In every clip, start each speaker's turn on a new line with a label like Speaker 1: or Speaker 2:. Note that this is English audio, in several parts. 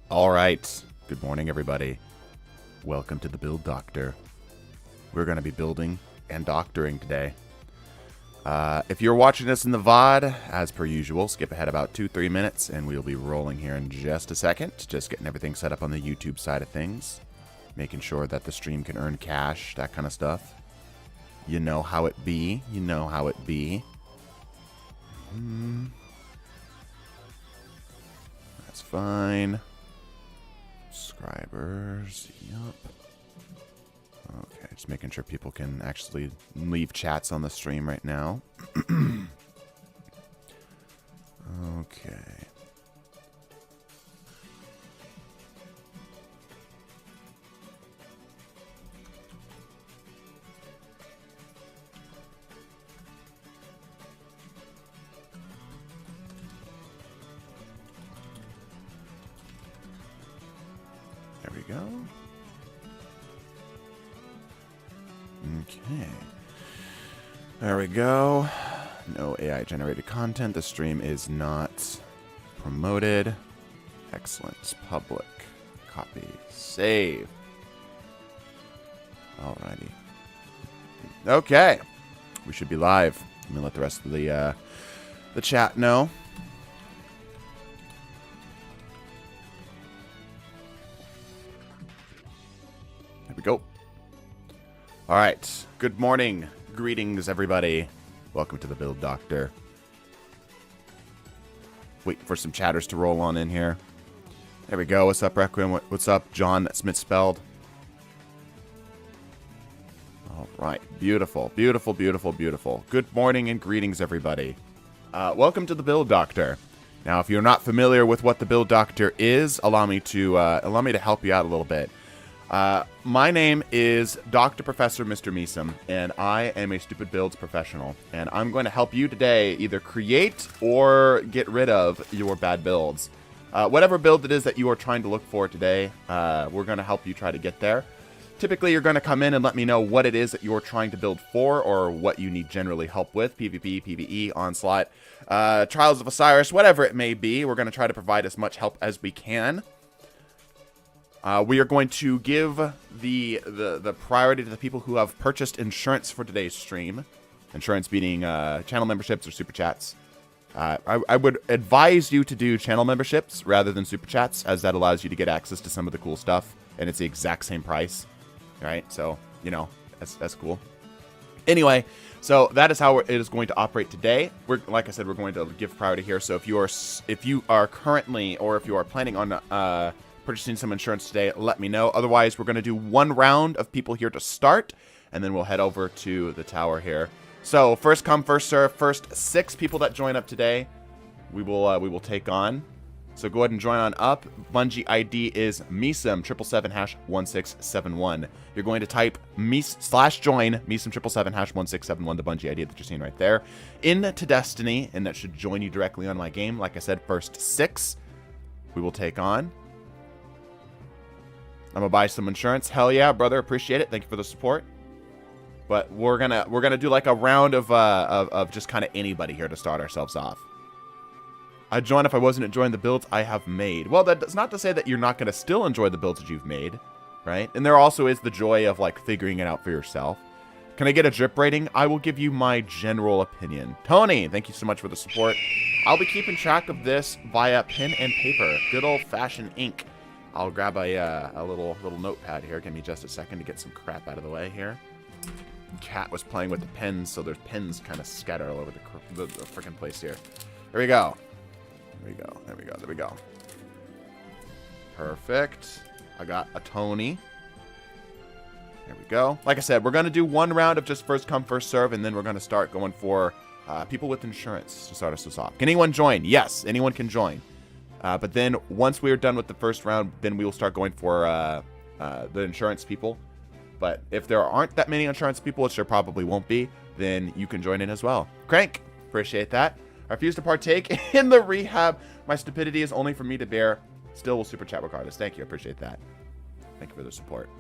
Speaker 1: All right. Good morning, everybody. Welcome to the Build Doctor. We're going to be building and doctoring today. If you're watching this in the VOD, as per usual, skip ahead about 2-3 minutes, and we'll be rolling here in just a second. Just getting everything set up on the YouTube side of things. Making sure that the stream can earn cash, that kind of stuff. You know how it be. You know how it be. That's fine. Subscribers, yup. Okay, just making sure people can actually leave chats on the stream right now. Okay. There we go. Okay. There we go. No AI generated content. The stream is not promoted. Excellent. Public. Copy. Save. Alrighty. Okay. We should be live. Let me let the rest of the chat know. There we go. All right. Good morning. Greetings, everybody. Welcome to the Build Doctor. Wait for some chatters to roll on in here. There we go. What's up, Requiem? What's up, John? That's misspelled. All right. Beautiful. Beautiful, beautiful, beautiful. Good morning and greetings, everybody. Welcome to the Build Doctor. Now, if you're not familiar with what the Build Doctor is, allow me to help you out a little bit. My name is Dr. Professor Mr. Meesum, and I am a stupid builds professional. And I'm going to help you today either create or get rid of your bad builds. Whatever build it is that you are trying to look for today, we're going to help you try to get there. Typically, you're going to come in and let me know what it is that you're trying to build for or what you need generally help with. PvP, PvE, Onslaught, Trials of Osiris, whatever it may be. We're going to try to provide as much help as we can. We are going to give the priority to the people who have purchased insurance for today's stream. Insurance being channel memberships or super chats. I would advise you to do channel memberships rather than super chats, as that allows you to get access to some of the cool stuff, and it's the exact same price, right? So, you know, that's cool. Anyway, so that is how it is going to operate today. Like I said, we're going to give priority here. So if you are currently, or if you are planning on purchasing some insurance today, let me know. Otherwise, we're going to do one round of people here to start, and then we'll head over to the tower here. So first come, first serve. First 6 people that join up today, we will take on. So go ahead and join on up. Bungie ID is Meesum 777#1671. You're going to type /join Meesum 777#1671, the Bungie ID that you're seeing right there, into Destiny, and that should join you directly on my game. Like I said, first 6 we will take on. I'm gonna buy some insurance. Hell yeah, brother. Appreciate it. Thank you for the support. But we're gonna do like a round of just kind of anybody here to start ourselves off. I'd join if I wasn't enjoying the builds I have made. Well, that's not to say that you're not gonna still enjoy the builds that you've made, right? And there also is the joy of like figuring it out for yourself. Can I get a drip rating? I will give you my general opinion. Tony, thank you so much for the support. I'll be keeping track of this via pen and paper. Good old-fashioned ink. I'll grab a little notepad here. Give me just a second to get some crap out of the way here. Cat was playing with the pens, so there's pens kind of scattered all over the freaking place here. There we go. There we go. There we go. There we go. Perfect. I got a Tony. There we go. Like I said, we're going to do one round of just first come, first serve, and then we're going to start going for people with insurance to start us off. Can anyone join? Yes, anyone can join. But then once we are done with the first round, then we will start going for the insurance people. But if there aren't that many insurance people, which there probably won't be, then you can join in as well. Crank, appreciate that. I refuse to partake in the rehab. My stupidity is only for me to bear. Still will super chat regardless. Thank you, I appreciate that. Thank you for the support.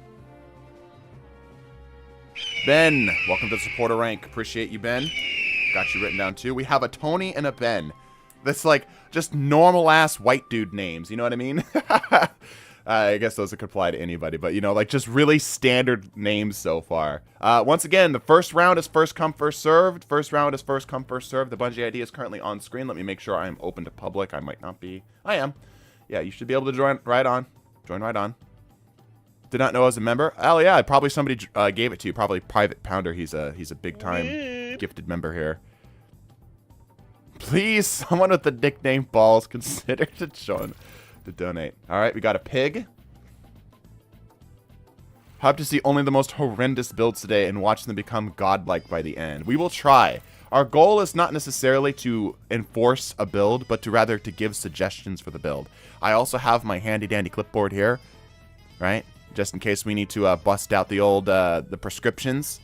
Speaker 1: Ben, welcome to the supporter rank. Appreciate you, Ben. Got you written down too. We have a Tony and a Ben. That's like, just normal ass white dude names. You know what I mean? I guess those could apply to anybody, but you know, like just really standard names so far. Once again, the first round is first come, first served. First round is first come, first served. The Bungie ID is currently on screen. Let me make sure I'm open to public. I might not be. I am. Yeah, you should be able to join right on. Join right on. Did not know I was a member. Oh yeah, probably somebody gave it to you. Probably Private Pounder. He's a big time gifted member here. Please, someone with the nickname Balls, consider to join. To donate. All right, we got a pig. Hope to see only the most horrendous builds today and watch them become godlike by the end. We will try. Our goal is not necessarily to enforce a build, but to rather to give suggestions for the build. I also have my handy dandy clipboard here, right? Just in case we need to bust out the old the prescriptions.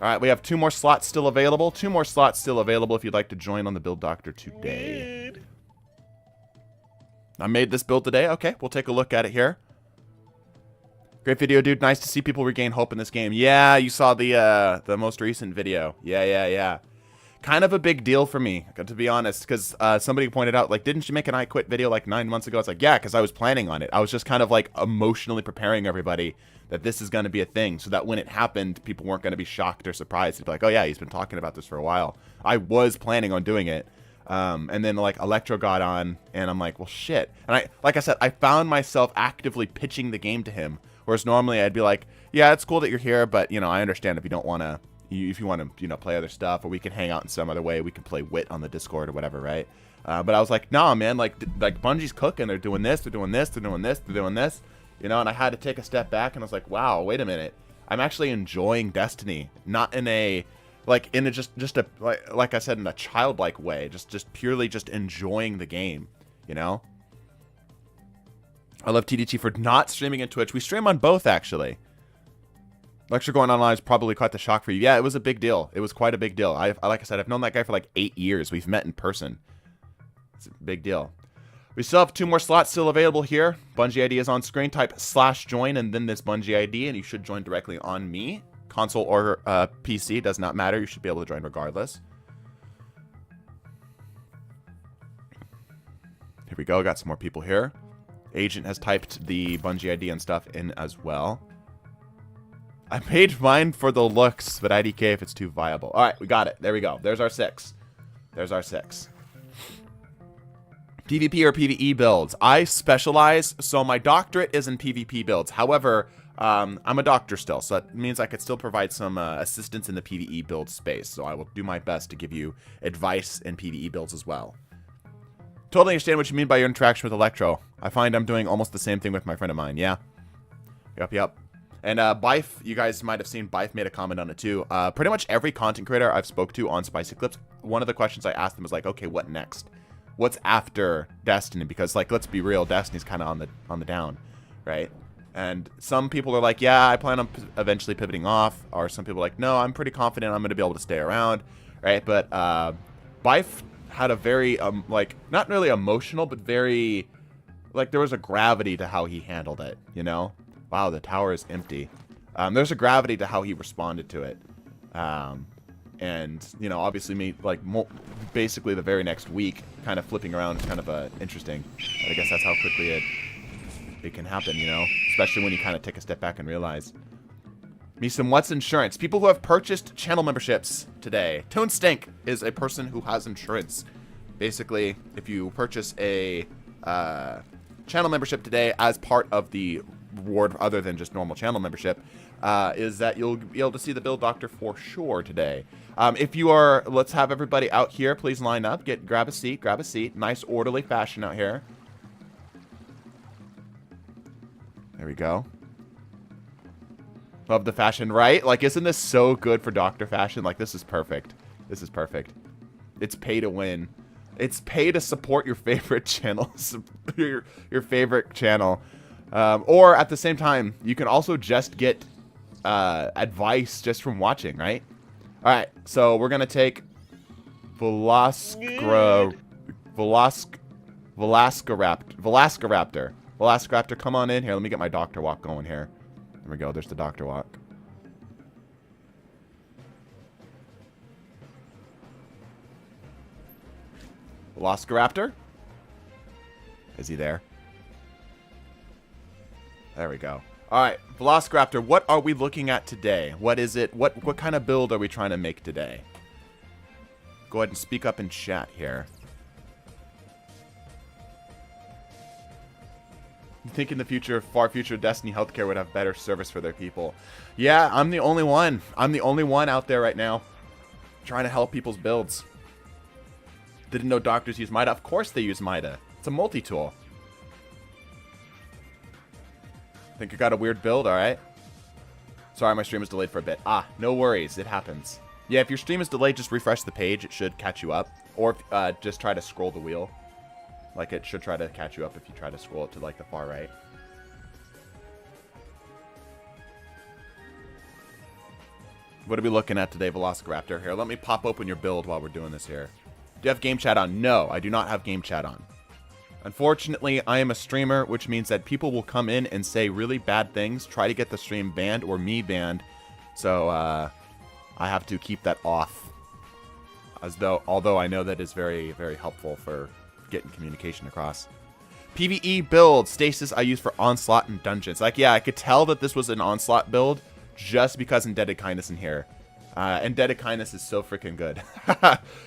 Speaker 1: All right, we have 2 more slots still available. 2 more slots still available if you'd like to join on the Build Doctor today. I made this build today. Okay, we'll take a look at it here. Great video, dude. Nice to see people regain hope in this game. Yeah, you saw the most recent video. Yeah. Kind of a big deal for me, to be honest, because somebody pointed out, like, didn't you make an I Quit video like 9 months ago? It's like, yeah, because I was planning on it. I was just kind of like emotionally preparing everybody that this is going to be a thing, so that when it happened, people weren't going to be shocked or surprised. They'd be like, oh yeah, he's been talking about this for a while. I was planning on doing it. And then like Electro got on and I'm like, well, shit. And like I said, I found myself actively pitching the game to him. Whereas normally I'd be like, yeah, it's cool that you're here, but you know, I understand if you don't want to, if you want to, you know, play other stuff, or we can hang out in some other way. We can play Wit on the Discord or whatever, right? But I was like, nah, man, like Bungie's cooking. They're doing this, they're doing this, they're doing this, they're doing this, you know. And I had to take a step back and I was like, wow, wait a minute. I'm actually enjoying Destiny, not in a like in a just a like I said, in a childlike way, just purely just enjoying the game, you know. I love TDT for not streaming in Twitch. We stream on both, actually. Lecture going online is probably quite the shock for you. Yeah, it was a big deal. It was quite a big deal. Like I said, I've known that guy for like 8 years. We've met in person. It's a big deal. We still have 2 more slots still available here. Bungie ID is on screen. Type /join and then this Bungie ID, and you should join directly on me. Console or PC, does not matter. You should be able to join regardless. Here we go. Got some more people here. Agent has typed the Bungie ID and stuff in as well. I made mine for the looks, but IDK if it's too viable. All right, we got it. There we go. There's our 6. There's our 6. PvP or PvE builds. I specialize, so my doctorate is in PvP builds. However, I'm a doctor still, so that means I could still provide some assistance in the PvE build space. So I will do my best to give you advice in PvE builds as well. Totally understand what you mean by your interaction with Electro. I find I'm doing almost the same thing with my friend of mine. Yeah. Yep. And Bife, you guys might have seen Bife made a comment on it too. Pretty much every content creator I've spoke to on Spicy Clips, one of the questions I asked them was like, okay, what next? What's after Destiny? Because like, let's be real, Destiny's kind of on the down, right? And some people are like, yeah, I plan on eventually pivoting off. Or some people are like, no, I'm pretty confident I'm going to be able to stay around, right? But Bife had a very, like, not really emotional, but very, like, there was a gravity to how he handled it, you know? Wow, the tower is empty. There's a gravity to how he responded to it. And, you know, obviously me, like, basically the very next week, kind of flipping around is kind of interesting. But I guess that's how quickly it can happen, you know? Especially when you kind of take a step back and realize. Me some what's insurance? People who have purchased channel memberships today. Toon Stink is a person who has insurance. Basically, if you purchase a channel membership today as part of the reward, other than just normal channel membership, is that you'll be able to see the Build Doctor for sure today. If you are, let's have everybody out here. Please line up. Grab a seat. Grab a seat. Nice orderly fashion out here. There we go. Love the fashion, right? Like, isn't this so good for Doctor fashion? Like, this is perfect. This is perfect. It's pay to win. It's pay to support your favorite channel. your favorite channel. Or at the same time, you can also just get advice just from watching, right? All right, so we're gonna take Velascaraptor. Velascaraptor, come on in here. Let me get my doctor walk going here. There we go. There's the doctor walk. Velociraptor? Is he there? There we go. All right, Velociraptor, what are we looking at today? What is it? What kind of build are we trying to make today? Go ahead and speak up in chat here. You think in the future, far future, Destiny Healthcare would have better service for their people? Yeah, I'm the only one. I'm the only one out there right now trying to help people's builds. Didn't know doctors use Mida. Of course they use Mida. It's a multi-tool. Think you got a weird build? All right. Sorry, my stream was delayed for a bit. Ah, no worries. It happens. Yeah, if your stream is delayed, just refresh the page. It should catch you up. Or just try to scroll the wheel. Like, it should try to catch you up if you try to scroll it to, like, the far right. What are we looking at today, Velociraptor? Here, let me pop open your build while we're doing this here. Do you have game chat on? No, I do not have game chat on. Unfortunately, I am a streamer, which means that people will come in and say really bad things, try to get the stream banned or me banned. So, I have to keep that off. Although I know that is very, very helpful for getting communication across. PvE build, stasis I use for Onslaught and Dungeons. Like, yeah, I could tell that this was an Onslaught build just because Indebted Kindness in here. Indebted Kindness is so freaking good.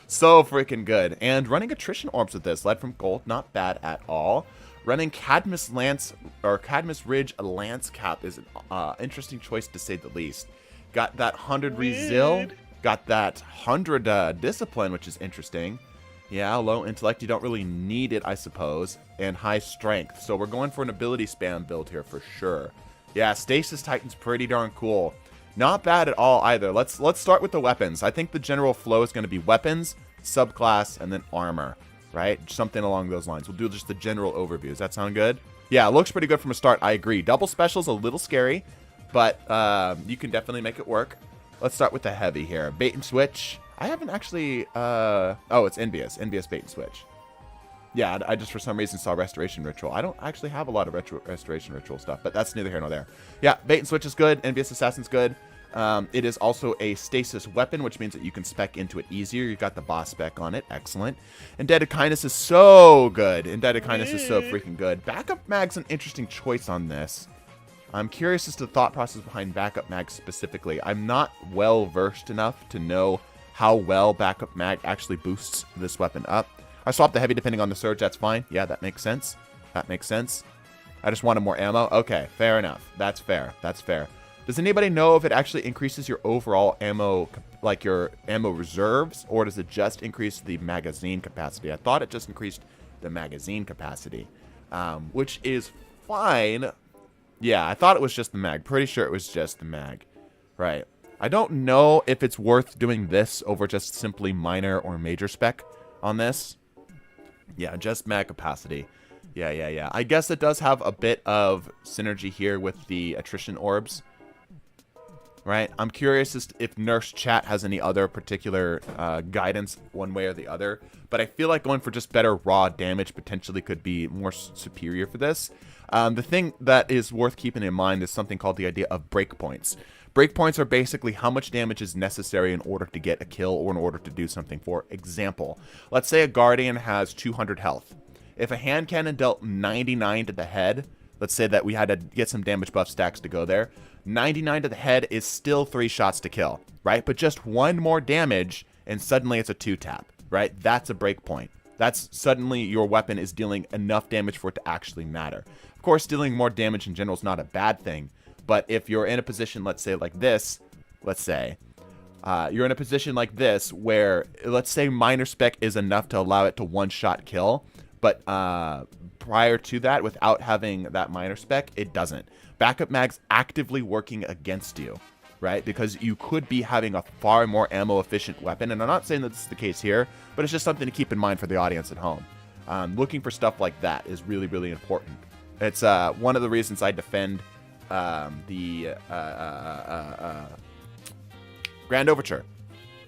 Speaker 1: So freaking good. And running Attrition Orbs with this, lead from gold, not bad at all. Running Cadmus Ridge Lance Cap is an interesting choice to say the least. Got that 100 Resil, got that 100 Discipline, which is interesting. Yeah, low intellect, you don't really need it, I suppose. And high strength. So we're going for an ability spam build here for sure. Yeah, Stasis Titan's pretty darn cool. Not bad at all either. Let's start with the weapons. I think the general flow is going to be weapons, subclass, and then armor. Right? Something along those lines. We'll do just the general overview. Does that sound good? Yeah, it looks pretty good from a start. I agree. Double special's a little scary, but you can definitely make it work. Let's start with the heavy here. Bait and switch. I haven't actually... oh, it's Envious. Envious bait and switch. Yeah, I just for some reason saw Restoration Ritual. I don't actually have a lot of Restoration Ritual stuff, but that's neither here nor there. Yeah, bait and switch is good. Envious Assassin's good. It is also a stasis weapon, which means that you can spec into it easier. You've got the boss spec on it. Excellent. Indebted Kindness is so good. Indebted Kindness is so freaking good. Backup Mag's an interesting choice on this. I'm curious as to the thought process behind Backup Mag specifically. I'm not well versed enough to know how well Backup Mag actually boosts this weapon up. I swapped the heavy depending on the surge. That's fine. Yeah, that makes sense. That makes sense. I just wanted more ammo. Okay, fair enough. That's fair. That's fair. Does anybody know if it actually increases your overall ammo, like your ammo reserves, or does it just increase the magazine capacity? I thought it just increased the magazine capacity, which is fine. Yeah, I thought it was just the mag. Pretty sure it was just the mag. Right. I don't know if it's worth doing this over just simply minor or major spec on this. Yeah, just mag capacity. Yeah. I guess it does have a bit of synergy here with the attrition orbs. Right? I'm curious as to if Nurse Chat has any other particular guidance one way or the other. But I feel like going for just better raw damage potentially could be more superior for this. The thing that is worth keeping in mind is something called the idea of breakpoints. Breakpoints are basically how much damage is necessary in order to get a kill or in order to do something. For example, let's say a Guardian has 200 health. If a hand cannon dealt 99 to the head, let's say that we had to get some damage buff stacks to go there, 99 to the head is still 3 shots to kill, right? But just one more damage and suddenly it's a 2-tap, right? That's a breakpoint. That's suddenly your weapon is dealing enough damage for it to actually matter. Of course, dealing more damage in general is not a bad thing. But if you're in a position, let's say like this, you're in a position like this where, let's say minor spec is enough to allow it to one-shot kill, but prior to that, without having that minor spec, it doesn't. Backup mag's actively working against you, right? Because you could be having a far more ammo-efficient weapon, and I'm not saying that this is the case here, but it's just something to keep in mind for the audience at home. Looking for stuff like that is really, really important. It's one of the reasons I defend the Grand Overture,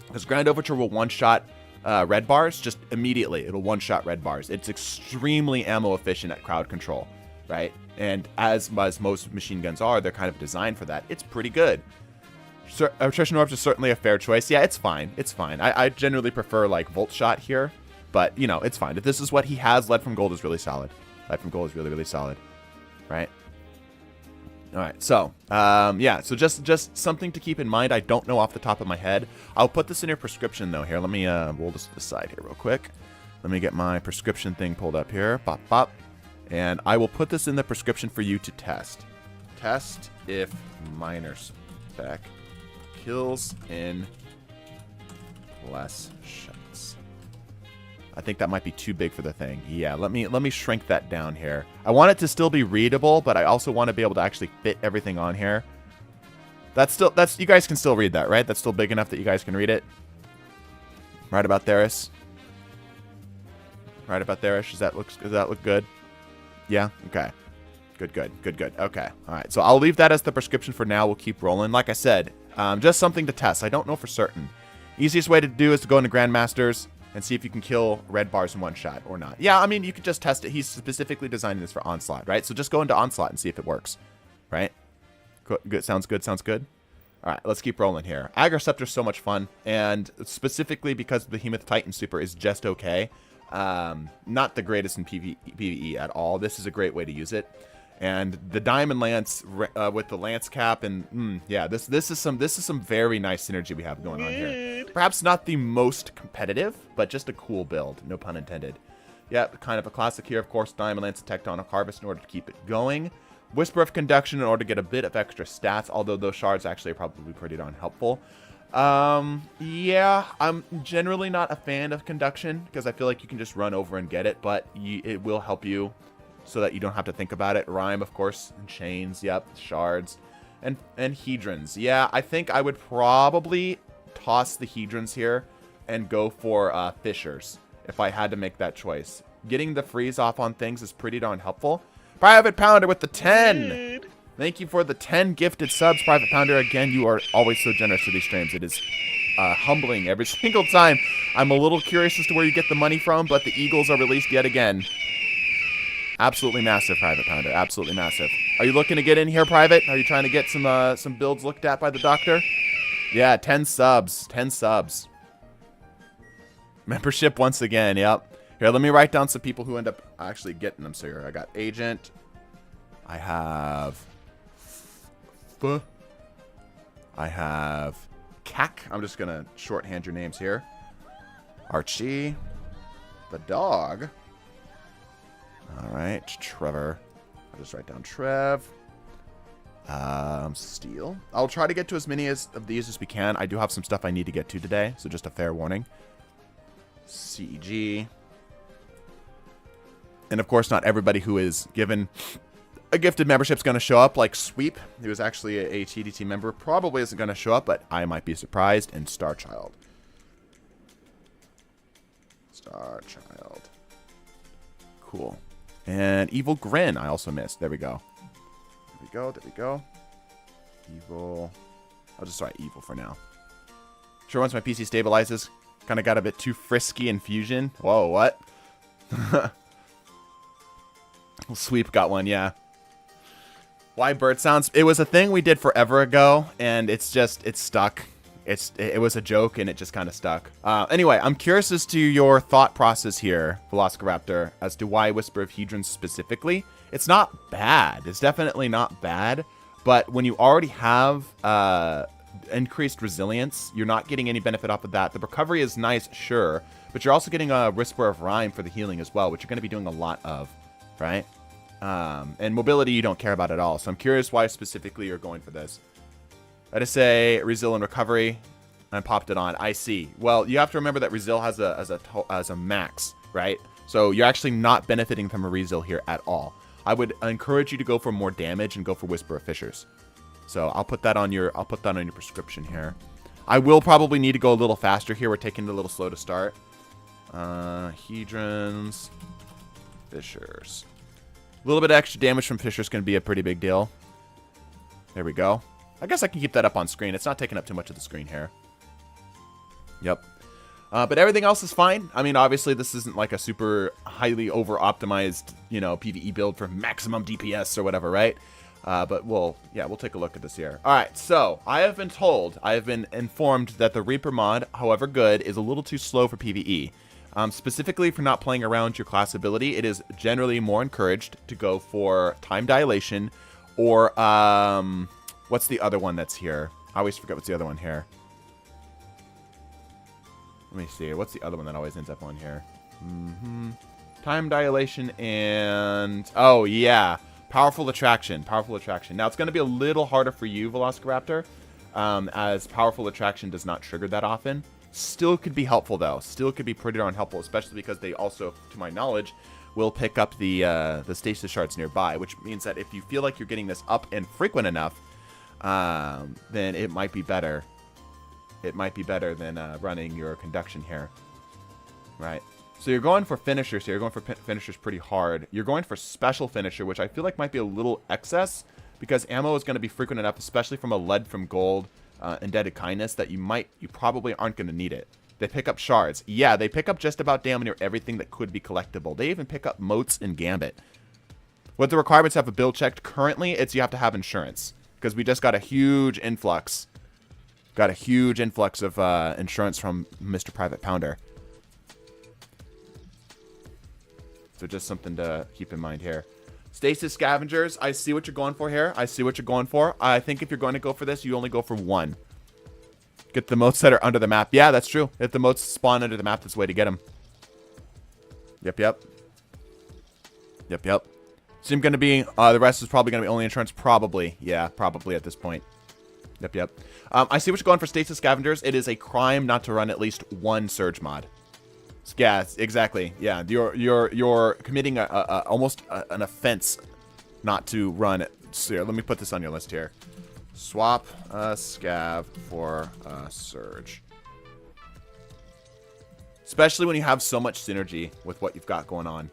Speaker 1: because Grand Overture will one-shot red bars just immediately. It'll one-shot red bars. It's extremely ammo efficient at crowd control, right? And as most machine guns are, they're kind of designed for that. It's pretty good. Attrition Orbs is certainly a fair choice. Yeah, it's fine. It's fine. I generally prefer like Volt Shot here. But, you know, it's fine. If this is what he has, lead from gold is really solid. Lead from gold is really, really solid. Right? All right. So, yeah. So just something to keep in mind. I don't know off the top of my head. I'll put this in your prescription, though. Here, let me roll this to the side here real quick. Let me get my prescription thing pulled up here. Bop, bop. And I will put this in the prescription for you to test. Test if minor spec kills in less shots. I think that might be too big for the thing. Yeah, let me shrink that down here. I want it to still be readable, but I also want to be able to actually fit everything on here. That's you guys can still read that, right? That's still big enough that you guys can read it. Right about there-ish. Right about there-ish. Does that look good? Yeah? Okay. Good. Okay. All right. So I'll leave that as the prescription for now. We'll keep rolling. Like I said, just something to test. I don't know for certain. Easiest way to do is to go into Grandmasters and see if you can kill red bars in one shot or not. Yeah, I mean, you could just test it. He's specifically designing this for Onslaught, right? So just go into Onslaught and see if it works, right? Good. Sounds good. All right, let's keep rolling here. Agriceptor's so much fun, and specifically because the Behemoth Titan Super is just okay. Not the greatest in PvE at all. This is a great way to use it. And the Diamond Lance with the Lance Cap, and yeah, this is some very nice synergy we have going on here. Perhaps not the most competitive, but just a cool build. No pun intended. Yep, kind of a classic here, of course. Diamond Lance and Tectonic Harvest in order to keep it going. Whisper of Conduction in order to get a bit of extra stats, although those shards actually are probably pretty darn helpful. Yeah, I'm generally not a fan of Conduction because I feel like you can just run over and get it, but it will help you so that you don't have to think about it. Rhyme, of course, and Chains, yep, Shards, and Hedrons. Yeah, I think I would probably toss the Hedrons here and go for Fissures if I had to make that choice. Getting the freeze off on things is pretty darn helpful. Private Pounder with the 10! Thank you for the 10 gifted subs, Private Pounder. Again, you are always so generous to these streams. It is humbling every single time. I'm a little curious as to where you get the money from, but the Eagles are released yet again. Absolutely massive, Private Pounder. Absolutely massive. Are you looking to get in here, Private? Are you trying to get some builds looked at by the doctor? Yeah, 10 subs. 10 subs. Membership once again, yep. Here, let me write down some people who end up actually getting them. So here, I got Agent. I have... I have Cac. I'm just going to shorthand your names here. Archie. The dog. All right. Trevor. I'll just write down Trev. Steel. I'll try to get to as many of these as we can. I do have some stuff I need to get to today, so just a fair warning. CEG. And of course, not everybody who is given a gifted membership is going to show up, like Sweep, who is actually a TDT member, probably isn't going to show up, but I might be surprised. And Starchild. Starchild. Cool. And Evil Grin, I also missed. There we go. There we go. Evil. I'll just write Evil for now. Sure, once my PC stabilizes, kind of got a bit too frisky in Fusion. Whoa, what? Sweep got one, yeah. Why bird sounds? It was a thing we did forever ago, and it's stuck. It was a joke, and it just kind of stuck. Anyway, I'm curious as to your thought process here, Velociraptor, as to why Whisper of Hedrons specifically. It's not bad. It's definitely not bad, but when you already have increased resilience, you're not getting any benefit off of that. The recovery is nice, sure, but you're also getting a Whisper of Rhyme for the healing as well, which you're going to be doing a lot of, right? And mobility you don't care about at all. So I'm curious why specifically you're going for this. I just say Resil and recovery, and I popped it on. I see. Well, you have to remember that Resil has a max, right? So you're actually not benefiting from a Resil here at all. I would encourage you to go for more damage and go for Whisper of Fissures. So I'll put that on your prescription here. I will probably need to go a little faster here. We're taking it a little slow to start. Hedrons, Fissures. A little bit of extra damage from Fissures is going to be a pretty big deal. There we go. I guess I can keep that up on screen. It's not taking up too much of the screen here. Yep. But everything else is fine. I mean, obviously, this isn't like a super highly over-optimized, PvE build for maximum DPS or whatever, right? But we'll take a look at this here. All right, so I have been informed that the Reaper mod, however good, is a little too slow for PvE. Specifically for not playing around your class ability, it is generally more encouraged to go for time dilation or, what's the other one that's here? I always forget what's the other one here. Let me see. What's the other one that always ends up on here? Time dilation and... Oh, yeah. Powerful attraction. Powerful attraction. Now, it's going to be a little harder for you, Velociraptor, as powerful attraction does not trigger that often. Still could be helpful, though. Still could be pretty darn helpful, especially because they also, to my knowledge, will pick up the stasis shards nearby, which means that if you feel like you're getting this up and frequent enough, then it might be better. It might be better than running your conduction here. Right? So you're going for finishers here. You're going for finishers pretty hard. You're going for special finisher, which I feel like might be a little excess, because ammo is going to be frequent enough, especially from a lead from gold indebted kindness, that you probably aren't going to need it. They pick up shards. Yeah, they pick up just about damn near everything that could be collectible. They even pick up motes and gambit. What the requirements have a build checked currently, it's you have to have insurance, because we just got a huge influx. Got a huge influx of insurance from Mr. Private Pounder. So just something to keep in mind here. Stasis Scavengers, I see what you're going for here. I see what you're going for. I think if you're going to go for this, you only go for one. Get the motes that are under the map. Yeah, that's true. If the motes spawn under the map, that's the way to get them. Yep, yep. Yep, yep. Seem going to be, the rest is probably going to be only insurance. Probably. Yeah, probably at this point. Yep, yep. I see what you're going for, Stasis Scavengers. It is a crime not to run at least one Surge mod. Yeah, exactly. Yeah, you're committing almost an offense not to run it. So here, let me put this on your list here. Swap a scav for a surge. Especially when you have so much synergy with what you've got going on.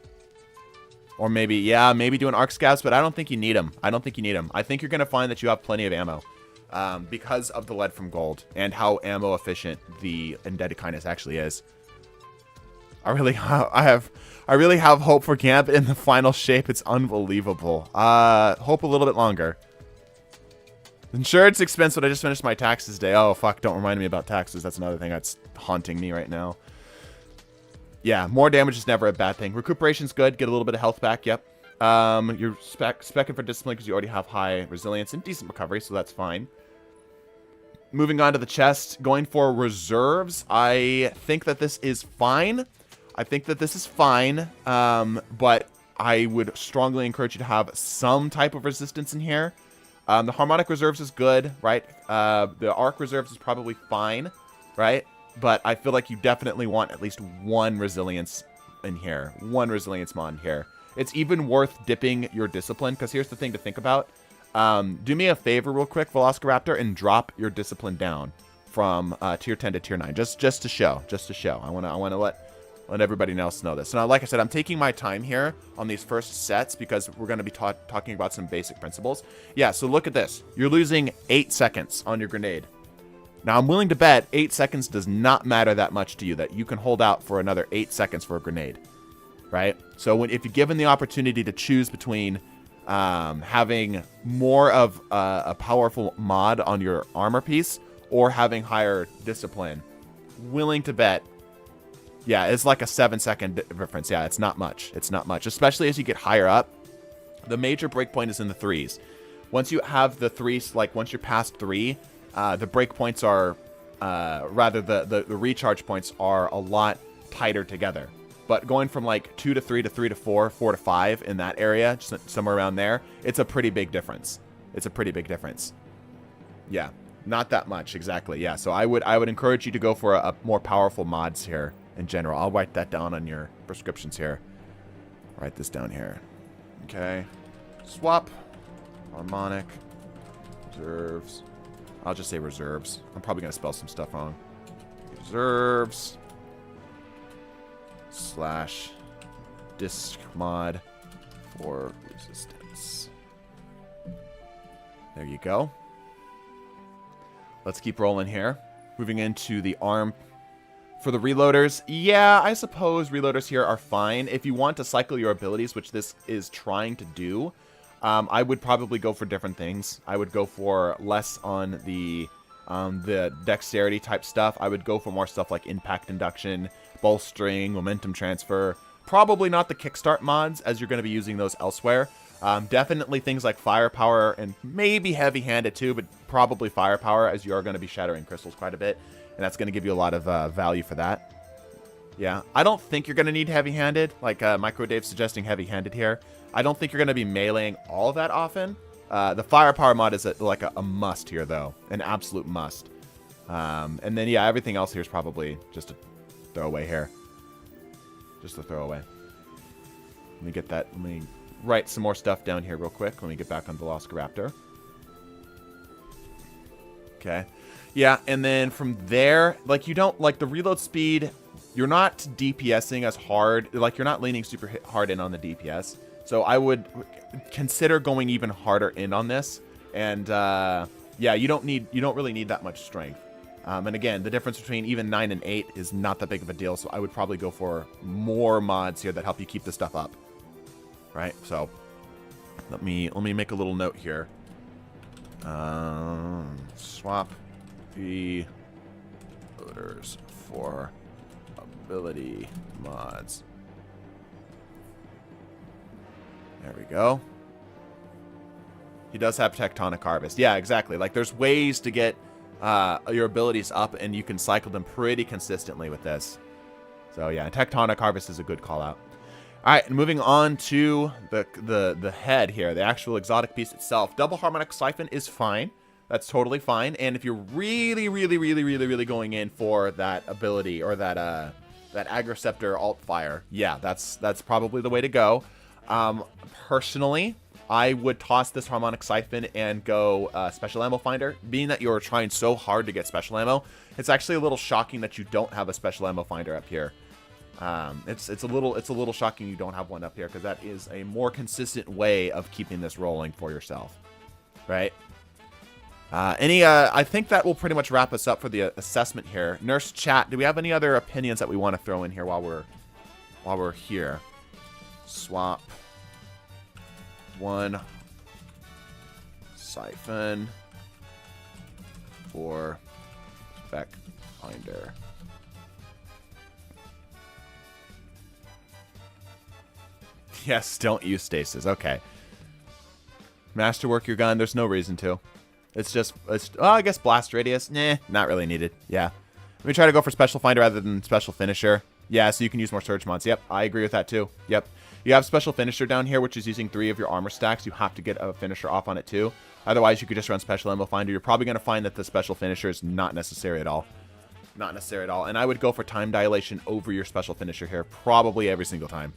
Speaker 1: Or maybe, yeah, maybe doing arc scavs, but I don't think you need them. I don't think you need them. I think you're going to find that you have plenty of ammo. Because of the lead from gold and how ammo efficient the indebted kindness actually is. I really have hope for Gambit in the final shape. It's unbelievable. Hope a little bit longer. Insurance expense when I just finished my taxes day. Oh, fuck, don't remind me about taxes. That's another thing that's haunting me right now. Yeah, more damage is never a bad thing. Recuperation's good. Get a little bit of health back, yep. You're spec'ing for discipline because you already have high resilience and decent recovery, so that's fine. Moving on to the chest. Going for reserves. I think that this is fine. I think that this is fine, but I would strongly encourage you to have some type of resistance in here. The harmonic reserves is good, right? The arc reserves is probably fine, right? But I feel like you definitely want at least one resilience in here. One resilience mod in here. It's even worth dipping your discipline, because here's the thing to think about. Do me a favor real quick, Velociraptor, and drop your discipline down from tier 10 to tier 9. Just to show. I want to let everybody else know this. Now, like I said, I'm taking my time here on these first sets because we're going to be talking about some basic principles. Yeah, so look at this. You're losing 8 seconds on your grenade. Now, I'm willing to bet 8 seconds does not matter that much to you, that you can hold out for another 8 seconds for a grenade, right? So if you're given the opportunity to choose between having more of a powerful mod on your armor piece or having higher discipline, willing to bet, yeah, it's like a 7-second difference. Yeah, it's not much. It's not much, especially as you get higher up. The major breakpoint is in the 3s. Once you have the 3s, like once you're past 3, the breakpoints are, rather the recharge points are a lot tighter together. But going from like 2 to 3 to 3 to 4, 4 to 5 in that area, just somewhere around there, it's a pretty big difference. It's a pretty big difference. Yeah, not that much exactly. Yeah, so I would encourage you to go for a more powerful mods here in general. I'll write that down on your prescriptions here. Write this down here. Okay. Swap. Harmonic. Reserves. I'll just say reserves. I'm probably going to spell some stuff wrong. Reserves. / disc mod for resistance. There you go. Let's keep rolling here. Moving into the arm. For the reloaders, yeah, I suppose reloaders here are fine. If you want to cycle your abilities, which this is trying to do, I would probably go for different things. I would go for less on the dexterity type stuff. I would go for more stuff like impact induction, bolstering, momentum transfer. Probably not the kickstart mods, as you're going to be using those elsewhere. Definitely things like firepower and maybe heavy-handed too, but probably firepower, as you are going to be shattering crystals quite a bit, and that's going to give you a lot of value for that. Yeah, I don't think you're going to need heavy-handed, like Micro Dave suggesting heavy-handed here. I don't think you're going to be meleeing all that often. The firepower mod is like a must here, though, an absolute must. And then, yeah, everything else here is probably just a throwaway here. Just a throwaway. Let me get that. Let me write some more stuff down here real quick. Let me get back on Velociraptor. Okay. Yeah, and then from there, like, you don't, like, the reload speed, you're not DPSing as hard. Like, you're not leaning super hard in on the DPS. So I would consider going even harder in on this. And, yeah, you don't really need that much strength. And again, the difference between even 9 and 8 is not that big of a deal, so I would probably go for more mods here that help you keep this stuff up. Right? So, let me make a little note here. Swap the loaders for ability mods. There we go. He does have Tectonic Harvest. Yeah, exactly. Like, there's ways to get your abilities up, and you can cycle them pretty consistently with this. So yeah, Tectonic Harvest is a good call out. All right, and moving on to the head here, the actual exotic piece itself. Double Harmonic Siphon is fine. That's totally fine. And if you're really going in for that ability or that Agroceptor alt fire, yeah, that's probably the way to go. Personally, I would toss this Harmonic Siphon and go Special Ammo Finder. Being that you're trying so hard to get Special Ammo, it's actually a little shocking that you don't have a Special Ammo Finder up here. It's a little shocking you don't have one up here, because that is a more consistent way of keeping this rolling for yourself, right? I think that will pretty much wrap us up for the assessment here. Nurse chat, do we have any other opinions that we want to throw in here while we're here? Swap. One siphon for spec finder. Yes, don't use stasis. Okay. Masterwork your gun. There's no reason to. It's I guess blast radius. Nah, not really needed. Yeah. Let me try to go for special finder rather than special finisher. Yeah, so you can use more surge mods. Yep, I agree with that too. Yep. You have special finisher down here, which is using 3 of your armor stacks. You have to get a finisher off on it too. Otherwise, you could just run special ammo finder. You're probably going to find that the special finisher is not necessary at all. Not necessary at all. And I would go for time dilation over your special finisher here, probably every single time.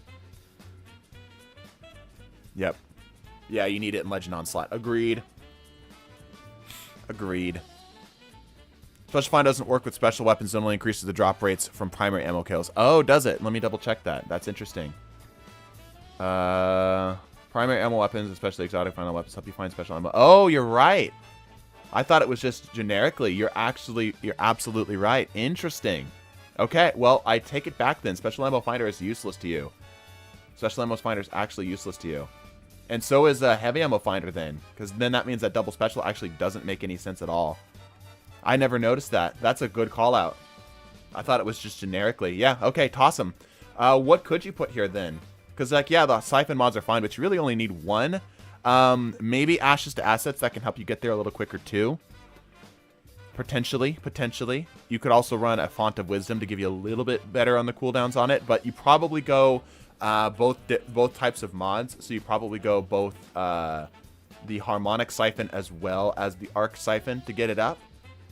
Speaker 1: Yep. Yeah, you need it in Legend Onslaught. Agreed. Agreed. Special Find doesn't work with special weapons. It only increases the drop rates from primary ammo kills. Oh, does it? Let me double check that. That's interesting. Primary ammo weapons, especially exotic final weapons, help you find special ammo. Oh, you're right. I thought it was just generically. You're absolutely right. Interesting. Okay, well, I take it back then. Special ammo finder is useless to you. Special ammo finder is actually useless to you. And so is a heavy ammo finder then, because then that means that double special actually doesn't make any sense at all. I never noticed that. That's a good call out. I thought it was just generically. Yeah, okay, toss them. What could you put here then? Because, like, yeah, the siphon mods are fine, but you really only need one. Maybe Ashes to Assets that can help you get there a little quicker too. Potentially. You could also run a Font of Wisdom to give you a little bit better on the cooldowns on it, but you probably go both types of mods. So you probably go both the Harmonic Siphon as well as the Arc Siphon to get it up.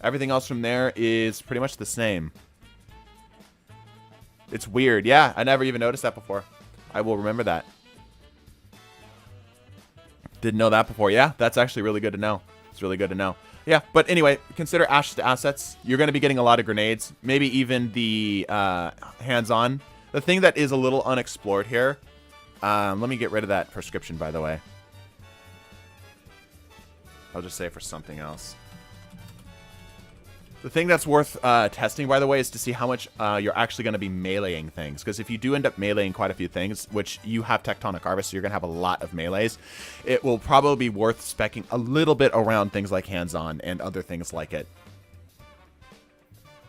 Speaker 1: Everything else from there is pretty much the same. It's weird. Yeah, I never even noticed that before. I will remember that. Didn't know that before. Yeah, that's actually really good to know. It's really good to know. Yeah, but anyway, consider Ashes to Assets. You're going to be getting a lot of grenades. Maybe even the hands-on. The thing that is a little unexplored here. Let me get rid of that prescription, by the way. I'll just say it for something else. The thing that's worth testing, by the way, is to see how much you're actually going to be meleeing things. Because if you do end up meleeing quite a few things, which you have Tectonic Harvest, so you're going to have a lot of melees, it will probably be worth speccing a little bit around things like hands-on and other things like it.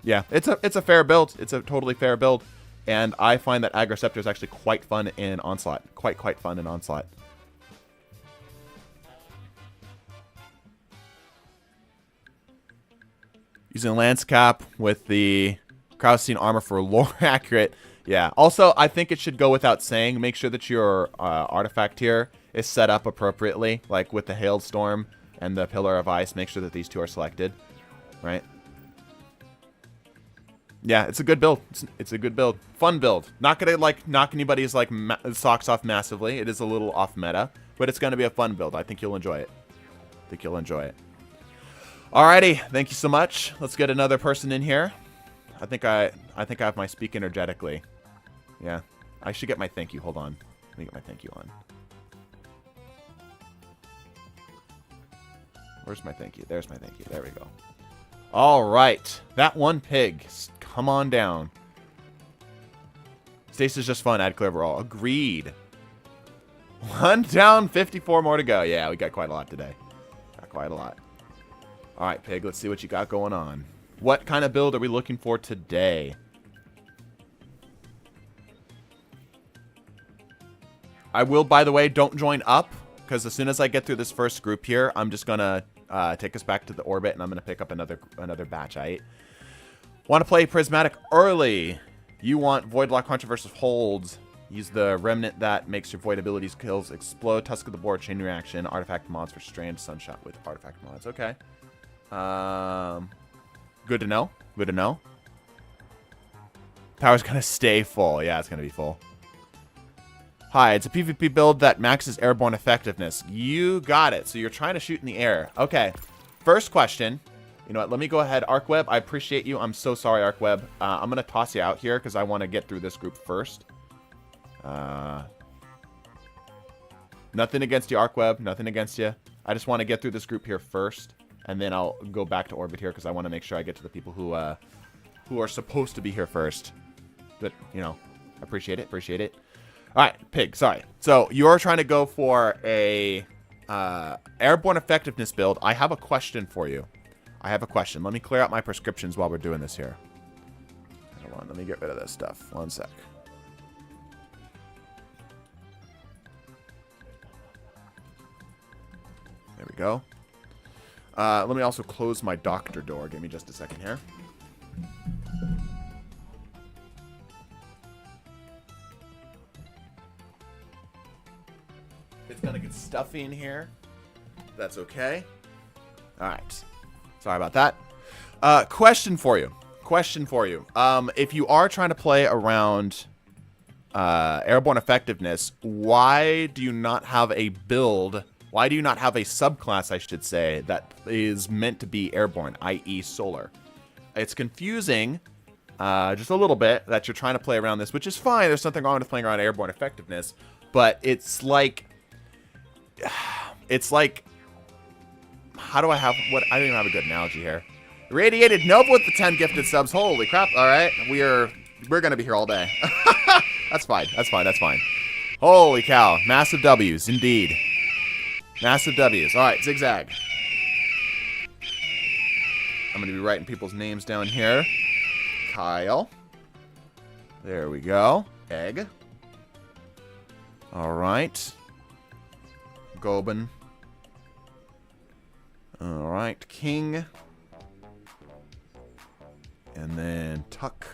Speaker 1: Yeah, it's a fair build. It's a totally fair build. And I find that Agroceptor is actually quite fun in Onslaught. Quite fun in Onslaught. Using Lance Cap with the Kraustein armor for lore accurate. Yeah. Also, I think it should go without saying. Make sure that your artifact here is set up appropriately. Like with the Hailstorm and the Pillar of Ice. Make sure that these two are selected. Right? Yeah, it's a good build. It's a good build. Fun build. Not gonna like knock anybody's like socks off massively. It is a little off meta, but it's gonna be a fun build. I think you'll enjoy it. Alrighty, thank you so much. Let's get another person in here. I think I have my speak energetically. Yeah, I should get my thank you. Hold on, let me get my thank you on. Where's my thank you? There's my thank you. There we go. All right, that one pig. Come on down. Stasis is just fun. Add clear overall. Agreed. 1 down, 54 more to go. Yeah, we got quite a lot today. Got quite a lot. All right, pig. Let's see what you got going on. What kind of build are we looking for today? I will, by the way, don't join up, because as soon as I get through this first group here, I'm just gonna take us back to the orbit, and I'm gonna pick up another batch. Want to play Prismatic early. You want Voidlock Controversial Holds. Use the Remnant that makes your Void abilities kills explode. Tusk of the Boar, Chain Reaction, Artifact mods for Strange Sunshot with Artifact mods. Okay. Good to know. Good to know. Power's gonna stay full. Yeah, it's gonna be full. Hi, it's a PvP build that maxes airborne effectiveness. You got it. So you're trying to shoot in the air. Okay. First question. You know what? Let me go ahead. ArcWeb, I appreciate you. I'm so sorry, ArcWeb. I'm going to toss you out here because I want to get through this group first. Nothing against you, ArcWeb. Nothing against you. I just want to get through this group here first. And then I'll go back to Orbit here because I want to make sure I get to the people who are supposed to be here first. But, you know, appreciate it. Appreciate it. All right, pig. Sorry. So you're trying to go for a airborne effectiveness build. I have a question for you. I have a question. Let me clear out my prescriptions while we're doing this here. Hold on. Let me get rid of this stuff. One sec. There we go. Let me also close my doctor door. Give me just a second here. It's gonna get stuffy in here. That's okay. All right. Sorry about that. Question for you. If you are trying to play around airborne effectiveness, why do you not have a build? Why do you not have a subclass, I should say, that is meant to be airborne, i.e. solar? It's confusing, just a little bit, that you're trying to play around this, which is fine. There's nothing wrong with playing around airborne effectiveness, but it's like, how do I have what? I don't even have a good analogy here. Radiated Nova with the 10 gifted subs. Holy crap! All right, we're gonna be here all day. That's fine. That's fine. That's fine. Holy cow! Massive W's indeed. Massive W's. All right, zigzag. I'm gonna be writing people's names down here. Kyle. There we go. Egg. All right. Goben. Alright, King. And then Tuck.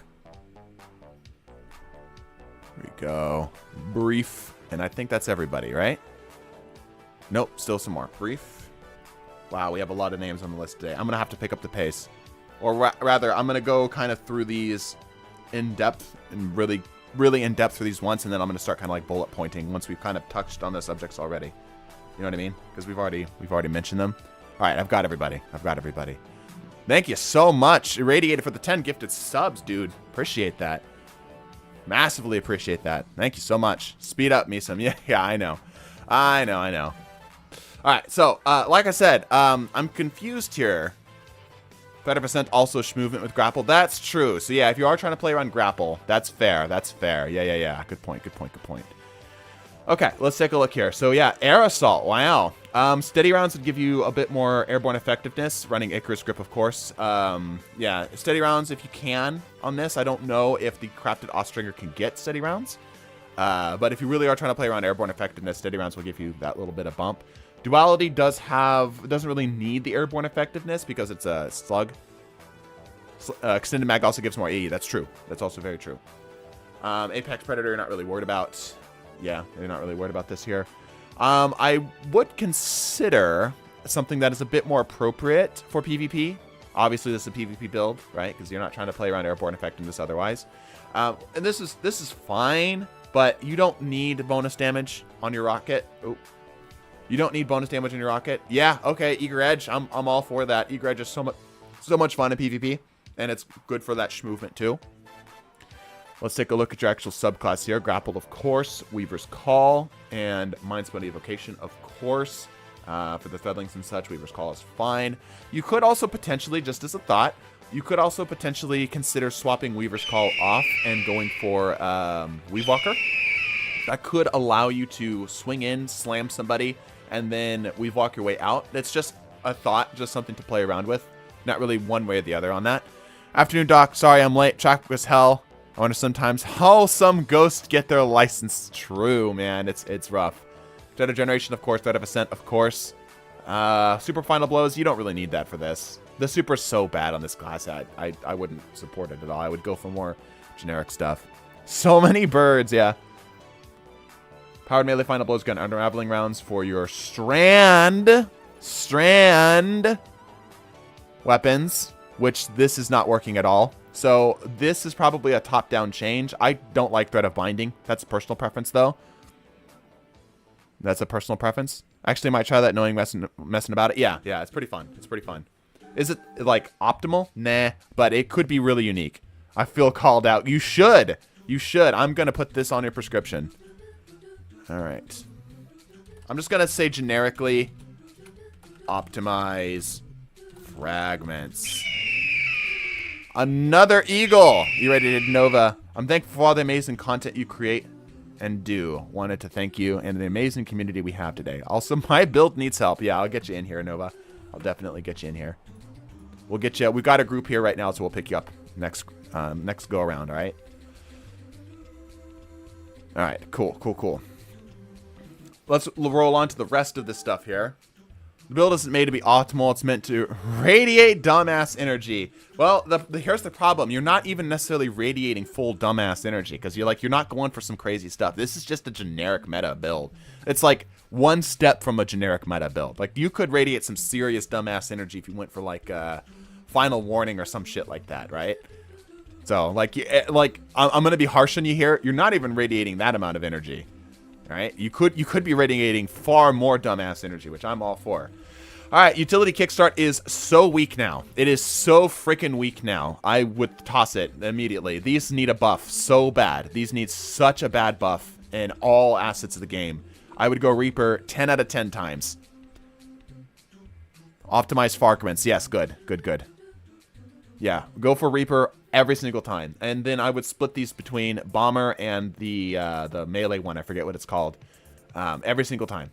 Speaker 1: There we go. Brief. And I think that's everybody, right? Nope, still some more. Brief. Wow, we have a lot of names on the list today. I'm going to have to pick up the pace. Or rather, I'm going to go kind of through these in depth and really in depth through these once, and then I'm going to start kind of like bullet pointing once we've kind of touched on the subjects already. You know what I mean? Because we've already mentioned them. All right, I've got everybody. Thank you so much, Irradiated, for the 10 gifted subs, dude. Appreciate that. Massively appreciate that. Thank you so much. Speed up, Misam. Yeah, I know. All right, so like I said, I'm confused here. 30% also movement with grapple. That's true. So yeah, if you are trying to play around grapple, that's fair. Yeah. Good point. Okay, let's take a look here. So yeah, Air Assault. Wow. Steady rounds would give you a bit more airborne effectiveness, running Icarus Grip, of course. Yeah, steady rounds if you can on this. I don't know if the crafted Austringer can get steady rounds. But if you really are trying to play around airborne effectiveness, steady rounds will give you that little bit of bump. Duality doesn't really need the airborne effectiveness because it's a slug. Extended mag also gives more AE. That's true. That's also very true. Apex Predator, you're not really worried about. Yeah, you're not really worried about this here. I would consider something that is a bit more appropriate for PvP. Obviously, this is a PvP build, right? Because you're not trying to play around airborne effectiveness otherwise. And this is fine, but you don't need bonus damage on your rocket. Oh, you don't need bonus damage on your rocket. Yeah, okay, Eager Edge. I'm all for that. Eager Edge is so much fun in PvP, and it's good for that movement too. Let's take a look at your actual subclass here. Grapple, of course. Weaver's Call. And Mind-Split Evocation, of course. For the Threadlings and such, Weaver's Call is fine. You could also potentially, just as a thought, you could also potentially consider swapping Weaver's Call off and going for Weavewalker. That could allow you to swing in, slam somebody, and then Weavewalk your way out. That's just a thought, just something to play around with. Not really one way or the other on that. Afternoon, Doc. Sorry I'm late. Traffic was hell. I wonder sometimes how some ghosts get their license. True, man. It's rough. Threat of Generation, of course. Threat of Ascent, of course. Super Final Blows. You don't really need that for this. The Super's so bad on this class. I wouldn't support it at all. I would go for more generic stuff. So many birds, yeah. Powered Melee Final Blows gun unraveling rounds for your strand weapons, which this is not working at all. So this is probably a top-down change. I don't like Threat of Binding. That's a personal preference, though. That's a personal preference. Actually, I might try that knowing messing about it. Yeah, it's pretty fun. It's pretty fun. Is it, like, optimal? Nah, but it could be really unique. I feel called out. You should. You should. I'm going to put this on your prescription. All right. I'm just going to say generically, optimize fragments. Another eagle. You ready to Nova? I'm thankful for all the amazing content you create and do. Wanted to thank you and the amazing community we have today. Also, my build needs help. Yeah, I'll get you in here, Nova. I'll definitely get you in here. We'll get you. We've got a group here right now, so we'll pick you up next go around. All right. All right. Cool. Let's roll on to the rest of this stuff here. The build isn't made to be optimal. It's meant to radiate dumbass energy. Well, here's the problem. You're not even necessarily radiating full dumbass energy because you're not going for some crazy stuff. This is just a generic meta build. It's like one step from a generic meta build. Like you could radiate some serious dumbass energy if you went for like Final Warning or some shit like that, right? So like I'm gonna be harsh on you here. You're not even radiating that amount of energy. Right? You could be radiating far more dumbass energy, which I'm all for. All right, utility kickstart is so weak now. It is so freaking weak now. I would toss it immediately. These need a buff so bad. These need such a bad buff in all assets of the game. I would go Reaper 10 out of 10 times. Optimize fragments. Yes, good. Yeah, go for Reaper every single time. And then I would split these between Bomber and the melee one. I forget what it's called. Every single time.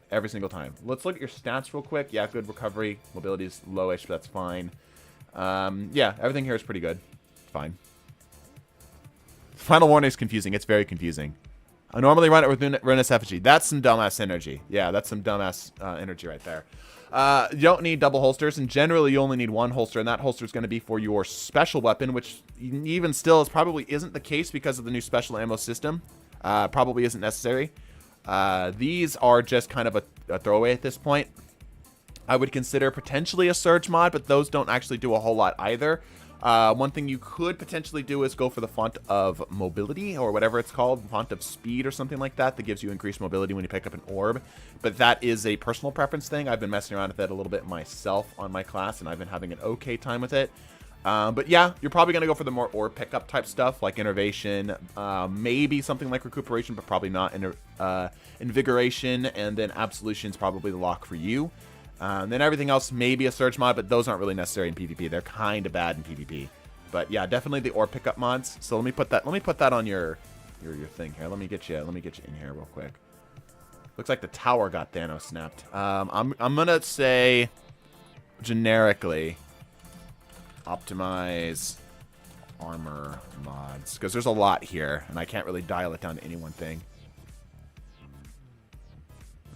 Speaker 1: Let's look at your stats real quick. Yeah, good recovery. Mobility is lowish, but that's fine. Yeah, everything here is pretty good. Fine. Final Warning is confusing. It's very confusing. I normally run it with Ruinous Effigy. That's some dumbass energy. Yeah, that's some dumbass energy right there. You don't need double holsters, and generally you only need one holster, and that holster is going to be for your special weapon, which even still probably isn't the case because of the new special ammo system. Probably isn't necessary. These are just kind of a throwaway at this point. I would consider potentially a surge mod, but those don't actually do a whole lot either. One thing you could potentially do is go for the font of mobility or whatever it's called, font of speed or something like that gives you increased mobility when you pick up an orb. But that is a personal preference thing. I've been messing around with it a little bit myself on my class, and I've been having an okay time with it. But yeah, you're probably going to go for the more orb pickup type stuff like Innervation, maybe something like Recuperation, but probably not Invigoration, and then Absolution is probably the lock for you. Then everything else may be a surge mod, but those aren't really necessary in PvP. They're kind of bad in PvP. But yeah, definitely the orb pickup mods. So let me put that on your thing here. Let me get you in here real quick. Looks like the tower got Thanos snapped. I'm gonna say generically optimize armor mods because there's a lot here and I can't really dial it down to any one thing.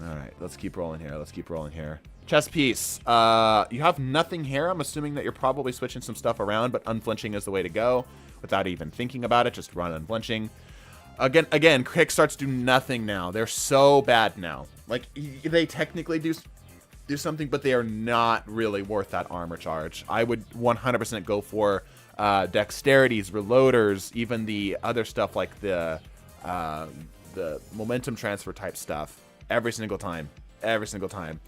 Speaker 1: All right, let's keep rolling here. Let's keep rolling here. Chess piece. You have nothing here. I'm assuming that you're probably switching some stuff around, but unflinching is the way to go without even thinking about it. Just run unflinching. Again, kickstarts do nothing now. They're so bad now. Like, they technically do something, but they are not really worth that armor charge. I would 100% go for dexterities, reloaders, even the other stuff like the momentum transfer type stuff. Every single time. Every single time.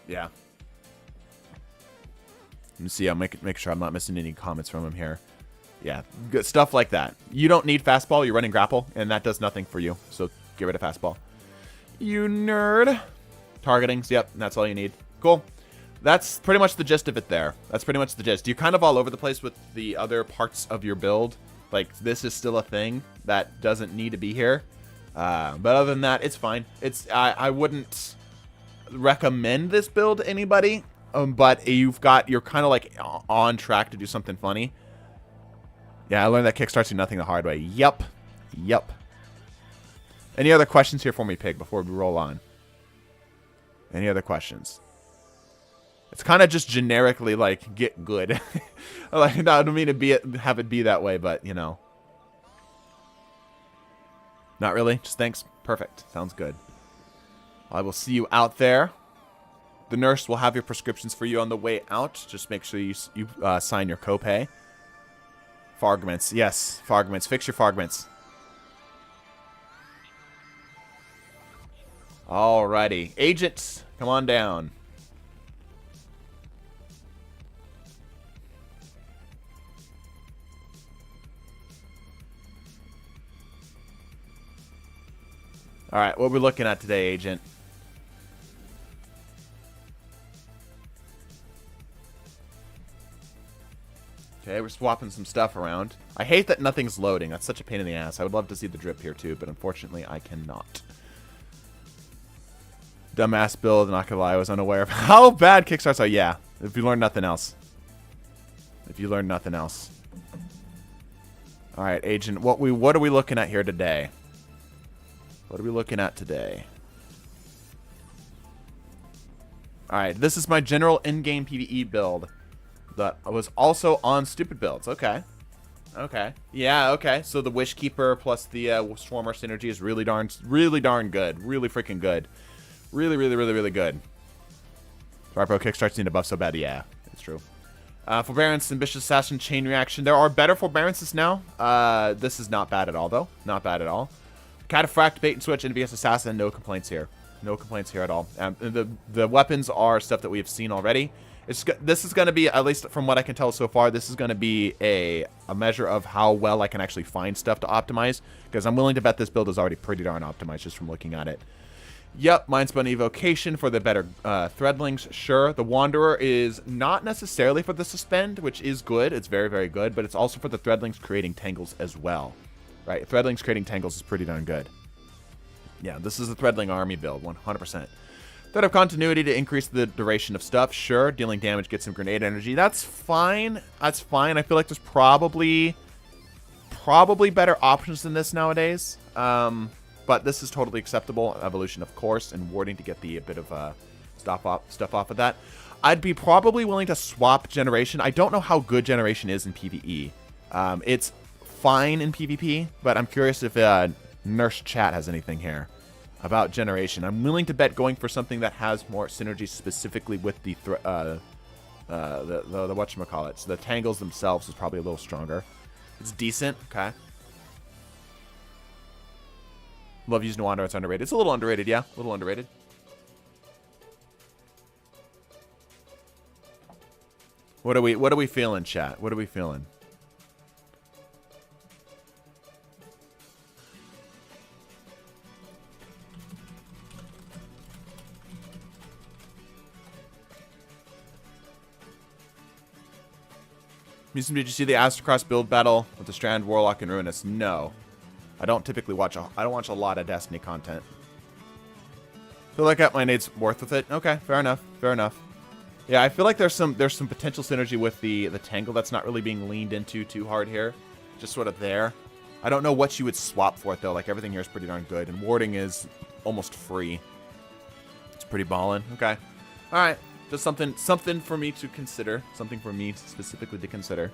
Speaker 1: Yeah. Let me see. I'll make sure I'm not missing any comments from him here. Yeah, good stuff like that. You don't need fastball. You're running grapple, and that does nothing for you. So get rid of fastball. You nerd. Targetings. Yep, that's all you need. Cool. That's pretty much the gist of it there. That's pretty much the gist. You're kind of all over the place with the other parts of your build. Like, this is still a thing that doesn't need to be here. But other than that, it's fine. I wouldn't recommend this build to anybody. But you're kind of like on track to do something funny. Yeah, I learned that kickstarts do nothing the hard way. Yup. Yup. Any other questions here for me, Pig, before we roll on? Any other questions? It's kind of just generically like, get good. Like, no, I don't mean to have it be that way, but, you know. Not really? Just thanks? Perfect. Sounds good. I will see you out there. The nurse will have your prescriptions for you on the way out. Just make sure you sign your copay. Fragments. Yes, fragments. Fix your fragments. Alrighty. Agents, come on down. Alright, what are we looking at today, Agent? Okay, we're swapping some stuff around. I hate that nothing's loading. That's such a pain in the ass. I would love to see the drip here too, but unfortunately I cannot. Dumbass build, not gonna lie, I was unaware of how bad kickstarts are. Yeah, if you learn nothing else. If you learn nothing else. Alright, Agent, what are we looking at here today? What are we looking at today? Alright, this is my general in-game PvE build. That was also on stupid builds. Okay. Okay. Yeah, okay. So the Wishkeeper plus the Swarmer synergy is really darn good. Really freaking good. Really good. Sorry, bro. Kickstarts need a buff so bad. Yeah, it's true. Forbearance, Ambitious Assassin, Chain Reaction. There are better forbearances now. This is not bad at all, though. Not bad at all. Cataphract, Bait and Switch, Envious Assassin. No complaints here. No complaints here at all. The weapons are stuff that we have seen already. This is going to be, at least from what I can tell so far, this is going to be a measure of how well I can actually find stuff to optimize. Because I'm willing to bet this build is already pretty darn optimized just from looking at it. Yep, Mindspun Evocation for the better Threadlings, sure. The Wanderer is not necessarily for the Suspend, which is good. It's very good. But it's also for the Threadlings creating Tangles as well. Right, Threadlings creating Tangles is pretty darn good. Yeah, this is a Threadling army build, 100%. Thread of Continuity to increase the duration of stuff. Sure, dealing damage gets some grenade energy. That's fine. That's fine. I feel like there's probably better options than this nowadays. But this is totally acceptable. Evolution, of course, and warding to get the bit of stuff off of that. I'd be probably willing to swap Generation. I don't know how good Generation is in PvE. It's fine in PvP, but I'm curious if Nurse Chat has anything here about Generation. I'm willing to bet going for something that has more synergy specifically with the whatchamacallit. So the Tangles themselves is probably a little stronger. It's decent. Okay. Love using Wanderer. It's underrated. It's a little underrated, yeah. A little underrated. What are we feeling, chat? What are we feeling? Did you see the Astrocross build battle with the Strand, Warlock, and Ruinous? No. I don't typically watch I don't watch a lot of Destiny content. Feel like I got my nades worth with it. Okay, fair enough. Fair enough. Yeah, I feel like there's some potential synergy with the tangle that's not really being leaned into too hard here. Just sort of there. I don't know what you would swap for it though. Like everything here is pretty darn good, and warding is almost free. It's pretty ballin'. Okay. All right. Just something for me to consider. Something for me specifically to consider.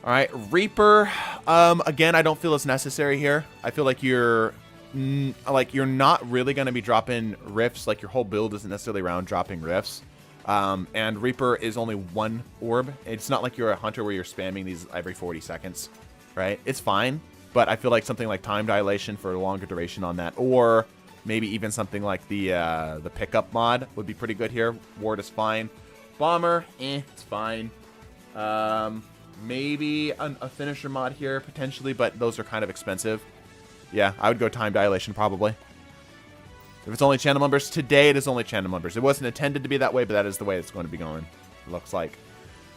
Speaker 1: All right, Reaper. Again, I don't feel it's necessary here. I feel like you're not really going to be dropping rifts. Like your whole build isn't necessarily around dropping rifts. And Reaper is only one orb. It's not like you're a hunter where you're spamming these every 40 seconds, right? It's fine, but I feel like something like time dilation for a longer duration on that, or maybe even something like the pickup mod would be pretty good here. Ward is fine. Bomber, it's fine. Maybe a finisher mod here potentially, but those are kind of expensive. Yeah, I would go time dilation probably. If it's only channel members, today it is only channel members. It wasn't intended to be that way, but that is the way it's going to be going. It looks like.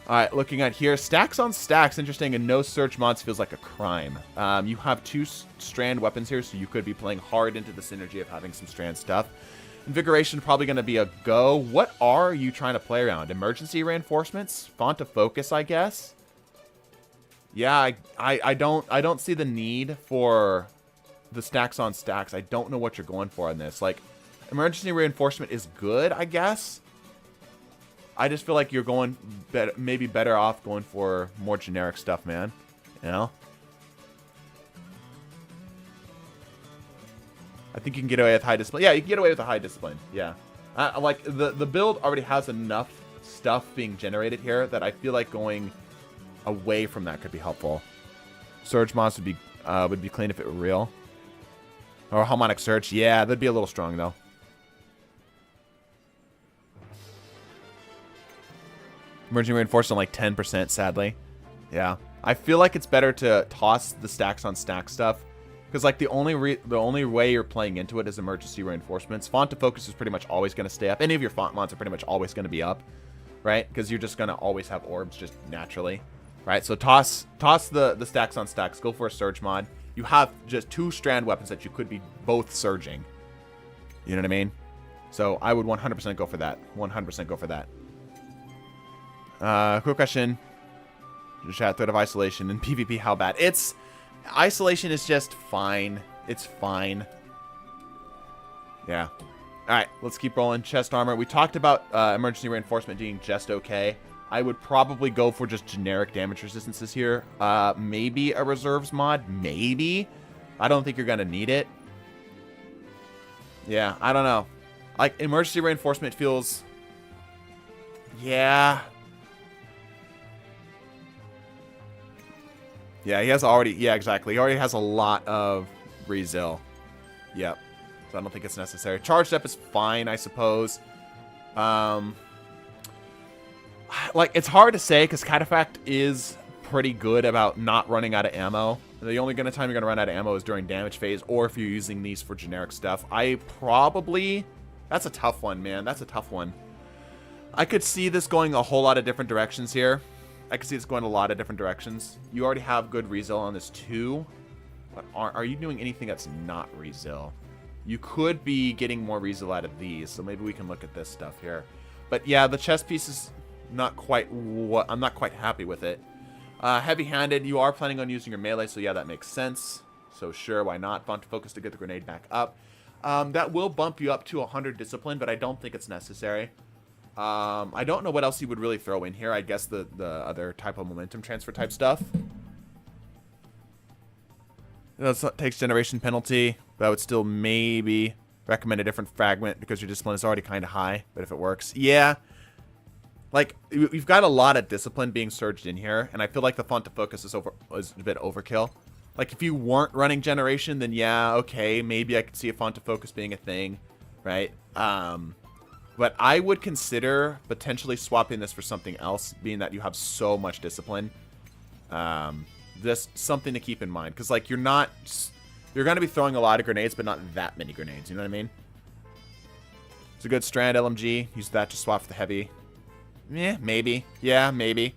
Speaker 1: All right, looking at here, stacks on stacks, interesting, and no search mods feels like a crime. You have 2 strand weapons here, so you could be playing hard into the synergy of having some strand stuff. Invigoration probably going to be a go. What are you trying to play around? Emergency reinforcements? Font of focus, I guess. Yeah, I don't see the need for the stacks on stacks. I don't know what you're going for on this. Like, emergency reinforcement is good, I guess. I just feel like you're going maybe better off going for more generic stuff, man. You know? I think you can get away with high discipline. Yeah, you can get away with a high discipline. Yeah. Like, the build already has enough stuff being generated here that I feel like going away from that could be helpful. Surge mods would be clean if it were real. Or harmonic surge. Yeah, that'd be a little strong, though. Emerging reinforcement like 10%, sadly. Yeah. I feel like it's better to toss the stacks on stack stuff. Because, like, the only way you're playing into it is emergency reinforcements. Font to focus is pretty much always going to stay up. Any of your font mods are pretty much always going to be up. Right? Because you're just going to always have orbs just naturally. Right? So toss the stacks on stacks. Go for a surge mod. You have just 2 strand weapons that you could be both surging. You know what I mean? So I would 100% go for that. 100% go for that. Quick question. Chat, threat of isolation in PvP, how bad? Isolation is just fine. It's fine. Yeah. Alright, let's keep rolling. Chest armor. We talked about emergency reinforcement being just okay. I would probably go for just generic damage resistances here. Maybe a reserves mod. Maybe. I don't think you're going to need it. Yeah, I don't know. Like, emergency reinforcement feels... Yeah. Yeah, he has already... Yeah, exactly. He already has a lot of Rezil. Yep. So I don't think it's necessary. Charged up is fine, I suppose. Like, it's hard to say because Cataphract is pretty good about not running out of ammo. The only time you're going to run out of ammo is during damage phase or if you're using these for generic stuff. That's a tough one, man. That's a tough one. I could see this going a whole lot of different directions here. I could see this going a lot of different directions. You already have good Rezil on this too. But are you doing anything that's not Rezil? You could be getting more Rezil out of these. So maybe we can look at this stuff here. But yeah, the chest piece is... not quite what I'm not quite happy with it. Heavy-handed, you are planning on using your melee, so yeah, that makes sense. So sure, why not? Font to focus to get the grenade back up. That will bump you up to 100 discipline, but I don't think it's necessary. I don't know what else you would really throw in here. I guess the other type of momentum transfer type stuff. That takes generation penalty, but I would still maybe recommend a different fragment because your discipline is already kind of high, but if it works. Yeah. Like, we've got a lot of discipline being surged in here, and I feel like the font to focus is a bit overkill. Like, if you weren't running generation, then yeah, okay, maybe I could see a font to focus being a thing, right? But I would consider potentially swapping this for something else, being that you have so much discipline. Just something to keep in mind, because, like, you're going to be throwing a lot of grenades, but not that many grenades, you know what I mean? It's a good strand LMG. Use that to swap for the heavy. Yeah, maybe. Yeah, maybe.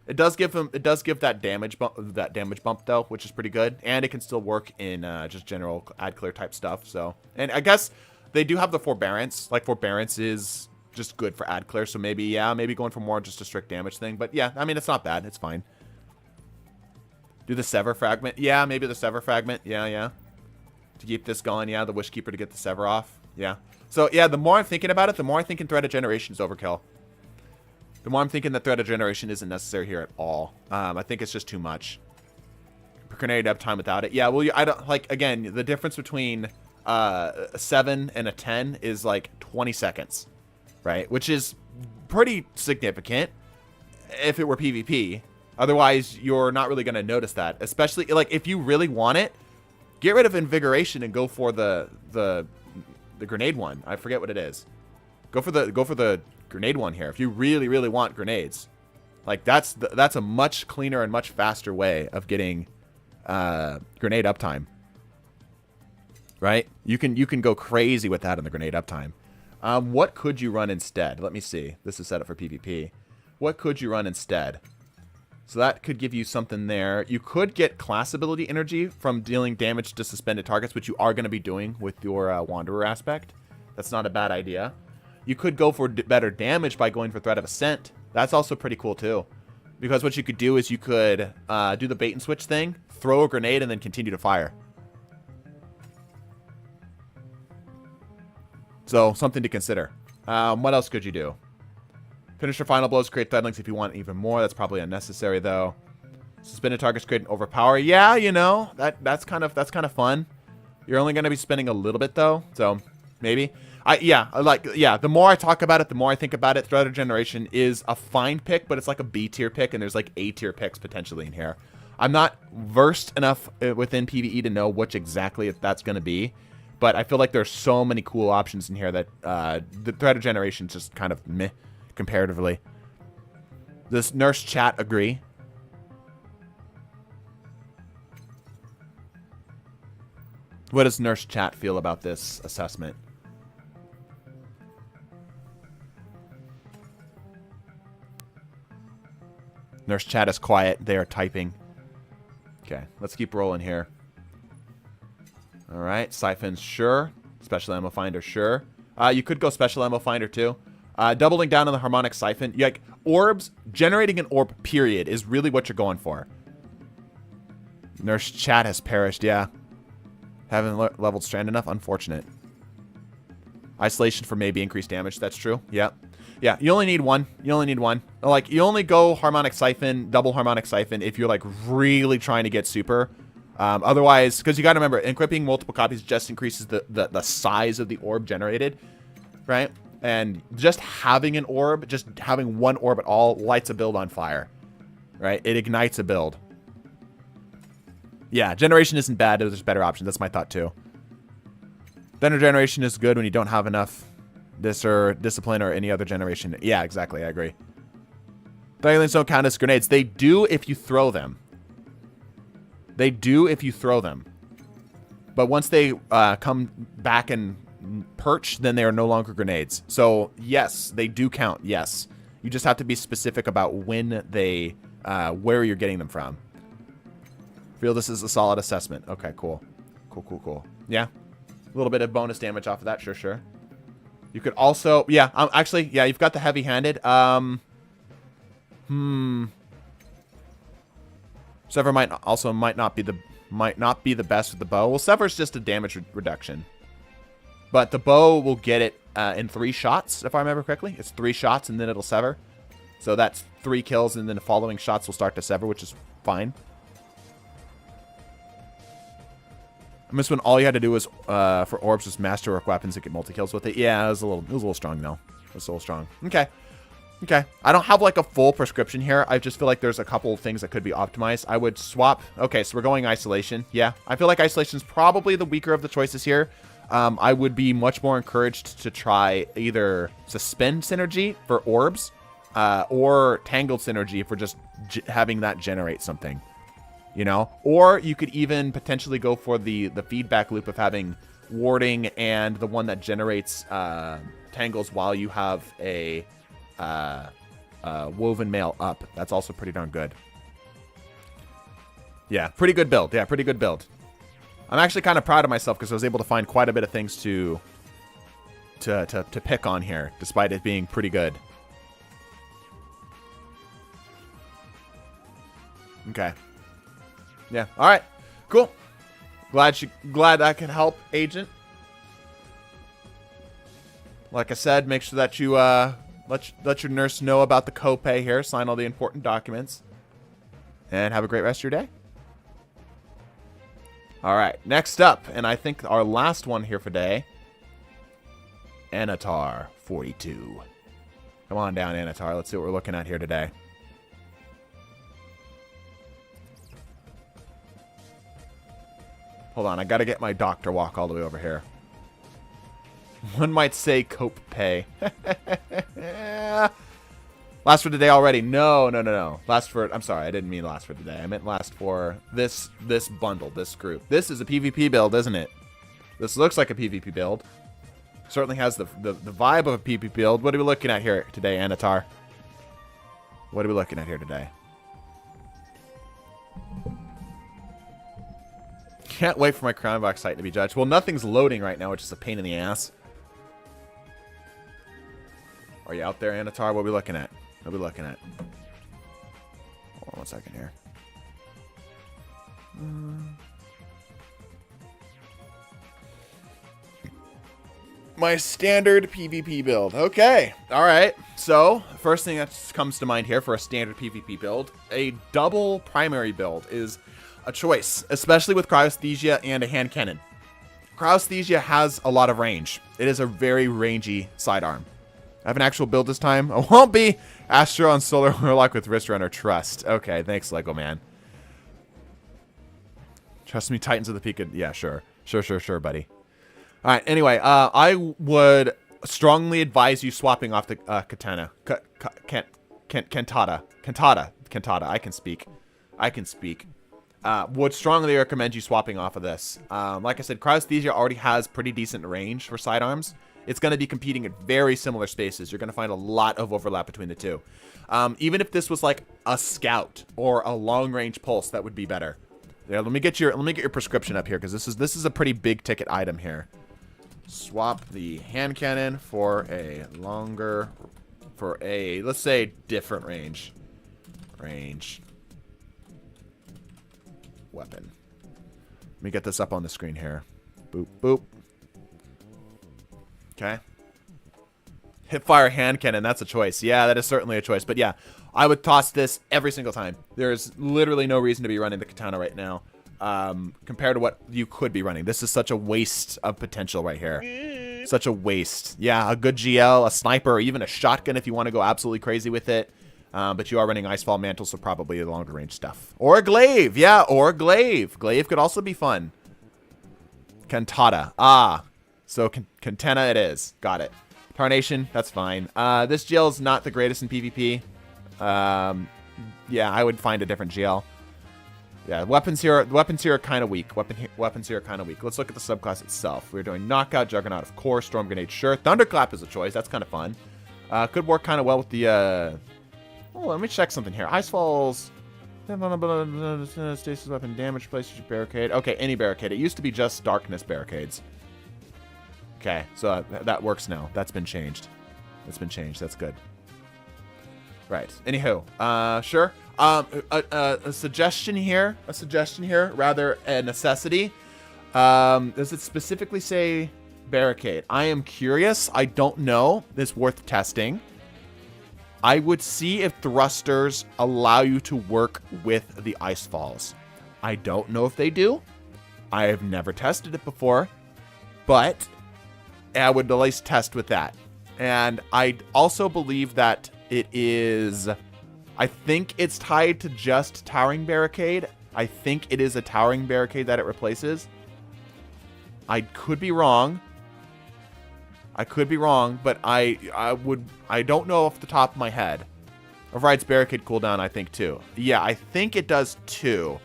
Speaker 1: It does give that damage bump though, which is pretty good, and it can still work in just general ad clear type stuff. So, and I guess they do have the forbearance. Like, forbearance is just good for ad clear. So maybe, yeah, maybe going for more just a strict damage thing. But yeah, I mean, it's not bad. It's fine. Do the sever fragment. Yeah, maybe the sever fragment. Yeah, yeah. To keep this going. Yeah, the Wish Keeper to get the sever off. Yeah. So yeah, the more I'm thinking about it, the more I'm thinking Thread of Generation is overkill. The more I'm thinking that Thread of Generation isn't necessary here at all. I think it's just too much. Grenade uptime without it. Yeah, well, I don't like, again, the difference between a 7 and a 10 is like 20 seconds, right? Which is pretty significant if it were PvP. Otherwise, you're not really going to notice that. Especially, like, if you really want it, get rid of Invigoration and go for the grenade one. I forget what it is. Go for the grenade one here. If you really, really want grenades. Like, that's a much cleaner and much faster way of getting grenade uptime. Right? You can go crazy with that in the grenade uptime. What could you run instead? Let me see. This is set up for PvP. What could you run instead? So that could give you something there. You could get class ability energy from dealing damage to suspended targets, which you are going to be doing with your Wanderer aspect. That's not a bad idea. You could go for better damage by going for Threat of Ascent. That's also pretty cool too. Because what you could do is you could do the bait and switch thing, throw a grenade, and then continue to fire. So, something to consider. What else could you do? Finish your final blows, create threadlings if you want even more. That's probably unnecessary though. Suspended targets create an overpower. Yeah, you know, that's kind of fun. You're only gonna be spending a little bit though, so maybe. The more I talk about it, the more I think about it. Thread of Generation is a fine pick, but it's like a B tier pick, and there's like A tier picks potentially in here. I'm not versed enough within PvE to know which exactly that's gonna be, but I feel like there's so many cool options in here that the Thread of Generation is just kind of meh. Comparatively. Does Nurse Chat agree? What does Nurse Chat feel about this assessment? Nurse Chat is quiet. They are typing. Okay, let's keep rolling here. Alright, Siphons, sure. Special Ammo Finder, sure. You could go Special Ammo Finder too. Doubling down on the Harmonic Siphon. Like, orbs, generating an orb, period, is really what you're going for. Nurse Chat has perished, yeah. Haven't leveled Strand enough? Unfortunate. Isolation for maybe increased damage, that's true. Yeah. Yeah, you only need one. You only need one. Like, you only go Harmonic Siphon, double Harmonic Siphon, if you're, like, really trying to get super. Otherwise, because you gotta remember, equipping multiple copies just increases the size of the orb generated, right? And just having an orb, just having one orb at all, lights a build on fire. Right? It ignites a build. Yeah, Generation isn't bad. There's better options. That's my thought, too. Thunder Generation is good when you don't have enough Discipline or any other generation. Yeah, exactly. I agree. Thunderlings don't count as grenades. They do if you throw them. They do if you throw them. But once they come back and perch, then they are no longer grenades. So yes, they do count. Yes, you just have to be specific about when they where you're getting them from. Feel this is a solid assessment. Okay, cool. Cool. Yeah, a little bit of bonus damage off of that. Sure. You could also, yeah, actually, yeah, you've got the heavy-handed. Sever might not be the best with the bow. Well, Sever's just a damage reduction. But the bow will get it in 3 shots, if I remember correctly. It's 3 shots, and then it'll sever. So that's 3 kills, and then the following shots will start to sever, which is fine. I miss when all you had to do was, for orbs, was masterwork weapons and get multi-kills with it. Yeah, it was a little strong, though. It was a little strong. Okay. I don't have, like, a full prescription here. I just feel like there's a couple of things that could be optimized. I would swap. Okay, so we're going Isolation. Yeah, I feel like Isolation is probably the weaker of the choices here. I would be much more encouraged to try either Suspend Synergy for orbs or Tangled Synergy for just having that generate something, you know? Or you could even potentially go for the feedback loop of having Warding and the one that generates Tangles while you have a Woven Mail up. That's also pretty darn good. Yeah, pretty good build. I'm actually kind of proud of myself because I was able to find quite a bit of things to to pick on here, despite it being pretty good. Okay. Yeah. All right. Cool. Glad I can help, Agent. Like I said, make sure that you let your nurse know about the copay here. Sign all the important documents, and have a great rest of your day. All right. Next up, and I think our last one here for today. Anatar 42. Come on down, Anatar. Let's see what we're looking at here today. Hold on, I gotta get my doctor walk all the way over here. One might say cope pay. Last for today already. No. Last for, I'm sorry, I didn't mean last for today. I meant last for this bundle, this group. This is a PvP build, isn't it? This looks like a PvP build. Certainly has the vibe of a PvP build. What are we looking at here today, Anatar? What are we looking at here today? Can't wait for my Crownbox site to be judged. Well, nothing's loading right now, which is a pain in the ass. Are you out there, Anatar? What are we looking at? What are we looking at? Hold on one second here. My standard PvP build. Okay. All right. So, first thing that comes to mind here for a standard PvP build, a double primary build is a choice, especially with Cryosthesia and a hand cannon. Cryosthesia has a lot of range. It is a very rangy sidearm. I have an actual build this time. It won't be Astro on Solar Warlock with Wrist Runner Trust. Okay, thanks, Lego Man. Trust me, Titans of the Peak. Yeah, sure. Sure, buddy. All right, anyway, I would strongly advise you swapping off the Katana. Kantata. I can speak. Would strongly recommend you swapping off of this. Like I said, Cryosthesia already has pretty decent range for sidearms. It's going to be competing in very similar spaces. You're going to find a lot of overlap between the two. Even if this was like a scout or a long-range pulse, that would be better. Yeah, let me get your prescription up here, because this is a pretty big ticket item here. Swap the hand cannon for a longer, let's say different range weapon. Let me get this up on the screen here. Boop, boop. Okay. Hipfire hand cannon, that's a choice. Yeah, that is certainly a choice. But yeah, I would toss this every single time. There's literally no reason to be running the Katana right now, compared to what you could be running. This is such a waste of potential right here. Such a waste. Yeah, a good GL, a sniper, or even a shotgun if you want to go absolutely crazy with it. But you are running Icefall Mantle, so probably the longer range stuff. Or a Glaive. Yeah, or a Glaive. Glaive could also be fun. Cantata. Ah. So Katana it is. Got it. Tarnation, that's fine. This GL is not the greatest in PvP. Yeah, I would find a different GL. Yeah, weapons here are kind of weak. Weapons here are kind of weak. Let's look at the subclass itself. We're doing Knockout, Juggernaut, of course. Storm Grenade, sure. Thunderclap is a choice. That's kind of fun. Could work kind of well with the... Oh, let me check something here. Icefalls... Stasis weapon damage, places your barricade. Okay, any barricade. It used to be just darkness barricades. Okay, so that works now. That's been changed. That's good. Right. Anywho, sure. A suggestion here. Rather, a necessity. Does it specifically say barricade? I am curious. I don't know. It's worth testing. I would see if thrusters allow you to work with the ice falls. I don't know if they do. I have never tested it before, but I would at least test with that. And I also believe that it is... I think it's tied to just Towering Barricade. I think it is a Towering Barricade that it replaces. I could be wrong. But I don't know off the top of my head. Overrides Barricade cooldown, I think, too. Yeah, I think it does, too.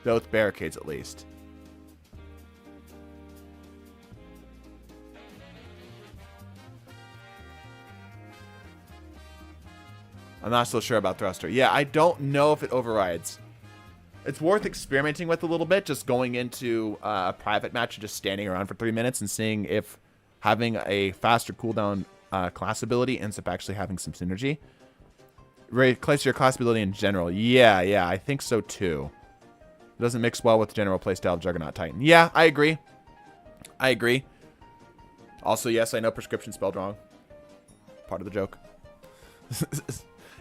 Speaker 1: Both barricades, at least. I'm not so sure about Thruster. Yeah, I don't know if it overrides. It's worth experimenting with a little bit, just going into a private match and just standing around for 3 minutes and seeing if having a faster cooldown class ability ends up actually having some synergy. Replace your class ability in general. Yeah, I think so too. It doesn't mix well with the general playstyle of Juggernaut Titan. Yeah, I agree. Also, yes, I know prescription spelled wrong. Part of the joke.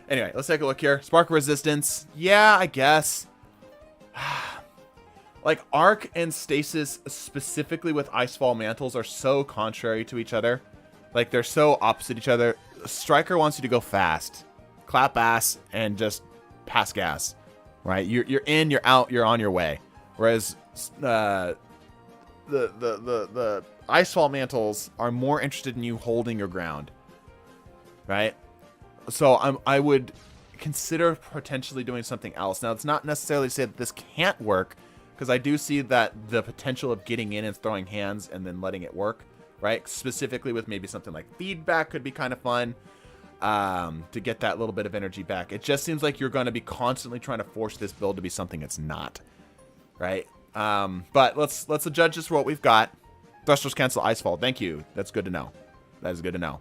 Speaker 1: Anyway, let's take a look here. Spark resistance. Yeah, I guess. Like, Arc and Stasis, specifically with Icefall Mantles, are so contrary to each other. Like, they're so opposite each other. Striker wants you to go fast. Clap ass and just pass gas. Right? You're in, you're out, you're on your way. Whereas the Icefall Mantles are more interested in you holding your ground. Right? So I would consider potentially doing something else. Now, it's not necessarily to say that this can't work, because I do see that the potential of getting in and throwing hands and then letting it work, right? Specifically with maybe something like feedback could be kind of fun to get that little bit of energy back. It just seems like you're going to be constantly trying to force this build to be something it's not, right? But let's judge this for what we've got. Thrusters cancel Icefall. Thank you. That's good to know. That is good to know.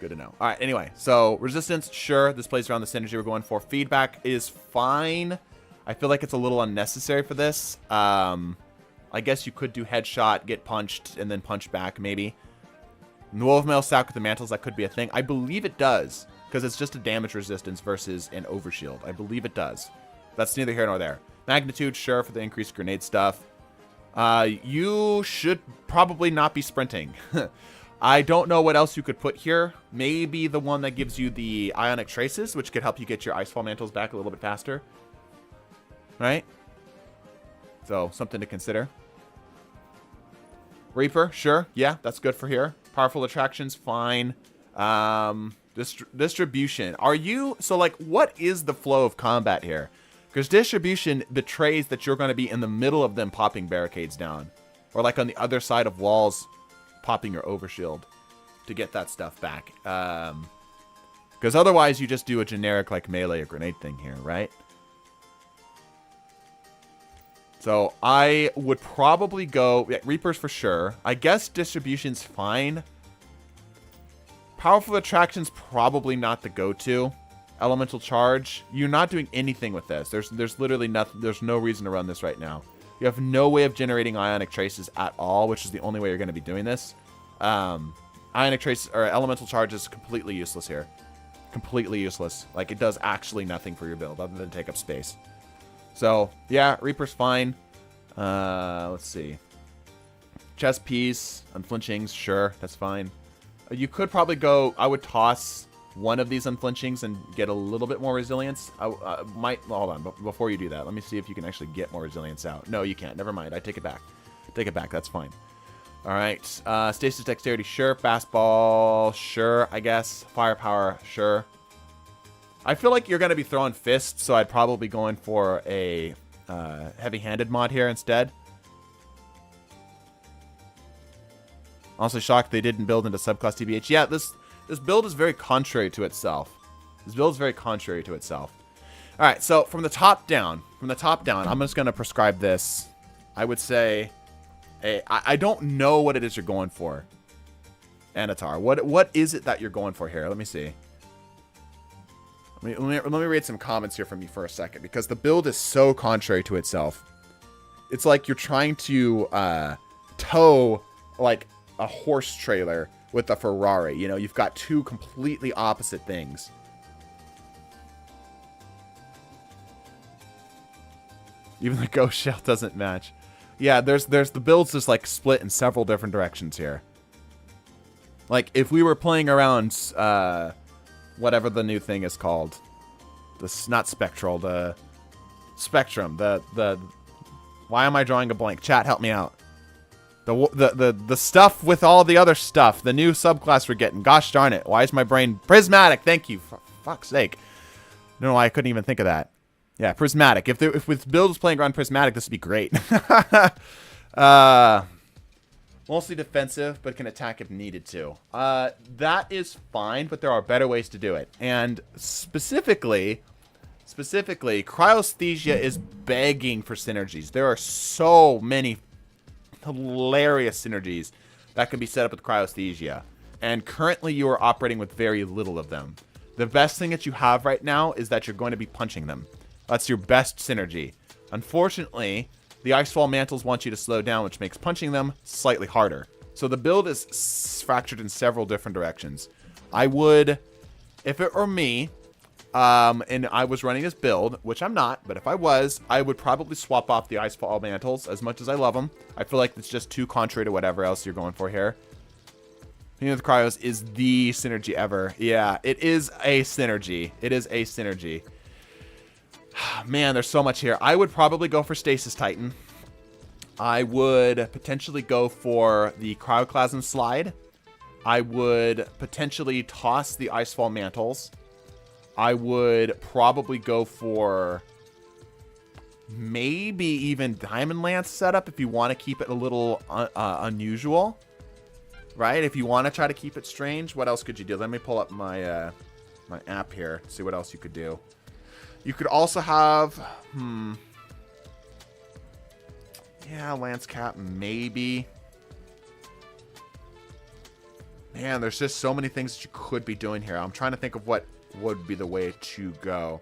Speaker 1: Good to know. All right, anyway, so resistance, sure, this plays around the synergy we're going for. Feedback is fine. I feel like it's a little unnecessary for this. I guess you could do headshot, get punched, and then punch back, maybe. The Wolf Mail stack with the mantles, that could be a thing. I believe it does, because it's just a damage resistance versus an overshield. I believe it does. That's neither here nor there. Magnitude, sure, for the increased grenade stuff. You should probably not be sprinting. I don't know what else you could put here. Maybe the one that gives you the Ionic Traces, which could help you get your Icefall Mantles back a little bit faster. Right? So, something to consider. Reaper, sure. Yeah, that's good for here. Powerful Attractions, fine. Distribution. Are you... So, like, what is the flow of combat here? Because distribution betrays that you're going to be in the middle of them popping barricades down. Or, like, on the other side of walls... popping your overshield to get that stuff back. Because otherwise you just do a generic like melee or grenade thing here, right? So I would probably go... Yeah, Reapers for sure. I guess distribution's fine. Powerful Attraction's probably not the go-to. Elemental Charge. You're not doing anything with this. There's literally nothing. There's no reason to run this right now. You have no way of generating Ionic Traces at all, which is the only way you're going to be doing this. Ionic Traces or Elemental Charge is completely useless here. Completely useless. Like, it does actually nothing for your build other than take up space. So, yeah, Reaper's fine. Let's see. Chest Piece, Unflinchings, sure, that's fine. You could probably go... I would toss one of these Unflinchings and get a little bit more resilience. I might... Hold on. Before you do that, let me see if you can actually get more resilience out. No, you can't. Never mind. I take it back. Take it back. That's fine. All right. Stasis Dexterity, sure. Fastball, sure, I guess. Firepower, sure. I feel like you're going to be throwing fists, so I'd probably be going for a heavy-handed mod here instead. Also shocked they didn't build into subclass TBH. Yeah, this build is very contrary to itself. This build is very contrary to itself. All right, so from the top down, I'm just going to prescribe this. I would say, I don't know what it is you're going for, Anatar. What is it that you're going for here? Let me see. Let me read some comments here from you for a second, because the build is so contrary to itself. It's like you're trying to tow, like, a horse trailer with a Ferrari. You know, you've got two completely opposite things. Even the ghost shell doesn't match. Yeah, there's the build's just like split in several different directions here. Like, if we were playing around whatever the new thing is called, not Spectral, the Spectrum, the why am I drawing a blank? Chat, help me out. The stuff with all the other stuff. The new subclass we're getting. Gosh darn it. Why is my brain... Prismatic. Thank you. For fuck's sake. I don't know why I couldn't even think of that. Yeah, Prismatic. If with build was playing around Prismatic, this would be great. Mostly defensive, but can attack if needed to. That is fine, but there are better ways to do it. And specifically specifically, Cryosthesia is begging for synergies. There are so many hilarious synergies that can be set up with Cryosthesia. And currently you are operating with very little of them. The best thing that you have right now is that you're going to be punching them. That's your best synergy. Unfortunately, the Icefall Mantles want you to slow down, which makes punching them slightly harder. So the build is fractured in several different directions. I would, if it were me, and I was running this build, which I'm not, but if I was, I would probably swap off the Icefall Mantles as much as I love them. I feel like it's just too contrary to whatever else you're going for here. You know, the Cryos is the synergy ever. Yeah, it is a synergy. It is a synergy. Man, there's so much here. I would probably go for Stasis Titan. I would potentially go for the Cryoclasm Slide. I would potentially toss the Icefall Mantles. I would probably go for maybe even Diamond Lance setup if you want to keep it a little unusual. Right? If you want to try to keep it strange, what else could you do? Let me pull up my my app here, see what else you could do. You could also have, yeah, Lance Cap, maybe. Man, there's just so many things that you could be doing here. I'm trying to think of what would be the way to go.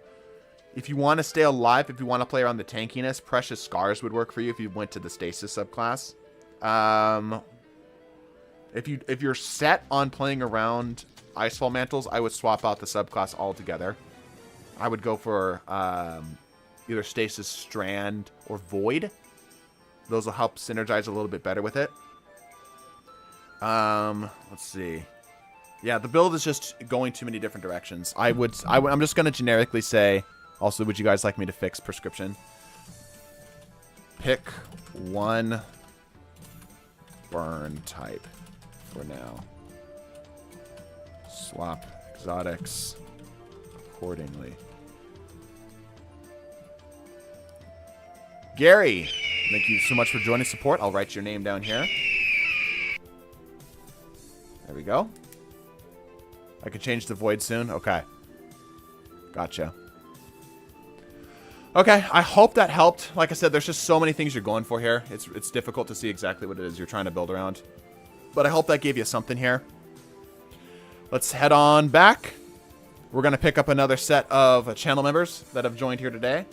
Speaker 1: If you want to stay alive, if you want to play around the tankiness, Precious Scars would work for you if you went to the Stasis subclass. If you're set on playing around Icefall Mantles, I would swap out the subclass altogether. I would go for either Stasis Strand or Void. Those will help synergize a little bit better with it. Let's see. Yeah, the build is just going too many different directions. I'm just going to generically say, also, would you guys like me to fix prescription? Pick one burn type for now. Swap exotics accordingly. Gary, thank you so much for joining support. I'll write your name down here. There we go. I can change the void soon. Okay. Gotcha. Okay, I hope that helped. Like I said, there's just so many things you're going for here. It's difficult to see exactly what it is you're trying to build around. But I hope that gave you something here. Let's head on back. We're going to pick up another set of channel members that have joined here today.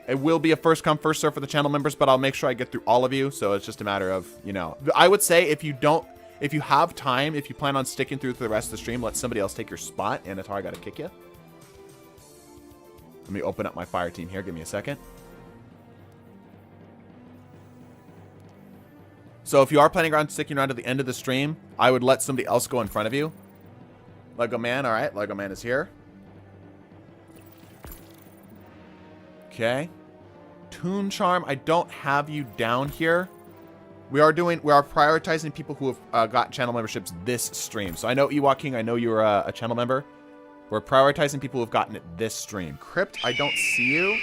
Speaker 1: It will be a first come, first serve for the channel members, but I'll make sure I get through all of you. So it's just a matter of, you know, I would say if you have time, if you plan on sticking through the rest of the stream, let somebody else take your spot. Anatar, I got to kick you. Let me open up my fire team here. Give me a second. So if you are planning on sticking around to the end of the stream, I would let somebody else go in front of you. Lego Man, all right. Lego Man is here. Okay. Toon Charm, I don't have you down here. We are prioritizing people who have got channel memberships this stream. So I know Ewok King, I know you're a channel member. We're prioritizing people who have gotten it this stream. Crypt, I don't see you.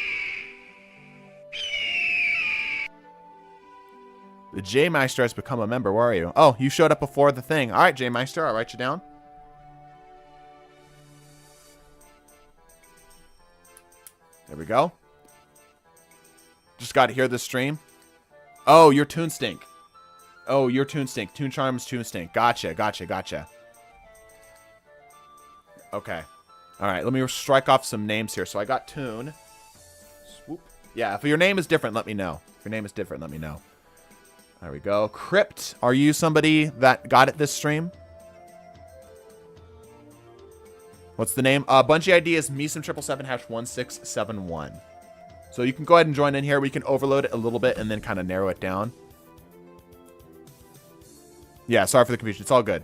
Speaker 1: The J Meister has become a member. Where are you? Oh, you showed up before the thing. All right, J Meister, I'll write you down. There we go. Just got to hear this stream. Oh, you're Toon Stink. Oh, you're Toon Stink. Toon Charm's Toon Stink. Gotcha, gotcha, gotcha. Okay. All right, let me strike off some names here. So I got Toon. Swoop. Yeah, if your name is different, let me know. If your name is different, let me know. There we go. Crypt, are you somebody that got it this stream? What's the name? Bungie ID is Meesum777#1671. So you can go ahead and join in here. We can overload it a little bit and then kind of narrow it down. Yeah, sorry for the confusion. It's all good.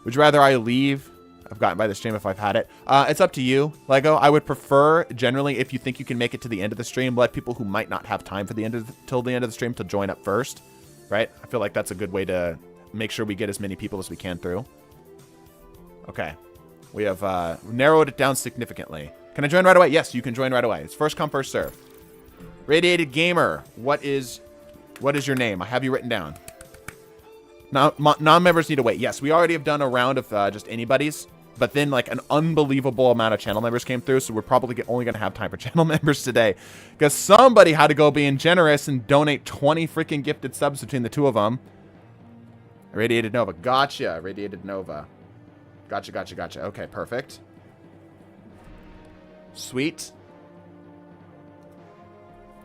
Speaker 1: Would you rather I leave? I've gotten by the stream if I've had it. It's up to you, Lego. I would prefer, generally, if you think you can make it to the end of the stream, let people who might not have time for the end of till the end of the stream to join up first, right? I feel like that's a good way to make sure we get as many people as we can through. Okay. We have narrowed it down significantly. Can I join right away? Yes, you can join right away. It's first come, first serve. Radiated Gamer, what is your name? I have you written down. Now, non-members need to wait. Yes, we already have done a round of just anybody's. But then, like, an unbelievable amount of channel members came through, so we're probably only going to have time for channel members today. Because somebody had to go being generous and donate 20 freaking gifted subs between the two of them. Radiated Nova. Gotcha. Radiated Nova. Gotcha, gotcha, gotcha. Okay, perfect. Sweet.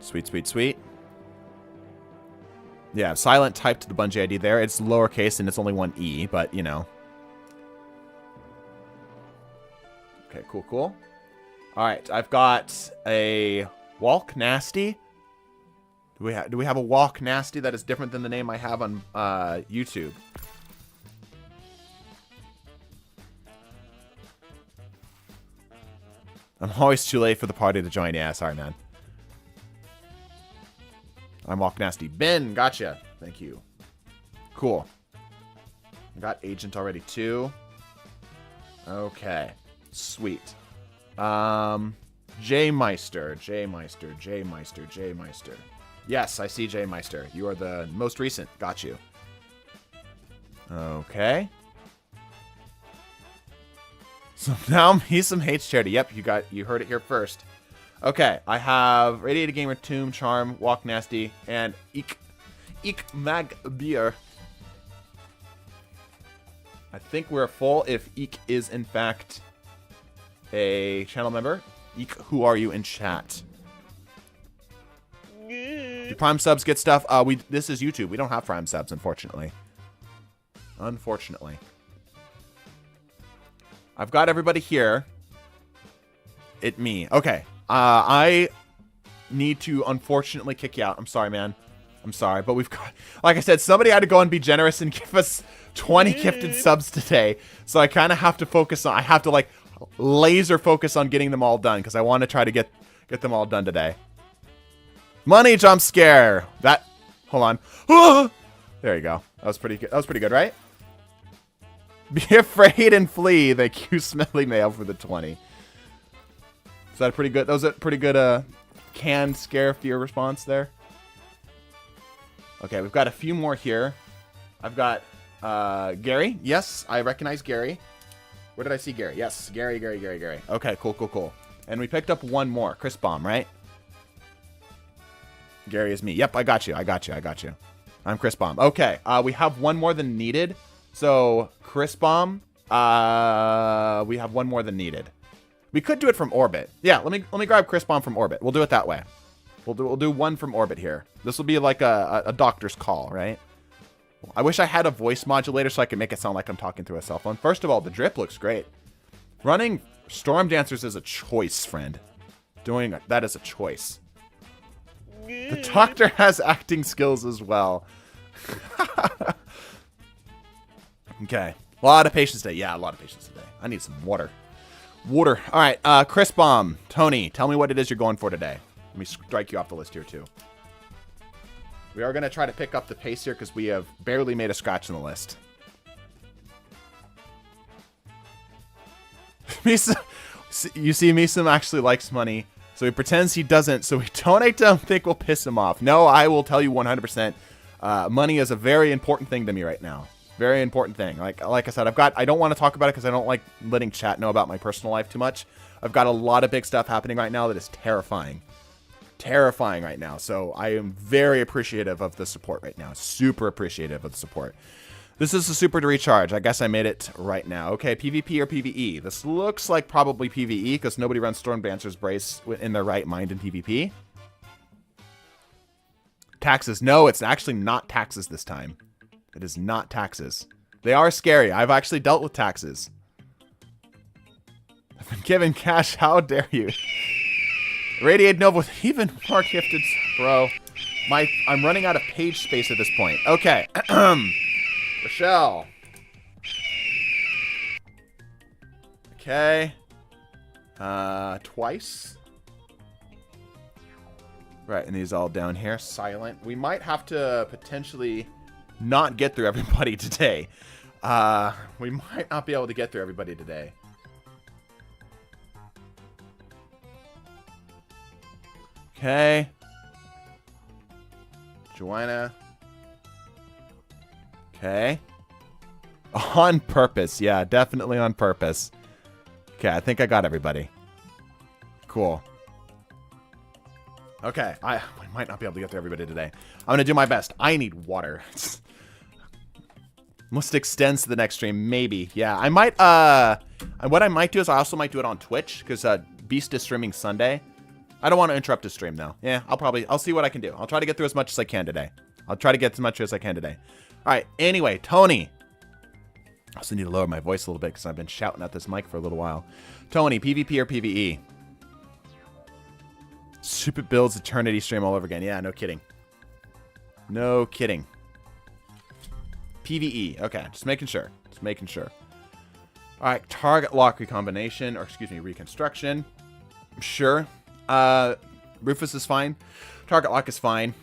Speaker 1: Sweet, sweet, sweet. Yeah, silent type to the Bungie ID there. It's lowercase and it's only one E, but, you know. Okay, cool, cool. All right, I've got a Walk Nasty. Do we have a Walk Nasty that is different than the name I have on YouTube? I'm always too late for the party to join. Yeah, sorry, man. I'm Walk Nasty. Ben, gotcha. Thank you. Cool. I got Agent already, too. Okay. Sweet. J Meister. J Meister. J Meister. J Meister. Yes, I see J Meister. You are the most recent. Got you. Okay. So now me some hates charity. Yep, you heard it here first. Okay, I have Radiated Gamer, Tomb, Charm, Walk Nasty, and Eek Mag Beer. I think we're full if Eek is in fact a channel member. Eek, who are you in chat? Do Prime subs get stuff? This is YouTube. We don't have Prime subs, unfortunately. Unfortunately. I've got everybody here. Me. Okay. I need to unfortunately kick you out. I'm sorry, man. I'm sorry, but we've got, like I said, somebody had to go and be generous and give us 20 gifted subs today. So I kind of have to focus on, I have to like laser focus on getting them all done because I want to try to get them all done today. Money jump scare. Hold on. There you go. That was pretty good. That was pretty good, right? Be afraid and flee. Thank you, Smelly Mail, for the 20. Is that pretty good? That was a pretty good canned scare fear response there. Okay, we've got a few more here. I've got Gary. Yes, I recognize Gary. Where did I see Gary? Yes, Gary. Okay, cool. And we picked up one more. Chris Baum, right? Gary is me. Yep, I got you. I'm Chris Baum. Okay, we have one more than needed. So, Chris Baum, we have one more than needed. We could do it from orbit. Yeah, let me grab Chris Baum from orbit. We'll do it that way. We'll do one from orbit here. This will be like a doctor's call, right? I wish I had a voice modulator so I could make it sound like I'm talking through a cell phone. First of all, the drip looks great. Running Storm Dancers is a choice, friend. That is a choice. The doctor has acting skills as well. Okay. A lot of patience today. Yeah, a lot of patience today. I need some water. All right. Chris Baum. Tony, tell me what it is you're going for today. Let me strike you off the list here, too. We are going to try to pick up the pace here because we have barely made a scratch in the list. Misa, you see, Misum actually likes money, so he pretends he doesn't, so we donate to him, think we'll piss him off. No, I will tell you 100%. Money is a very important thing to me right now. Very important thing. Like I said, I don't want to talk about it because I don't like letting chat know about my personal life too much. I've got a lot of big stuff happening right now that is terrifying. Terrifying right now. So I am very appreciative of the support right now. Super appreciative of the support. This is the super to recharge. I guess I made it right now. Okay, PvP or PvE? This looks like probably PvE because nobody runs Storm Dancer's Brace in their right mind in PvP. Taxes. No, it's actually not taxes this time. It is not taxes. They are scary. I've actually dealt with taxes. I've been given cash. How dare you? Radiate Nova with even more gifted. Bro, I'm running out of page space at this point. Okay. Rochelle. Okay. Twice. Right, and these all down here. Silent. We might have to potentially not get through everybody today. We might not be able to get through everybody today. Okay. Joanna. Okay. On purpose. Yeah, definitely on purpose. Okay, I think I got everybody. Cool. Okay, I might not be able to get to everybody today. I'm going to do my best. I need water. Must extends to the next stream, maybe. Yeah, I might, what I might do is I also might do it on Twitch, because Beast is streaming Sunday. I don't want to interrupt his stream, though. Yeah, I'll see what I can do. I'll try to get through as much as I can today. All right, anyway, Tony. I also need to lower my voice a little bit, because I've been shouting at this mic for a little while. Tony, PvP or PvE? Stupid builds eternity stream all over again. Yeah, no kidding. No kidding. PvE. Okay, just making sure. All right, target lock recombination, or excuse me, reconstruction. Sure. Rufus is fine. Target lock is fine.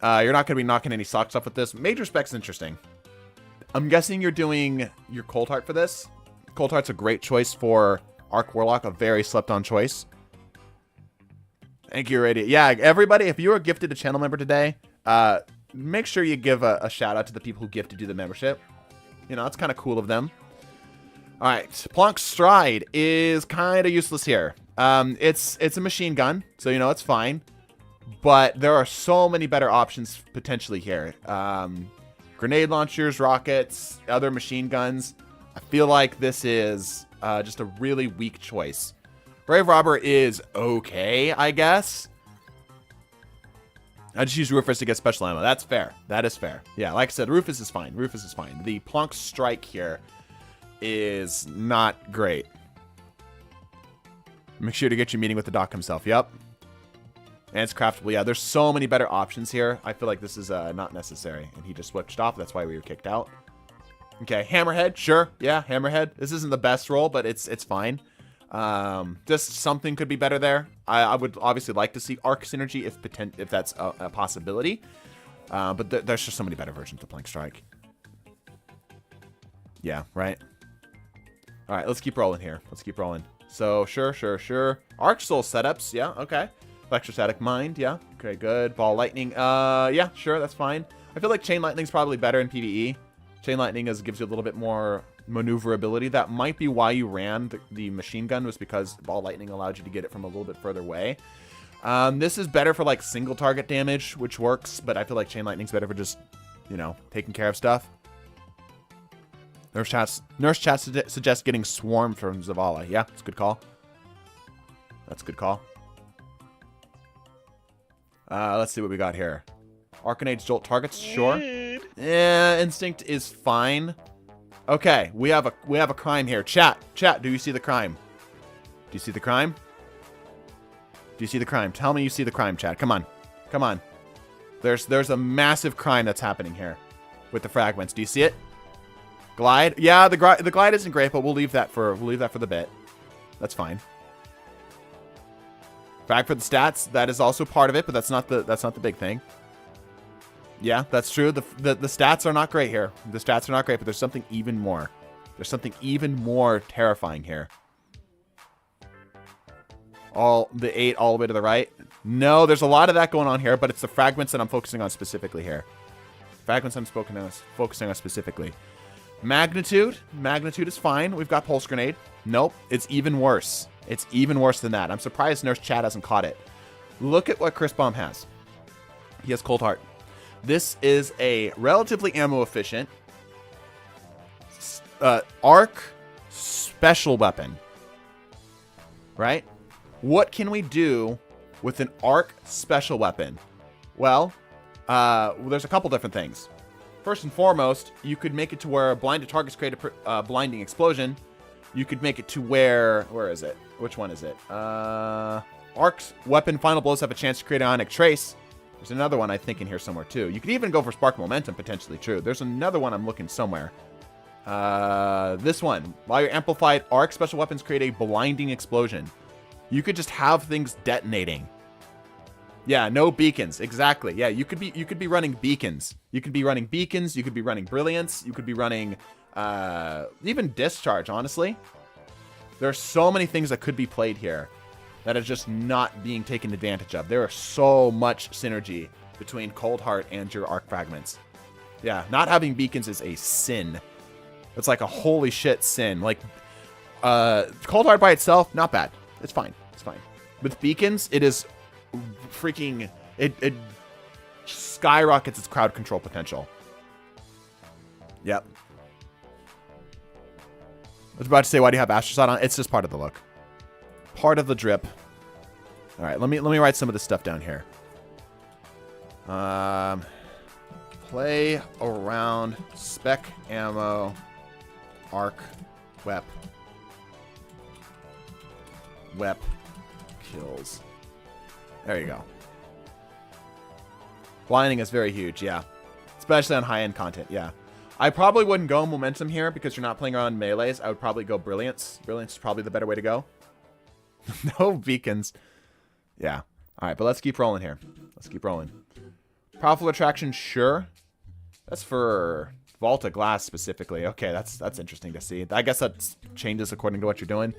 Speaker 1: You're not going to be knocking any socks off with this. Major spec's interesting. I'm guessing you're doing your Cold Heart for this. Cold Heart's a great choice for Arc Warlock, a very slept-on choice. Thank you, Radio. Yeah, everybody, if you were gifted a channel member today, make sure you give a shout out to the people who gifted you the membership. You know, it's kind of cool of them. All right, Plonk Stride is kind of useless here. It's a machine gun, so you know it's fine. But there are so many better options potentially here. Grenade launchers, rockets, other machine guns. I feel like this is just a really weak choice. Brave Robber is okay, I guess. I just use Rufus to get special ammo. That's fair. That is fair. Yeah, like I said, Rufus is fine. The Plonk Strike here is not great. Make sure to get your meeting with the doc himself. Yep. And it's craftable. Yeah, there's so many better options here. I feel like this is not necessary. And he just switched off. That's why we were kicked out. Okay, Hammerhead. Sure. Yeah, Hammerhead. This isn't the best roll, but it's fine. Just something could be better there. I would obviously like to see Arc Synergy if that's a possibility. But there's just so many better versions of Plank Strike. Yeah, right. All right, let's keep rolling here. So, sure. Arc Soul setups. Yeah, okay. Electrostatic Mind. Yeah. Okay, good. Ball Lightning. Yeah, sure. That's fine. I feel like Chain Lightning's probably better in PvE. Chain Lightning gives you a little bit more maneuverability. That might be why you ran the machine gun, was because Ball Lightning allowed you to get it from a little bit further away. This is better for like single target damage, which works, but I feel like Chain Lightning's better for just, you know, taking care of stuff. Nurse chat suggests getting Swarm from Zavala. Yeah, that's a good call. Let's see what we got here. Arcanade's Jolt targets, sure. Yeah, Instinct is fine. Okay, we have a crime here. Chat, do you see the crime? Do you see the crime? Tell me you see the crime, chat. Come on. There's a massive crime that's happening here with the fragments. Do you see it? Glide? Yeah, the glide isn't great, but we'll leave that for the bit. That's fine. Frag for the stats, that is also part of it, but that's not the big thing. Yeah, that's true. The stats are not great here. The stats are not great, but there's something even more. There's something even more terrifying here. The 8 all the way to the right. No, there's a lot of that going on here, but it's the fragments that I'm focusing on specifically here. Focusing on specifically. Magnitude is fine. We've got Pulse Grenade. Nope, it's even worse. It's even worse than that. I'm surprised Nurse Chad hasn't caught it. Look at what Chris Bomb has. He has Cold Heart. This is a relatively ammo efficient arc special weapon. Right? What can we do with an arc special weapon? Well, there's a couple different things. First and foremost, you could make it to where blinded targets create a blinding explosion. You could make it to where is it? Which one is it? Arc's weapon final blows have a chance to create an ionic trace. There's another one I think in here somewhere too. You could even go for spark momentum, potentially true. There's another one I'm looking somewhere. This one. While your amplified arc special weapons create a blinding explosion. You could just have things detonating. Yeah, no beacons. Exactly. Yeah, you could be running beacons. You could be running beacons. You could be running brilliance. You could be running even discharge, honestly. There are so many things that could be played here that are just not being taken advantage of. There is so much synergy between Cold Heart and your arc fragments. Yeah, not having beacons is a sin. It's like a holy shit sin. Like, Cold Hard by itself, not bad. It's fine. It's fine. With beacons, it is freaking... It skyrockets its crowd control potential. Yep. I was about to say, why do you have Astroshot on? It's just part of the look. Part of the drip. All right, let me write some of this stuff down here. Play around, spec ammo, arc, wep, kills. There you go. Blinding is very huge, yeah. Especially on high-end content, yeah. I probably wouldn't go momentum here because you're not playing around melees. I would probably go brilliance. Brilliance is probably the better way to go. No beacons. Yeah. All right, but let's keep rolling here. Let's keep rolling. Powerful attraction, sure. That's for Volta Glass specifically. Okay, that's interesting to see. I guess that changes according to what you're doing.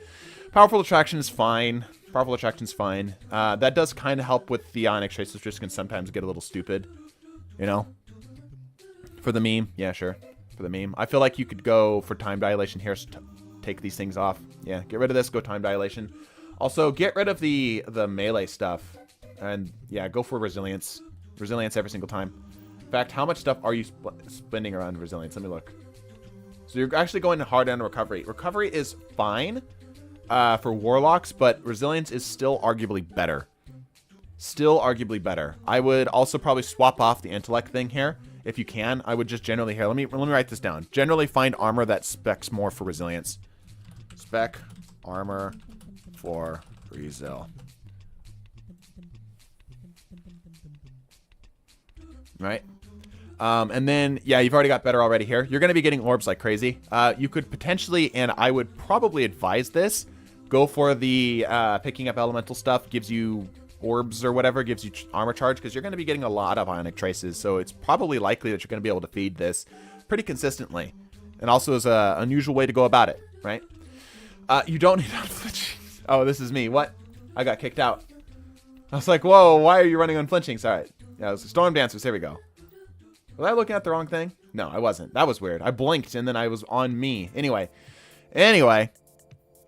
Speaker 1: Powerful attraction is fine. Powerful attraction is fine. That does kind of help with the Ionic Traces, which can sometimes get a little stupid. You know? For the meme. Yeah, sure. For the meme. I feel like you could go for time dilation here. So take these things off. Yeah, get rid of this. Go time dilation. Also, get rid of the melee stuff. And, yeah, go for resilience. Resilience every single time. In fact, how much stuff are you spending around resilience? Let me look. So you're actually going hard on recovery. Recovery is fine for warlocks, but resilience is still arguably better. Still arguably better. I would also probably swap off the intellect thing here. If you can, I would just generally here. Let me write this down. Generally find armor that specs more for resilience. Spec armor for resil. Right? And then, yeah, you've already got better already here. You're going to be getting orbs like crazy. You could potentially, and I would probably advise this, go for the picking up elemental stuff. Gives you orbs or whatever, gives you armor charge, because you're going to be getting a lot of Ionic Traces. So it's probably likely that you're going to be able to feed this pretty consistently. And also is an unusual way to go about it, right? You don't need unflinching. Oh, this is me. What? I got kicked out. I was like, whoa, why are you running unflinching? Sorry. Yeah, it was Storm Dancers. Here we go. Was I looking at the wrong thing? No, I wasn't. That was weird. I blinked and then I was on me. Anyway.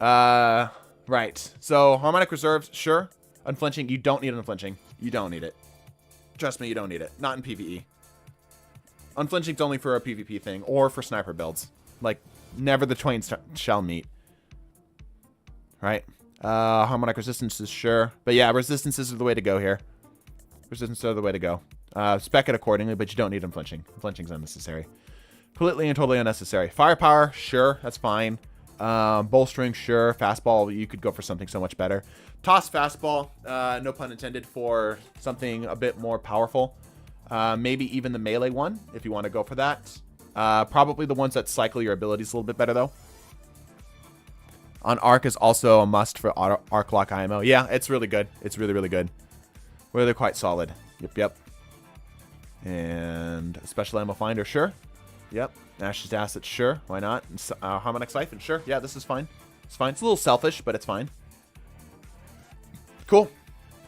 Speaker 1: Right. So, Harmonic Reserves, sure. Unflinching. You don't need unflinching. You don't need it. Trust me, you don't need it. Not in PvE. Unflinching's only for a PvP thing or for sniper builds. Like, never the twain shall meet. Right? Harmonic Resistances, sure. But yeah, Resistances are the way to go here. Resistances are the way to go. Spec it accordingly, but you don't need unflinching. Unflinching's unnecessary. Completely and totally unnecessary. Firepower, sure. That's fine. Bolstering, sure. Fastball, you could go for something so much better. Toss fastball, no pun intended, for something a bit more powerful. Maybe even the melee one, if you want to go for that. Probably the ones that cycle your abilities a little bit better, though. On Arc is also a must for Arc Lock IMO. Yeah, it's really good. It's really, really good. Really quite solid. Yep. And Special Ammo Finder, sure. Yep. Ash's Acid, sure. Why not? Harmonic Siphon, sure. Yeah, this is fine. It's fine. It's a little selfish, but it's fine. Cool.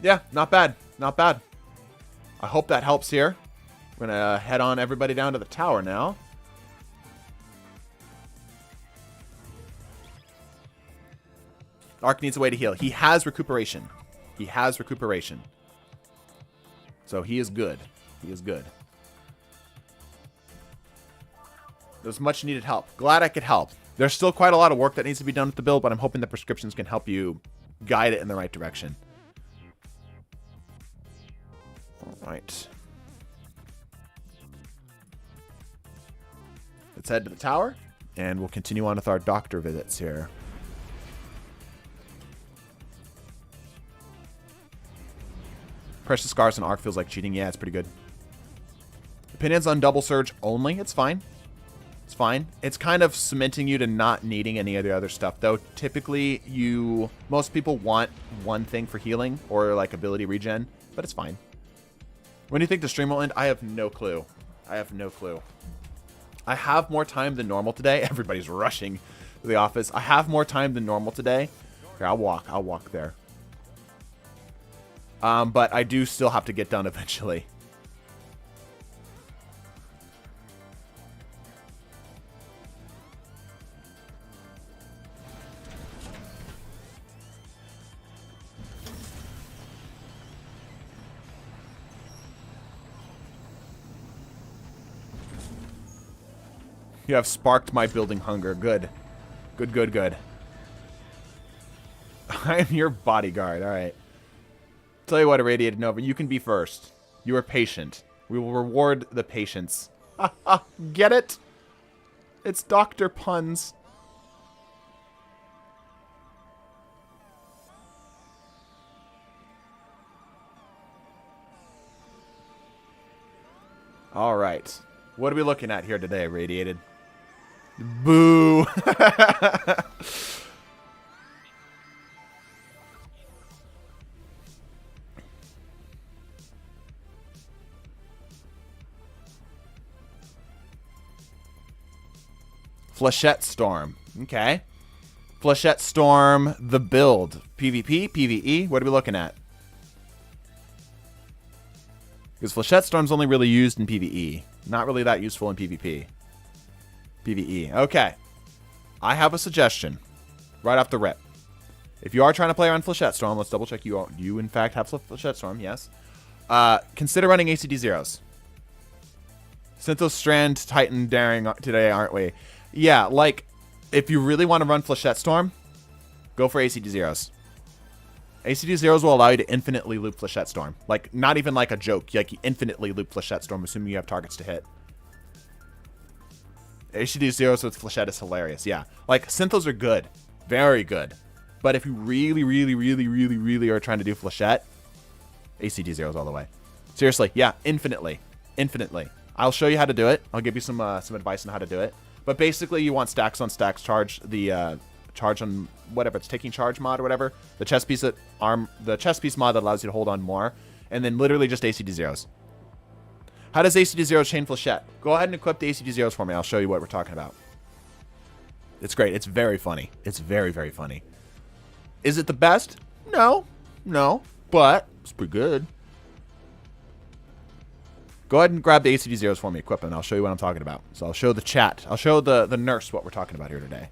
Speaker 1: Yeah, not bad. Not bad. I hope that helps here. We're going to head on everybody down to the tower now. Arc needs a way to heal. He has recuperation. He has recuperation. So he is good. He is good. There's much needed help. Glad I could help. There's still quite a lot of work that needs to be done with the build, but I'm hoping the prescriptions can help you guide it in the right direction. All right. Let's head to the tower, and we'll continue on with our doctor visits here. Precious Scars and Arc feels like cheating. Yeah, it's pretty good. Opinions on Double Surge only. It's fine. It's fine. It's kind of cementing you to not needing any of the other stuff, though. Typically, most people want one thing for healing or like ability regen, but it's fine. When do you think the stream will end? I have no clue. I have no clue. I have more time than normal today. Everybody's rushing to the office. I have more time than normal today. Here, I'll walk. I'll walk there. But I do still have to get done eventually. You have sparked my building hunger. Good. Good, good, good. I am your bodyguard. All right. Tell you what, Irradiated Nova, you can be first. You are patient. We will reward the patience. Get it? It's Dr. Puns. All right. What are we looking at here today, Radiated? Boo! Flechette Storm. Okay. Flechette Storm, the build. PvP, PvE. What are we looking at? Because Flechette Storm's only really used in PvE. Not really that useful in PvP. PvE. Okay. I have a suggestion. Right off the rip. If you are trying to play around Flechette Storm, let's double check you in fact have Flechette Storm, yes. Consider running ACD Zeros. Synthos Strand Titan Daring today, aren't we? Yeah, like, if you really want to run Flechette Storm, go for ACD Zeros. ACD Zeros will allow you to infinitely loop Flechette Storm. Like, not even like a joke. Like, you infinitely loop Flechette Storm, assuming you have targets to hit. ACD Zeros with Flechette is hilarious, yeah. Like, Synthos are good. Very good. But if you really, really, really, really, really are trying to do Flechette, ACD Zeros all the way. Seriously, yeah, infinitely. Infinitely. I'll show you how to do it. I'll give you some advice on how to do it. But basically, you want stacks on stacks charge, the charge on whatever it's taking charge mod or whatever, the chest piece mod that allows you to hold on more, and then literally just ACD Zeros. How does ACD Zeros chain Flechette? Go ahead and equip the ACD Zeros for me. I'll show you what we're talking about. It's great. It's very funny. It's very, very funny. Is it the best? No. No. But it's pretty good. Go ahead and grab the ACD Zeros for me, equip them, and I'll show you what I'm talking about. So I'll show the chat. I'll show the nurse what we're talking about here today.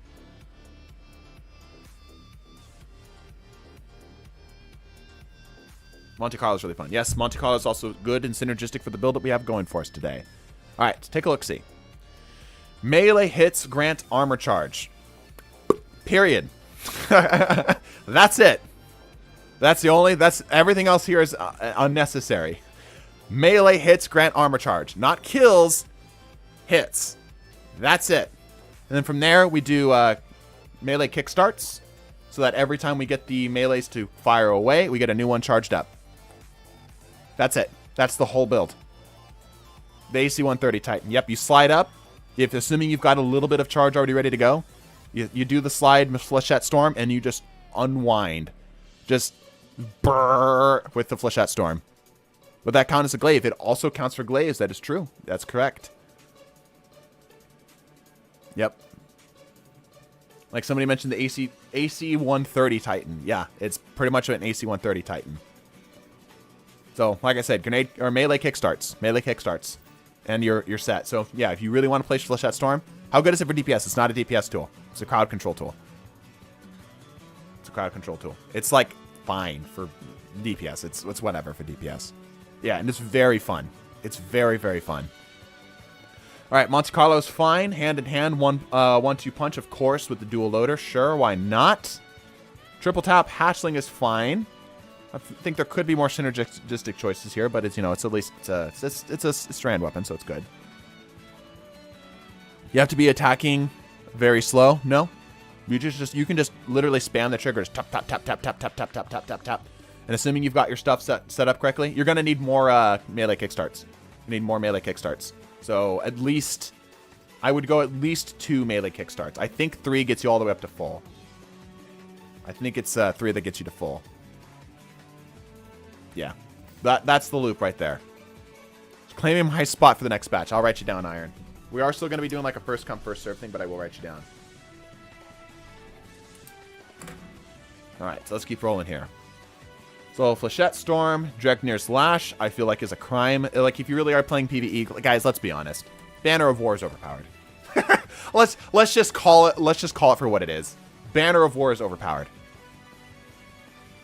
Speaker 1: Monte Carlo is really fun. Yes, Monte Carlo is also good and synergistic for the build that we have going for us today. All right, take a look-see. Melee hits grant armor charge. Period. That's it. That's everything else here is unnecessary. Melee hits grant armor charge. Not kills, hits. That's it. And then from there, we do melee kickstarts, so that every time we get the melees to fire away, we get a new one charged up. That's it. That's the whole build. The AC-130 Titan. Yep, you slide up. Assuming you've got a little bit of charge already ready to go, you do the slide Flechette Storm, and you just unwind. Just brrr with the Flechette Storm. Would that count as a glaive? It also counts for glaives. That is true. That's correct. Yep. Like somebody mentioned the AC-130 Titan. Yeah, it's pretty much an AC-130 Titan. So, like I said, grenade or melee kickstarts. Melee kickstarts. And you're set. So, yeah, if you really want to play Flechette Storm, how good is it for DPS? It's not a DPS tool. It's a crowd control tool. It's a crowd control tool. It's like fine for DPS. It's whatever for DPS. Yeah, and it's very fun. It's very, very fun. All right, Monte Carlo's fine. Hand in hand, 1-2 punch, of course, with the dual loader. Sure, why not? Triple tap hatchling is fine. I think there could be more synergistic choices here, but it's at least it's a strand weapon, so it's good. You have to be attacking very slow. No, you can just literally spam the triggers. Tap tap tap tap tap tap tap tap tap tap tap. And assuming you've got your stuff set up correctly, you're gonna need more melee kickstarts. You need more melee kickstarts. So at least, I would go at least 2 melee kickstarts. I think 3 gets you all the way up to full. I think it's 3 that gets you to full. Yeah, that's the loop right there. Claiming my spot for the next batch. I'll write you down, Iron. We are still going to be doing like a first come, first serve thing, but I will write you down. All right, so let's keep rolling here. So Flechette Storm, Dregnir's Lash, I feel like is a crime. Like if you really are playing PvE, guys, let's be honest. Banner of War is overpowered. let's just call it for what it is. Banner of War is overpowered.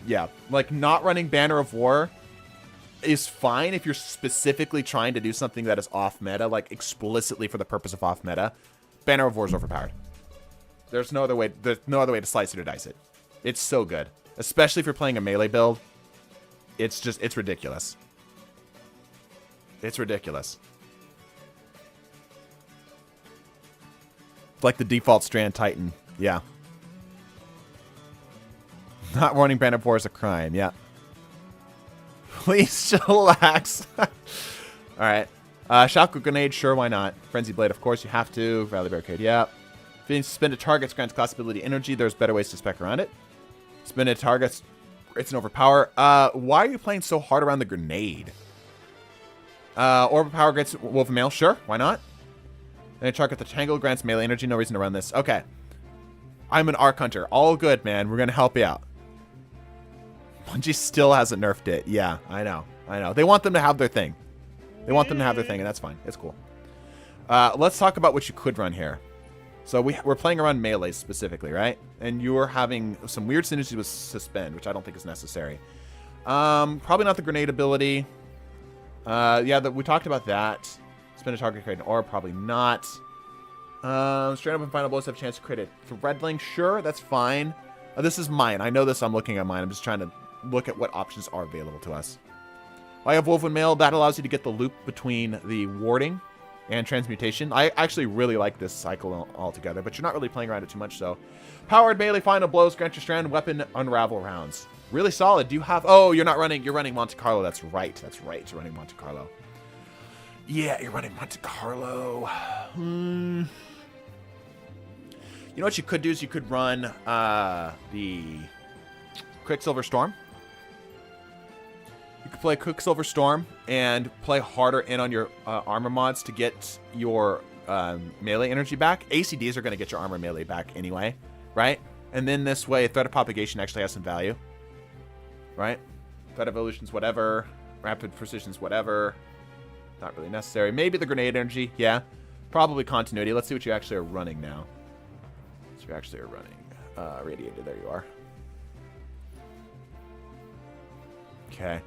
Speaker 1: Yeah, like not running Banner of War is fine if you're specifically trying to do something that is off meta, like explicitly for the purpose of off meta. Banner of War is overpowered. There's no other way to slice it or dice it. It's so good. Especially if you're playing a melee build. It's ridiculous. It's ridiculous. It's like the default Strand Titan. Yeah. Not running Banner of War is a crime. Yeah. Please chillax. Alright. Shotgun Grenade, sure, why not? Frenzy Blade, of course, you have to. Rally Barricade, yeah. Being suspended targets grants class ability energy. There's better ways to spec around it. Suspended targets, it's an overpower. Why are you playing so hard around the grenade? Overpower gets Wolf and Mail, sure, why not? Any target the Tangle grants melee energy, no reason to run this. Okay. I'm an Arc Hunter. All good, man. We're gonna help you out. Bungie still hasn't nerfed it. Yeah, I know. They want them to have their thing. They want them to have their thing, and that's fine. It's cool. Let's talk about what you could run here. So we're playing around melee specifically, right? And you're having some weird synergy with Suspend, which I don't think is necessary. Probably not the grenade ability. Yeah, we talked about that. Spin a target, create an orb, probably not. Straight up and final blows have a chance to create a thread link. Sure, that's fine. This is mine. I know this. I'm looking at mine. I'm just trying to look at what options are available to us. I have Wolf and Mail. That allows you to get the loop between the warding and transmutation. I actually really like this cycle altogether, but you're not really playing around it too much, so. Powered melee final blows, grant your strand weapon unravel rounds. Really solid. Do you have... Oh, you're not running... You're running Monte Carlo. That's right. That's right. You're running Monte Carlo. Yeah, you're running Monte Carlo. You know what you could do is you could run the Quicksilver Storm. You could play Quicksilver Storm and play harder in on your armor mods to get your melee energy back. ACDs are going to get your armor melee back anyway, right? And then this way, Threat of Propagation actually has some value, right? Threat of Evolutions, whatever. Rapid Precisions, whatever. Not really necessary. Maybe the Grenade Energy, yeah. Probably Continuity. Let's see what you actually are running now. So you actually are running Radiated. There you are. Okay.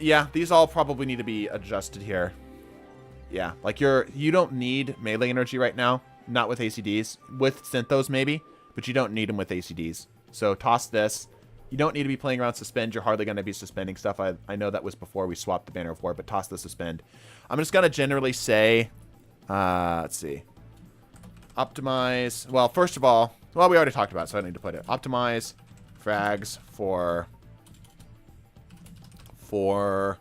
Speaker 1: Yeah, these all probably need to be adjusted here. Yeah, like you don't need melee energy right now. Not with ACDs. With Synthos maybe, but you don't need them with ACDs. So toss this. You don't need to be playing around Suspend. You're hardly going to be suspending stuff. I know that was before we swapped the Banner of War, but toss the Suspend. I'm just going to generally say, let's see. Optimize. Well, first of all, well, we already talked about it, so I don't need to put it. Optimize frags for SRAM.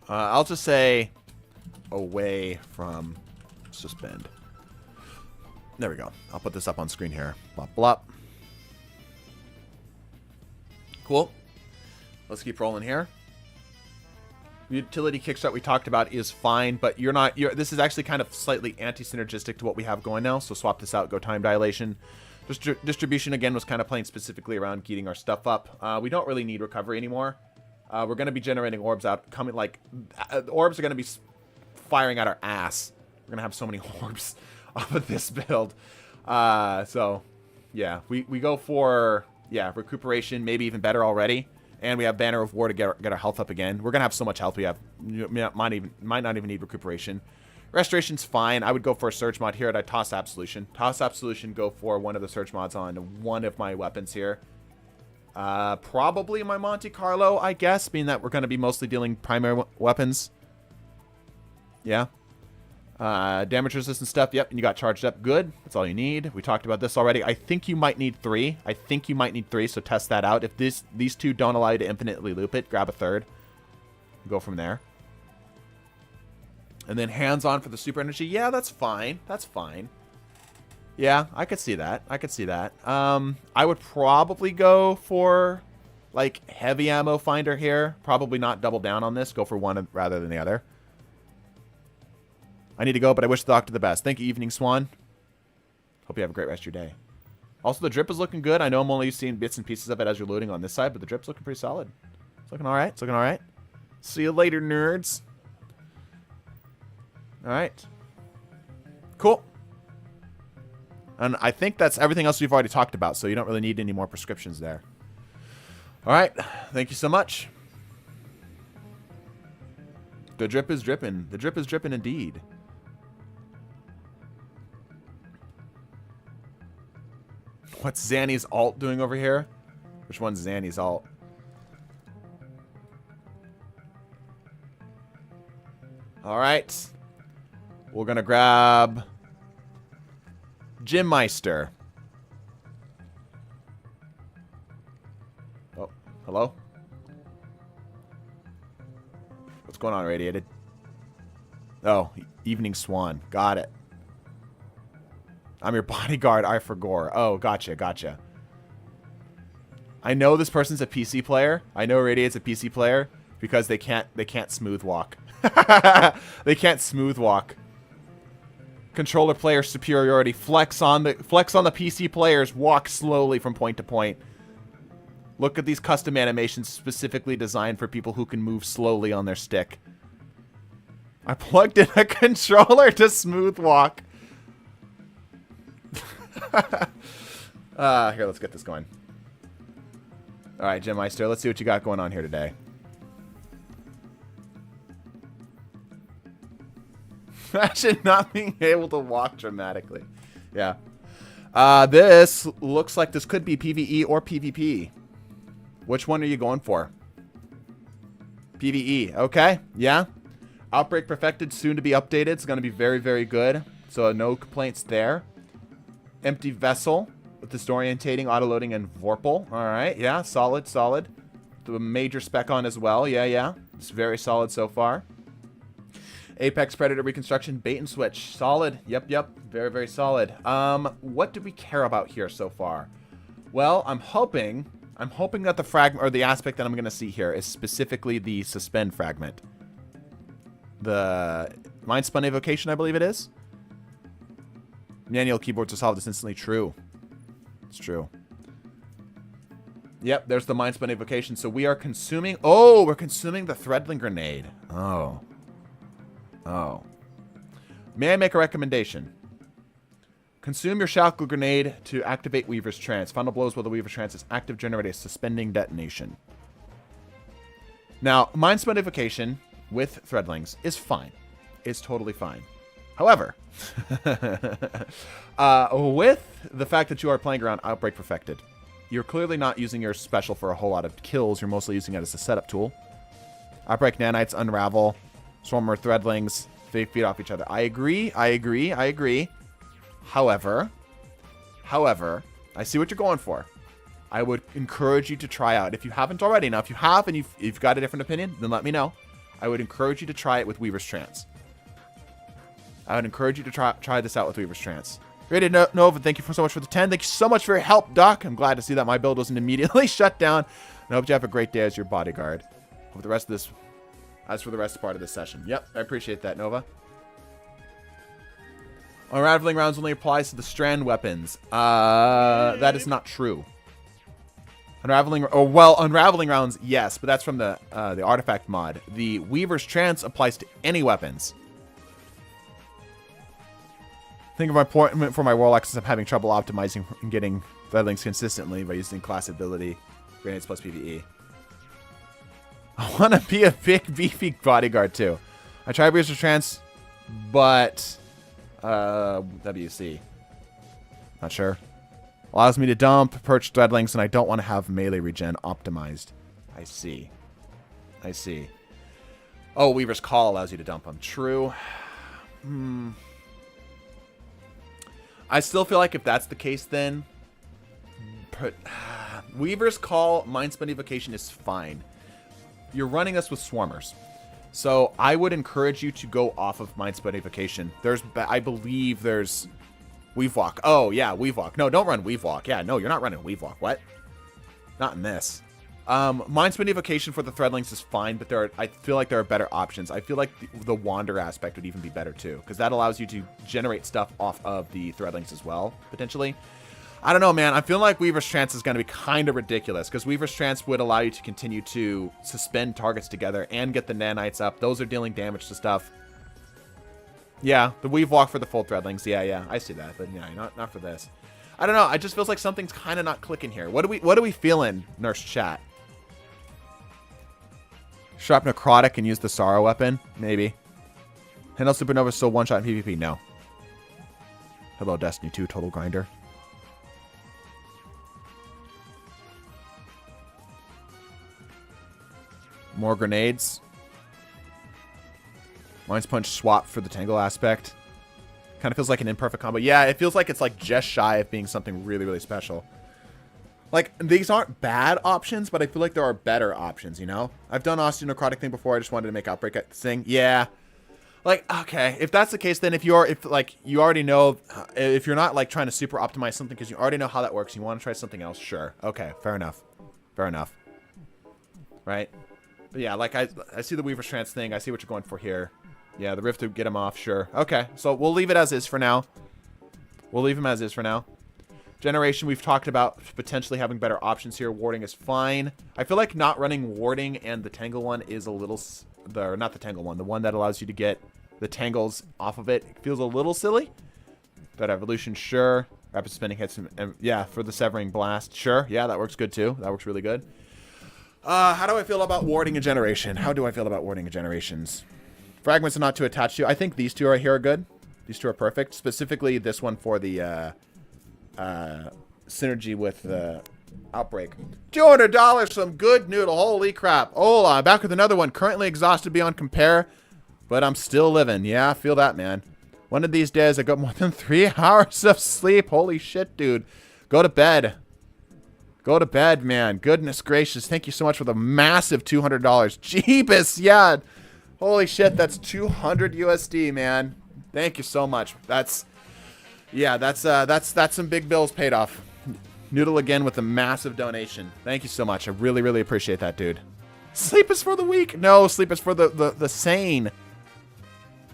Speaker 1: I'll just say away from Suspend. There we go. I'll put this up on screen here. Blop, blop. Cool. Let's keep rolling here. Utility kickstart we talked about is fine, but this is actually kind of slightly anti-synergistic to what we have going now, so swap this out, go time dilation. Distribution, again, was kind of playing specifically around getting our stuff up. We don't really need recovery anymore. We're going to be generating orbs out, the orbs are going to be firing at our ass. We're going to have so many orbs off of this build. So, yeah, we go for, recuperation, maybe even better already. And we have Banner of War to get our health up again. We're going to have so much health we might not even need recuperation. Restoration's fine. I would go for a Surge mod here. I'd toss Absolution. Toss Absolution, go for one of the Surge mods on one of my weapons here. Probably my Monte Carlo, I guess, being that we're going to be mostly dealing primary weapons. Yeah. Damage resistant stuff. Yep, and you got charged up. Good. That's all you need. We talked about this already. I think you might need 3. So test that out. If these two don't allow you to infinitely loop it, grab a third. Go from there. And then hands-on for the super energy. Yeah, that's fine. That's fine. Yeah, I could see that. I would probably go for, like, heavy ammo finder here. Probably not double down on this. Go for one rather than the other. I need to go, but I wish the doctor the best. Thank you, Evening Swan. Hope you have a great rest of your day. Also, the drip is looking good. I know I'm only seeing bits and pieces of it as you're loading on this side, but the drip's looking pretty solid. It's looking all right. See you later, nerds. All right. Cool. And I think that's everything else we've already talked about, so you don't really need any more prescriptions there. All right. Thank you so much. The drip is dripping. The drip is dripping indeed. What's Zanny's alt doing over here? Which one's Zanny's alt? All right. We're going to grab Gym Meister. Oh, hello? What's going on, Radiated? Oh, Evening Swan. Got it. I'm your bodyguard, I forgot. Oh, gotcha, gotcha. I know this person's a PC player. I know Radiate's a PC player because they can't smooth walk. They can't smooth walk. Controller player superiority. Flex on the PC players. Walk slowly from point to point. Look at these custom animations specifically designed for people who can move slowly on their stick. I plugged in a controller to smooth walk. Here, let's get this going. All right, Gym Meister, let's see what you got going on here today. Imagine not being able to walk dramatically. Yeah. This looks like this could be PvE or PvP. Which one are you going for? PvE. Okay. Yeah. Outbreak Perfected, soon to be updated. It's going to be very, very good. So no complaints there. Empty Vessel with disorientating, autoloading, and Vorpal. All right. Yeah. Solid, solid. The major spec on as well. Yeah, yeah. It's very solid so far. Apex Predator Reconstruction, Bait and Switch. Solid. Yep, yep. Very, very solid. What do we care about here so far? Well, I'm hoping that the fragment, or the aspect that I'm going to see here, is specifically the Suspend fragment. The Mind Spun Evocation, I believe it is. Manual keyboards are solved. It's instantly true. It's true. Yep, there's the Mind Spun Evocation. So we are consuming... Oh, we're consuming the Threadling Grenade. Oh. Oh. May I make a recommendation? Consume your Shackle Grenade to activate Weaver's Trance. Final blows while the Weaver's Trance is active generate a suspending detonation. Now, Mind Spun Evocation with Threadlings is fine. It's totally fine. However, with the fact that you are playing around Outbreak Perfected, you're clearly not using your special for a whole lot of kills. You're mostly using it as a setup tool. Outbreak Nanites, Unravel, Swarmer Threadlings, they feed off each other. I agree. I agree. I agree. However, I see what you're going for. I would encourage you to try out. If you haven't already, now if you have and you've got a different opinion, then let me know. I would encourage you to try it with Weaver's Trance. I would encourage you to try this out with Weaver's Trance. Rated Nova, thank you so much for the 10. Thank you so much for your help, Doc. I'm glad to see that my build wasn't immediately shut down. And I hope you have a great day as your bodyguard. Hope the rest of this, as for the rest part of this session. Yep, I appreciate that, Nova. Unraveling rounds only applies to the strand weapons. That is not true. Unraveling rounds, yes, but that's from the artifact mod. The Weaver's Trance applies to any weapons. Think of my point for my Warlock since I'm having trouble optimizing and getting Threadlings consistently by using class ability grenades plus PvE. I want to be a big beefy bodyguard too. I tried Weaver's Trance, but WC. Not sure. Allows me to dump, perch Threadlings, and I don't want to have melee regen optimized. I see. I see. Oh, Weaver's Call allows you to dump them. True. I still feel like if that's the case, then Weaver's Call, Mind Spun Evocation is fine. You're running us with Swarmers. So I would encourage you to go off of Mind Spun Evocation. I believe there's Weavewalk. Oh, yeah, Weavewalk. No, don't run Weavewalk. Yeah, no, you're not running Weavewalk. What? Not in this. Mind Spin Evocation for the Threadlings is fine, but I feel like there are better options. I feel like the Wander aspect would even be better too, because that allows you to generate stuff off of the Threadlings as well, potentially. I don't know, man. I feel like Weaver's Trance is going to be kind of ridiculous, because Weaver's Trance would allow you to continue to suspend targets together and get the nanites up. Those are dealing damage to stuff. Yeah, the Weave Walk for the full Threadlings. Yeah, I see that, but yeah, not for this. I don't know. It just feels like something's kind of not clicking here. What are we feeling, Nurse Chat? Sharp Necrotic and use the Sorrow weapon? Maybe. Handle Supernova still one-shot in PvP? No. Hello, Destiny 2 Total Grinder. More grenades. Mind's Punch swap for the Tangle aspect. Kind of feels like an imperfect combo. Yeah, it feels like it's like just shy of being something really, really special. Like, these aren't bad options, but I feel like there are better options, you know? I've done Osteonecrotic thing before. I just wanted to make Outbreak thing. Yeah. Like, okay, if that's the case, then if you already know, if you're not like trying to super optimize something because you already know how that works, you want to try something else, sure. Okay, fair enough. Fair enough. Right? But yeah, like I see the Weaver's Trance thing. I see what you're going for here. Yeah, the Rift to get him off, sure. Okay, so we'll leave it as is for now. We'll leave him as is for now. Generation, we've talked about potentially having better options here. Warding is fine. I feel like not running Warding and the Tangle one is a little... not the Tangle one. The one that allows you to get the Tangles off of it. It feels a little silly. But Evolution, sure. Rapid Spinning hits him. Yeah, for the Severing Blast, sure. Yeah, that works good too. That works really good. How do I feel about Warding a Generation? How do I feel about Warding a Generations? Fragments are not too attached to. I think these two right here are good. These two are perfect. Specifically, this one for the synergy with the Outbreak. $200, some good noodle. Holy crap. Oh, I'm back with another one. Currently exhausted beyond compare, but I'm still living. Yeah, I feel that, man. One of these days, I got more than 3 hours of sleep. Holy shit, dude. Go to bed. Go to bed, man. Goodness gracious. Thank you so much for the massive $200. Jeebus, yeah. Holy shit, that's 200 USD, man. Thank you so much. That's some big bills paid off. Noodle again with a massive donation. Thank you so much. I really, really appreciate that, dude. Sleep is for the weak. No, sleep is for the sane.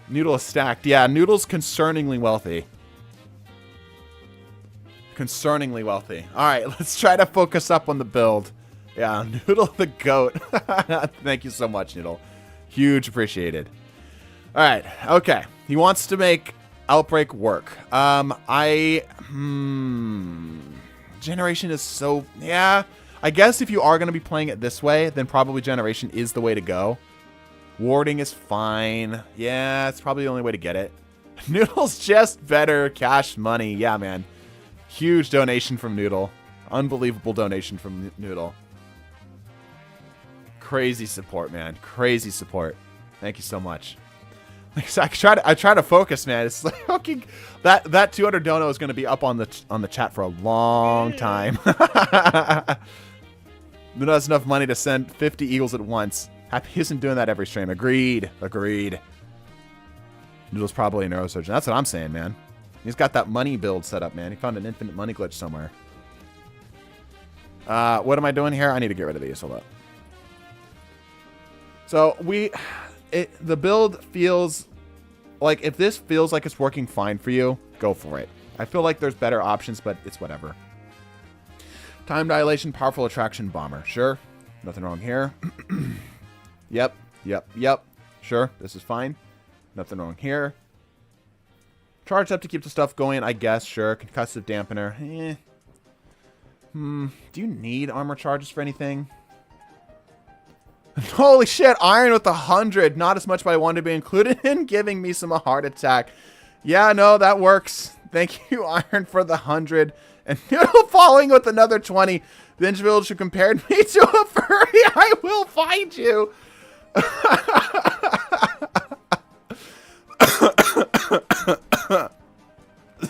Speaker 1: Noodle is stacked. Yeah, Noodle's concerningly wealthy. Concerningly wealthy. All right, let's try to focus up on the build. Yeah, Noodle the GOAT. Thank you so much, Noodle. Huge appreciated. All right, okay. He wants to make Outbreak work. Generation is so... Yeah, I guess if you are going to be playing it this way, then probably Generation is the way to go. Warding is fine. Yeah, it's probably the only way to get it. Noodle's just better cash money. Yeah, man. Huge donation from Noodle. Unbelievable donation from Noodle. Crazy support, man. Crazy support. Thank you so much. I try to focus, man. It's like fucking that 200 dono is going to be up on the chat for a long time. Noodle has enough money to send 50 eagles at once. Happy isn't doing that every stream. Agreed. Agreed. Noodle's probably a neurosurgeon. That's what I'm saying, man. He's got that money build set up, man. He found an infinite money glitch somewhere. What am I doing here? I need to get rid of these. Hold up. So the build feels like, if this feels like it's working fine for you, go for it. I feel like there's better options, but it's whatever. Time dilation, powerful attraction, bomber. Sure. Nothing wrong here. Yep. Sure. This is fine. Nothing wrong here. Charge up to keep the stuff going, I guess. Sure. Concussive dampener. Do you need armor charges for anything? Holy shit, Iron with 100. Not as much, but I wanted to be included in giving me some heart attack. Yeah, no, that works. Thank you, Iron, for the 100. And Noodle following with another 20. The Ninja Village who compared me to a furry. I will find you.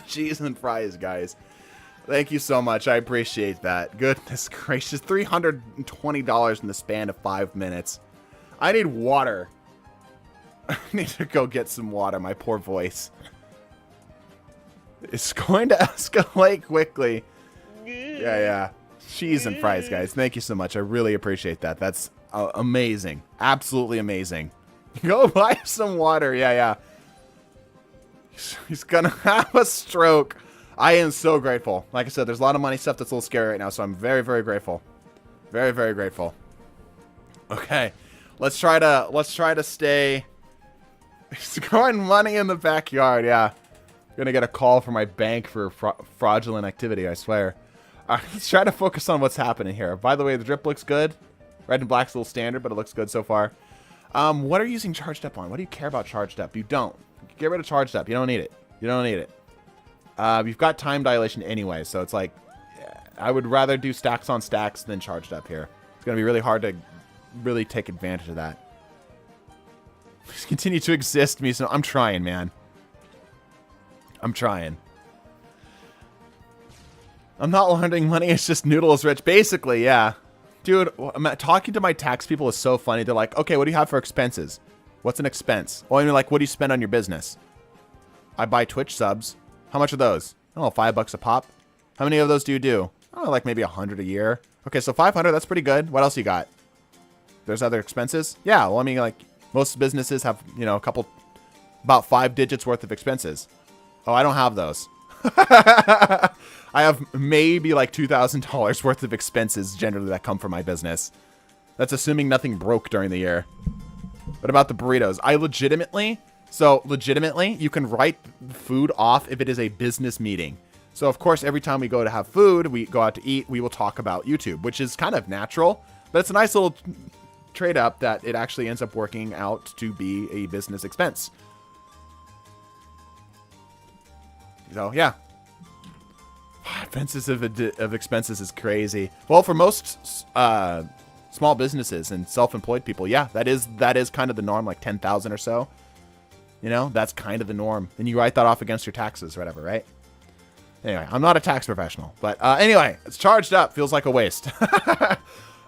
Speaker 1: Cheese and fries, guys. Thank you so much. I appreciate that. Goodness gracious. $320 in the span of 5 minutes. I need water. I need to go get some water. My poor voice. It's going to escalate quickly. Yeah. Cheese and fries, guys. Thank you so much. I really appreciate that. That's amazing. Absolutely amazing. Go buy some water. Yeah. He's gonna have a stroke. I am so grateful. Like I said, there's a lot of money stuff that's a little scary right now, so I'm very, very grateful. Very, very grateful. Okay. Let's try to stay. He's growing money in the backyard, yeah. I'm gonna get a call from my bank for fraudulent activity, I swear. Alright, let's try to focus on what's happening here. By the way, the drip looks good. Red and black's a little standard, but it looks good so far. What are you using charged up on? What do you care about charged up? You don't. Get rid of charged up. You don't need it. You don't need it. You've got time dilation anyway, so it's like, I would rather do stacks on stacks than charged up here. It's going to be really hard to really take advantage of that. Just continue to exist, me. So I'm trying, man. I'm trying. I'm not laundering money. It's just Noodle is rich. Basically, yeah. Dude, talking to my tax people is so funny. They're like, okay, what do you have for expenses? What's an expense? Well, I mean, like, what do you spend on your business? I buy Twitch subs. How much are those? Oh, $5 a pop. How many of those do you do? Oh, like maybe 100 a year. Okay, so 500, that's pretty good. What else you got? There's other expenses? Yeah, well, I mean, like, most businesses have, you know, about 5 digits worth of expenses. Oh, I don't have those. I have maybe like $2,000 worth of expenses generally that come from my business. That's assuming nothing broke during the year. What about the burritos? Legitimately, you can write food off if it is a business meeting. So, of course, every time we go to have food, we go out to eat, we will talk about YouTube, which is kind of natural. But it's a nice little trade up that it actually ends up working out to be a business expense. So, yeah. Expenses of expenses is crazy. Well, for most small businesses and self-employed people, yeah, that is kind of the norm, like 10,000 or so. You know, that's kind of the norm. And you write that off against your taxes or whatever, right? Anyway, I'm not a tax professional. But anyway, it's charged up. Feels like a waste.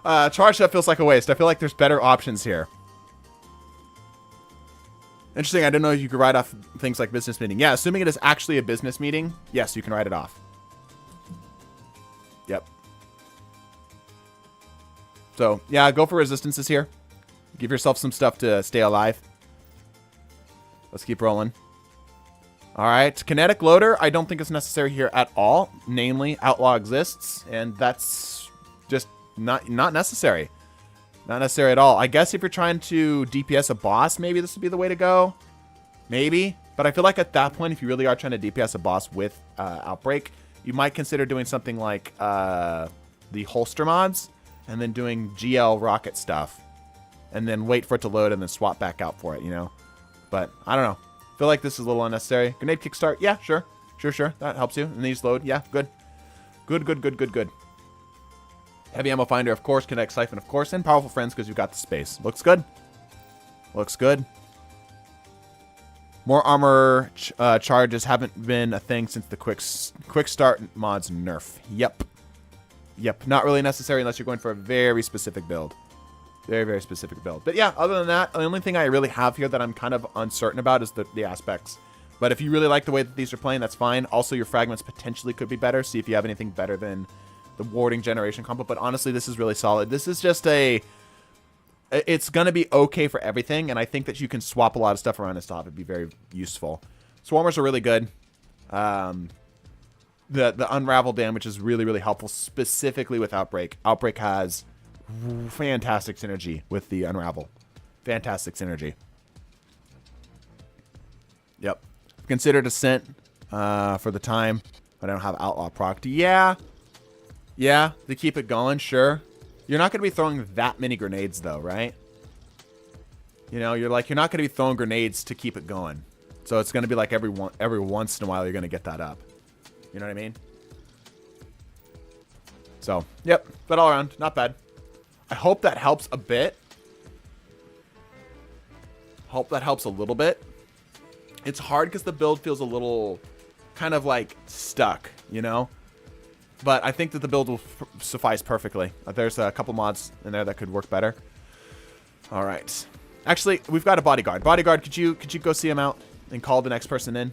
Speaker 1: Charged up feels like a waste. I feel like there's better options here. Interesting. I didn't know you could write off things like business meeting. Yeah, assuming it is actually a business meeting, yes, you can write it off. Yep. So, yeah, go for resistances here. Give yourself some stuff to stay alive. Let's keep rolling. All right. Kinetic loader, I don't think it's necessary here at all. Namely, outlaw exists, and that's just not necessary. Not necessary at all. I guess if you're trying to DPS a boss, maybe this would be the way to go. Maybe. But I feel like at that point, if you really are trying to DPS a boss with Outbreak, you might consider doing something like the holster mods and then doing GL rocket stuff. And then wait for it to load and then swap back out for it, you know? But I don't know. I feel like this is a little unnecessary. Grenade kickstart. Yeah, sure. Sure. That helps you. And these load. Yeah, good. Good. Heavy ammo finder, of course. Kinetic siphon, of course. And powerful friends because you've got the space. Looks good. More armor charges haven't been a thing since the quick start mods nerf. Yep. Not really necessary unless you're going for a very specific build. Very specific build. But yeah, other than that, the only thing I really have here that I'm kind of uncertain about is the aspects. But if you really like the way that these are playing, that's fine. Also, your fragments potentially could be better. See if you have anything better than the warding generation combo. But honestly, this is really solid. This is just it's going to be okay for everything. And I think that you can swap a lot of stuff around and stuff. It'd be very useful. Swarmers are really good. The unravel damage is really helpful, specifically with Outbreak. Outbreak has fantastic synergy with the unravel. Fantastic synergy. Yep. Considered Ascent for the time. I don't have Outlaw proc. Yeah, to keep it going, sure. You're not going to be throwing that many grenades, though, right? You know, you're not going to be throwing grenades to keep it going. So it's going to be like every once in a while you're going to get that up. You know what I mean? So, yep. But all around, not bad. I hope that helps a bit. Hope that helps a little bit. It's hard because the build feels a little kind of like stuck, you know? But I think that the build will suffice perfectly. There's a couple mods in there that could work better. All right. Actually, we've got a bodyguard. Bodyguard, could you go see him out and call the next person in?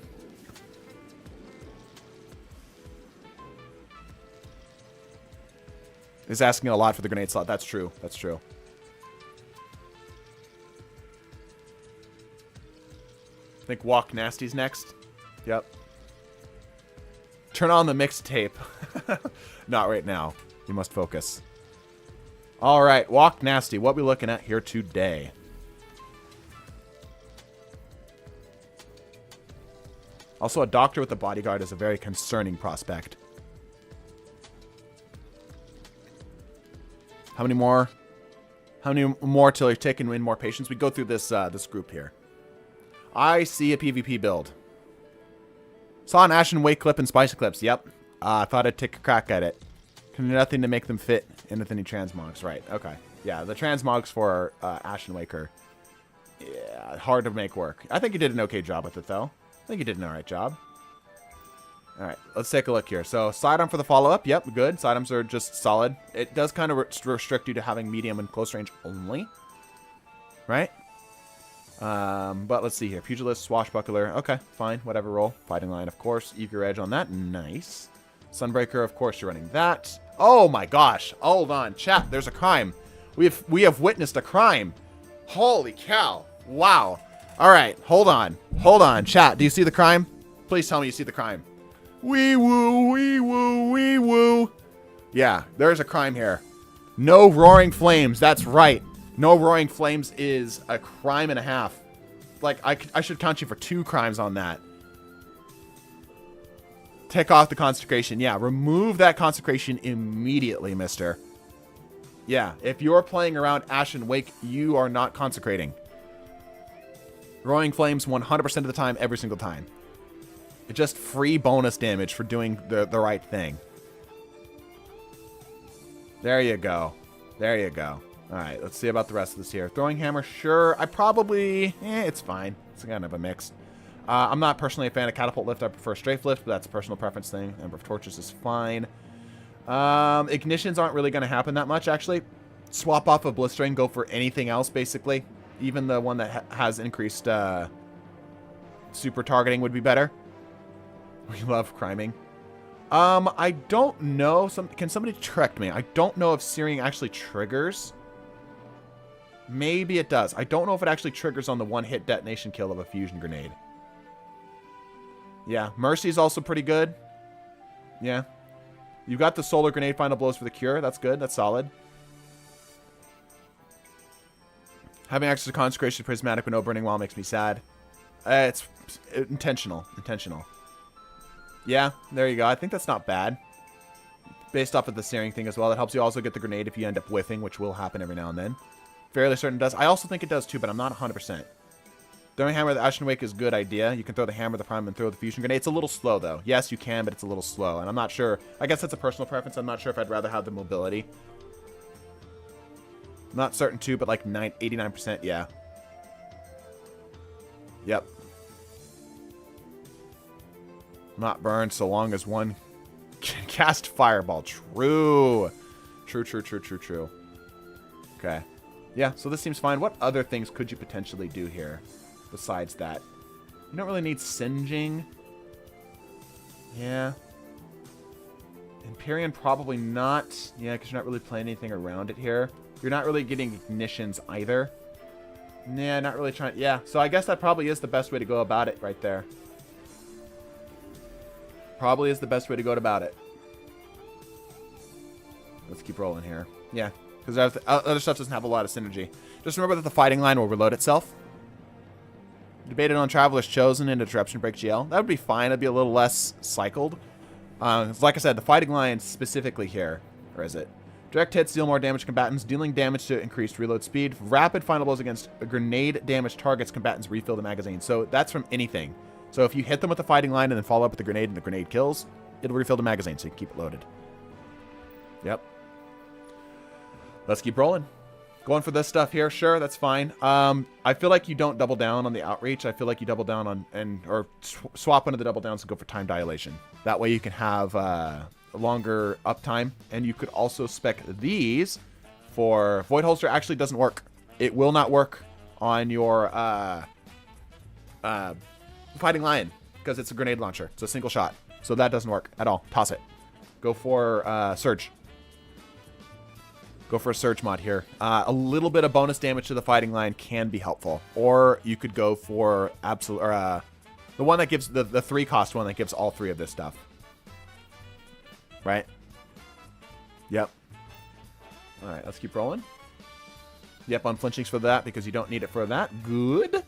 Speaker 1: Is asking a lot for the grenade slot. That's true. That's true. I think Walk Nasty's next. Yep. Turn on the mixtape. Not right now. You must focus. All right. Walk Nasty. What we looking at here today? Also, a doctor with a bodyguard is a very concerning prospect. How many more How many more till you're taking in more patients? We go through this this group here. I see a PvP build. Saw an Ashen Wake clip and Spice Eclipse. Yep. Thought I'd take a crack at it. Can do nothing to make them fit in with any transmogs. Right. Okay. Yeah, the transmogs for Ashen Wake are hard to make work. I think you did an okay job with it, though. I think you did an alright job. Alright, let's take a look here. So, sidearm for the follow-up. Yep, good. Sidearms are just solid. It does kind of restrict you to having medium and close range only. Right? But let's see here. Pugilist, Swashbuckler. Okay, fine. Whatever role. Fighting Line, of course. Eager Edge on that. Nice. Sunbreaker, of course, you're running that. Oh my gosh. Hold on. Chat, there's a crime. We have witnessed a crime. Holy cow. Wow. Alright, hold on. Hold on. Chat, do you see the crime? Please tell me you see the crime. Wee woo, wee woo, wee woo. Yeah, there's a crime here. No Roaring Flames. That's right. No Roaring Flames is a crime and a half. Like, I should count you for 2 crimes on that. Take off the consecration. Yeah, remove that consecration immediately, mister. Yeah, if you're playing around Ashen Wake, you are not consecrating. Roaring Flames 100% of the time, every single time. It's just free bonus damage for doing the right thing. There you go. There you go. Alright, let's see about the rest of this here. Throwing Hammer, sure. I probably... it's fine. It's kind of a mix. I'm not personally a fan of Catapult Lift. I prefer Strafe Lift, but that's a personal preference thing. Number of Torches is fine. Ignitions aren't really going to happen that much, actually. Swap off of Blistering, go for anything else, basically. Even the one that has increased super targeting would be better. We love criming. I don't know. Can somebody correct me? I don't know if Searing actually triggers. Maybe it does. I don't know if it actually triggers on the one-hit detonation kill of a fusion grenade. Yeah, Mercy is also pretty good. Yeah. You've got the Solar Grenade Final Blows for the cure. That's good. That's solid. Having access to Consecration Prismatic with no Burning Wall makes me sad. It's intentional. Intentional. Yeah, there you go. I think that's not bad. Based off of the Searing thing as well. That helps you also get the grenade if you end up whiffing, which will happen every now and then. Fairly certain it does. I also think it does too, but I'm not 100%. Throwing Hammer the Ashen Wake is a good idea. You can throw the Hammer, the Prime, and throw the Fusion Grenade. It's a little slow, though. Yes, you can, but it's a little slow. And I'm not sure. I guess that's a personal preference. I'm not sure if I'd rather have the mobility. I'm not certain, too, but like 89%, yeah. Yep. Not burned so long as one can cast Fireball. True. True. Okay. Yeah, so this seems fine. What other things could you potentially do here besides that? You don't really need Singeing. Yeah. Empyrean, probably not. Yeah, because you're not really playing anything around it here. You're not really getting Ignitions either. Nah, not really trying. Yeah, so I guess that probably is the best way to go about it right there. Probably is the best way to go about it. Let's keep rolling here. Yeah, because other stuff doesn't have a lot of synergy. Just remember that the fighting line will reload itself. Debated on Traveler's Chosen into Disruption Break GL. That would be fine. It'd be a little less cycled. Like I said, the fighting line specifically here. Or is it? Direct hits deal more damage to combatants, dealing damage to increased reload speed. Rapid final blows against grenade damage targets, combatants refill the magazine. So that's from anything. So if you hit them with the fighting line and then follow up with the grenade and the grenade kills, it'll refill the magazine so you can keep it loaded. Yep. Let's keep rolling. Going for this stuff here, sure, that's fine. I feel like you don't double down on the outreach. I feel like you double down on or swap into the double downs and go for time dilation. That way you can have a longer uptime, and you could also spec these for Void Holster. Actually doesn't work. It will not work on your Fighting Lion because it's a grenade launcher. It's a single shot, so that doesn't work at all. Toss it. Go for Surge. Go for a Surge mod here. A little bit of bonus damage to the Fighting Lion can be helpful. Or you could go for absolute, or the one that gives the 3-cost one that gives all 3 of this stuff. Right? Yep. All right, let's keep rolling. Yep, unflinching's for that because you don't need it for that. Good.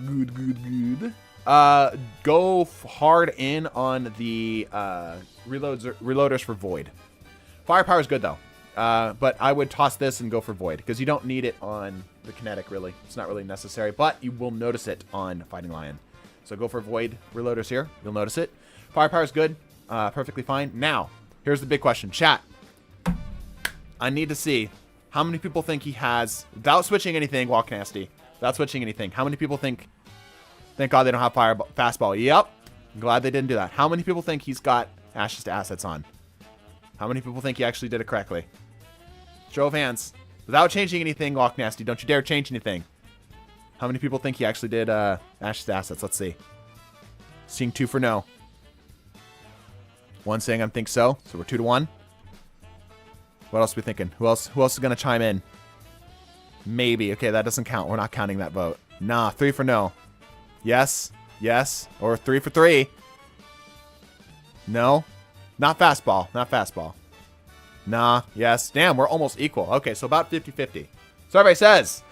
Speaker 1: Good. Go hard in on the reloaders for Void. Firepower is good though. But I would toss this and go for Void, because you don't need it on the kinetic, really. It's not really necessary, but you will notice it on Fighting Lion. So go for Void Reloaders here. You'll notice it. Firepower is good. Perfectly fine. Now, here's the big question. Chat. I need to see how many people think he has, without switching anything, Walk Nasty, without switching anything, how many people think, thank God they don't have fastball. Yep. I'm glad they didn't do that. How many people think he's got Ashes to Assets on? How many people think he actually did it correctly? Show of hands. Without changing anything, Walk Nasty. Don't you dare change anything. How many people think he actually did Ashes to Assets? Let's see. Seeing 2 for no. 1 saying I think so. So we're 2 to 1. What else are we thinking? Who else is going to chime in? Maybe. Okay, that doesn't count. We're not counting that vote. Nah, 3 for no. Yes. Yes. Or 3 for 3. No. Not fastball. Not fastball. Nah. Yes. Damn, we're almost equal. Okay, so about 50-50. So everybody says,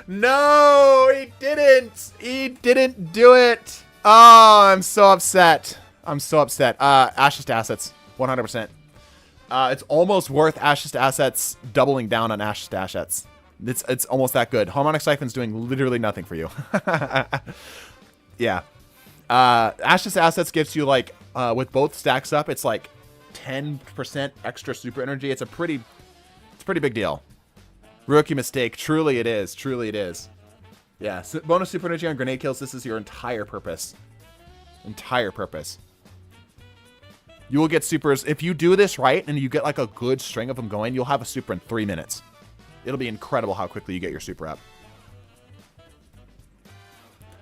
Speaker 1: no, he didn't. He didn't do it. Oh, I'm so upset. I'm so upset. Ashes to Assets. 100%. It's almost worth Ashes to Assets doubling down on Ashes to Assets. It's almost that good. Harmonic Siphon's doing literally nothing for you. Yeah. Ashes to Assets gives you, like, with both stacks up, it's like 10% extra super energy. It's a pretty big deal. Rookie mistake. Truly it is. Truly it is. Yeah. So bonus super energy on grenade kills. This is your entire purpose. Entire purpose. You will get supers. If you do this right and you get like a good string of them going, you'll have a super in 3 minutes. It'll be incredible how quickly you get your super up.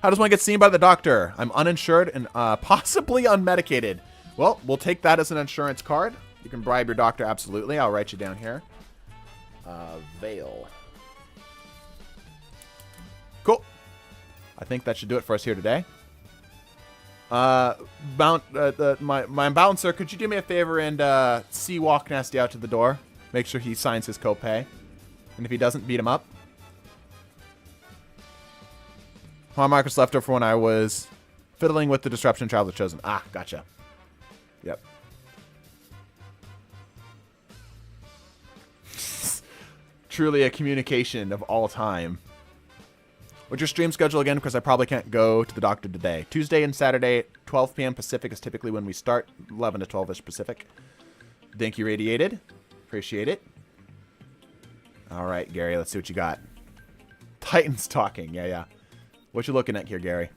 Speaker 1: How does one get seen by the doctor? I'm uninsured and possibly unmedicated. Well, we'll take that as an insurance card. You can bribe your doctor, absolutely. I'll write you down here. Veil. Cool. I think that should do it for us here today. My bouncer, could you do me a favor and see Walk Nasty out to the door? Make sure he signs his copay. And if he doesn't, beat him up. Juan Marcus left over for when I was fiddling with the Disruption Traveler Chosen. Ah, gotcha. Yep. Truly a communication of all time. What's your stream schedule again? Because I probably can't go to the doctor today. Tuesday and Saturday, 12 p.m. Pacific is typically when we start. 11 to 12-ish Pacific. Thank you, Radiated. Appreciate it. All right, Gary, let's see what you got. Titans talking. Yeah, yeah. What you looking at here, Gary?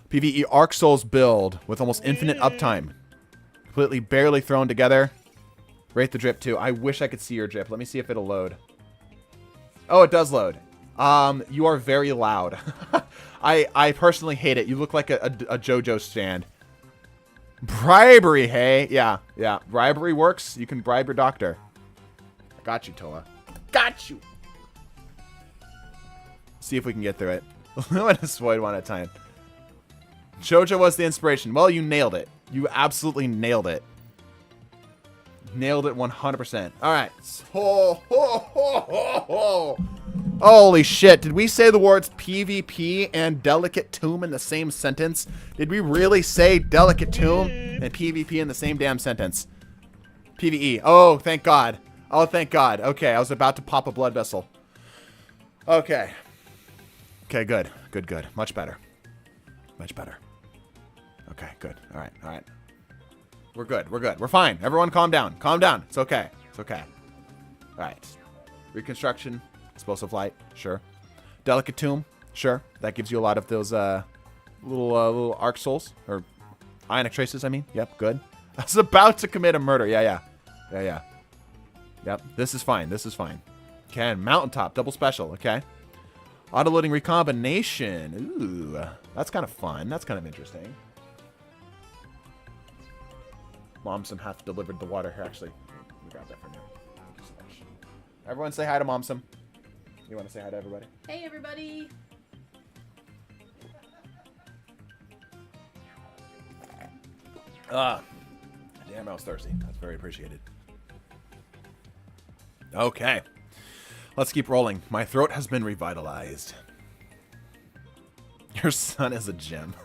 Speaker 1: PvE Arc Souls build with almost infinite uptime. Completely barely thrown together. Rate the drip too. I wish I could see your drip. Let me see if it'll load. Oh, it does load. You are very loud. I personally hate it. You look like a JoJo stand. Bribery, hey? Yeah, yeah. Bribery works. You can bribe your doctor. I got you, Toa. Got you. See if we can get through it. Let us avoid one at a time. JoJo was the inspiration. Well, you nailed it. You absolutely nailed it. Nailed it 100%. All right. Holy shit. Did we say the words PvP and Delicate Tomb in the same sentence? Did we really say Delicate Tomb and PvP in the same damn sentence? PvE. Oh, thank God. Oh, thank God. Okay, I was about to pop a blood vessel. Okay. Okay, good. Good, good. Much better. Much better. Okay, good. All right, all right. We're good. We're good. We're fine. Everyone calm down. Calm down. It's okay. It's okay. All right. Reconstruction. Explosive light. Sure. Delicate Tomb. Sure. That gives you a lot of those little arc souls. Or ionic traces, I mean. Yep, good. I was about to commit a murder. Yeah, yeah. Yeah, yeah. Yep. This is fine. This is fine. Okay. Mountaintop. Double special. Okay. Auto-loading recombination. Ooh. That's kind of fun. That's kind of interesting. Momsum half delivered the water here. Actually, let me grab that from you. Thank you so much. Everyone say hi to Momsum. You want to say hi to everybody?
Speaker 2: Hey, everybody.
Speaker 1: Damn, I was thirsty. That's very appreciated. Okay. Let's keep rolling. My throat has been revitalized. Your son is a gem.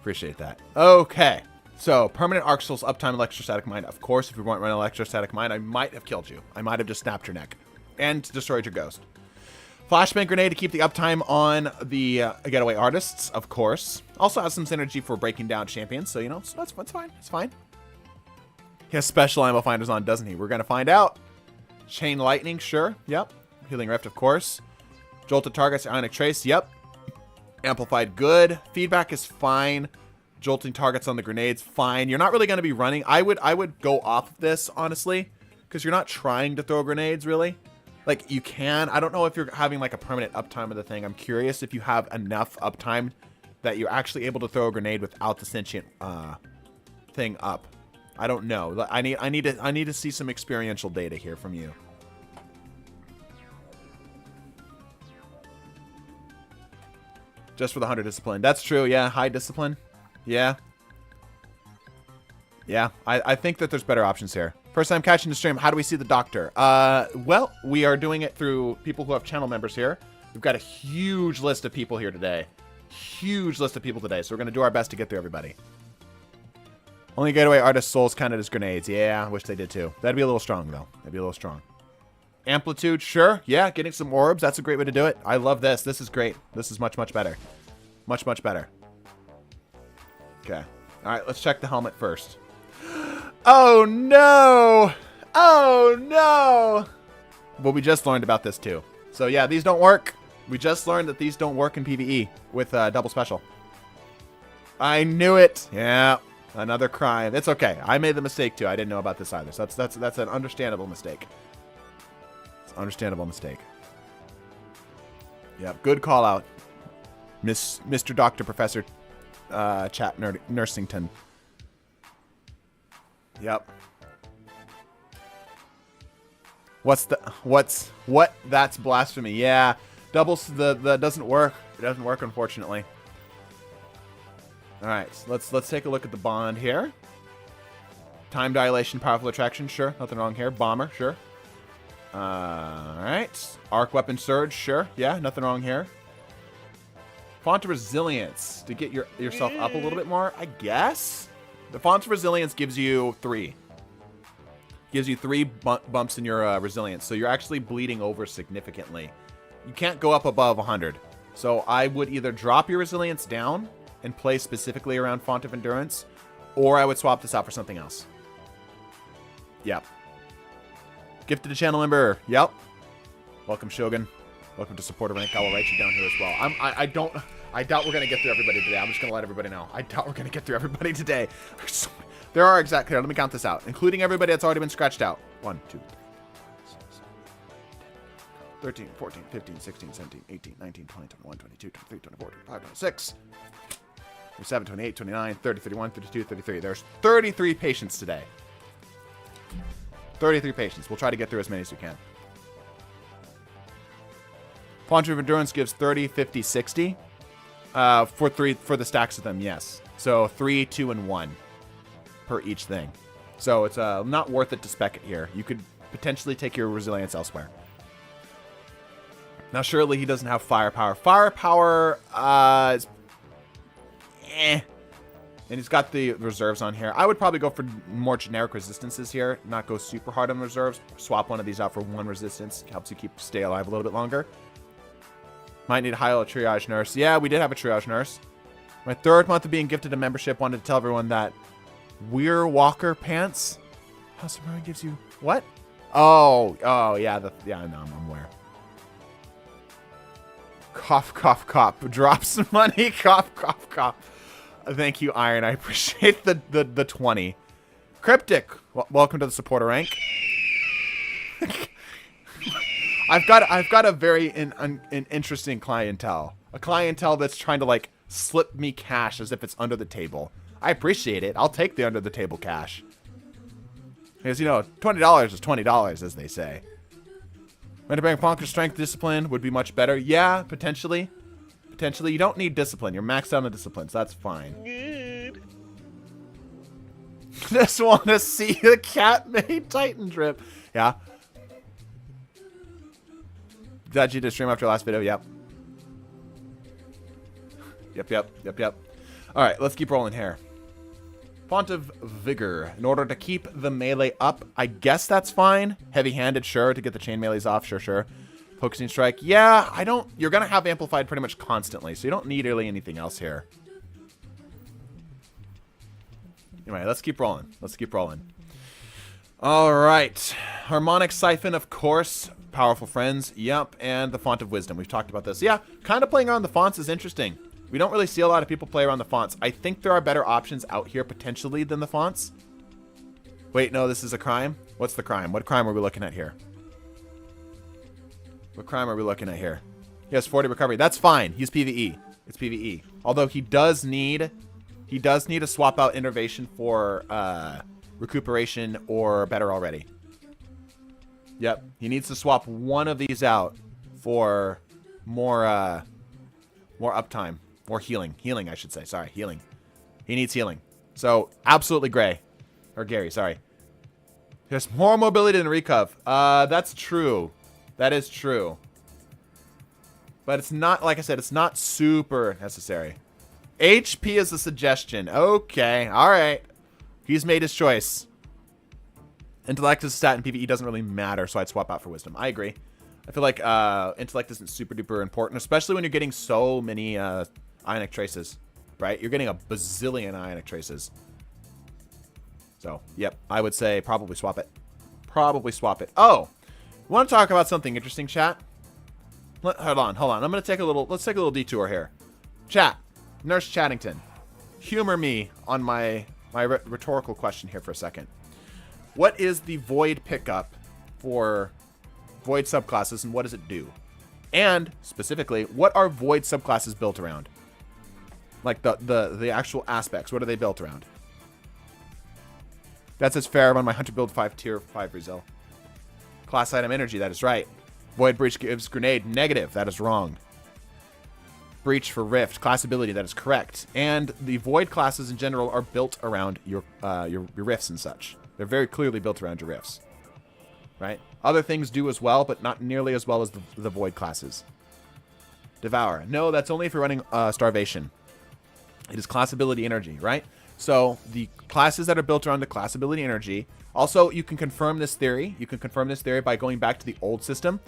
Speaker 1: Appreciate that. Okay. So, permanent arc souls, uptime, electrostatic mine. Of course, if we weren't running electrostatic mine, I might have killed you. I might have just snapped your neck. And destroyed your ghost. Flashbang grenade to keep the uptime on the getaway artists, of course. Also has some synergy for breaking down champions, so, you know, so that's fine. It's fine. He has special ammo finders on, doesn't he? We're going to find out. Chain lightning, sure. Yep. Healing rift, of course. Jolted targets, ionic trace, yep. Amplified, good. Feedback is fine. Jolting targets on the grenades, fine. You're not really going to be running. I would go off of this, honestly, because you're not trying to throw grenades, really. Like, you can. I don't know if you're having, like, a permanent uptime of the thing. I'm curious if you have enough uptime that you're actually able to throw a grenade without the sentient thing up. I don't know. I need to see some experiential data here from you. Just for the 100 discipline. That's true, yeah. High discipline. Yeah. Yeah, I think that there's better options here. First time catching the stream, how do we see the doctor? Well, we are doing it through people who have channel members here. We've got a huge list of people here today. Huge list of people today, so we're going to do our best to get through everybody. Only getaway artist souls counted as grenades. Yeah, I wish they did too. That'd be a little strong, though. That'd be a little strong. Amplitude, sure. Yeah, getting some orbs. That's a great way to do it. I love this. This is great. This is much, much better. Much, much better. Okay. All right, let's check the helmet first. Oh, no. Oh, no. Well, we just learned about this, too. So, yeah, these don't work. We just learned that these don't work in PvE with double special. I knew it. Yeah. Another crime. It's okay. I made the mistake, too. I didn't know about this either. So that's an understandable mistake. It's an understandable mistake. Yep. Good call out. Mr. Dr. Professor Chat Nursington. Yep. What? That's blasphemy. Yeah. Doubles that doesn't work. It doesn't work, unfortunately. All right, so let's take a look at the bond here. Time dilation, powerful attraction, sure, nothing wrong here. Bomber, sure. All right, arc weapon surge, sure, yeah, nothing wrong here. Font of resilience to get yourself up a little bit more, I guess. The font of resilience gives you 3. Gives you 3 bumps in your resilience, so you're actually bleeding over significantly. You can't go up above 100, so I would either drop your resilience down and play specifically around Font of Endurance, or I would swap this out for something else. Yep. Gifted a channel member. Yep. Welcome, Shogun. Welcome to supporter rank. I will write you down here as well. I doubt we're gonna get through everybody today. I'm just gonna let everybody know. I doubt we're gonna get through everybody today. There are exactly. Here, let me count this out, including everybody that's already been scratched out. 1, 2, 3, 13, 14, 15, 16, 17, 18, 19, 20, 21, 22, 23, 24, 25, 26. 27, 28, 29, 30, 31, 32, 33. There's 33 patients today. 33 patients. We'll try to get through as many as we can. Font of Endurance gives 30, 50, 60. For the stacks of them, yes. So 3, 2, and 1 per each thing. So it's not worth it to spec it here. You could potentially take your resilience elsewhere. Now, surely he doesn't have firepower. Firepower is and he's got the reserves on here. I would probably go for more generic resistances here. Not go super hard on reserves. Swap one of these out for 1 resistance. Helps you stay alive a little bit longer. Might need to hire a triage nurse. Yeah, we did have a triage nurse. My 3rd month of being gifted a membership. Wanted to tell everyone that Weir Walker pants. House of Ruin gives you what? Oh, yeah. I know. I'm aware. Cough, cough, cough. Drop some money. Cough, cough, cough. Thank you, Iron. I appreciate the 20. Cryptic. Welcome to the supporter rank. I've got a very interesting clientele. A clientele that's trying to like slip me cash as if it's under the table. I appreciate it. I'll take the under the table cash. Because, you know, $20 is $20, as they say. Bang Ponker strength discipline would be much better. Yeah, potentially. Potentially. You don't need discipline. You're maxed out on discipline, so that's fine. Good. Just want to see the cat-made Titan drip. Yeah. Did you just stream after your last video? Yep. Yep. All right, let's keep rolling here. Font of Vigor. In order to keep the melee up, I guess that's fine. Heavy-handed, sure. To get the chain melees off, sure. Focusing Strike. Yeah, I don't... You're going to have Amplified pretty much constantly, so you don't need really anything else here. Anyway, let's keep rolling. All right. Harmonic Siphon, of course. Powerful Friends. Yep. And the Font of Wisdom. We've talked about this. Yeah, kind of playing around the fonts is interesting. We don't really see a lot of people play around the fonts. I think there are better options out here potentially than the fonts. Wait, no, this is a crime? What's the crime? What crime are we looking at here? What crime are we looking at here? He has 40 recovery. That's fine. He's PvE. It's PvE. Although he does need to swap out Innervation for recuperation or better already. Yep. He needs to swap one of these out for more uptime. More healing. Healing, I should say. Sorry, healing. He needs healing. So, absolutely Gray. Or Gary, sorry. He has more mobility than Recuv. That's true. That is true. But it's not, like I said, it's not super necessary. HP is a suggestion. Okay, alright. He's made his choice. Intellect is a stat in PvE doesn't really matter, so I'd swap out for Wisdom. I agree. I feel like Intellect isn't super duper important, especially when you're getting so many Ionic Traces, right? You're getting a bazillion Ionic Traces. So, yep, I would say probably swap it. Probably swap it. Oh! Want to talk about something interesting, chat? Hold on. I'm going to take let's take a little detour here. Chat, Nurse Chattington, humor me on my rhetorical question here for a second. What is the Void pickup for Void subclasses, and what does it do? And, specifically, what are Void subclasses built around? Like, the actual aspects, what are they built around? That says fair on my Hunter build 5 tier 5 Rizal. Class item energy, that is right. Void Breach gives grenade, negative, that is wrong. Breach for Rift, class ability, that is correct. And the Void classes in general are built around your rifts and such. They're very clearly built around your rifts. Right? Other things do as well, but not nearly as well as the Void classes. Devour. No, that's only if you're running Starvation. It is class ability energy, right? So the classes that are built around the class ability energy. Also, you can confirm this theory. You can confirm this theory by going back to the old system.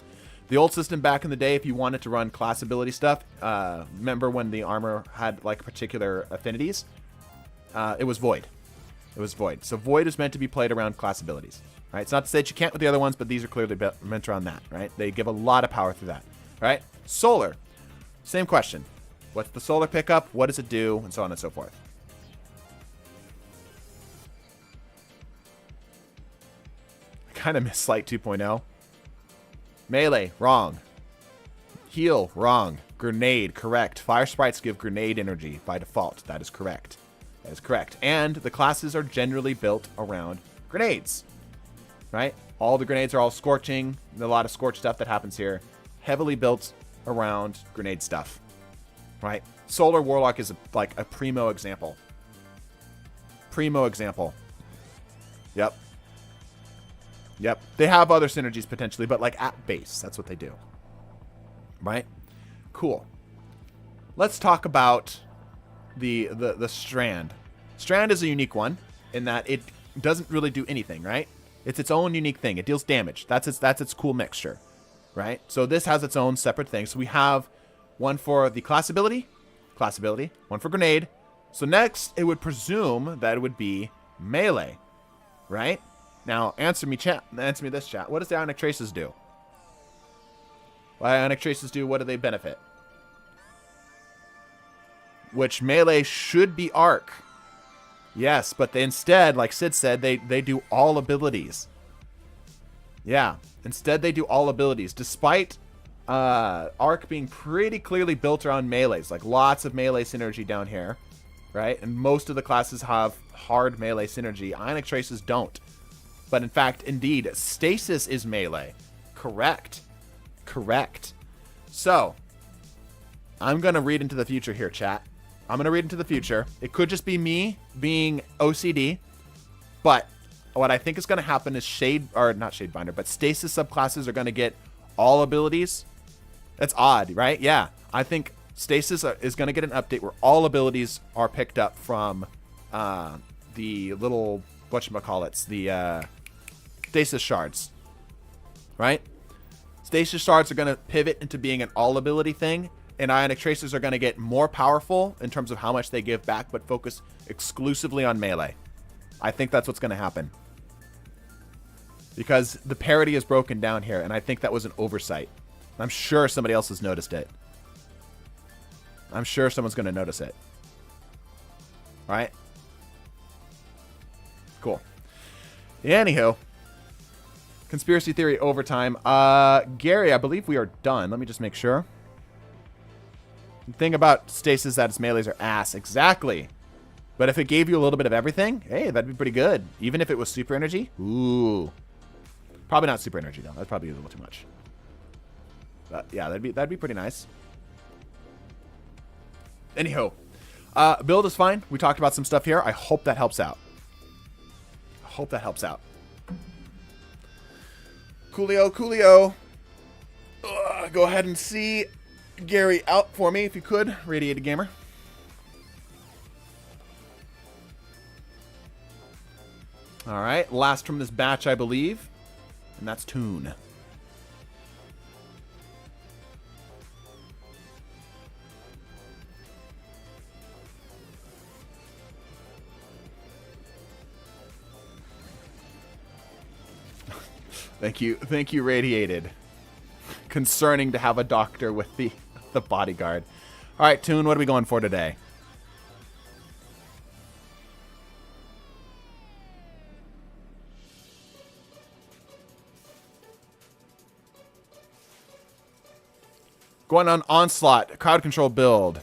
Speaker 1: The old system back in the day, if you wanted to run class ability stuff, remember when the armor had like particular affinities? It was Void. It was Void. So Void is meant to be played around class abilities. Right? It's not to say that you can't with the other ones, but these are clearly meant around that. Right? They give a lot of power through that. Right? Solar. Same question. What's the solar pickup? What does it do? And so on and so forth. I kind of missed Slight 2.0. Melee, wrong. Heal, wrong. Grenade, correct. Fire sprites give grenade energy by default. That is correct. That is correct. And the classes are generally built around grenades. Right? All the grenades are all scorching. There's a lot of scorch stuff that happens here. Heavily built around grenade stuff. Right? Solar Warlock is like a primo example. Primo example. Yep. Yep. They have other synergies potentially, but like at base, that's what they do. Right? Cool. Let's talk about the Strand. Strand is a unique one in that it doesn't really do anything, right? It's its own unique thing. It deals damage. That's its cool mixture, right? So this has its own separate thing. So we have one for the class ability, one for grenade. So next, it would presume that it would be melee, right? Now, answer me this, chat. What does the Ionic Traces do? What Ionic Traces do, what do they benefit? Which melee should be arc. Yes, but they instead, like Sid said, they do all abilities. Yeah, instead they do all abilities. Despite arc being pretty clearly built around melees. Like lots of melee synergy down here. Right? And most of the classes have hard melee synergy. Ionic Traces don't. But in fact, indeed, Stasis is melee. Correct. Correct. So, I'm going to read into the future here, chat. I'm going to read into the future. It could just be me being OCD. But what I think is going to happen is not Shadebinder, but Stasis subclasses are going to get all abilities. That's odd, right? Yeah. I think Stasis is going to get an update where all abilities are picked up from the little, whatchamacallits, the stasis shards, right? Stasis shards are going to pivot into being an all ability thing, and ionic tracers are going to get more powerful in terms of how much they give back, but focus exclusively on melee. I think that's what's going to happen. Because the parity is broken down here, and I think that was an oversight. I'm sure somebody else has noticed it. I'm sure someone's going to notice it. Right? Cool. Anywho. Conspiracy theory overtime. Gary, I believe we are done. Let me just make sure. The thing about stasis that its melees are ass. Exactly. But if it gave you a little bit of everything, hey, that'd be pretty good. Even if it was super energy. Ooh. Probably not super energy, though. That's probably a little too much. But yeah, that'd be pretty nice. Anyhow, build is fine. We talked about some stuff here. I hope that helps out. I hope that helps out. Coolio. Go ahead and see Gary out for me if you could. Radiated Gamer. All right, last from this batch, I believe. And that's Toon. Thank you, Radiated. Concerning to have a doctor with the bodyguard. All right, Toon, what are we going for today? Going on Onslaught, crowd control build.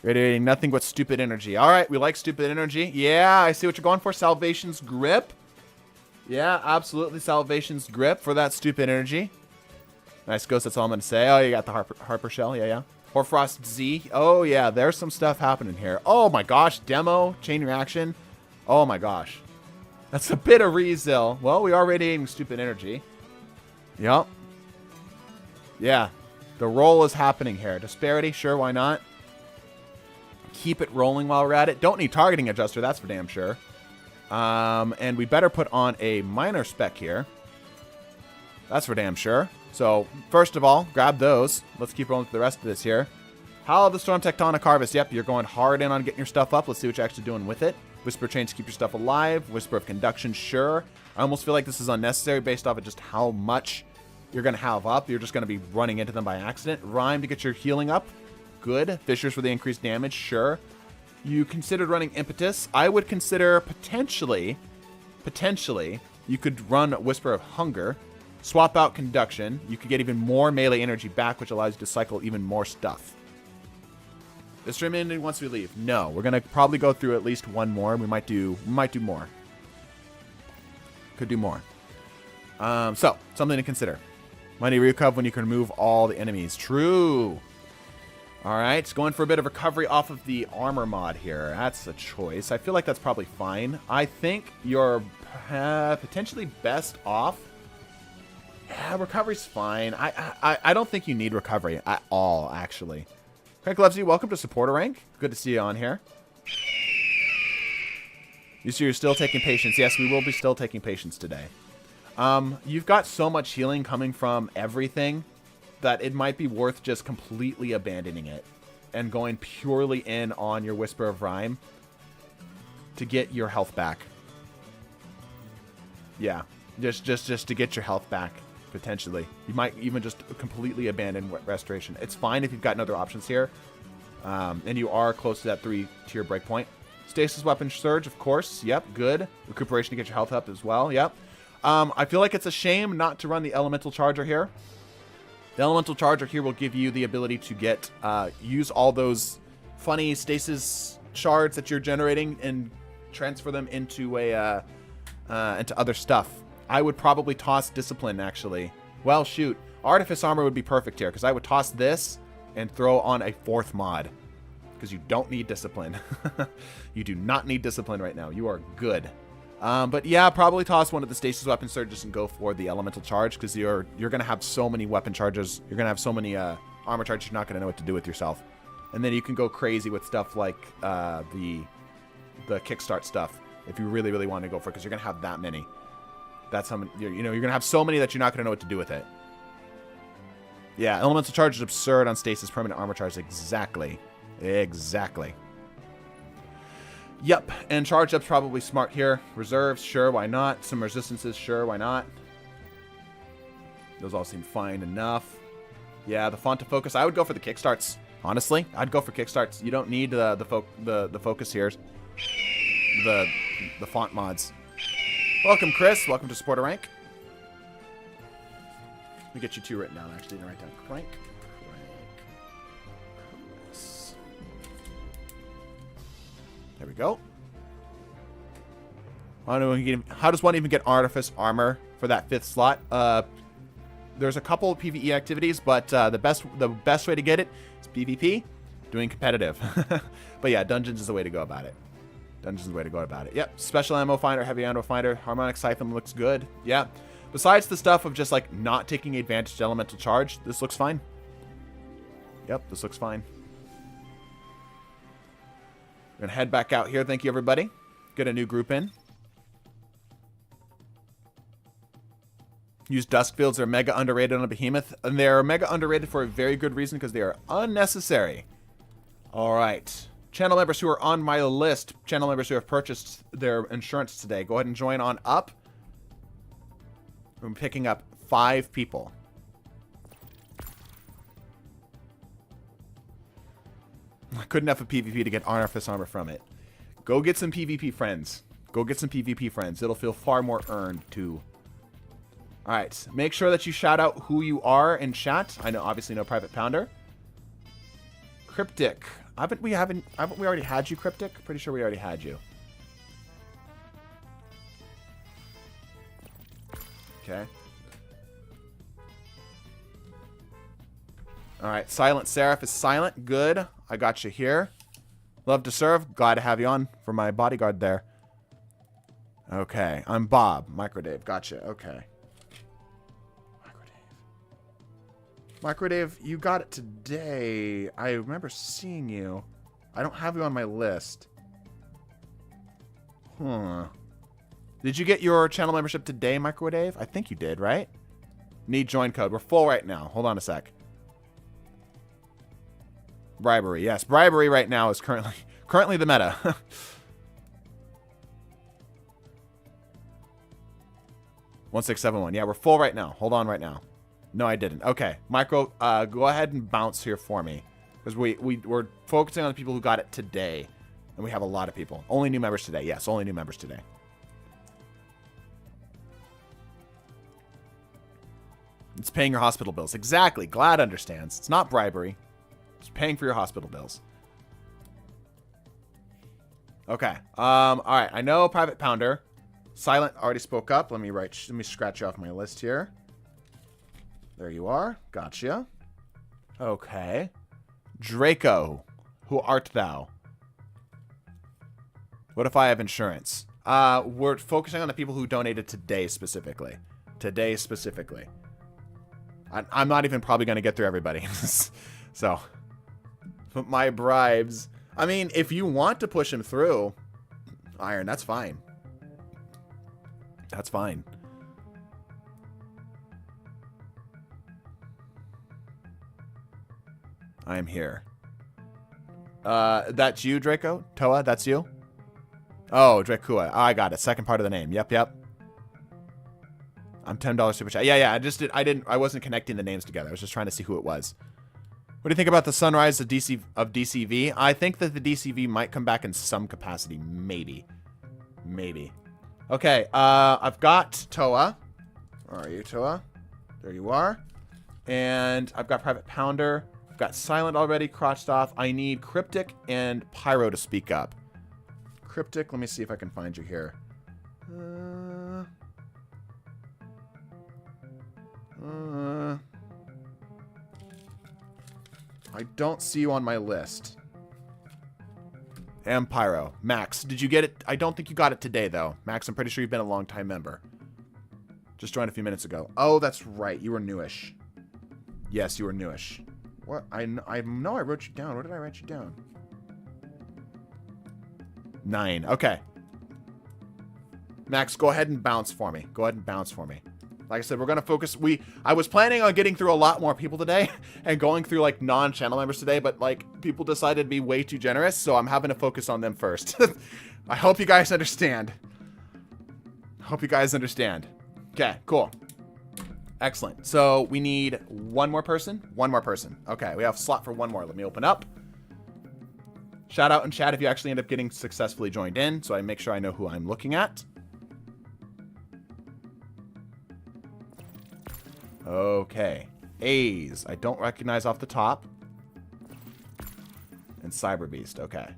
Speaker 1: Radiating nothing but stupid energy. All right, we like stupid energy. Yeah, I see what you're going for. Salvation's Grip. Yeah, absolutely. Salvation's Grip for that stupid energy. Nice, Ghost. That's all I'm going to say. Oh, you got the Harper Shell. Yeah. Hoarfrost Z. Oh, yeah. There's some stuff happening here. Oh, my gosh. Demo. Chain reaction. Oh, my gosh. That's a bit of Rezil. Well, we are radiating stupid energy. Yep. Yeah. The roll is happening here. Disparity. Sure, why not? Keep it rolling while we're at it. Don't need targeting adjuster. That's for damn sure. And we better put on a minor spec here. That's for damn sure. So, first of all, grab those. Let's keep rolling through the rest of this here. Howl of the Storm, Tectonic Harvest. Yep, you're going hard in on getting your stuff up. Let's see what you're actually doing with it. Whisper Chains to keep your stuff alive. Whisper of Conduction, sure. I almost feel like this is unnecessary based off of just how much you're going to have up. You're just going to be running into them by accident. Rhyme to get your healing up. Good. Fissures for the increased damage, sure. You considered running Impetus. I would consider potentially, you could run Whisper of Hunger. Swap out Conduction. You could get even more melee energy back, which allows you to cycle even more stuff. Is stream ending once we leave? No. We're going to probably go through at least one more. We might do more. Could do more. So, something to consider. Money Recov when you can remove all the enemies. True. Alright, going for a bit of recovery off of the armor mod here. That's a choice. I feel like that's probably fine. I think you're potentially best off. Yeah, recovery's fine. I don't think you need recovery at all, actually. Craig loves you. Welcome to supporter rank. Good to see you on here. You see you're still taking patience. Yes, we will be still taking patience today. You've got so much healing coming from everything that it might be worth just completely abandoning it and going purely in on your Whisper of Rhyme to get your health back. Yeah, just to get your health back, potentially. You might even just completely abandon Restoration. It's fine if you've got other options here, and you are close to that 3-tier breakpoint. Stasis Weapon Surge, of course. Yep, good. Recuperation to get your health up as well. Yep. I feel like it's a shame not to run the Elemental Charger here. The Elemental Charger here will give you the ability to get use all those funny stasis shards that you're generating and transfer them into into other stuff. I would probably toss Discipline, actually. Well, shoot. Artifice Armor would be perfect here, because I would toss this and throw on a 4th mod. Because you don't need Discipline. You do not need Discipline right now. You are good. But yeah, probably toss one of the Stasis Weapon Surges and go for the Elemental Charge, because you're going to have so many weapon charges. You're going to have so many armor charges, you're not going to know what to do with yourself. And then you can go crazy with stuff like the kickstart stuff if you really, really want to go for it, because you're going to have that many. That's how many, you're going to have so many that you're not going to know what to do with it. Yeah, elemental charge is absurd on stasis permanent armor charge. Exactly. Exactly. Yep, and charge up's probably smart here. Reserves, sure, why not? Some resistances, sure, why not? Those all seem fine enough. Yeah, the font to focus. I would go for the kickstarts. Honestly, I'd go for kickstarts. You don't need the focus here. The font mods. Welcome, Chris. Welcome to Support a Rank. Let me get you two written down. Actually, write down Crank. Chris. There we go. How does one even get Artifice Armor for that 5th slot? There's a couple of PvE activities, but the best way to get it is PvP, doing competitive. But yeah, dungeons is the way to go about it. Dungeons is the way to go about it. Yep, special ammo finder, heavy ammo finder, harmonic siphon looks good. Yeah. Besides the stuff of just like not taking advantage of elemental charge, this looks fine. Yep, this looks fine. We're gonna head back out here. Thank you, everybody. Get a new group in. Use dusk fields. They're mega underrated on a behemoth, and they're mega underrated for a very good reason, because they are unnecessary. All right. Channel members who are on my list, channel members who have purchased their insurance today, go ahead and join on up. I'm picking up 5 people. I couldn't have a PvP to get Artifice Armor from it. Go get some PvP friends. Go get some PvP friends. It'll feel far more earned, too. All right. Make sure that you shout out who you are in chat. I know, obviously, no Private Pounder. Cryptic. Haven't we already had you, Cryptic? Pretty sure we already had you. Okay. All right. Silent Seraph is silent. Good. I got you here. Love to serve. Glad to have you on for my bodyguard there. Okay. I'm Bob. Microdave. Gotcha. Okay. Microdave, you got it today. I remember seeing you. I don't have you on my list. Huh. Did you get your channel membership today, Microdave? I think you did, right? Need join code. We're full right now. Hold on a sec. Bribery. Yes, bribery right now is currently the meta. 1671. Yeah, we're full right now. Hold on right now. No, I didn't. Okay, Micro, go ahead and bounce here for me, because we're focusing on the people who got it today, and we have a lot of people. Only new members today. Yes, only new members today. It's paying your hospital bills. Exactly. Glad understands. It's not bribery. It's paying for your hospital bills. Okay. All right. I know Private Pounder. Silent already spoke up. Let me scratch you off my list here. There you are. Gotcha. Okay. Draco. Who art thou? What if I have insurance? We're focusing on the people who donated today specifically. Today specifically. I'm not even probably going to get through everybody. So, but my bribes. I mean, if you want to push him through, Iron, that's fine. That's fine. I am here. That's you, Draco? Toa, that's you? Oh, Dracua. Oh, I got it. Second part of the name. Yep, yep. I'm $10 super chat. Yeah, I wasn't connecting the names together. I was just trying to see who it was. What do you think about the sunrise of DCV? I think that the DCV might come back in some capacity. Maybe. Maybe. Okay, I've got Toa. Where are you, Toa? There you are. And I've got Private Pounder. I've got Silent already crotched off. I need Cryptic and Pyro to speak up. Cryptic, let me see if I can find you here. I don't see you on my list. And Pyro. Max, did you get it? I don't think you got it today, though. Max, I'm pretty sure you've been a long-time member. Just joined a few minutes ago. Oh, that's right. You were newish. Yes, you were newish. What? I know I wrote you down. Where did I write you down? 9. Okay. Max, go ahead and bounce for me. Go ahead and bounce for me. Like I said, we're going to focus. I was planning on getting through a lot more people today and going through like non-channel members today, but like people decided to be way too generous, so I'm having to focus on them first. I hope you guys understand. Hope you guys understand. Okay, cool. Excellent. So we need one more person. One more person. Okay, we have a slot for one more. Let me open up. Shout out in chat if you actually end up getting successfully joined in, so I make sure I know who I'm looking at. Okay. A's. I don't recognize off the top. And Cyber Beast. Okay.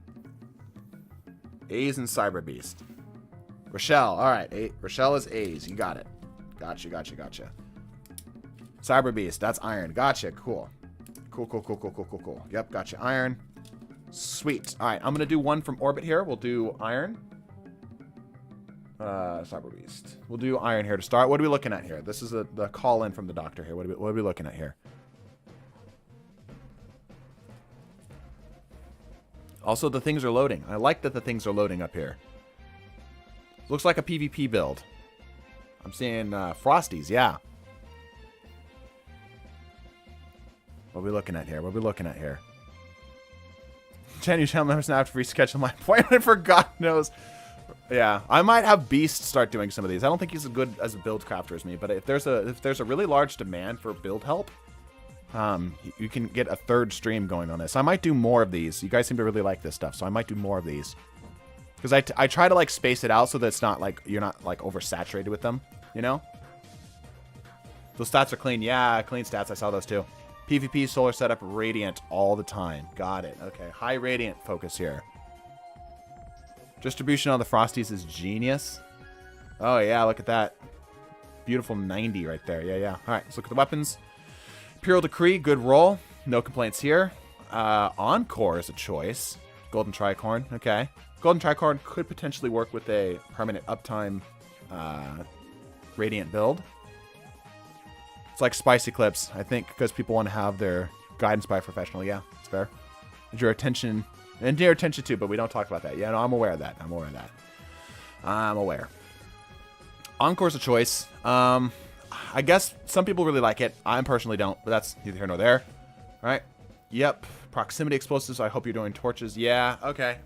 Speaker 1: A's and Cyber Beast. Rochelle. All right. Rochelle is A's. You got it. Gotcha. Cyber Beast. That's Iron. Gotcha. Cool. Cool. Yep. Gotcha. Iron. Sweet. All right. I'm going to do one from orbit here. We'll do Iron. Cyber Beast. We'll do Iron here to start. What are we looking at here? This is the call in from the doctor here. What are we looking at here? Also, the things are loading. I like that the things are loading up here. Looks like a PvP build. I'm seeing Frosties, yeah. What are we looking at here? Chen, you channel members now have to reschedule my appointment for God knows. Yeah, I might have Beast start doing some of these. I don't think he's as good as a build crafter as me, but if there's a really large demand for build help, you can get a third stream going on this. I might do more of these. You guys seem to really like this stuff, so I might do more of these. Because I try to like space it out so that it's not like you're not like oversaturated with them, you know? Those stats are clean. Yeah, clean stats. I saw those too. PvP solar setup radiant all the time. Got it. Okay, high radiant focus here. Distribution on the Frosties is genius. Oh, yeah, look at that. Beautiful 90 right there. Yeah. All right, let's look at the weapons. Imperial Decree, good roll. No complaints here. Encore is a choice. Golden Tricorn, okay. Golden Tricorn could potentially work with a permanent uptime Radiant build. It's like Spicy Clips, I think, because people want to have their guidance by a professional. Yeah, it's fair. And your attention... And your attention too, but we don't talk about that. Yeah, no, I'm aware of that. I'm aware. Encore's a choice. I guess some people really like it. I personally don't, but that's neither here nor there. All right. Yep. Proximity explosives. I hope you're doing torches. Yeah. Okay.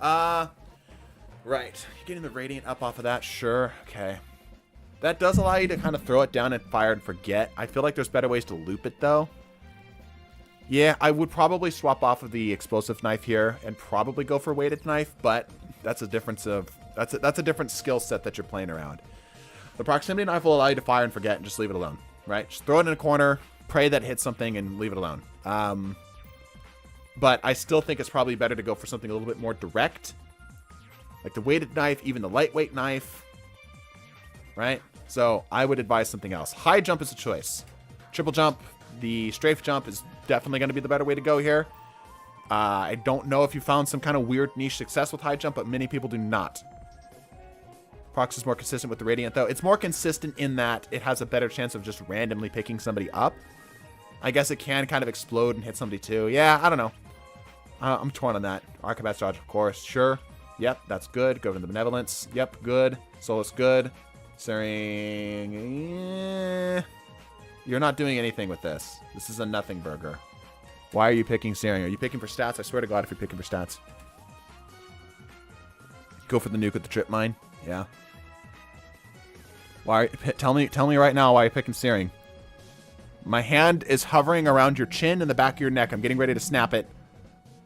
Speaker 1: Right. Getting the radiant up off of that. Sure. Okay. That does allow you to kind of throw it down and fire and forget. I feel like there's better ways to loop it though. Yeah, I would probably swap off of the explosive knife here and probably go for weighted knife, but that's a difference of that's a different skill set that you're playing around. The proximity knife will allow you to fire and forget and just leave it alone, right? Just throw it in a corner, pray that it hits something, and leave it alone. But I still think it's probably better to go for something a little bit more direct, like the weighted knife, even the lightweight knife, right? So I would advise something else. High jump is a choice. Triple jump, the strafe jump is definitely going to be the better way to go here. I don't know if you found some kind of weird niche success with high jump, but many people do not. Prox is more consistent with the Radiant, though. It's more consistent in that it has a better chance of just randomly picking somebody up. I guess it can kind of explode and hit somebody, too. Yeah, I don't know. I'm torn on that. Archibald's Dodge, of course. Sure. Yep, that's good. Go to the Benevolence. Yep, good. Solus, good. Searing... You're not doing anything with this. This is a nothing burger. Why are you picking Searing? Are you picking for stats? I swear to God if you're picking for stats. Go for the nuke with the trip mine. Yeah. Why? Tell me right now why you're picking Searing. My hand is hovering around your chin and the back of your neck. I'm getting ready to snap it.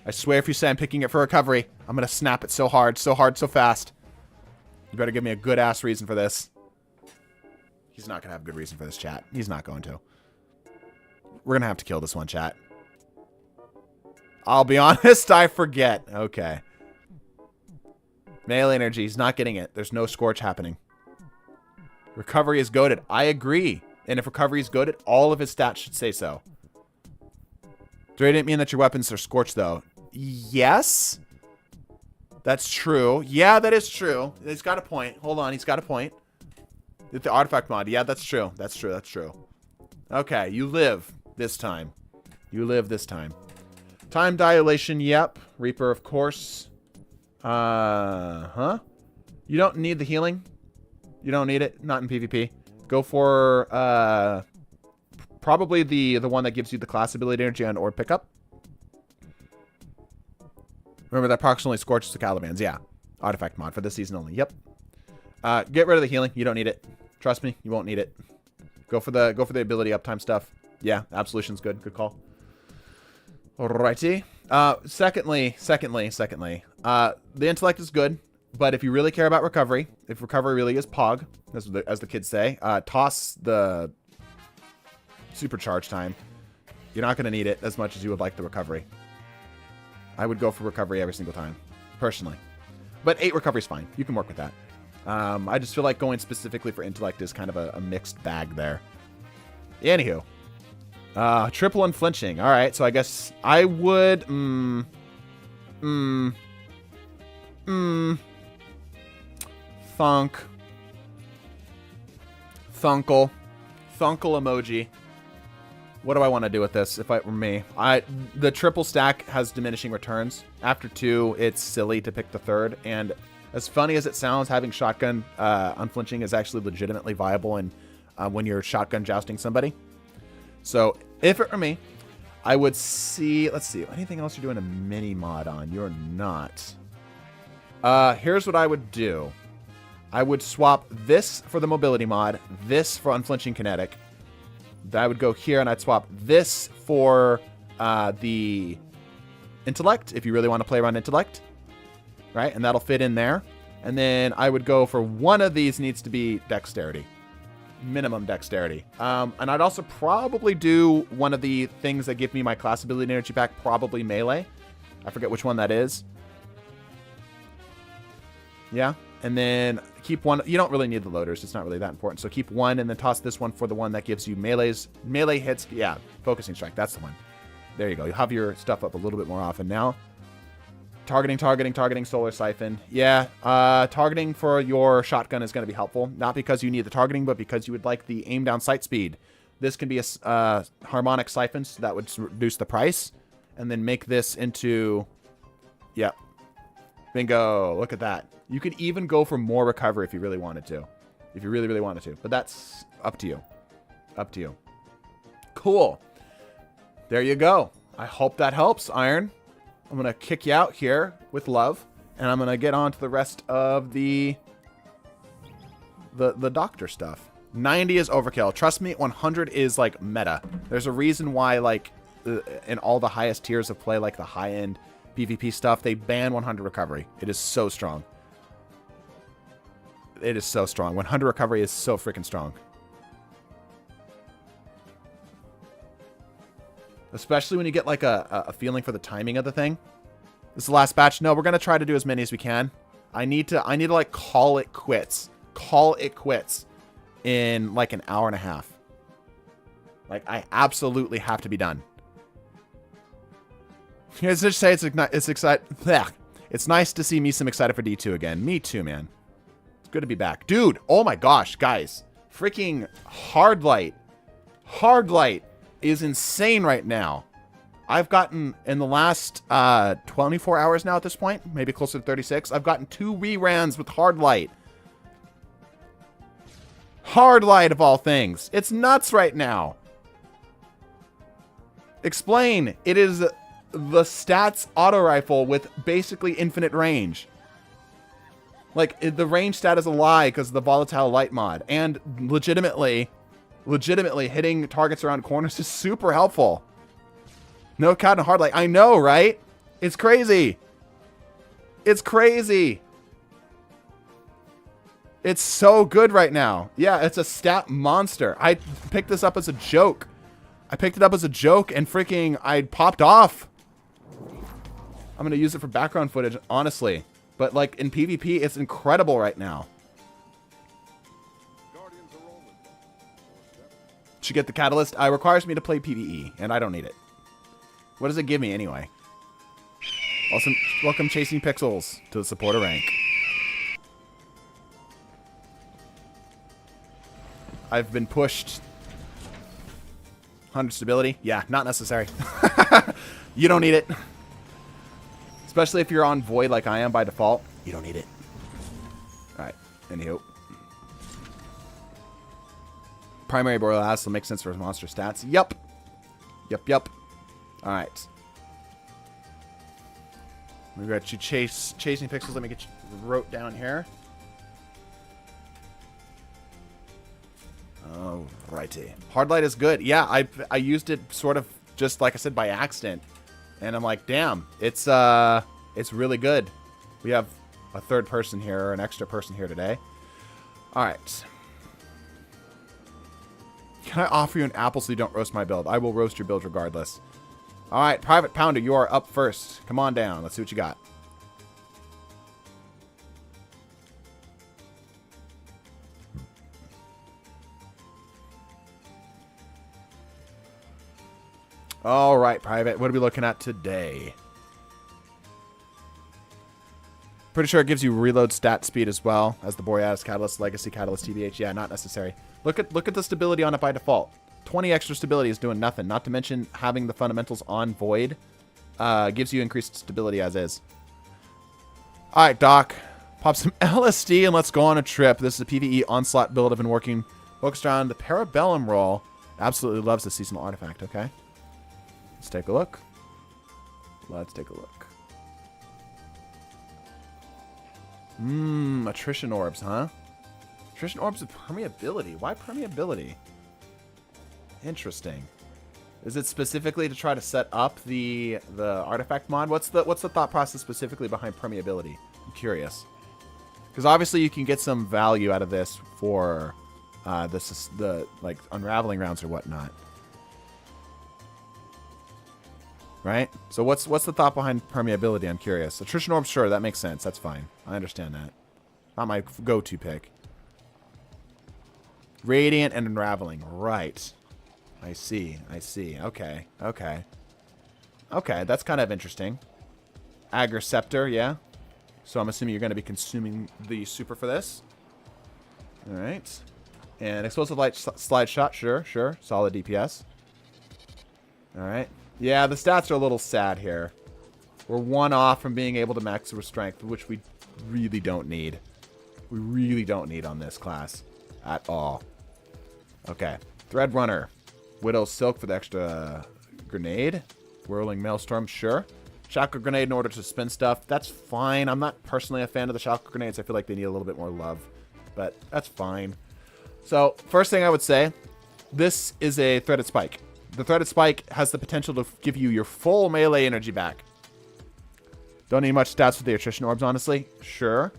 Speaker 1: I swear if you say I'm picking it for recovery, I'm going to snap it so hard, so fast. You better give me a good-ass reason for this. He's not going to have a good reason for this, chat. He's not going to. We're going to have to kill this one, chat. I'll be honest, I forget. Okay. Melee energy. He's not getting it. There's no Scorch happening. Recovery is goated. I agree. And if recovery is goated, all of his stats should say so. Do it mean that your weapons are scorched, though? Yes. That's true. Yeah, that is true. He's got a point. Hold on. He's got a point. The artifact mod. Yeah, that's true. That's true. Okay, you live this time. You live this time. Time dilation, yep. Reaper, of course. You don't need the healing. You don't need it. Not in PvP. Go for probably the one that gives you the class ability energy on orb pickup. Remember that approximately scorches the Caliban's. Yeah. Artifact mod for this season only. Yep. Get rid of the healing. You don't need it. Trust me, you won't need it. Go for the ability uptime stuff. Yeah, Absolution's good. Good call. Alrighty. Secondly, the intellect is good, but if you really care about recovery, if recovery really is pog, as the kids say, toss the supercharge time. You're not going to need it as much as you would like the recovery. I would go for recovery every single time, personally. But 8 recovery is fine. You can work with that. I just feel like going specifically for intellect is kind of a mixed bag there. Anywho. Triple unflinching. Alright, so I guess I would... Thunk. Thunkle. Thunkle emoji. What do I want to do with this if it were me? The triple stack has diminishing returns. After 2, it's silly to pick the 3rd. And as funny as it sounds, having shotgun unflinching is actually legitimately viable in, when you're shotgun jousting somebody. So if it were me, I would see... Let's see. Anything else you're doing a mini mod on? You're not. Here's what I would do. I would swap this for the mobility mod, this for unflinching kinetic. I would go here and I'd swap this for the intellect, if you really want to play around intellect. Right? And that'll fit in there. And then I would go for one of these needs to be dexterity. Minimum dexterity. And I'd also probably do one of the things that give me my class ability energy back, probably melee. I forget which one that is. Yeah. And then keep one. You don't really need the loaders. It's not really that important. So keep one and then toss this one for the one that gives you melee hits. Yeah, focusing strike. That's the one. There you go. You'll have your stuff up a little bit more often now. Targeting, solar siphon. Yeah, targeting for your shotgun is going to be helpful. Not because you need the targeting, but because you would like the aim down sight speed. This can be a harmonic siphon, so that would reduce the price. And then make this into... Yep. Bingo. Look at that. You could even go for more recovery if you really wanted to. If you really, really wanted to. But that's up to you. Up to you. Cool. There you go. I hope that helps, Iron. I'm going to kick you out here with love. And I'm going to get on to the rest of the doctor stuff. 90 is overkill. Trust me, 100 is like meta. There's a reason why, like, in all the highest tiers of play, like the high-end PvP stuff, they ban 100 recovery. It is so strong. It is so strong. 100 recovery is so freaking strong. Especially when you get like a feeling for the timing of the thing. This is the last batch. No, we're going to try to do as many as we can. I need to like call it quits. Call it quits in like an hour and a half. Like I absolutely have to be done. Let's just say it's exciting. It's nice to see me some excited for D2 again. Me too, man. It's good to be back. Dude, oh my gosh, guys. Freaking hard light. Hard light is insane right now. I've gotten, in the last 24 hours now at this point, maybe closer to 36, I've gotten 2 reruns with hard light. Hard light of all things. It's nuts right now. Explain. It is the stats auto rifle with basically infinite range. Like, the range stat is a lie because of the volatile light mod. And legitimately hitting targets around corners is super helpful. No count and hard light. I know, right? It's crazy. It's crazy. It's so good right now. Yeah, it's a stat monster. I picked this up as a joke. I picked it up as a joke and freaking I popped off. I'm going to use it for background footage, honestly. But like in PvP, it's incredible right now. Should get the catalyst. It requires me to play PvE, and I don't need it. What does it give me anyway? Awesome. Welcome, Chasing Pixels, to the supporter rank. I've been pushed. 100 stability? Yeah, not necessary. You don't need it. Especially if you're on Void like I am by default. You don't need it. Alright, anywho. Primary Borealis will make sense for monster stats. Yup. Yup. Alright. We got you chasing pixels. Let me get you wrote down here. Alrighty. Hard light is good. Yeah, I used it sort of just like I said by accident. And I'm like, damn, it's really good. We have a third person here, or an extra person here today. Alright. Can I offer you an apple so you don't roast my build? I will roast your build regardless. Alright, Private Pounder, you are up first. Come on down. Let's see what you got. Alright, Private. What are we looking at today? Pretty sure it gives you reload stat speed as well as the Borealis Catalyst, Legacy Catalyst, TBH. Yeah, not necessary. Look at the stability on it by default. 20 extra stability is doing nothing. Not to mention having the fundamentals on Void gives you increased stability as is. Alright, Doc. Pop some LSD and let's go on a trip. This is a PvE onslaught build I've been working. Focused around the Parabellum roll. Absolutely loves the seasonal artifact, okay? Let's take a look. Let's take a look. Attrition orbs, huh? Attrition orbs with permeability. Why permeability? Interesting. Is it specifically to try to set up the artifact mod? What's the thought process specifically behind permeability? I'm curious. Because obviously you can get some value out of this for the like unraveling rounds or whatnot. Right? So what's the thought behind permeability? I'm curious. Attrition orb, sure, that makes sense. That's fine. I understand that. Not my go-to pick. Radiant and unraveling. Right. I see. Okay. Okay, that's kind of interesting. Agriceptor, yeah. So I'm assuming you're going to be consuming the super for this. Alright. And explosive light slide shot, sure. Solid DPS. Alright. Yeah, the stats are a little sad here. We're one off from being able to max our strength, which we really don't need. We really don't need on this class at all. Okay. Thread Runner. Widow's Silk for the extra grenade. Whirling Maelstrom, sure. Chakra Grenade in order to spin stuff. That's fine. I'm not personally a fan of the Chakra Grenades. I feel like they need a little bit more love. But that's fine. So, first thing I would say, this is a Threaded Spike. The Threaded Spike has the potential to give you your full melee energy back. Don't need much stats with the Attrition Orbs, honestly. Sure.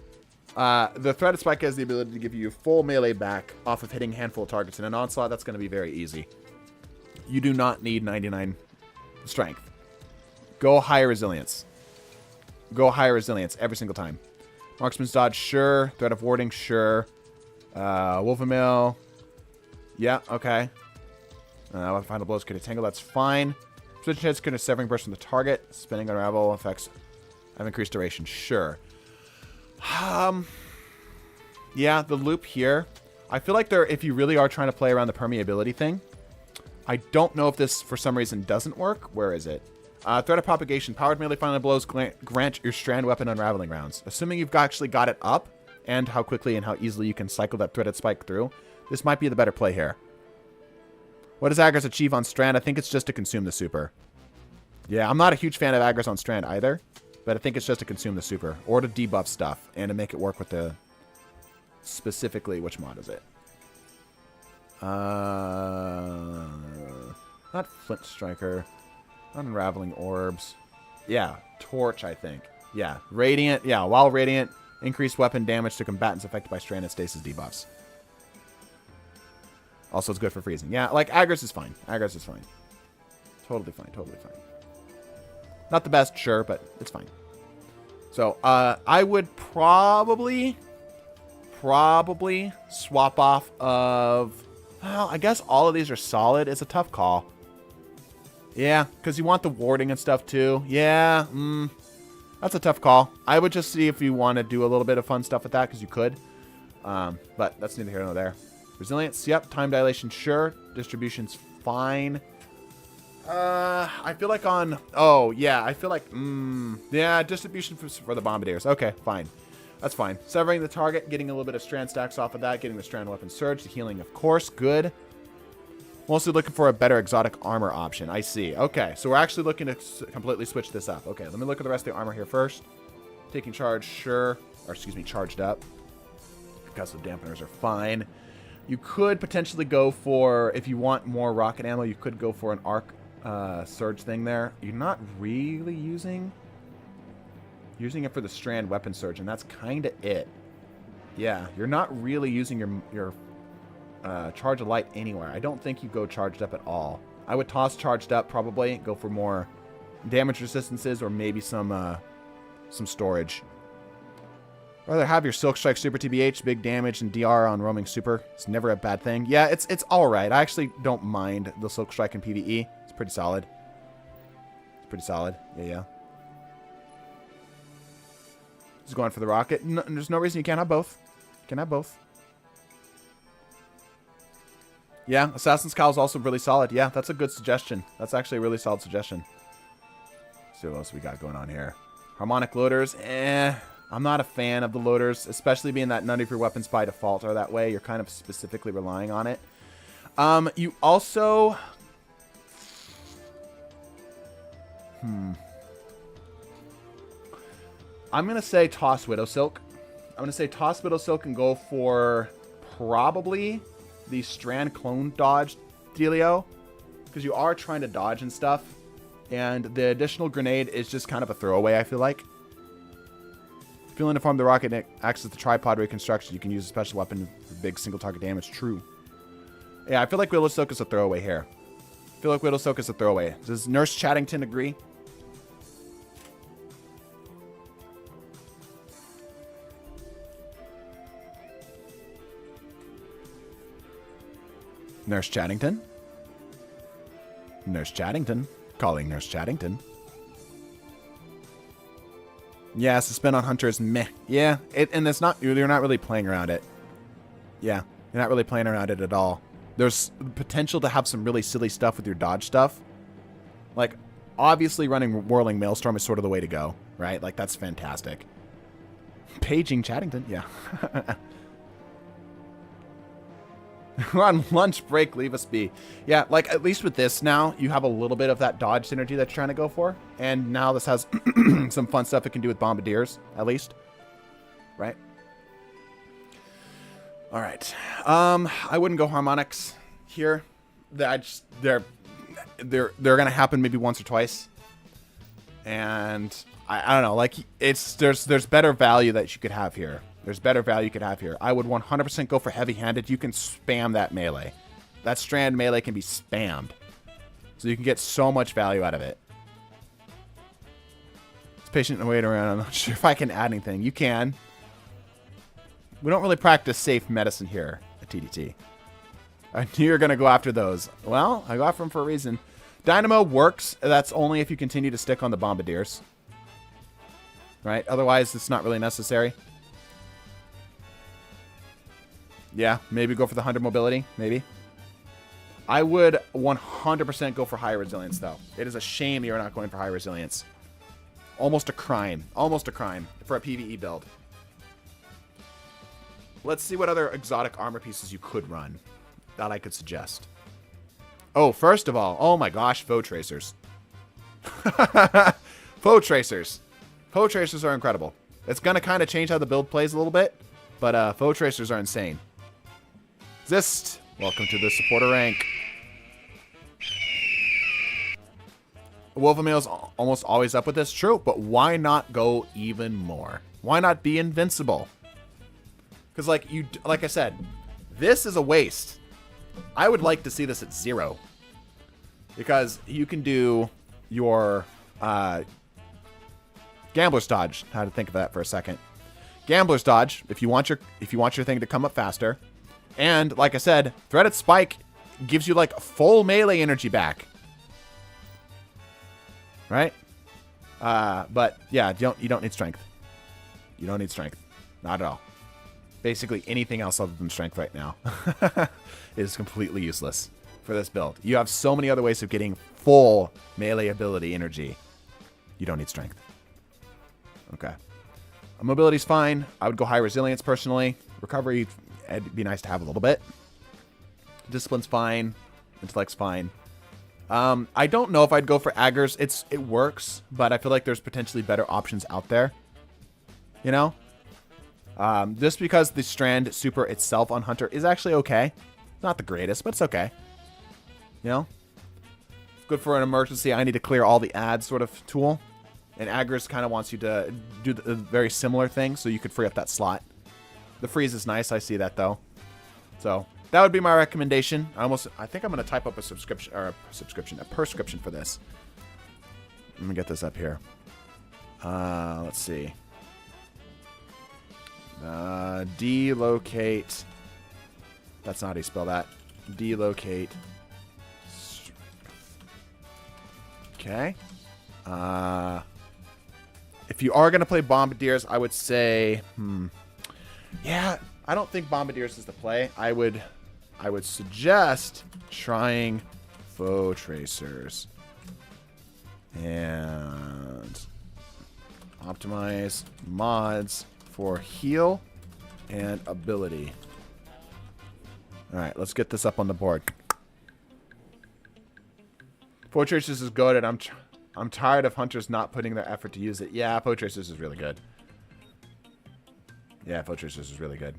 Speaker 1: The Threaded Spike has the ability to give you full melee back off of hitting a handful of targets. In an Onslaught, that's going to be very easy. You do not need 99 strength. Go high resilience. Go high resilience every single time. Marksman's Dodge, sure. Threat of Warding, sure. Wolfenmail. Yeah, okay. Final Blows could Tangle, that's fine. Precision hits could Severing Burst from the target. Spinning Unravel effects have increased duration, sure. Yeah, the loop here. I feel like if you really are trying to play around the permeability thing, I don't know if this, for some reason, doesn't work. Where is it? Threat of Propagation. Powered melee final blows grant your strand weapon unraveling rounds. Assuming you've actually got it up, and how quickly and how easily you can cycle that Threaded Spike through, this might be the better play here. What does Agris achieve on Strand? I think it's just to consume the super. Yeah, I'm not a huge fan of Agris on Strand either, but I think it's just to consume the super, or to debuff stuff, and to make it work with the... Specifically, which mod is it? Not Flint Striker. Not Unraveling Orbs. Yeah, Torch, I think. Yeah, Radiant. Yeah, while Radiant, increased weapon damage to combatants affected by Strand and Stasis debuffs. Also, it's good for freezing. Yeah, like, Agris is fine. Agris is fine. Totally fine. Totally fine. Not the best, sure, but it's fine. So, I would probably swap off of... Well, I guess all of these are solid. It's a tough call. Yeah, because you want the warding and stuff, too. Yeah, that's a tough call. I would just see if you want to do a little bit of fun stuff with that, because you could. But that's neither here nor there. Resilience, yep. Time dilation, sure. Distribution's fine. I feel like on... Oh, yeah, I feel like... yeah, distribution for the Bombardiers. Okay, fine. That's fine. Severing the target, getting a little bit of strand stacks off of that, getting the strand weapon surge, the healing, of course. Good. Mostly looking for a better exotic armor option. I see. Okay, so we're actually looking to completely switch this up. Okay, let me look at the rest of the armor here first. Taking charge, sure. Or, excuse me, charged up. Concussive dampeners are fine. You could potentially go for, if you want more rocket ammo, you could go for an arc surge thing there. You're not really using it for the strand weapon surge, and that's kind of it. Yeah, you're not really using your charge of light anywhere. I don't think you go charged up at all. I would toss charged up probably, go for more damage resistances or maybe some storage. Rather have your Silk Strike Super TBH, big damage, and DR on roaming super. It's never a bad thing. Yeah, it's all right. I actually don't mind the Silk Strike in PvE. It's pretty solid. It's pretty solid. Yeah. Just going for the rocket. No, there's no reason you can't have both. You can have both. Yeah, Assassin's Cowl is also really solid. Yeah, that's a good suggestion. That's actually a really solid suggestion. Let's see what else we got going on here. Harmonic loaders. I'm not a fan of the loaders, especially being that none of your weapons by default are that way. You're kind of specifically relying on it. You also... I'm going to say toss Widow Silk. I'm going to say toss Widow Silk and go for probably the Strand Clone Dodge dealio. Because you are trying to dodge and stuff. And the additional grenade is just kind of a throwaway, I feel like. If you inform the rocket and it acts as the tripod reconstruction, you can use a special weapon for big single target damage. True. Yeah, I feel like Widow Silk is a throwaway here. I feel like Widow Silk is a throwaway. Does Nurse Chattington agree? Nurse Chattington? Nurse Chattington? Calling Nurse Chattington. Yeah, suspend on Hunter is meh. Yeah, and it's not, you're not really playing around it. Yeah, you're not really playing around it at all. There's potential to have some really silly stuff with your dodge stuff. Like, obviously running Whirling Maelstrom is sort of the way to go, right? Like, that's fantastic. Paging Chattington, yeah. We're on lunch break, leave us be. Yeah, like, at least with this now, you have a little bit of that dodge synergy that you're trying to go for. And now this has some fun stuff it can do with Bombardiers, at least. Right? Alright. I wouldn't go Harmonics here. They're gonna happen maybe once or twice. And I don't know, like, there's better value that you could have here. There's better value you could have here. I would 100% go for heavy-handed. You can spam that melee. That strand melee can be spammed. So you can get so much value out of it. It's patient and wait around. I'm not sure if I can add anything. You can. We don't really practice safe medicine here at TDT. I knew you were going to go after those. Well, I go after them for a reason. Dynamo works. That's only if you continue to stick on the Bombardiers. Right? Otherwise, it's not really necessary. Yeah, maybe go for the 100 mobility, maybe. I would 100% go for high resilience, though. It is a shame you're not going for high resilience. Almost a crime. Almost a crime for a PvE build. Let's see what other exotic armor pieces you could run that I could suggest. Oh, first of all, oh my gosh, Foe Tracers. Foe Tracers. Foe Tracers are incredible. It's going to kind of change how the build plays a little bit, but Foe Tracers are insane. Exist. Welcome to the supporter rank. Wolfamale's almost always up with this. True, but why not go even more? Why not be invincible? Because like I said, this is a waste. I would like to see this at 0. Because you can do your Gambler's Dodge. How to think of that for a second. Gambler's Dodge, if you want your thing to come up faster. And, like I said, Threaded Spike gives you, like, full melee energy back. Right? But, yeah, you don't need strength. You don't need strength. Not at all. Basically, anything else other than strength right now is completely useless for this build. You have so many other ways of getting full melee ability energy. You don't need strength. Okay. Mobility's fine. I would go high resilience personally. Recovery, it'd be nice to have a little bit. Discipline's fine. Intellect's fine. I don't know if I'd go for Aggers. It works, but I feel like there's potentially better options out there. You know? Just because the Strand super itself on Hunter is actually okay. Not the greatest, but it's okay. You know? Good for an emergency. I need to clear all the ads sort of tool. And Aggers kind of wants you to do a very similar thing, so you could free up that slot. The freeze is nice. I see that, though. So, that would be my recommendation. I think I'm going to type up a prescription for this. Let me get this up here. Let's see. Delocate. That's not how you spell that. Delocate. Okay. If you are going to play Bombardiers, I would say, yeah, I don't think Bombardiers is the play. I would suggest trying Foe Tracers and optimize mods for heal and ability. All right, let's get this up on the board. Foe Tracers is good, and I'm tired of hunters not putting their effort to use it. Yeah, Foe Tracers is really good. Yeah, Foe Tracers is really good.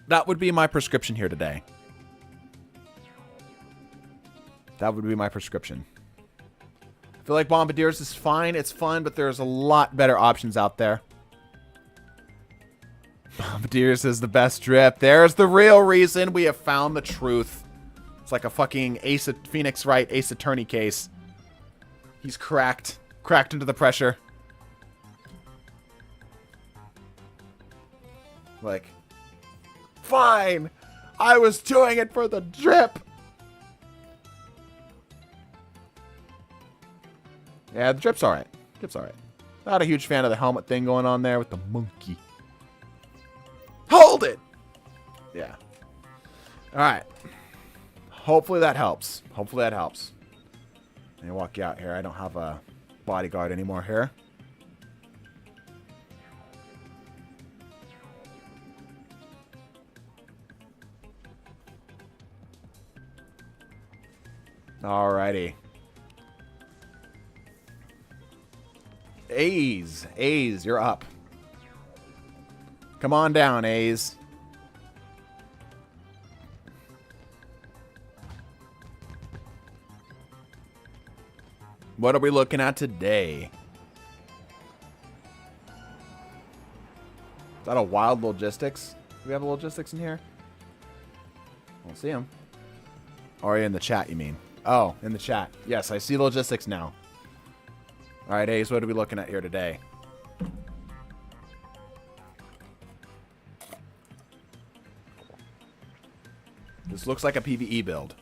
Speaker 1: That would be my prescription here today. That would be my prescription. I feel like Bombardiers is fine. It's fun, but there's a lot better options out there. Bombardiers is the best drip. There's the real reason. We have found the truth. It's like a fucking Phoenix Wright Ace Attorney case. He's cracked. Cracked into the pressure. Like, fine. I was doing it for the drip. Yeah, the drip's alright. Drip's alright. Not a huge fan of the helmet thing going on there with the monkey. Hold it! Yeah. Alright. Hopefully that helps. Hopefully that helps. Let me walk you out here. I don't have a bodyguard anymore here. Alrighty. A's, you're up. Come on down, A's. What are we looking at today? Is that a wild logistics? Do we have a logistics in here? I don't see him. Or in the chat, you mean? Oh, in the chat. Yes, I see logistics now. All right, Ace, what are we looking at here today? This looks like a PvE build.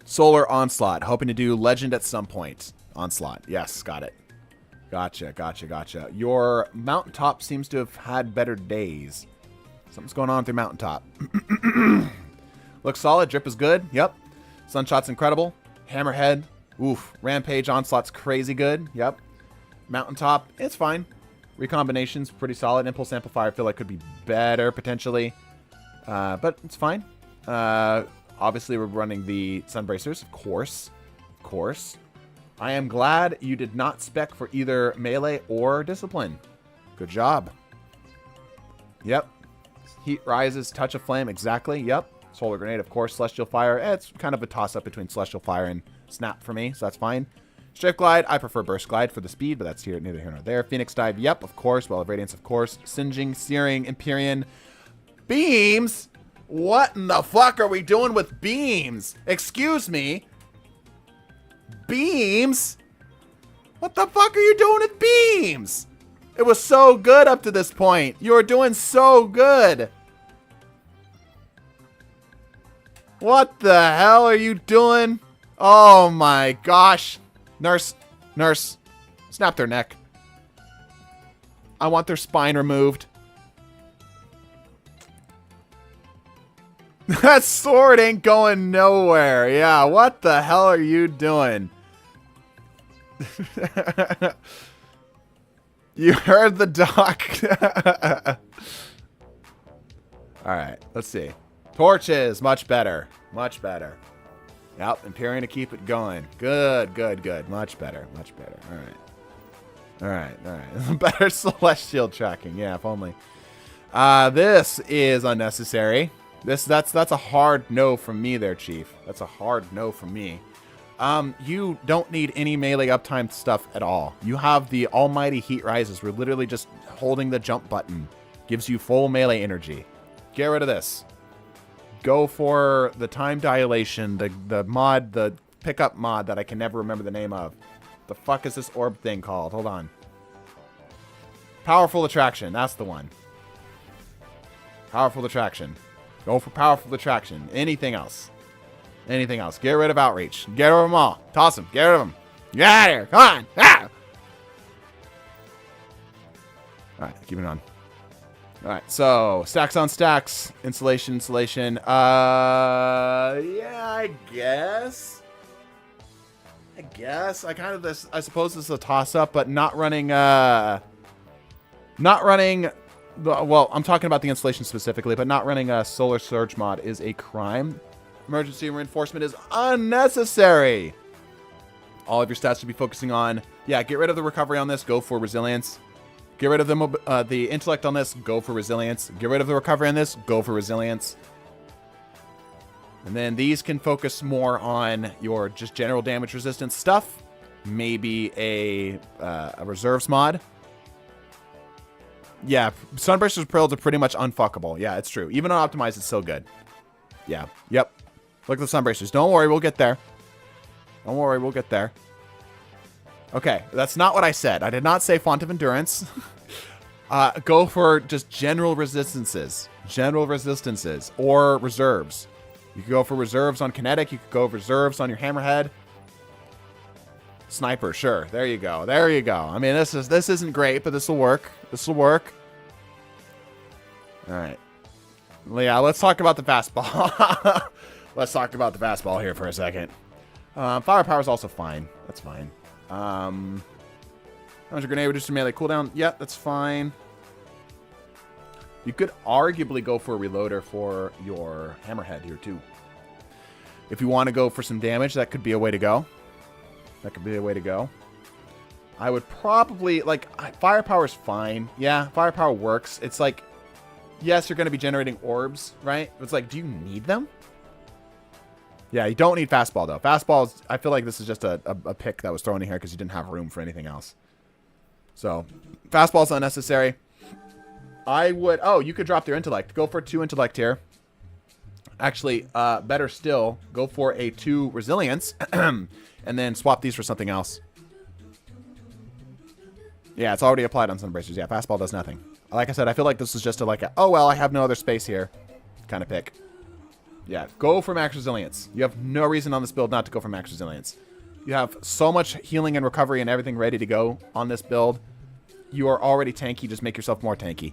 Speaker 1: Solar Onslaught. Hoping to do Legend at some point. Onslaught. Yes, got it. Gotcha. Your Mountaintop seems to have had better days. Something's going on with your Mountaintop. Looks solid. Drip is good. Yep. Sunshot's incredible. Hammerhead. Oof. Rampage Onslaught's crazy good. Yep. Mountaintop. It's fine. Recombination's pretty solid. Impulse Amplifier I feel like could be better potentially. But it's fine. Obviously we're running the Sunbracers. Of course. I am glad you did not spec for either melee or discipline. Good job. Yep. Heat rises. Touch of flame. Exactly. Yep. Solar Grenade, of course. Celestial Fire. It's kind of a toss-up between Celestial Fire and Snap for me, so that's fine. Strafe Glide. I prefer Burst Glide for the speed, but that's neither here nor there. Phoenix Dive. Yep, of course. Well of Radiance, of course. Singeing, Searing, Empyrean. Beams? What in the fuck are we doing with beams? Excuse me? Beams? What the fuck are you doing with beams? It was so good up to this point. You were doing so good. What the hell are you doing? Oh my gosh. Nurse. Snap their neck. I want their spine removed. That sword ain't going nowhere. Yeah, what the hell are you doing? You heard the doc. Alright, let's see. Torches, much better. Much better. Yep, Empyrean to keep it going. Good, good, good. Much better, much better. Alright. Alright, alright. Better celestial tracking. Yeah, if only. This is unnecessary. That's a hard no from me there, Chief. That's a hard no from me. You don't need any melee uptime stuff at all. You have the almighty heat rises. We're literally just holding the jump button. Gives you full melee energy. Get rid of this. Go for the time dilation, the mod, the pickup mod that I can never remember the name of. The fuck is this orb thing called? Hold on. Powerful attraction. That's the one. Powerful attraction. Go for powerful attraction. Anything else? Anything else? Get rid of outreach. Get rid of them all. Toss them. Get rid of them. Get out of here. Come on. Ah! All right. Keep it on. All right. So stacks on stacks. Insulation. Insulation. Yeah, I guess. I suppose this is a toss up, but not running. Well, I'm talking about the installation specifically, but not running a solar surge mod is a crime. Emergency reinforcement is unnecessary. All of your stats should be focusing on, yeah, get rid of the recovery on this, go for resilience. Get rid of the intellect on this, go for resilience. Get rid of the recovery on this, go for resilience. And then these can focus more on your just general damage resistance stuff. Maybe a reserves mod. Yeah, Sunburster's Pearls are pretty much unfuckable. Yeah, it's true. Even on Optimized, it's still good. Yeah, yep. Look at the Sunbursters. Don't worry, we'll get there. Don't worry, we'll get there. Okay, that's not what I said. I did not say Font of Endurance. Go for just general resistances. General resistances. Or reserves. You could go for reserves on Kinetic. You could go reserves on your Hammerhead. Sniper, sure. There you go. There you go. I mean, this isn't great, but this will work. This will work. All right. Well, yeah, let's talk about the fastball. Let's talk about the fastball here for a second. Firepower is also fine. That's fine. How much a grenade reduces melee cooldown? Yeah, that's fine. You could arguably go for a reloader for your Hammerhead here, too. If you want to go for some damage, that could be a way to go. That could be a way to go. I would probably, like, firepower's fine. Yeah, firepower works. It's like, yes, you're going to be generating orbs, right? It's like, do you need them? Yeah, you don't need fastball, though. Fastball, I feel like this is just a pick that was thrown in here because you didn't have room for anything else. So, fastball's unnecessary. I would, oh, you could drop their intellect. Go for 2 intellect here. Actually, better still, go for a 2 resilience. And then swap these for something else. Yeah, it's already applied on Sunbracers. Yeah, fastball does nothing. Like I said, I feel like this is just oh, well, I have no other space here kind of pick. Yeah, go for max resilience. You have no reason on this build not to go for max resilience. You have so much healing and recovery and everything ready to go on this build. You are already tanky. Just make yourself more tanky.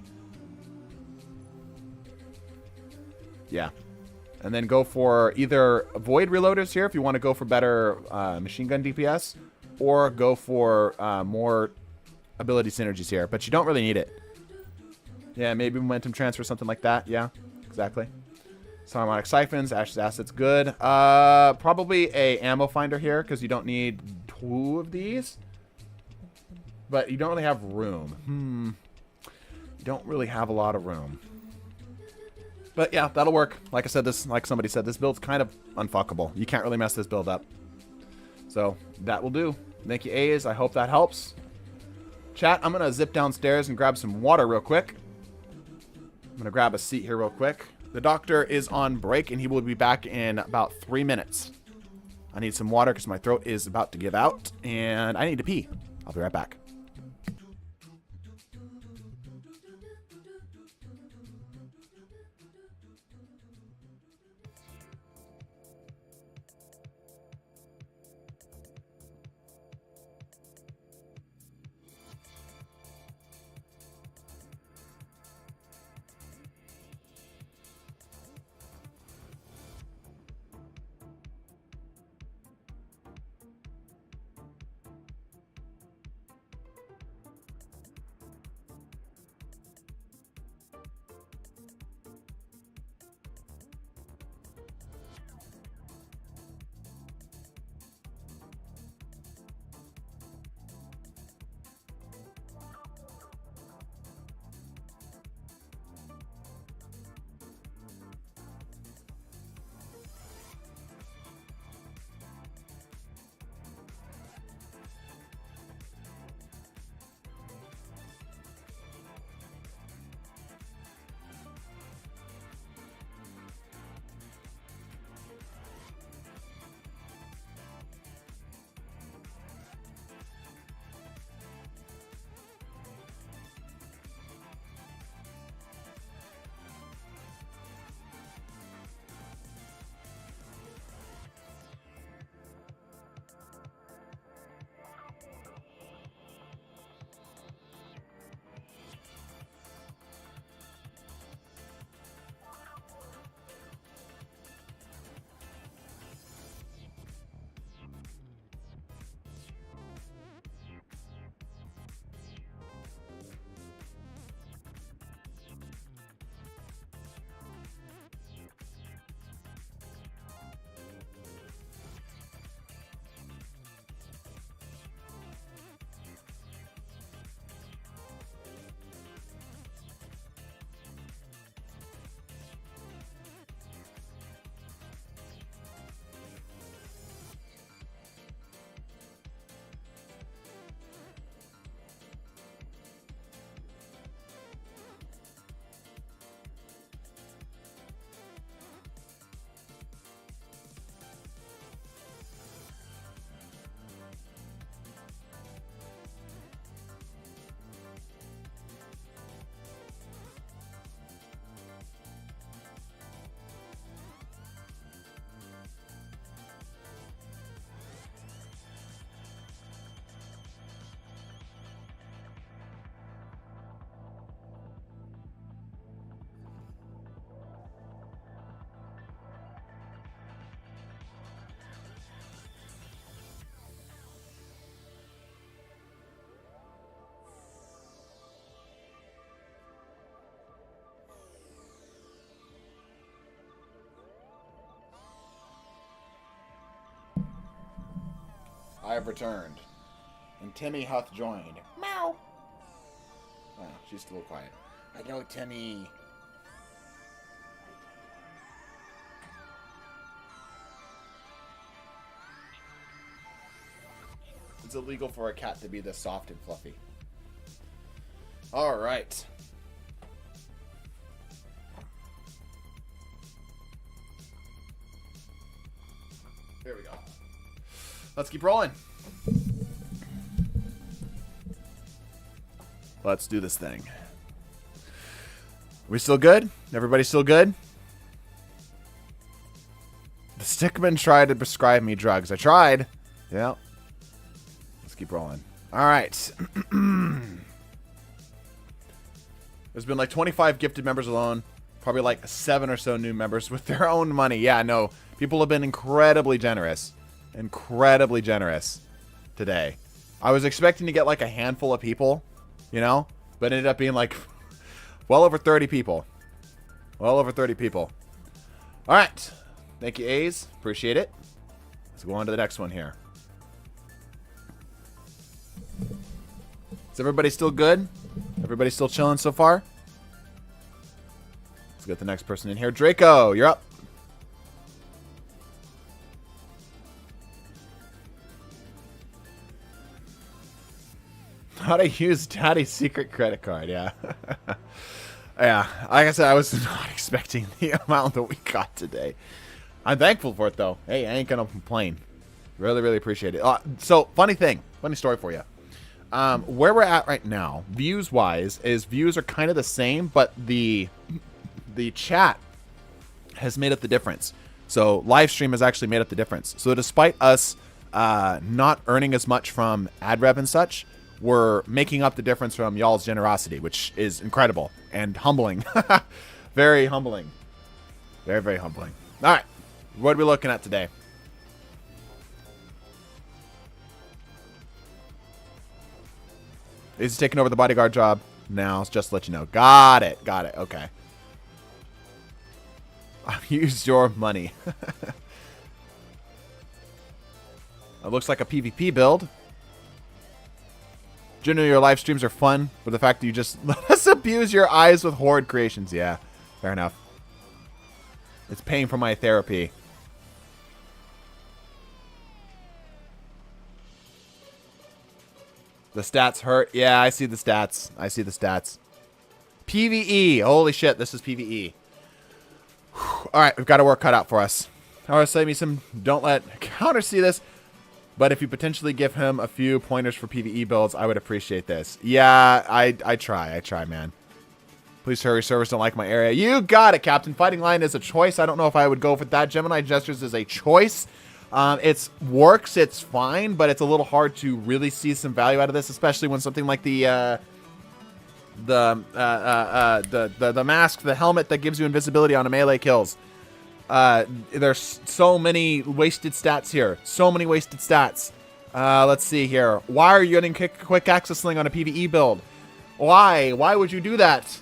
Speaker 1: Yeah. And then go for either void reloaders here if you want to go for better machine gun DPS, or go for more ability synergies here. But you don't really need it. Yeah, maybe momentum transfer, something like that. Yeah, exactly. Some harmonic siphons, Ash's Acid's good. Probably a ammo finder here because you don't need 2 of these. But you don't really have room. You don't really have a lot of room. But yeah, that'll work. Like I said, like somebody said, this build's kind of unfuckable. You can't really mess this build up. So that will do. Thank you, A's. I hope that helps. Chat, I'm going to zip downstairs and grab some water real quick. I'm going to grab a seat here real quick. The doctor is on break, and he will be back in about 3 minutes. I need some water because my throat is about to give out, and I need to pee. I'll be right back. I have returned. And Timmy hath joined. Meow. Oh, she's still quiet. Hello, Timmy. It's illegal for a cat to be this soft and fluffy. All right. There we go. Let's keep rolling. Let's do this thing. We still good? Everybody still good? The stickman tried to prescribe me drugs. I tried. Yeah. Let's keep rolling. All right. There's been like 25 gifted members alone. Probably like 7 or so new members with their own money. Yeah, no. People have been incredibly generous. Incredibly generous today. I was expecting to get like a handful of people, you know, but it ended up being like well over 30 people. Well over 30 people. All right. Thank you, A's. Appreciate it. Let's go on to the next one here. Is everybody still good? Everybody still chilling so far? Let's get the next person in here. Draco, you're up. How to use Daddy's secret credit card, yeah. Yeah, like I said, I was not expecting the amount that we got today. I'm thankful for it, though. Hey, I ain't gonna complain. Really, really appreciate it. So, funny story for you. Where we're at right now, views-wise, is views are kind of the same, but the chat has made up the difference. So, live stream has actually made up the difference. So, despite us not earning as much from ad rev and such, we're making up the difference from y'all's generosity, which is incredible and humbling. Very humbling. Very, very humbling. All right. What are we looking at today? He's taking over the bodyguard job now, just to let you know. Got it. Got it. Okay. I've used your money. It looks like a PvP build. Generally, your live streams are fun, but the fact that you just let us abuse your eyes with horde creations. Yeah, fair enough. It's paying for my therapy. The stats hurt. Yeah, I see the stats. I see the stats. PvE. Holy shit, this is PvE. All right, we've got a work cut out for us. Alright, save me some. Don't let Counter see this. But if you potentially give him a few pointers for PvE builds, I would appreciate this. Yeah, I try. I try, man. Please hurry, servers don't like my area. You got it, Captain. Fighting Lion is a choice. I don't know if I would go for that. Gemini Gestures is a choice. It works, it's fine, but it's a little hard to really see some value out of this, especially when something like the mask, the helmet that gives you invisibility on a melee kills. There's so many wasted stats here. So many wasted stats. Let's see here. Why are you getting quick access sling on a PvE build? Why? Why would you do that?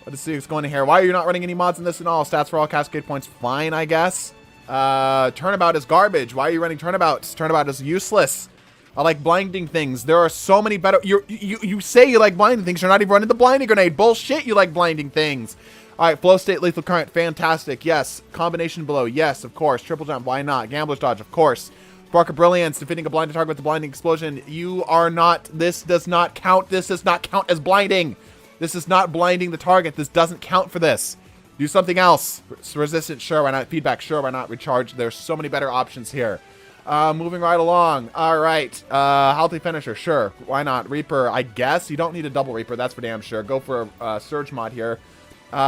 Speaker 1: Let's see what's going on here. Why are you not running any mods in this at all? Stats for all cascade points. Fine, I guess. Turnabout is garbage. Why are you running turnabouts? Turnabout is useless. I like blinding things. There are so many better... You say you like blinding things. You're not even running the blinding grenade. Bullshit, you like blinding things. All right, flow state, lethal current, fantastic. Yes. Combination below, yes, of course. Triple jump, why not? Gambler's dodge, of course. Spark of brilliance, defeating a blinded target with the blinding explosion. You are not... This does not count. This does not count as blinding. This is not blinding the target. This doesn't count for this. Do something else. Resistance, sure, why not? Feedback, sure, why not? Recharge. There's so many better options here. Moving right along. All right. Healthy finisher, sure. Why not? Reaper, I guess. You don't need a double Reaper, that's for damn sure. Go for a Surge mod here.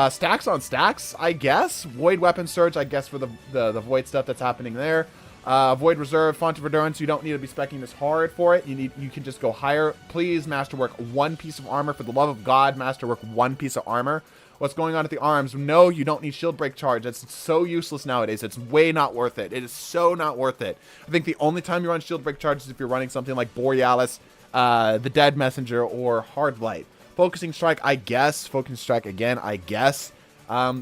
Speaker 1: Stacks on stacks, I guess. Void weapon surge, I guess, for the void stuff that's happening there. Void reserve, font of endurance. You don't need to be speccing this hard for it. You can just go higher. Please, masterwork one piece of armor. For the love of God, masterwork one piece of armor. What's going on at the arms? No, you don't need shield break charge. That's so useless nowadays. It's way not worth it. It is so not worth it. I think the only time you run shield break charge is if you're running something like Borealis, the Dead Messenger, or Hard Light. Focusing strike, I guess. Focusing strike again, I guess.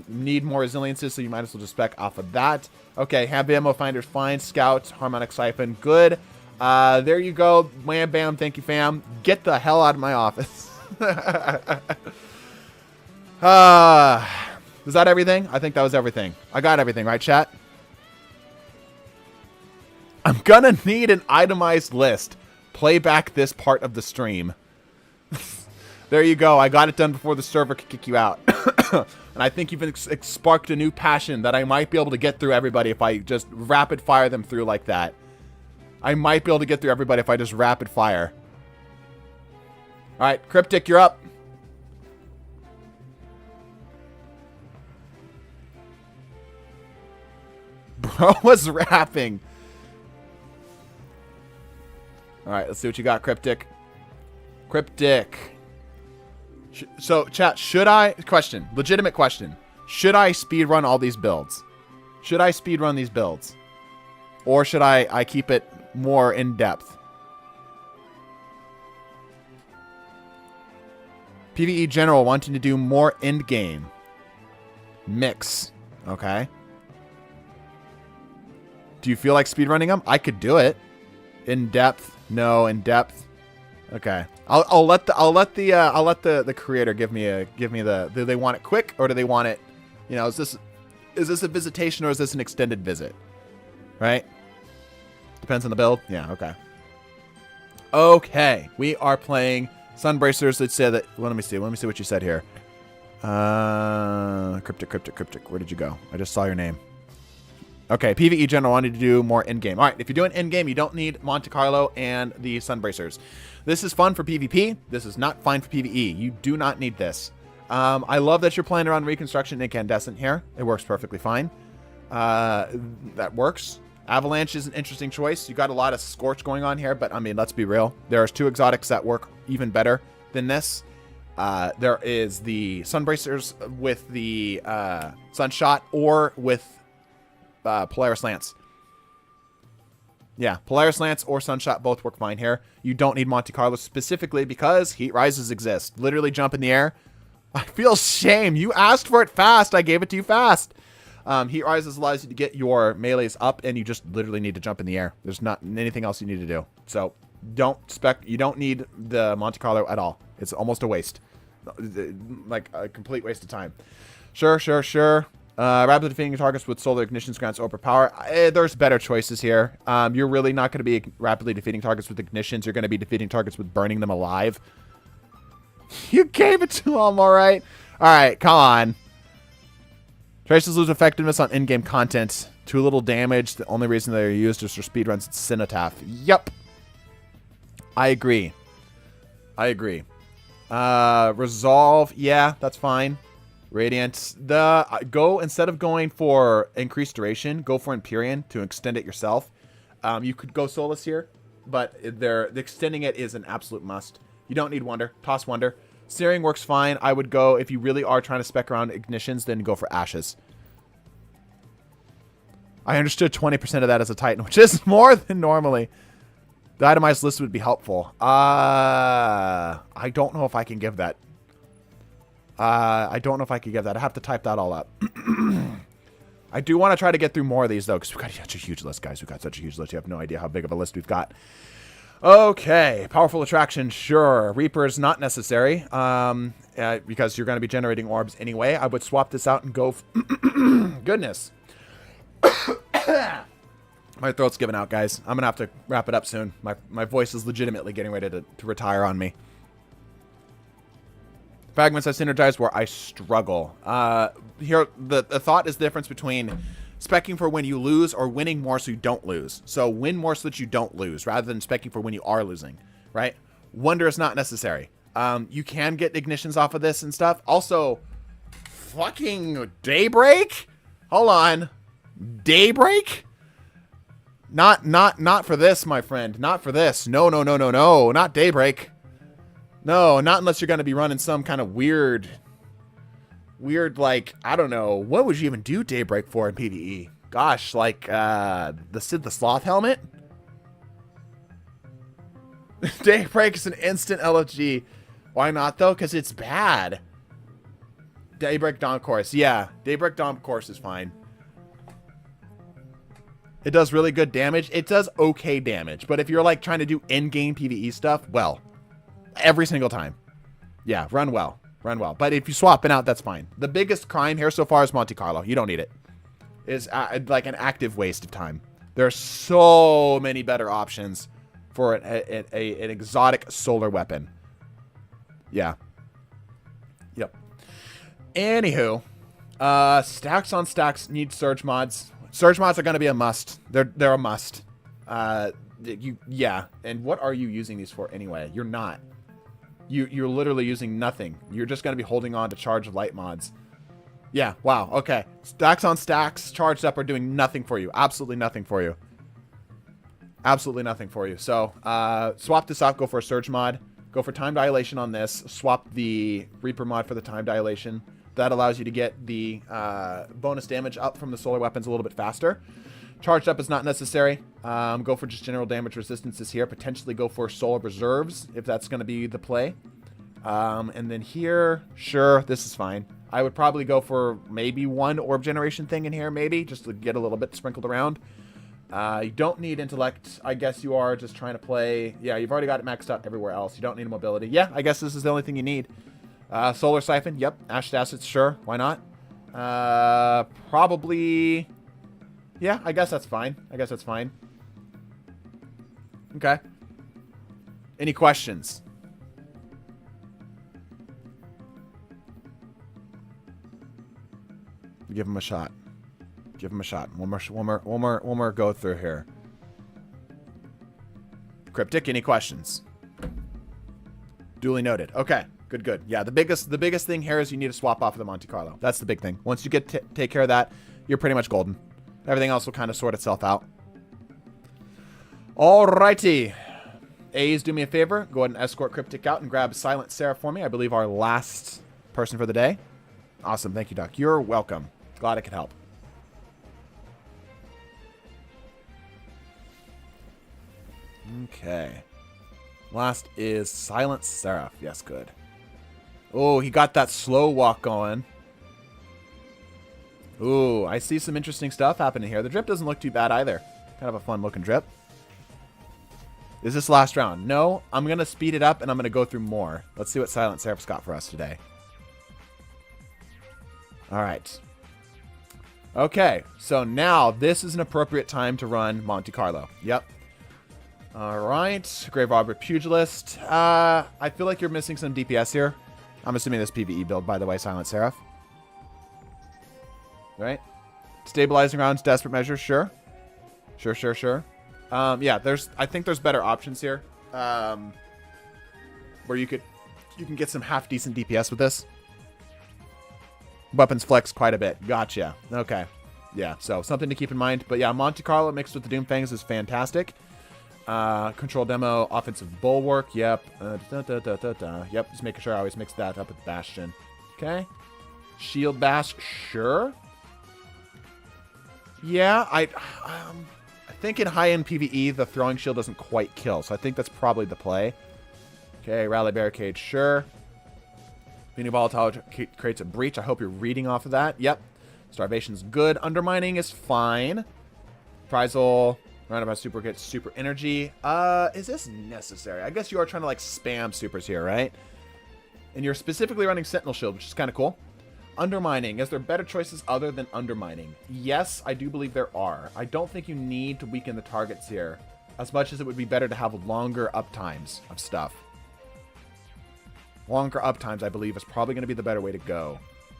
Speaker 1: Need more resiliences, so you might as well just spec off of that. Okay, Heavy Ammo Finder's fine. Scout, Harmonic Siphon, good. There you go. Wham, bam. Thank you, fam. Get the hell out of my office. Was that everything? I think that was everything. I got everything, right, chat? I'm gonna need an itemized list. Play back this part of the stream. There you go. I got it done before the server could kick you out. And I think you've sparked a new passion that I might be able to get through everybody if I just rapid fire them through like that. I might be able to get through everybody if I just rapid fire. All right, Cryptic, you're up. Bro was rapping. All right, let's see what you got, Cryptic. Cryptic. So, chat, should I... Question. Legitimate question. Should I speedrun all these builds? Should I speedrun these builds? Or should I keep it more in-depth? PvE General wanting to do more endgame. Mix. Okay. Do you feel like speedrunning them? I could do it. In-depth. No, in-depth. Okay. I'll let the creator give me the do they want it quick or do they want it, you know, is this a visitation or is this an extended visit? Right? Depends on the build. Yeah, okay. Okay. We are playing Sunbracers. Let's say that let me see what you said here. Cryptic. Where did you go? I just saw your name. Okay, PvE General wanted to do more in-game. All right, if you're doing in-game, you don't need Monte Carlo and the Sunbracers. This is fun for PvP. This is not fine for PvE. You do not need this. I love that you're playing around Reconstruction Incandescent here. It works perfectly fine. That works. Avalanche is an interesting choice. You got a lot of Scorch going on here, but I mean, let's be real. There's two exotics that work even better than this. There is the Sunbracers with the Sunshot or with Polaris Lance. Yeah, Polaris Lance or Sunshot both work fine here. You don't need Monte Carlo specifically because Heat Rises exist. Literally jump in the air. I feel shame. You asked for it fast. I gave it to you fast. Heat Rises allows you to get your melees up, and you just literally need to jump in the air. There's not anything else you need to do. So you don't need the Monte Carlo at all. It's almost a waste. Like a complete waste of time. Sure. Rapidly defeating targets with solar ignitions grants overpower. There's better choices here. You're really not going to be rapidly defeating targets with ignitions. You're going to be defeating targets with burning them alive. You gave it to them, all right. All right, come on. Traces lose effectiveness on in-game content. Too little damage. The only reason they're used is for speedruns. It's Cenotaph. Yep. I agree. Resolve. Yeah, that's fine. Radiant. Go instead of going for increased duration, go for Empyrean to extend it yourself. You could go Solus here, but extending it is an absolute must. You don't need Wonder. Toss Wonder. Searing works fine. I would go, if you really are trying to spec around ignitions, then go for Ashes. I understood 20% of that as a Titan, which is more than normally. The itemized list would be helpful. I don't know if I can give that. I don't know if I could give that. I have to type that all up. I do want to try to get through more of these, though, because we've got such a huge list, guys. We've got such a huge list. You have no idea how big of a list we've got. Okay. Powerful attraction, sure. Reapers, not necessary, because you're going to be generating orbs anyway. I would swap this out and go... Goodness. My throat's giving out, guys. I'm going to have to wrap it up soon. My voice is legitimately getting ready to retire on me. Fragments I synergize where I struggle. Here, the thought is the difference between speccing for when you lose or winning more so you don't lose. So win more so that you don't lose rather than speccing for when you are losing, right? Wonder is not necessary. You can get ignitions off of this and stuff. Also, fucking Daybreak? Hold on. Daybreak? Not for this, my friend. Not for this. No. Not Daybreak. No, not unless you're going to be running some kind of weird, like, I don't know. What would you even do Daybreak for in PvE? Gosh, like, the Sid the Sloth helmet? Daybreak is an instant LFG. Why not, though? Because it's bad. Daybreak Dawn Course. Yeah, Daybreak Dawn Course is fine. It does really good damage. It does okay damage. But if you're like trying to do in-game PvE stuff, well, every single time. Yeah, run well. Run well. But if you swap it out, that's fine. The biggest crime here so far is Monte Carlo. You don't need it. It's like an active waste of time. There are so many better options for an exotic solar weapon. Yeah. Yep. Anywho, stacks on stacks need surge mods. Surge mods are going to be a must. They're a must. Yeah. And what are you using these for anyway? You're not. You're literally using nothing. You're just going to be holding on to charge light mods. Yeah. Wow. Okay. Stacks on stacks charged up are doing nothing for you. Absolutely nothing for you. Absolutely nothing for you. So swap this out. Go for a surge mod. Go for time dilation on this. Swap the Reaper mod for the time dilation. That allows you to get the bonus damage up from the solar weapons a little bit faster. Charged up is not necessary. Go for just general damage resistances here. Potentially go for solar reserves if that's going to be the play. And then here, sure, this is fine. I would probably go for maybe one orb generation thing in here, maybe, just to get a little bit sprinkled around. You don't need intellect. I guess you are just trying to play. Yeah, you've already got it maxed out everywhere else. You don't need mobility. Yeah, I guess this is the only thing you need. Solar Siphon, yep. Ashed Acids, sure. Why not? Probably... Yeah, I guess that's fine. I guess that's fine. Okay. Any questions? Give him a shot. Give him a shot. One more go through here. Cryptic, any questions? Duly noted. Okay. Good. Yeah, the biggest thing here is you need to swap off of the Monte Carlo. That's the big thing. Once you take care of that, you're pretty much golden. Everything else will kind of sort itself out. Alrighty. A's, do me a favor. Go ahead and escort Cryptic out and grab Silent Seraph for me. I believe our last person for the day. Awesome. Thank you, Doc. You're welcome. Glad I could help. Okay. Last is Silent Seraph. Yes, good. Oh, he got that slow walk going. Ooh, I see some interesting stuff happening here. The drip doesn't look too bad either. Kind of a fun looking drip. Is this last round? No, I'm going to speed it up and I'm going to go through more. Let's see what Silent Seraph's got for us today. All right. Okay, so now this is an appropriate time to run Monte Carlo. Yep. All right, Grave Robber Pugilist. I feel like you're missing some DPS here. I'm assuming this PvE build, by the way, Silent Seraph. Right? Stabilizing rounds, desperate measures, sure. Sure. Yeah, I think there's better options here. Where you can get some half decent DPS with this. Weapons flex quite a bit. Gotcha. Okay. Yeah, so something to keep in mind. But yeah, Monte Carlo mixed with the Doomfangs is fantastic. Control demo, offensive bulwark. Yep. Yep. Just making sure I always mix that up with Bastion. Okay. Shield bash. Sure. Yeah. I think in high-end PvE, the throwing shield doesn't quite kill. So I think that's probably the play. Okay. Rally barricade. Sure. Being volatile creates a breach. I hope you're reading off of that. Yep. Starvation's good. Undermining is fine. Prizal. Roundabout super gets super energy. Is this necessary? I guess you are trying to like spam supers here, right? And you're specifically running Sentinel Shield, which is kind of cool. Undermining. Is there better choices other than undermining? Yes, I do believe there are. I don't think you need to weaken the targets here as much as it would be better to have longer uptimes of stuff. Longer uptimes, I believe, is probably going to be the better way to go.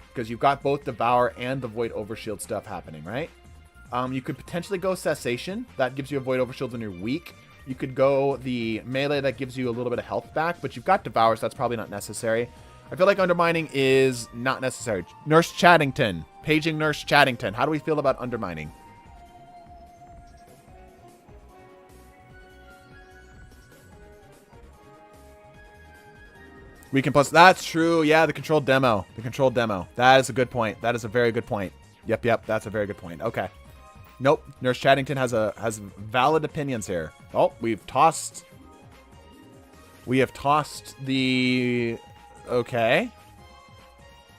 Speaker 1: Because you've got both Devour and the Void Overshield stuff happening, right? You could potentially go Cessation. That gives you a Void Overshield when you're weak. You could go the Melee. That gives you a little bit of health back. But you've got Devour, so that's probably not necessary. I feel like Undermining is not necessary. Nurse Chattington. Paging Nurse Chattington. How do we feel about Undermining? We can plus... That's true. Yeah, the controlled demo. The controlled demo. That is a good point. That is a very good point. Yep. That's a very good point. Okay. Nope. Nurse Chattington has valid opinions here. Oh, we have tossed the... Okay.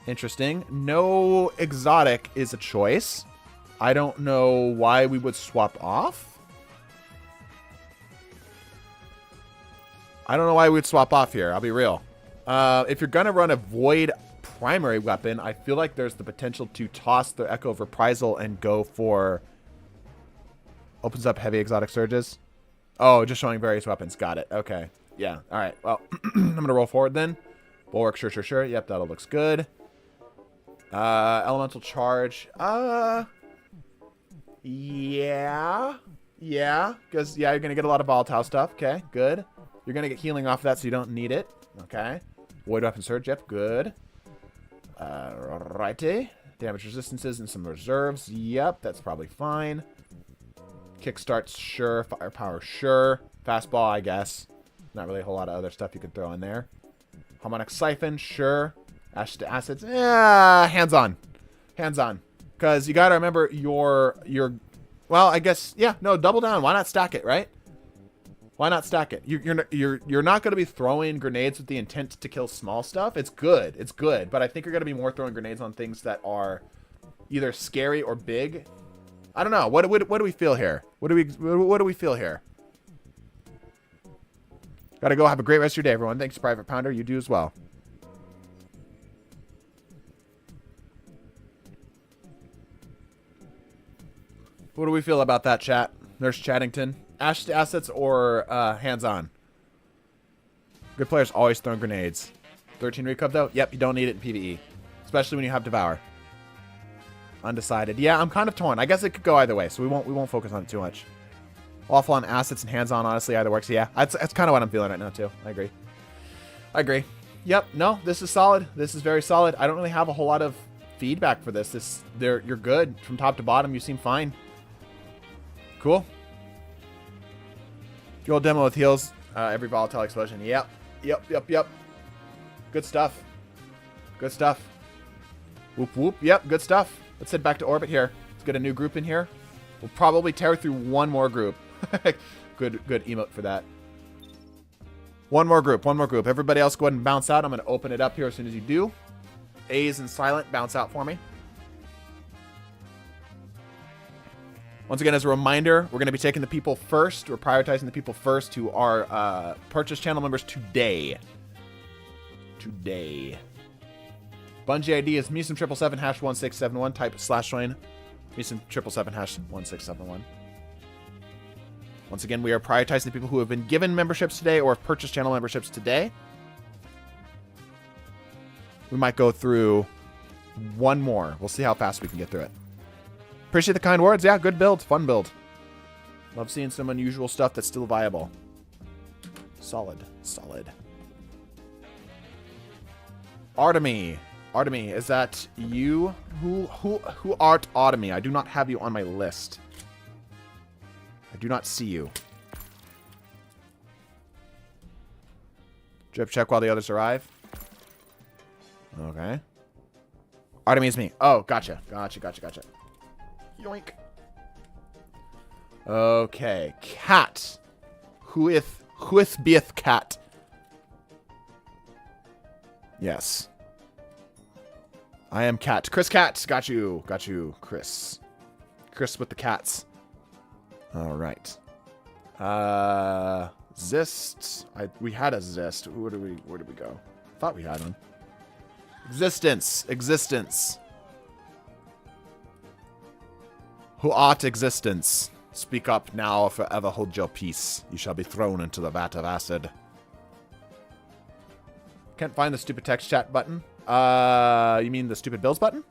Speaker 1: Interesting. No exotic is a choice. I don't know why we would swap off. I don't know why we would swap off here. I'll be real. If you're going to run a Void primary weapon, I feel like there's the potential to toss the Echo of Reprisal and go for... Opens up heavy exotic surges. Oh, just showing various weapons. Got it. Okay. Yeah. All right. Well, I'm going to roll forward then. Bulwark, sure. Yep, that all looks good. Elemental charge. Yeah. Because, yeah, you're going to get a lot of volatile stuff. Okay, good. You're going to get healing off of that, so you don't need it. Okay. Void weapon surge. Yep, good. Righty. Damage resistances and some reserves. Yep, that's probably fine. Kickstarts, sure. Firepower, sure. Fastball, I guess. Not really a whole lot of other stuff you could throw in there. Harmonic Siphon, sure. Ashes to Acids, hands on. Because you got to remember your... Well, I guess, yeah, no, double down. Why not stack it, right? Why not stack it? You're not going to be throwing grenades with the intent to kill small stuff. It's good. But I think you're going to be more throwing grenades on things that are either scary or big. I don't know. What do we feel here? What do we feel here? Gotta go. Have a great rest of your day, everyone. Thanks, Private Pounder. You do as well. What do we feel about that, chat? Nurse Chattington. Ashes to Assets or hands-on? Good players always throwing grenades. 13 recov, though? Yep, you don't need it in PvE. Especially when you have Devour. Undecided. Yeah, I'm kind of torn. I guess it could go either way, so we won't focus on it too much. Awful on assets and hands-on, honestly, either works. Yeah, that's kind of what I'm feeling right now, too. I agree. Yep, no, this is solid. This is very solid. I don't really have a whole lot of feedback for this. You're good. From top to bottom, you seem fine. Cool. Dual demo with heals. Every volatile explosion. Yep. Good stuff. Whoop. Yep, good stuff. Let's head back to orbit here. Let's get a new group in here. We'll probably tear through one more group. Good emote for that. One more group. Everybody else go ahead and bounce out. I'm going to open it up here as soon as you do. A's and silent, bounce out for me. Once again, as a reminder, we're going to be taking the people first. We're prioritizing the people first who are purchase channel members today. Bungie ID is Meesum777#1671. Type /join. Meesum777#1671. Once again, we are prioritizing the people who have been given memberships today or have purchased channel memberships today. We might go through one more. We'll see how fast we can get through it. Appreciate the kind words. Yeah, good build. Fun build. Love seeing some unusual stuff that's still viable. Solid. Artemy, is that you? Who art Artemy? I do not have you on my list. I do not see you. Drip check while the others arrive. Okay. Artemy is me. Oh, gotcha. Yoink. Okay. Cat. Who beeth cat? Yes. I am cat. Chris Cat. Got you, Chris. Chris with the cats. All right. Zist. We had a Zist. Where did we go? I thought we had one. Existence. Who art existence? Speak up now or forever hold your peace. You shall be thrown into the vat of acid. Can't find the stupid text chat button. You mean the stupid bills button?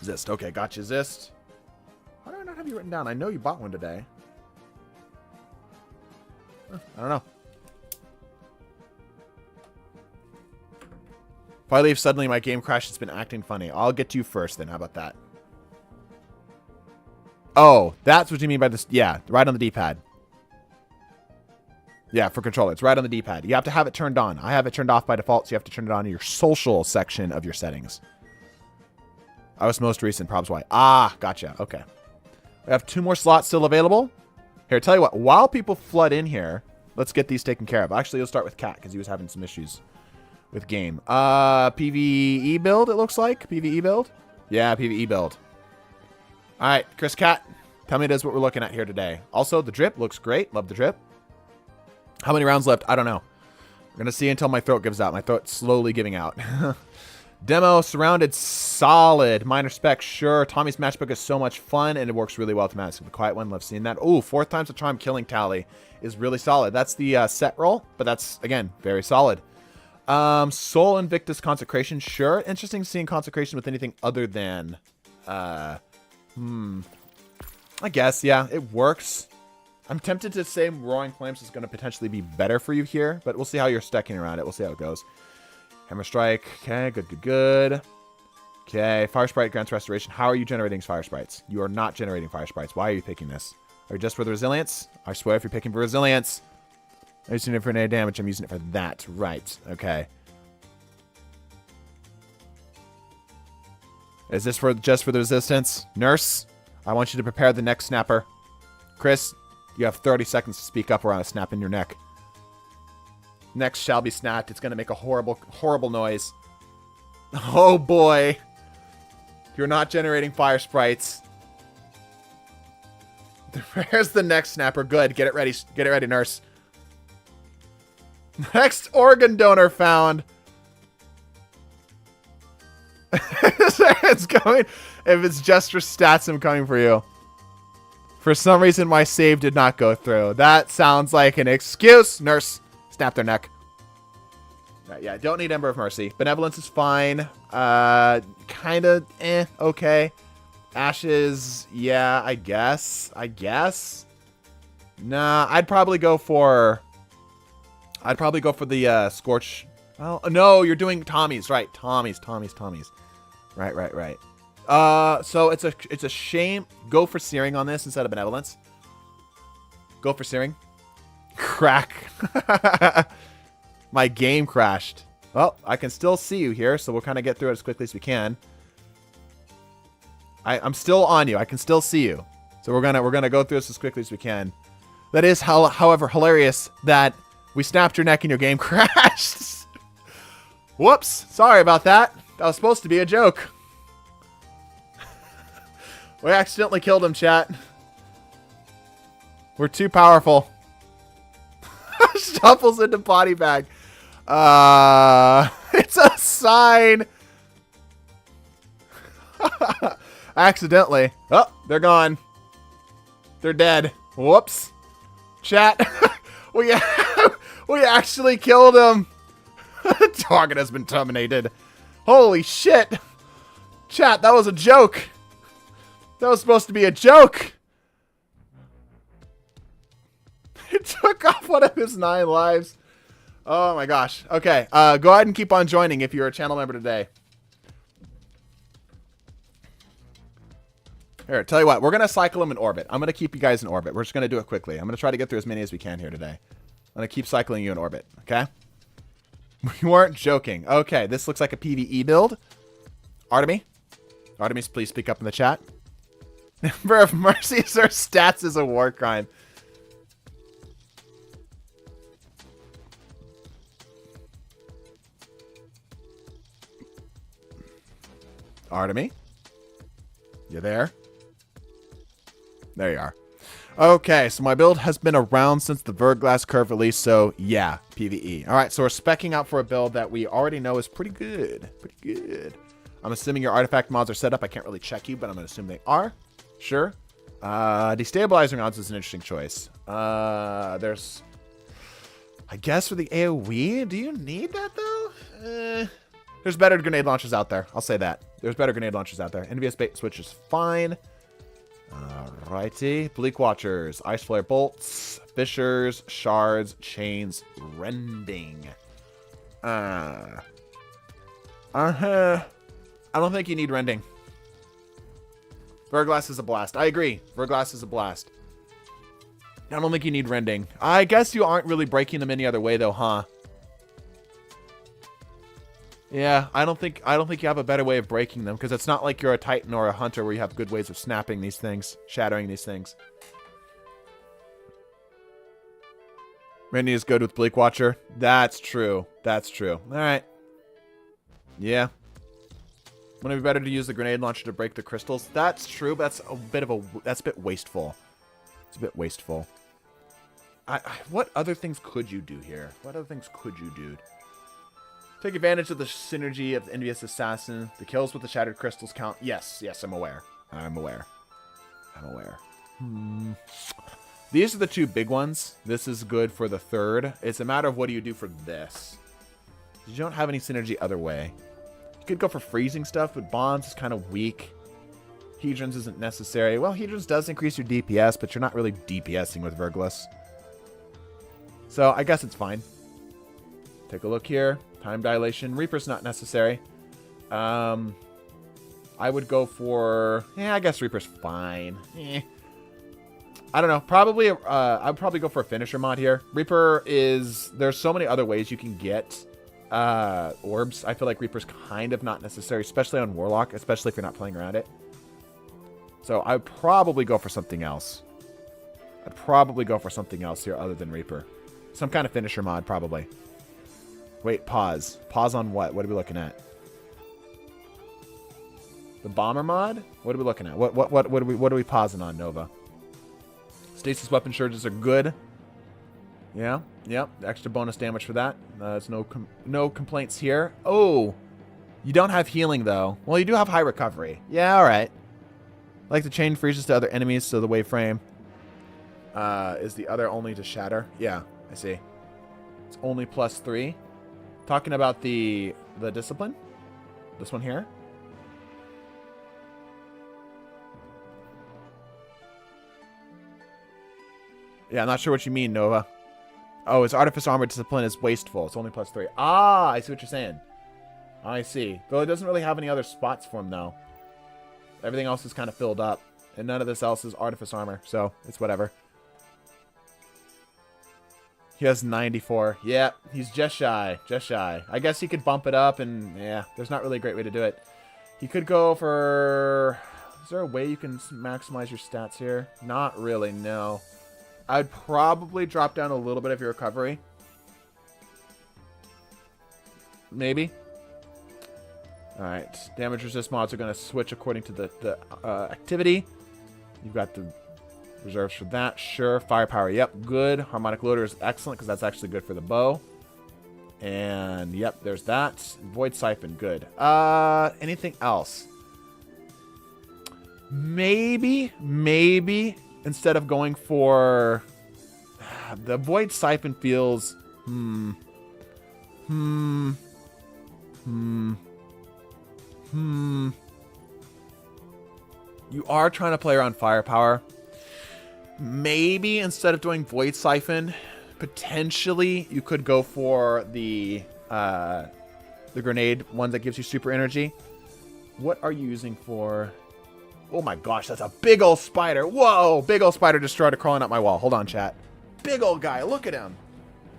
Speaker 1: Zist. Okay, gotcha, Zist. Why do I not have you written down? I know you bought one today. I don't know. If I leave suddenly, my game crashed. It's been acting funny. I'll get to you first then. How about that? Oh, that's what you mean by this. Yeah, right on the D-pad. Yeah, for controller. It's right on the D-pad. You have to have it turned on. I have it turned off by default, so you have to turn it on in your social section of your settings. I was most recent. Probs why. Ah, gotcha. Okay. We have 2 more slots still available. Here, tell you what. While people flood in here, let's get these taken care of. Actually, we'll start with Cat because he was having some issues with game. PvE build, it looks like. PvE build? Yeah, PvE build. All right, Chris Cat, tell me this what we're looking at here today. Also, the drip looks great. Love the drip. How many rounds left? I don't know. We're going to see until my throat gives out. My throat's slowly giving out. Demo, surrounded, solid. Minor spec, sure. Tommy's matchbook is so much fun, and it works really well to match. The quiet one, love seeing that. Oh, 4th time's the charm killing tally is really solid. That's the set roll, but that's, again, very solid. Soul Invictus Consecration, sure. Interesting seeing Consecration with anything other than... I guess, yeah, it works. I'm tempted to say Roaring Flames is going to potentially be better for you here, but we'll see how you're stacking around it. We'll see how it goes. Hammer Strike. Okay, good. Okay, Fire Sprite grants Restoration. How are you generating Fire Sprites? You are not generating Fire Sprites. Why are you picking this? Are you just for the Resilience? I swear if you're picking for Resilience. I'm using it for any damage. I'm using it for that. Right. Okay. Is this for just for the Resistance? Nurse, I want you to prepare the neck snapper. Chris, you have 30 seconds to speak up or I'm snapping your neck. Next shall be snapped. It's going to make a horrible, horrible noise. Oh, boy. You're not generating Fire Sprites. There's the neck snapper. Good. Get it ready. Get it ready, nurse. Next organ donor found. It's coming. If it's just for stats, I'm coming for you. For some reason, my save did not go through. That sounds like an excuse. Nurse, snap their neck. Right, yeah, don't need Ember of Mercy. Benevolence is fine. Kind of, okay. Ashes, yeah, I guess. Nah, I'd probably go for the Scorch. Oh, no, you're doing Tommy's, right? Tommy's. Right. So it's a shame. Go for Searing on this instead of Benevolence. Go for Searing. Crack. My game crashed. Well, I can still see you here, so we'll kind of get through it as quickly as we can. I'm still on you. I can still see you. So we're gonna go through this as quickly as we can. That is, however, hilarious that we snapped your neck and your game crashed. Whoops. Sorry about that. That was supposed to be a joke. We accidentally killed him, chat. We're too powerful. Shuffles into body bag. It's a sign. Accidentally. Oh, they're gone. They're dead. Whoops. Chat. we actually killed him. Target has been terminated. Holy shit. Chat, that was a joke. That was supposed to be a joke. It took off one of his 9 lives. Oh my gosh. Okay, go ahead and keep on joining if you're a channel member today. Here, tell you what, we're going to cycle them in orbit. I'm going to keep you guys in orbit. We're just going to do it quickly. I'm going to try to get through as many as we can here today. I'm going to keep cycling you in orbit, okay? We weren't joking. Okay, this looks like a PvE build. Artemis, please speak up in the chat. Ember of Mercy, sir, stats is a war crime. Artemis? You there? There you are. Okay, so my build has been around since the Verglass curve release, so yeah, PvE. All right, so we're speccing out for a build that we already know is pretty good. I'm assuming your artifact mods are set up. I can't really check you, but I'm going to assume they are. Sure. Destabilizing rounds is an interesting choice. There's... I guess for the AoE, do you need that, though? There's better grenade launchers out there. I'll say that. There's better grenade launchers out there. NVS bait switch is fine. Alrighty. Bleak Watchers. Ice Flare Bolts. Fissures. Shards. Chains. Rending. I don't think you need Rending. Verglass is a blast. I agree. Verglass is a blast. I don't think you need Rending. I guess you aren't really breaking them any other way, though, huh? Yeah, I don't think you have a better way of breaking them, because it's not like you're a Titan or a Hunter where you have good ways of snapping these things, shattering these things. Rending is good with Bleak Watcher. That's true. That's true. All right. Yeah. Wouldn't it be better to use the grenade launcher to break the crystals? That's true, but that's a bit wasteful. It's a bit wasteful. What other things could you do here? What other things could you do? Take advantage of the synergy of the envious assassin. The kills with the shattered crystals count. Yes, I'm aware. I'm aware. These are the two big ones. This is good for the third. It's a matter of what do you do for this. You don't have any synergy other way. You could go for freezing stuff, but bombs is kind of weak. Hedrons isn't necessary. Well, Hedrons does increase your DPS, but you're not really DPSing with Verglas. So I guess it's fine. Take a look here. Time dilation. Reaper's not necessary. I would go for... I guess Reaper's fine. I don't know. Probably, I would probably go for a finisher mod here. Reaper is... There's so many other ways you can get orbs. I feel like Reaper's kind of not necessary, especially on Warlock, especially if you're not playing around it. So I would probably go for something else. I'd probably go for something else here other than Reaper. Some kind of finisher mod, probably. Wait, pause. Pause on what? What are we looking at? The bomber mod? What are we looking at? What are we pausing on, Nova? Stasis weapon surges are good. Yeah, yep. Extra bonus damage for that. There's no complaints here. Oh, you don't have healing though. Well, you do have high recovery. Yeah, all right. Like the chain freezes to other enemies, so the wave frame is the other only to shatter. Yeah, I see. It's only +3. Talking about the discipline. This one here. Yeah, I'm not sure what you mean, Nova. Oh, his Artifice Armor Discipline is wasteful. It's only +3. Ah, I see what you're saying. I see. Though it doesn't really have any other spots for him, though. Everything else is kind of filled up. And none of this else is Artifice Armor, so it's whatever. He has 94. Yeah, he's just shy. Just shy. I guess he could bump it up, and yeah, there's not really a great way to do it. He could go for... Is there a way you can maximize your stats here? Not really, no. I'd probably drop down a little bit of your recovery. Maybe. Alright. Damage resist mods are going to switch according to the activity. You've got the reserves for that. Sure. Firepower. Yep. Good. Harmonic loader is excellent because that's actually good for the bow. And yep, there's that. Void Siphon. Good. Anything else? Maybe instead of going for the Void Siphon feels you are trying to play around firepower. Maybe instead of doing Void Siphon, potentially you could go for the grenade one that gives you super energy. What are you using for? Oh my gosh, that's a big old spider. Whoa, big old spider just started crawling up my wall. Hold on, chat. Big old guy, look at him.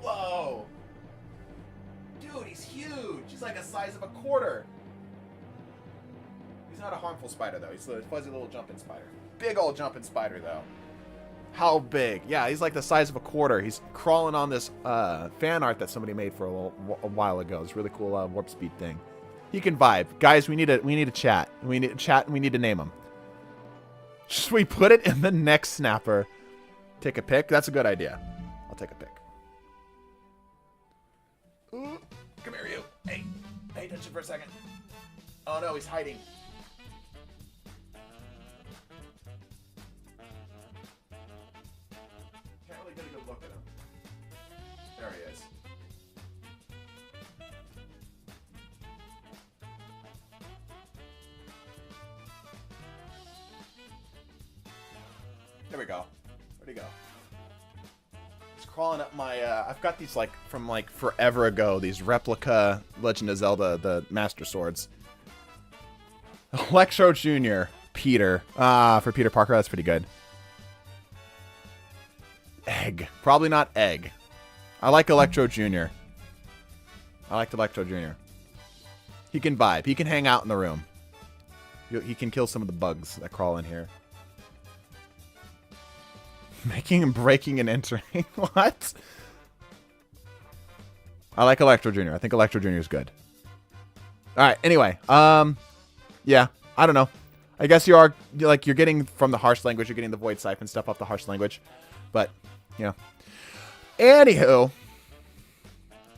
Speaker 1: Whoa. Dude, he's huge. He's like the size of a quarter. He's not a harmful spider, though. He's a fuzzy little jumping spider. Big old jumping spider, though. How big? Yeah, he's like the size of a quarter. He's crawling on this fan art that somebody made for a while ago. This really cool warp speed thing. He can vibe. Guys, we need a chat. We need a chat, and we need to name him. Should we put it in the next snapper? Take a pic? That's a good idea. I'll take a pic. Ooh, come here, you. Hey, pay attention for a second. Oh no, he's hiding. Can't really get a good look at him. There he is. There we go. Where'd he go? He's crawling up my, I've got these, like, from, like, forever ago, these replica Legend of Zelda, the Master Swords. Electro Jr. Peter. For Peter Parker, that's pretty good. Egg. Probably not egg. I like Electro Jr. I like Electro Jr. He can vibe. He can hang out in the room. He can kill some of the bugs that crawl in here. Making and breaking and entering. What? I like Electro Jr. I think Electro Jr. is good. Alright, anyway. Yeah, I don't know. I guess you're getting from the harsh language, you're getting the void siphon stuff off the harsh language. But, you know. Anywho.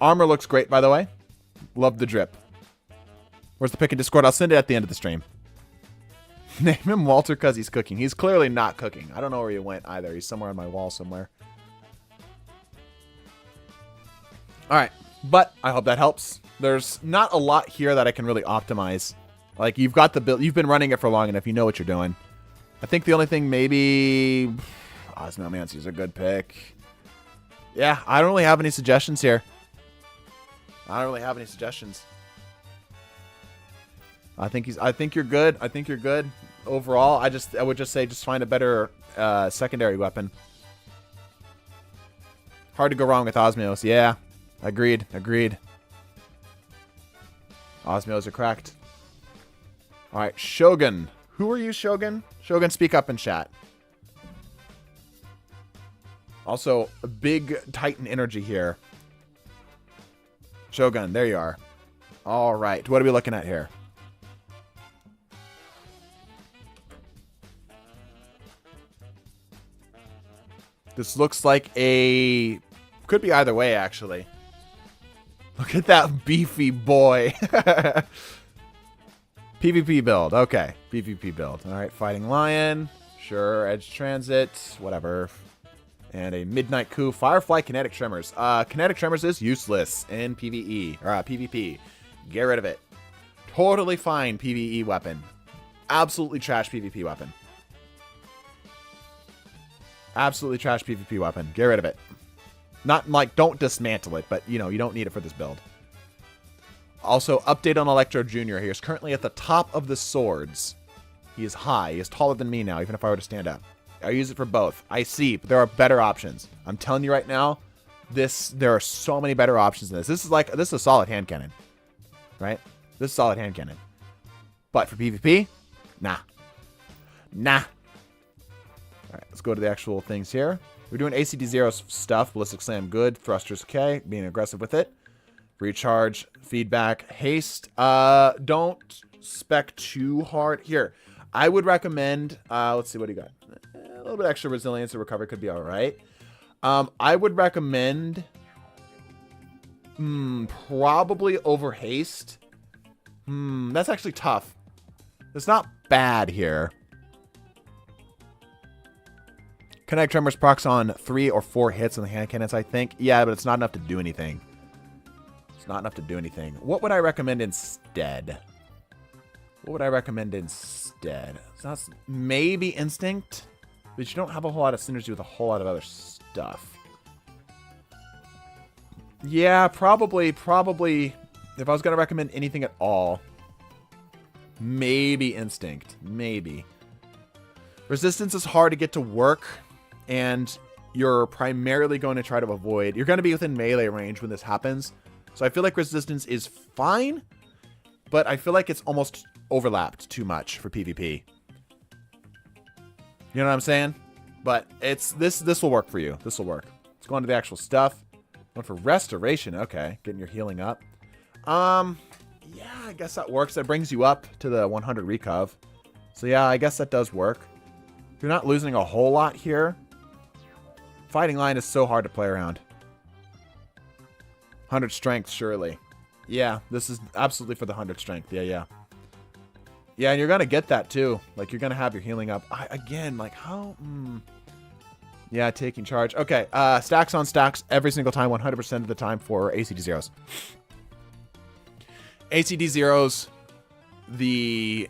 Speaker 1: Armor looks great, by the way. Love the drip. Where's the pick in Discord? I'll send it at the end of the stream. Name him Walter because he's cooking. He's clearly not cooking. I don't know where he went either. He's somewhere on my wall somewhere. Alright. But I hope that helps. There's not a lot here that I can really optimize. Like, you've got the build. You've been running it for long enough. You know what you're doing. I think the only thing maybe... Osmomancy is a good pick. Yeah, I don't really have any suggestions here. I don't really have any suggestions. I think you're good. I think you're good overall. I would just say just find a better secondary weapon. Hard to go wrong with Osmios. Yeah, agreed. Osmios are cracked. All right, Shogun. Who are you, Shogun? Shogun, speak up in chat. Also, a big Titan energy here. Shogun, there you are. All right, what are we looking at here? This looks like a... Could be either way, actually. Look at that beefy boy. PvP build. Okay. PvP build. All right. Fighting Lion. Sure. Edge Transit. Whatever. And a Midnight Coup. Firefly Kinetic Tremors. Kinetic Tremors is useless in PvE. Or PvP. Get rid of it. Totally fine PvE weapon. Absolutely trash PvP weapon. Absolutely trash PvP weapon. Get rid of it. Not like, don't dismantle it, but, you know, you don't need it for this build. Also, update on Electro Jr. He is currently at the top of the swords. He is high. He is taller than me now, even if I were to stand up. I use it for both. I see, but there are better options. I'm telling you right now, there are so many better options in this. This is a solid hand cannon. Right? This is a solid hand cannon. But for PvP, nah. Nah. Alright, let's go to the actual things here. We're doing ACD0 stuff. Ballistic Slam, good. Thrusters, okay. Being aggressive with it. Recharge, feedback, haste. Don't spec too hard. Here, I would recommend, let's see what you got. A little bit extra resilience and recovery could be alright. I would recommend probably over haste. That's actually tough. It's not bad here. Kinetic Tremors procs on 3 or 4 hits on the hand cannons, I think. Yeah, but it's not enough to do anything. It's not enough to do anything. What would I recommend instead? What would I recommend instead? So maybe Instinct, but you don't have a whole lot of synergy with a whole lot of other stuff. Yeah, probably, if I was going to recommend anything at all, maybe Instinct. Maybe. Resistance is hard to get to work, and you're primarily going to try to avoid... You're going to be within melee range when this happens. So I feel like Resistance is fine, but I feel like it's almost overlapped too much for PvP. You know what I'm saying? But it's this will work for you. This will work. Let's go on to the actual stuff. One for Restoration. Okay, getting your healing up. Yeah, I guess that works. That brings you up to the 100 recov. So yeah, I guess that does work. You're not losing a whole lot here. Fighting Lion is so hard to play around. 100 strength, surely. Yeah, this is absolutely for the 100 strength. Yeah. Yeah, and you're going to get that too. Like, you're going to have your healing up. Again, like, how... Yeah, taking charge. Okay, stacks on stacks every single time, 100% of the time for ACD zeros. ACD zeros, you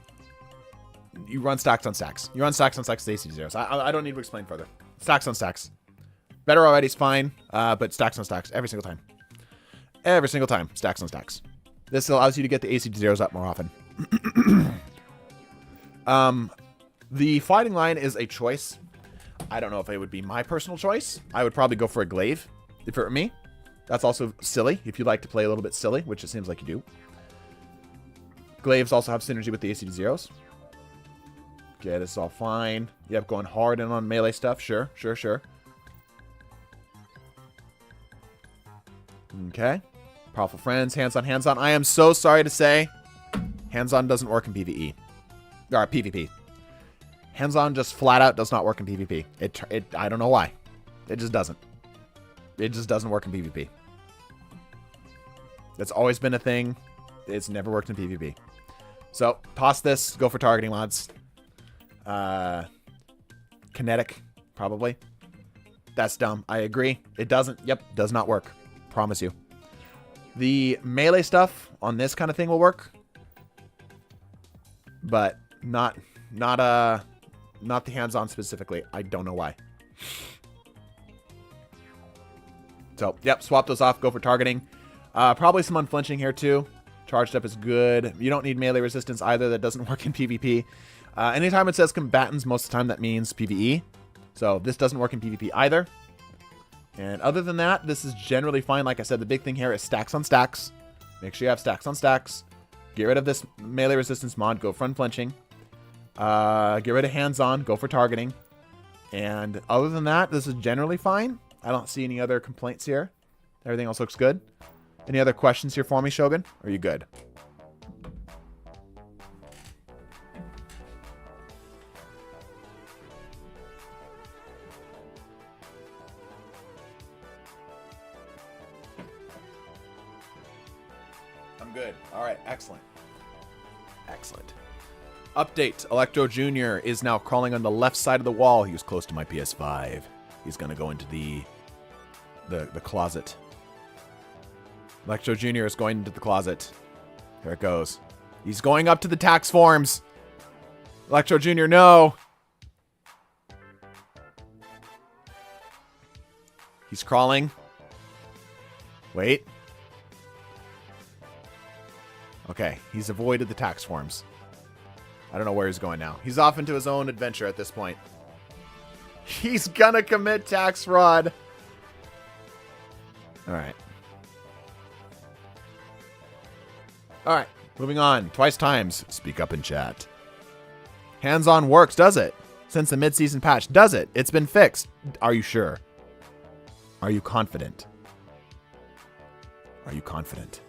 Speaker 1: run stacks on stacks. You run stacks on stacks with ACD zeros. I don't need to explain further. Stacks on stacks. Better already is fine, but stacks on stacks every single time. Every single time, stacks on stacks. This allows you to get the ACD zeros up more often. The Fighting Lion is a choice. I don't know if it would be my personal choice. I would probably go for a Glaive if it were me. That's also silly if you like to play a little bit silly, which it seems like you do. Glaives also have synergy with the ACD zeros. Okay, this is all fine. Yep, going hard in on melee stuff. Sure. Okay. Powerful friends. Hands-on. I am so sorry to say, hands-on doesn't work in PvE. Or PvP. Hands-on just flat out does not work in PvP. I don't know why. It just doesn't. It just doesn't work in PvP. That's always been a thing. It's never worked in PvP. So, toss this. Go for targeting mods. Kinetic, probably. That's dumb. I agree. It doesn't. Yep, does not work. Promise you. The melee stuff on this kind of thing will work. But not the hands-on specifically. I don't know why. So, yep, swap those off. Go for targeting. Probably some unflinching here, too. Charged up is good. You don't need melee resistance either. That doesn't work in PvP. Anytime it says combatants, most of the time that means PvE. So, this doesn't work in PvP either. And other than that, this is generally fine. Like I said, the big thing here is stacks on stacks. Make sure you have stacks on stacks. Get rid of this melee resistance mod. Go for unflinching. Get rid of hands-on. Go for targeting. And other than that, this is generally fine. I don't see any other complaints here. Everything else looks good. Any other questions here for me, Shogun? Are you good? I'm good. All right. Excellent. Excellent. Update. Electro Jr. is now crawling on the left side of the wall. He was close to my PS5. He's going to go into the closet. Electro Jr. is going into the closet. Here it goes. He's going up to the tax forms. Electro Jr., no. He's crawling. Wait. Okay, he's avoided the tax forms. I don't know where he's going now. He's off into his own adventure at this point. He's gonna commit tax fraud. All right. All right, moving on. Twice times. Speak up in chat. Hands-on works, does it? Since the mid-season patch, does it? It's been fixed. Are you sure? Are you confident? Are you confident?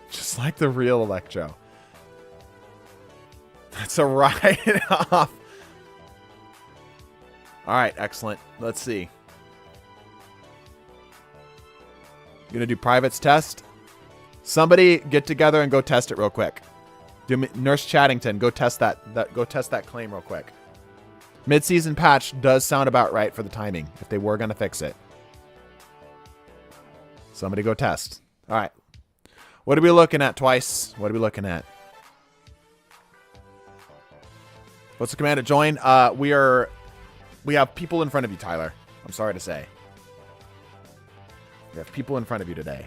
Speaker 1: Just like the real Electro. That's a write-off. All right, excellent. Let's see. You gonna do privates test? Somebody get together and go test it real quick. Nurse Chattington, go test that. Go test that claim real quick. Mid-season patch does sound about right for the timing. If they were gonna fix it, somebody go test. All right. What are we looking at, Twice? What are we looking at? What's the command to join? We have people in front of you, Tyler. I'm sorry to say. We have people in front of you today.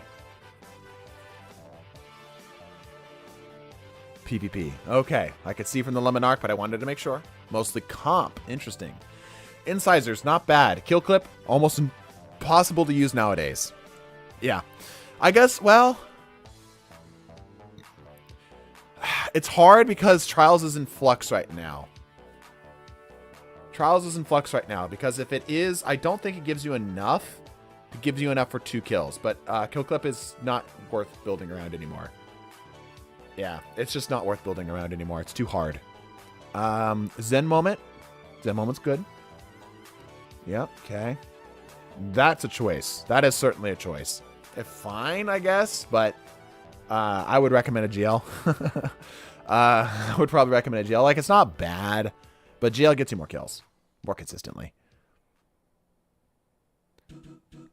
Speaker 1: PvP. Okay. I could see from the lemon arc, but I wanted to make sure. Mostly comp. Interesting. Incisors, not bad. Kill clip, almost impossible to use nowadays. Yeah. I guess, well, it's hard because Trials is in flux right now. Trials is in flux right now because if it is, I don't think it gives you enough. It gives you enough for 2 kills, but kill clip is not worth building around anymore. Yeah, it's just not worth building around anymore. It's too hard. Zen moment. Zen moment's good. Yep, okay. That's a choice. That is certainly a choice. If fine, I guess, but I would recommend a GL. I would probably recommend a GL. Like, it's not bad, but GL gets you more kills more consistently.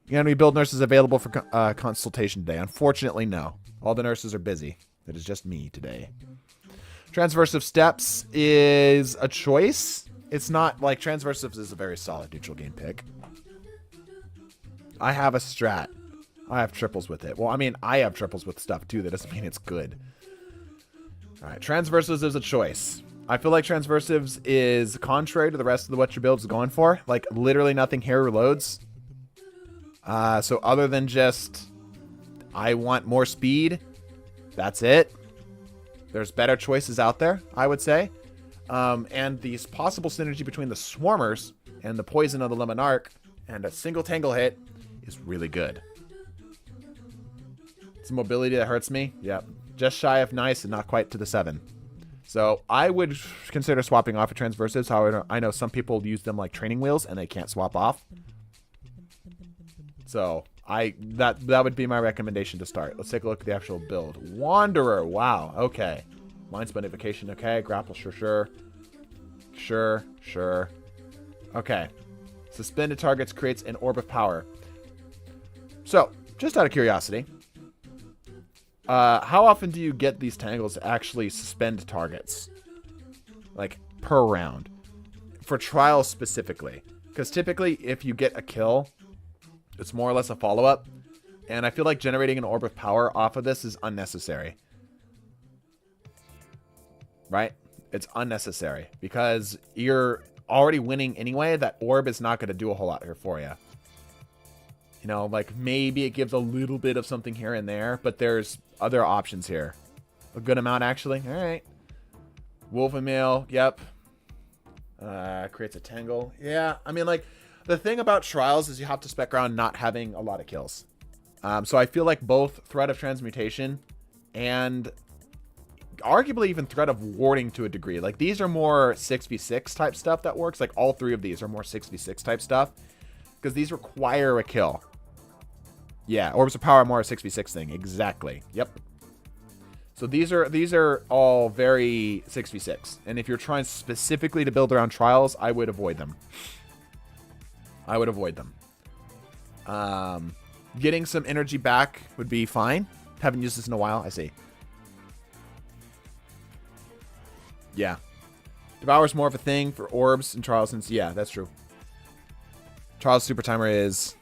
Speaker 1: You have any build nurses available for consultation today? Unfortunately, no. All the nurses are busy. It is just me today. Transversive Steps is a choice. It's not like Transversive is a very solid neutral game pick. I have a strat. I have triples with it. Well, I mean, I have triples with stuff too. That doesn't mean it's good. All right, Transversives is a choice. I feel like Transversives is contrary to the rest of what your build is going for. Like, literally nothing here reloads. So other than just, I want more speed, that's it. There's better choices out there, I would say. And the possible synergy between the Swarmers and the poison of the Lemon Arc and a single tangle hit is really good. It's mobility that hurts me. Yep. Just shy of nice and not quite to the 7. So I would consider swapping off a transversives. However, I know some people use them like training wheels and they can't swap off. So that would be my recommendation to start. Let's take a look at the actual build. Wanderer, wow, okay. Mind splendification, okay. Grapple, sure. Sure. Okay. Suspended targets creates an orb of power. So, just out of curiosity, how often do you get these tangles to actually suspend targets? Like, per round. For trials specifically. Because typically, if you get a kill, it's more or less a follow-up. And I feel like generating an orb of power off of this is unnecessary. Right? It's unnecessary. Because you're already winning anyway. That orb is not going to do a whole lot here for you. You know, like maybe it gives a little bit of something here and there. But there's other options here. A good amount, actually. All right. Wolf and Male. Yep. Creates a tangle. Yeah. I mean, like, the thing about trials is you have to spec around not having a lot of kills. So I feel like both Threat of Transmutation and arguably even Threat of Warding to a degree. Like, these are more 6v6 type stuff that works. Like, all three of these are more 6v6 type stuff. Because these require a kill. Yeah, Orbs of Power are more a 6v6 thing. Exactly. Yep. So these are all very 6v6. And if you're trying specifically to build around trials, I would avoid them. Getting some energy back would be fine. Haven't used this in a while. I see. Yeah. Devour's more of a thing for orbs and trials. Since, yeah, that's true. Trials Super Timer is...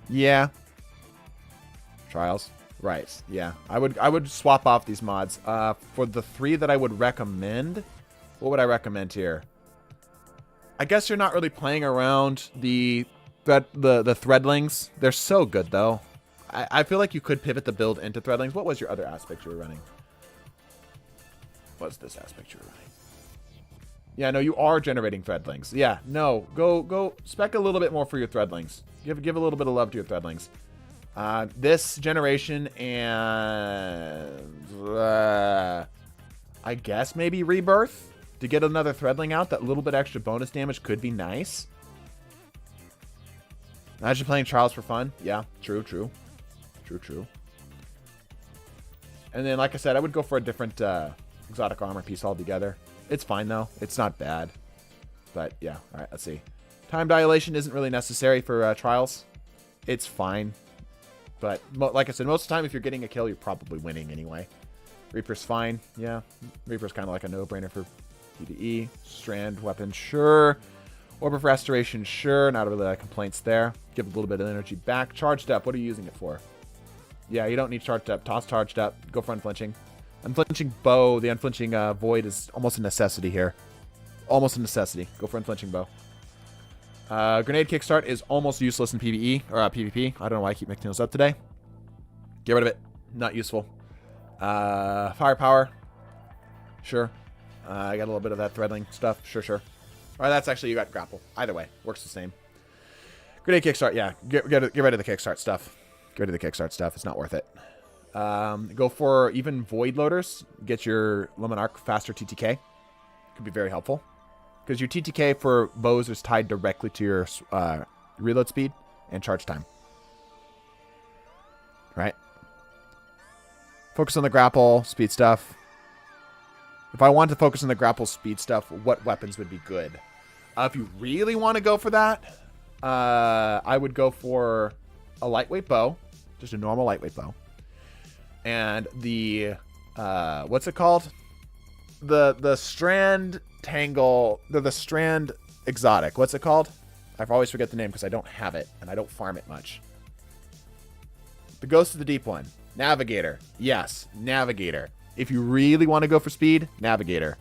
Speaker 1: Yeah. Trials. Right. Yeah. I would swap off these mods. For the 3 that I would recommend, what would I recommend here? I guess you're not really playing around the threadlings. They're so good, though. I feel like you could pivot the build into threadlings. What was your other aspect you were running? What's this aspect you were running? Yeah, no, you are generating threadlings. Yeah, no. Go spec a little bit more for your threadlings. Give a little bit of love to your threadlings. This generation and... I guess maybe Rebirth? To get another threadling out, that little bit extra bonus damage could be nice. Imagine playing Trials for fun. Yeah, true. And then, like I said, I would go for a different exotic armor piece altogether. It's fine, though. It's not bad. But, yeah. All right, let's see. Time dilation isn't really necessary for Trials. It's fine. But, like I said, most of the time, if you're getting a kill, you're probably winning anyway. Reaper's fine. Yeah, Reaper's kind of like a no-brainer for PvE. Strand weapon, sure. Orb of Restoration, sure. Not really complaints there. Give a little bit of energy back. Charged up, what are you using it for? Yeah, you don't need charged up. Toss charged up. Go for unflinching. Unflinching bow. The unflinching void is almost a necessity here. Almost a necessity. Go for unflinching bow. Grenade kickstart is almost useless in PvE or PvP. I don't know why I keep mixing those up today. Get rid of it. Not useful. Firepower. Sure. I got a little bit of that threadling stuff. Sure. Or that's actually, you got grapple. Either way, works the same. Grenade kickstart. Yeah, get rid of the kickstart stuff. Get rid of the kickstart stuff. It's not worth it. Go for even void loaders. Get your Luminarch faster TTK. Could be very helpful. Because your TTK for bows is tied directly to your reload speed and charge time. Right? Focus on the grapple, speed stuff. If I want to focus on the grapple speed stuff, what weapons would be good? If you really want to go for that, I would go for a lightweight bow. Just a normal lightweight bow. And the, what's it called? The strand tangle, the strand exotic. What's it called? I always forget the name because I don't have it and I don't farm it much. The Ghost of the Deep one. Navigator. Yes, Navigator. If you really want to go for speed, Navigator.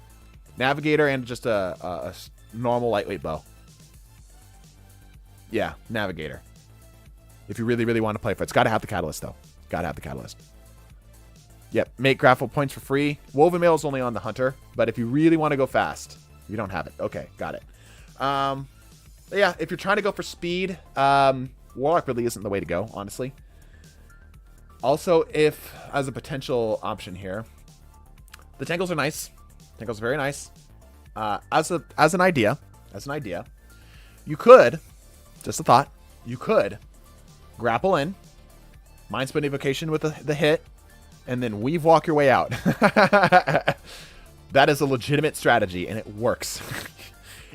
Speaker 1: Navigator and just a normal lightweight bow. Yeah, Navigator. If you really want to play for it. It's got to have the catalyst, though. Got to have the catalyst. Yep, make grapple points for free. Woven Mail is only on the Hunter, but if you really want to go fast, you don't have it. Okay, got it. Yeah, if you're trying to go for speed, Warlock really isn't the way to go, honestly. Also, if, as a potential option here, the tangles are nice. Tangle's very nice. As an idea, you could, just a thought, you could grapple in, Mind Spin Evocation with the hit, and then weave walk your way out. That is a legitimate strategy, and it works.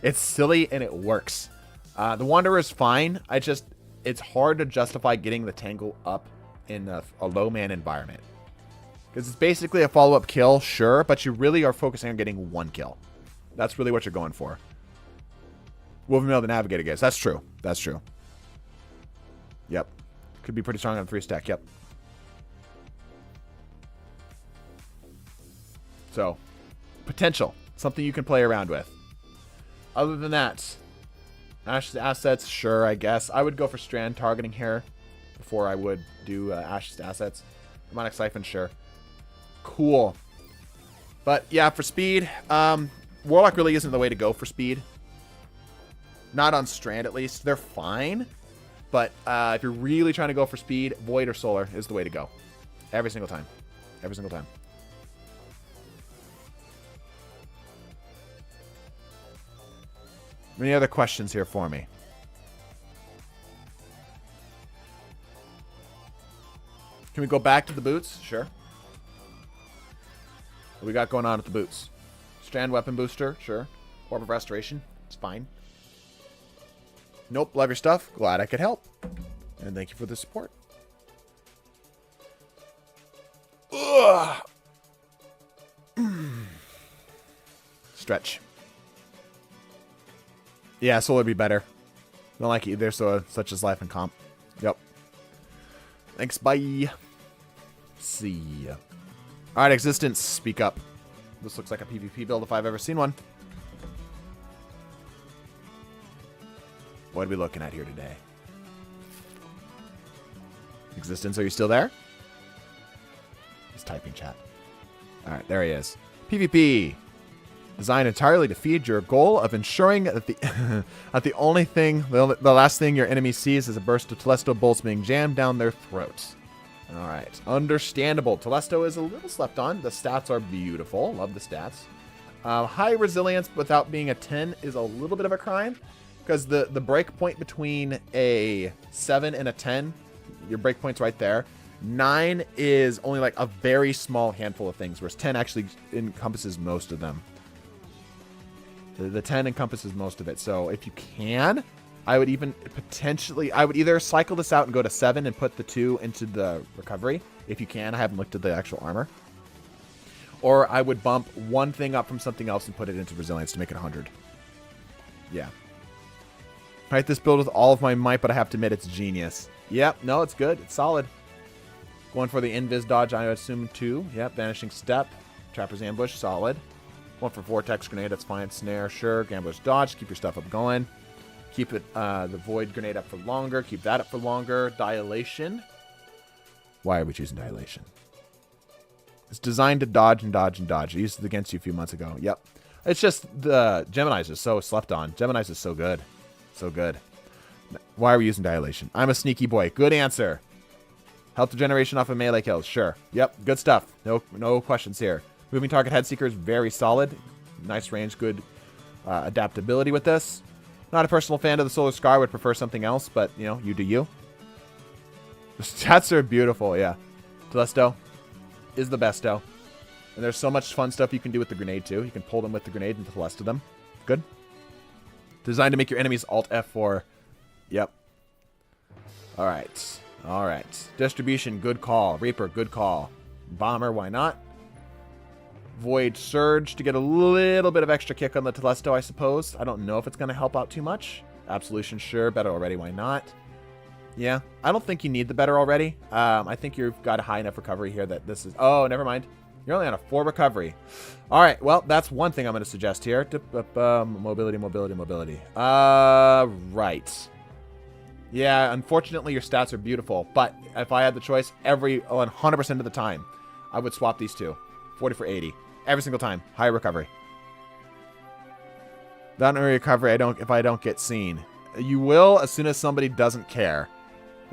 Speaker 1: It's silly, and it works. The Wanderer is fine. It's hard to justify getting the Tangle up in a low-man environment. Because it's basically a follow-up kill, sure, but you really are focusing on getting one kill. That's really what you're going for. Woven Mail to navigate against. That's true. That's true. Yep. Could be pretty strong on 3-stack. Yep. So, potential. Something you can play around with. Other than that, Ash's assets, sure, I guess. I would go for Strand targeting here before I would do Ash's assets. Demonic Siphon, sure. Cool. But, yeah, for speed, Warlock really isn't the way to go for speed. Not on Strand, at least. They're fine. But if you're really trying to go for speed, Void or Solar is the way to go. Every single time. Every single time. Any other questions here for me? Can we go back to the boots? Sure. What we got going on at the boots? Strand Weapon Booster? Sure. Orb of Restoration? It's fine. Nope. Love your stuff. Glad I could help. And thank you for the support. Ugh. Stretch. Yeah, Solar would be better. Don't like it either, so such as life and comp. Yep. Thanks, bye. See ya. Alright, Existence, speak up. This looks like a PvP build if I've ever seen one. What are we looking at here today? Existence, are you still there? He's typing chat. Alright, there he is. PvP. Designed entirely to feed your goal of ensuring that the the last thing your enemy sees is a burst of Telesto bolts being jammed down their throats. All right, understandable. Telesto is a little slept on. The stats are beautiful. Love the stats. High resilience without being a 10 is a little bit of a crime because the break point between a 7 and a 10, your break point's right there. 9 is only like a very small handful of things, whereas 10 actually encompasses most of them. The 10 encompasses most of it. So if you can, I would even potentially, I would either cycle this out and go to 7 and put the 2 into the recovery. If you can, I haven't looked at the actual armor. Or I would bump one thing up from something else and put it into resilience to make it 100. Yeah. Right, this build with all of my might, but I have to admit it's genius. Yep, no, it's good. It's solid. Going for the invis dodge, I assume 2. Yep, vanishing step. Trapper's ambush, solid. One for Vortex Grenade, that's fine. Snare, sure. Gambler's Dodge, keep your stuff up going. Keep it the Void Grenade up for longer. Keep that up for longer. Dilation. Why are we choosing Dilation? It's designed to dodge and dodge and dodge. I used it against you a few months ago. Yep. It's just the Gemini's is so slept on. Gemini's is so good. So good. Why are we using Dilation? I'm a sneaky boy. Good answer. Health regeneration off of melee kills. Sure. Yep. Good stuff. No questions here. Moving target head seeker is very solid. Nice range, good adaptability with this. Not a personal fan of the Solar Scar. Would prefer something else, but, you know, you do you. The stats are beautiful, yeah. Telesto is the besto. And there's so much fun stuff you can do with the grenade, too. You can pull them with the grenade and Telesto them. Good. Designed to make your enemies Alt F4. Yep. All right. All right. Distribution, good call. Reaper, good call. Bomber, why not? Void Surge to get a little bit of extra kick on the Telesto, I suppose. I don't know if it's going to help out too much. Absolution, sure. Better already, why not? Yeah, I don't think you need the better already. I think you've got a high enough recovery here that this is... Oh, never mind. You're only on a 4 recovery. All right, well, that's one thing I'm going to suggest here. Mobility. Right. Yeah, unfortunately, your stats are beautiful. But if I had the choice, 100% of the time, I would swap these two. 40 for 80. Every single time. High recovery. Not only recovery, if I don't get seen. You will as soon as somebody doesn't care.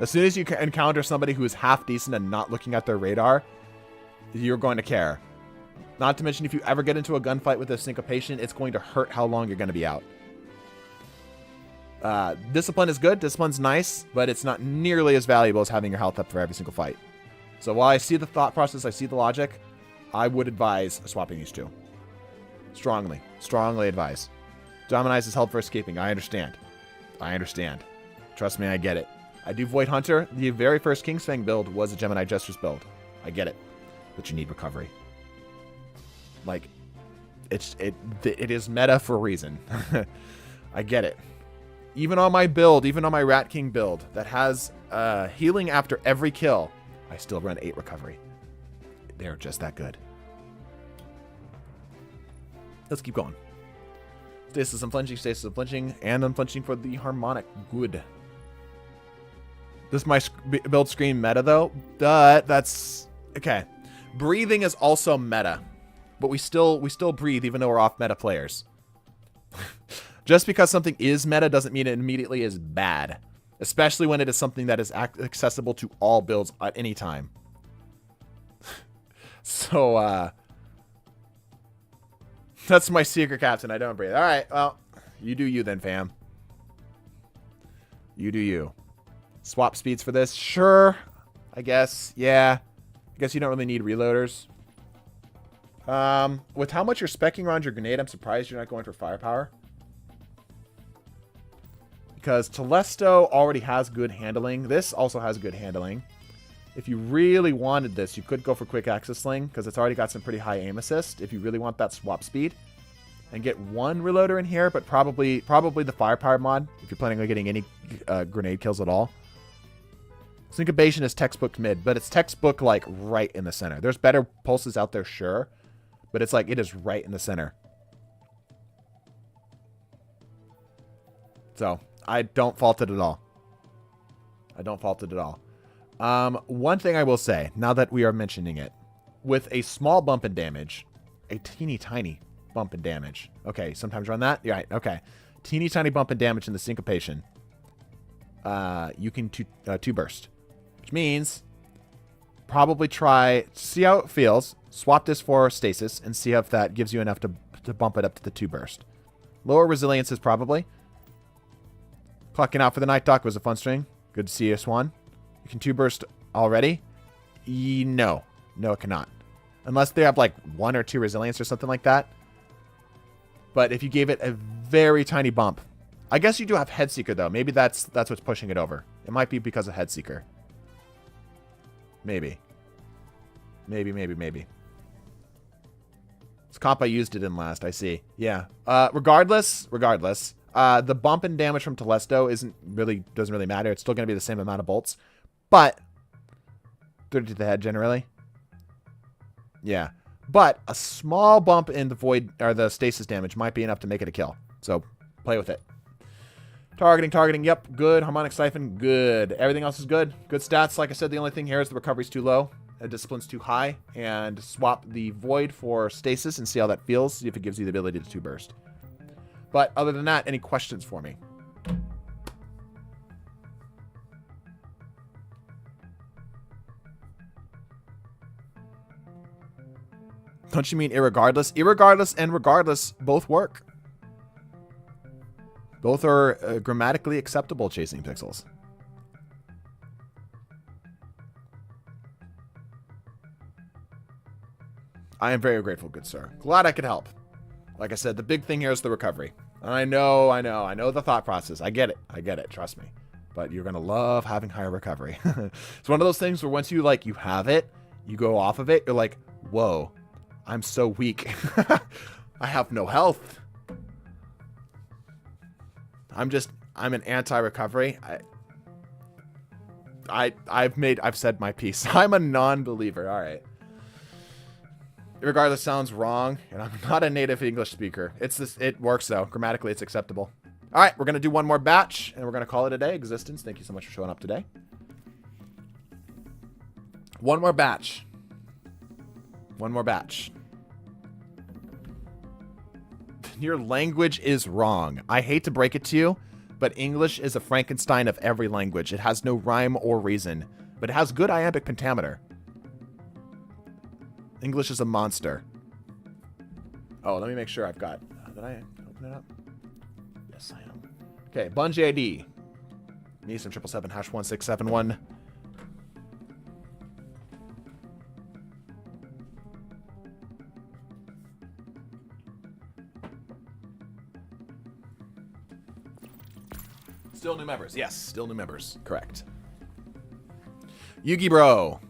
Speaker 1: As soon as you encounter somebody who is half decent and not looking at their radar, you're going to care. Not to mention, if you ever get into a gunfight with a syncopation, it's going to hurt how long you're going to be out. Discipline is good. Discipline's nice, but it's not nearly as valuable as having your health up for every single fight. So while I see the thought process, I see the logic, I would advise swapping these two. Strongly. Strongly advise. Dominize is held for escaping. I understand. I understand. Trust me, I get it. I do Void Hunter. The very first Kingsfang build was a Gemini Jester's build. I get it. But you need recovery. Like, it is meta for a reason. I get it. Even on my build, even on my Rat King build that has healing after every kill, I still run 8 recovery. They're just that good. Let's keep going. Stasis unflinching, and unflinching for the harmonic. Good. This my build screen meta though. That's okay. Breathing is also meta, but we still breathe even though we're off meta players. Just because something is meta doesn't mean it immediately is bad, especially when it is something that is accessible to all builds at any time. So that's my secret captain. I don't breathe. All right, well, you do you then, fam. You do you. Swap speeds for this? Sure. I guess. Yeah. I guess you don't really need reloaders. With how much you're speccing around your grenade, I'm surprised you're not going for firepower. Because Telesto already has good handling. This also has good handling. If you really wanted this, you could go for quick access sling because it's already got some pretty high aim assist if you really want that swap speed. And get one reloader in here, but probably the firepower mod if you're planning on getting any grenade kills at all. Syncopation is textbook mid, but it's textbook like right in the center. There's better pulses out there, sure, but it's like it is right in the center. So I don't fault it at all. I don't fault it at all. One thing I will say, now that we are mentioning it, with a small bump in damage, a teeny tiny bump in damage. Okay, sometimes run that. Yeah, right, okay. Teeny tiny bump in damage in the syncopation. You can two burst, which means probably see how it feels. Swap this for stasis and see if that gives you enough to bump it up to the 2 burst. Lower resilience is probably. Clocking out for the Night Dock was a fun string. Good to see you, Swan. You can 2 burst already? No. No, it cannot. Unless they have like 1 or 2 resilience or something like that. But if you gave it a very tiny bump. I guess you do have Headseeker though. Maybe that's what's pushing it over. It might be because of Headseeker. Maybe. Maybe. This comp I used it in last, I see. Yeah. Regardless, the bump in damage from Telesto doesn't really matter. It's still going to be the same amount of bolts. But 30 to the head generally. Yeah. But a small bump in the void or the stasis damage might be enough to make it a kill. So play with it. Targeting. Yep, good. Harmonic Siphon, good. Everything else is good. Good stats. Like I said, the only thing here is the recovery's too low. Discipline's too high. And swap the void for stasis and see how that feels. See if it gives you the ability to 2 burst. But other than that, any questions for me? Don't you mean irregardless? Irregardless and regardless both work. Both are grammatically acceptable chasing pixels. I am very grateful, good sir. Glad I could help. Like I said, the big thing here is the recovery. And I know the thought process. I get it, trust me. But you're going to love having higher recovery. It's one of those things where once you have it, you go off of it, you're like, whoa, I'm so weak. I have no health. I'm an anti-recovery. I've said my piece. I'm a non-believer. All right. Regardless sounds wrong, and I'm not a native English speaker. It works though. Grammatically, it's acceptable. All right, we're gonna do one more batch, and we're gonna call it a day. Existence, thank you so much for showing up today. One more batch. Your language is wrong. I hate to break it to you, but English is a Frankenstein of every language. It has no rhyme or reason, but it has good iambic pentameter. English is a monster.
Speaker 2: Oh, let me make sure I've got... Did I open it up? Yes, I am. Okay, Bungie ID. Neeson 777 #1671. Still new members. Yes, still new members. Correct. Yugi Bro.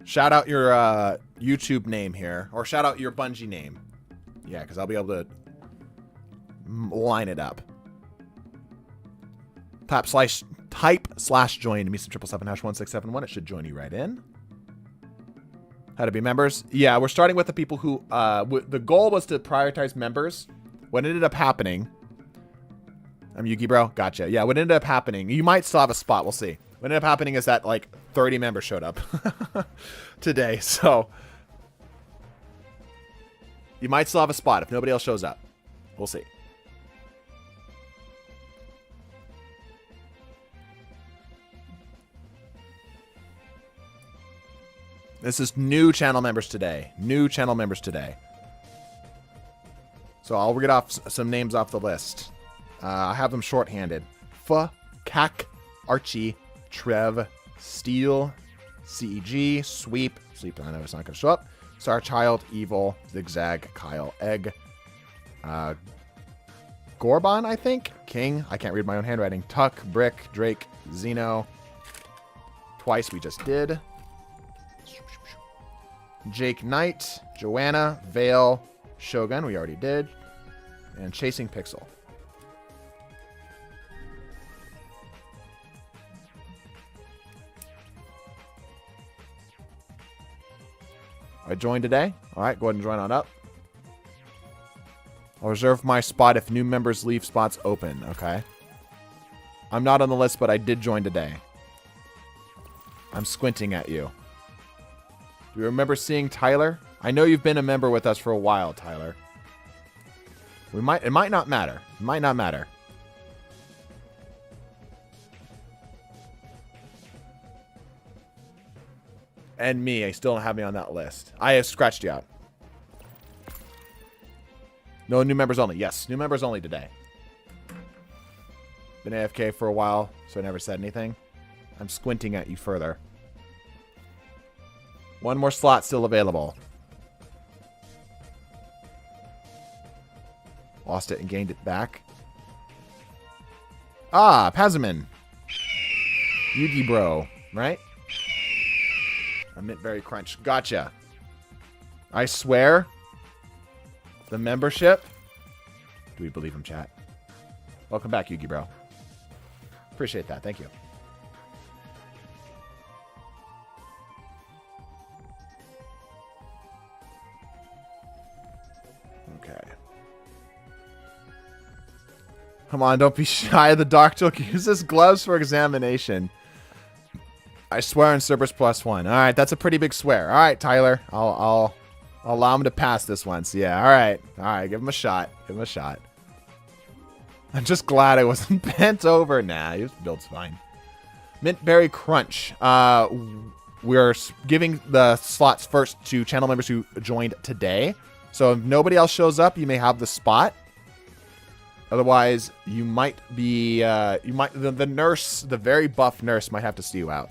Speaker 2: Shout out your YouTube name here. Or shout out your Bungie name. Yeah, because I'll be able to line it up. Type / join me some 777 #1671. It should join you right in. How to be members? Yeah, we're starting with the people who the goal was to prioritize members. What ended up happening? I'm Yugi Bro. Gotcha. Yeah, what ended up happening? You might still have a spot. We'll see. What ended up happening is that like 30 members showed up today, so you might still have a spot if nobody else shows up. We'll see. This is new channel members today. New channel members today. So I'll read off some names off the list. I have them shorthanded. Kak, Archie, Trev, Steel, CEG, Sweep. Sleep, I know it's not going to show up. Starchild, Evil, Zigzag, Kyle, Egg. Gorban, I think. King. I can't read my own handwriting. Tuck, Brick, Drake, Zeno. Twice we just did. Jake Knight, Joanna, Vale, Shogun, we already did. And Chasing Pixel. I joined today. All right, go ahead and join on up. I'll reserve my spot if new members leave spots open. Okay. I'm not on the list, but I did join today. I'm squinting at you. Do you remember seeing Tyler? I know you've been a member with us for a while, Tyler. It might not matter. It might not matter. And me, I still don't have me on that list. I have scratched you out. No, new members only. Yes, new members only today. Been AFK for a while, so I never said anything. I'm squinting at you further. One more slot still available. Lost it and gained it back. Ah, Pazaman. Yugi Bro, right? I meant very crunch. Gotcha. I swear. The membership. Do we believe him, chat? Welcome back, Yugi Bro. Appreciate that. Thank you. Okay. Come on, don't be shy. The doctor uses gloves for examination. I swear on Cerberus +1. All right, that's a pretty big swear. All right, Tyler. I'll allow him to pass this once. Yeah, all right. All right, give him a shot. Give him a shot. I'm just glad I wasn't bent over. Nah, his build's fine. Mintberry Crunch. We're giving the slots first to channel members who joined today. So if nobody else shows up, you may have the spot. Otherwise, you might be, the nurse, the very buff nurse might have to see you out.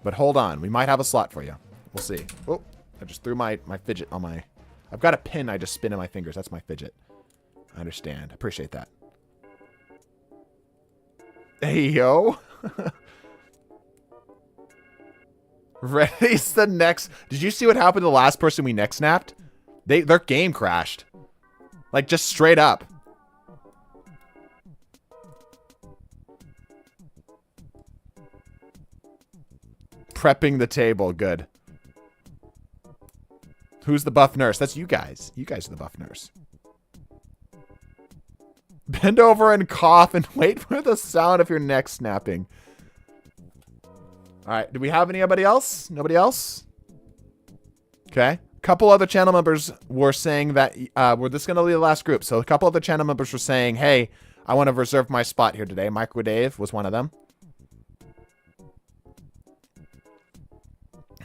Speaker 2: But hold on, we might have a slot for you. We'll see. Oh, I just threw my fidget on my... I've got a pin I just spin in my fingers. That's my fidget. I understand. Appreciate that. Hey, yo. Ready's the next... Did you see what happened to the last person we next snapped? Their game crashed. Like, just straight up. Prepping the table. Good. Who's the buff nurse? That's you guys. You guys are the buff nurse. Bend over and cough and wait for the sound of your neck snapping. All right. Do we have anybody else? Nobody else? Okay. A couple other channel members were saying that this is going to be the last group. So a couple other channel members were saying, hey, I want to reserve my spot here today. Micro Dave was one of them.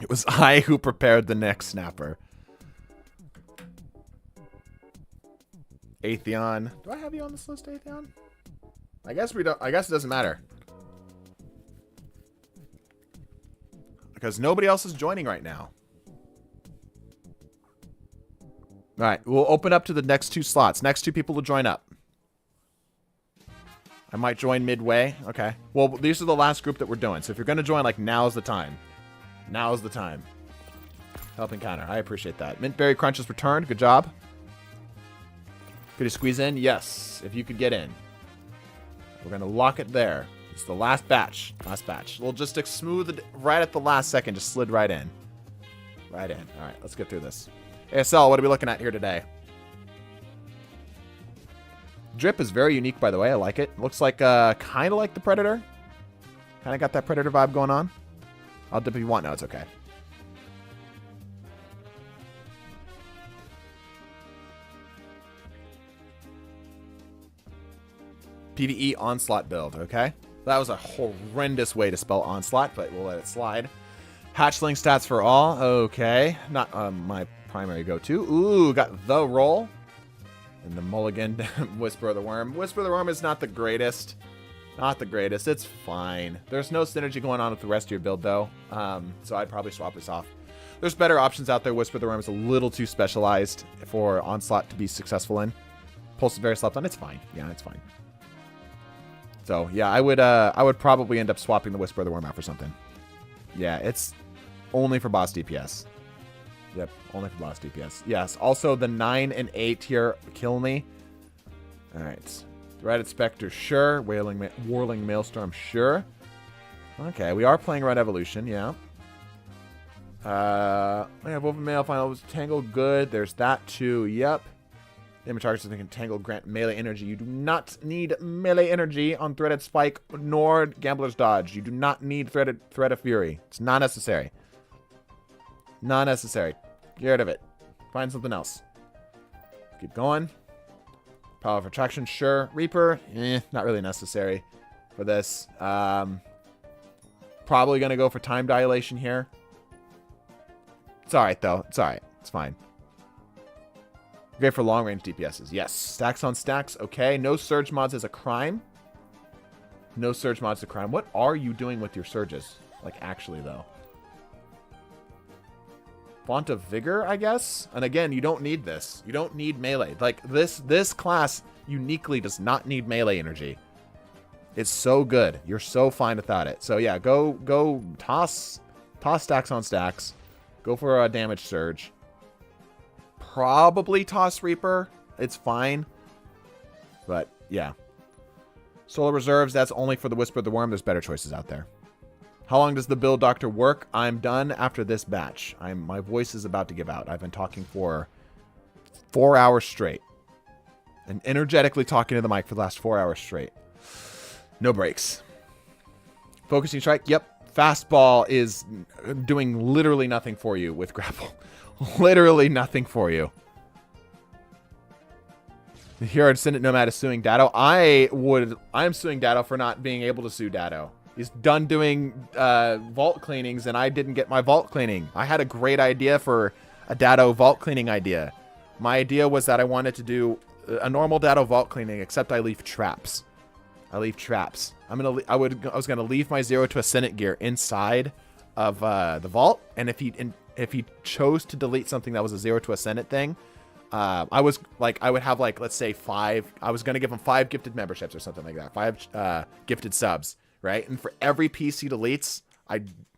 Speaker 2: It was I who prepared the neck snapper. Atheon. Do I have you on this list, Atheon? I guess we don't. I guess it doesn't matter. Because nobody else is joining right now. All right, we'll open up to the next 2 slots. Next 2 people to join up. I might join midway. Okay. Well, these are the last group that we're doing. So if you're going to join, like, now's the time. Now's the time. Help encounter. I appreciate that. Mintberry Crunch has returned. Good job. Could you squeeze in? Yes. If you could get in. We're going to lock it there. It's the last batch. Last batch. We'll just smooth it right at the last second. Just slid right in. Right in. All right. Let's get through this. ASL, what are we looking at here today? Drip is very unique, by the way. I like it. Looks like, kind of like the Predator. Kind of got that Predator vibe going on. I'll dip if you want. No, it's okay. PvE Onslaught build, okay? That was a horrendous way to spell Onslaught, but we'll let it slide. Hatchling stats for all. Okay. Not my primary go-to. Ooh, got the roll. And the mulligan, Whisper of the Worm. Whisper of the Worm is not the greatest. Not the greatest. It's fine. There's no synergy going on with the rest of your build, though. So I'd probably swap this off. There's better options out there. Whisper of the Worm is a little too specialized for Onslaught to be successful in. Pulse is very slept on. It's fine. Yeah, it's fine. So, yeah, I would probably end up swapping the Whisper of the Worm out for something. Yeah, it's only for boss DPS. Yep, only for boss DPS. Yes, also the 9 and 8 here kill me. Alright. Threaded Spectre, sure. Whirling Maelstrom, sure. Okay, we are playing Red Evolution, yeah. We have Woven Mail, Final Tangle, good. There's that too, yep. Damage targets that can tangle, grant melee energy. You do not need melee energy on Threaded Spike nor Gambler's Dodge. You do not need Thread of Fury. It's not necessary. Not necessary. Get rid of it. Find something else. Keep going. Power of Attraction, sure. Reaper, not really necessary for this. Probably going to go for Time Dilation here. It's alright, though. It's alright. It's fine. Great for long-range DPSs. Yes. Stacks on stacks. Okay. No surge mods is a crime. No surge mods is a crime. What are you doing with your surges? Like, actually, though. Font of Vigor, I guess? And again, you don't need this. You don't need melee. Like, this class uniquely does not need melee energy. It's so good. You're so fine without it. So, yeah, go toss stacks on stacks. Go for a damage surge. Probably toss Reaper. It's fine. But, yeah. Solar Reserves, that's only for the Whisper of the Worm. There's better choices out there. How long does the Build Doctor work? I'm done after this batch. My voice is about to give out. I've been talking for 4 hours straight. And energetically talking to the mic for the last 4 hours straight. No breaks. Focusing Strike, yep. Fastball is doing literally nothing for you with Grapple. Literally nothing for you. Here, Ascendant Nomad is suing Datto. I'm suing Datto for not being able to sue Datto. He's done doing vault cleanings, and I didn't get my vault cleaning. I had a great idea for a Datto vault cleaning idea. My idea was that I wanted to do a normal Datto vault cleaning, except I leave traps. I leave traps. I was gonna leave my 0 to Ascendant gear inside of the vault, and if he chose to delete something that was a 0 to Ascendant thing, I would have, like, let's say 5. I was gonna give him 5 gifted memberships or something like that. 5 gifted subs. Right, and for every piece he deletes,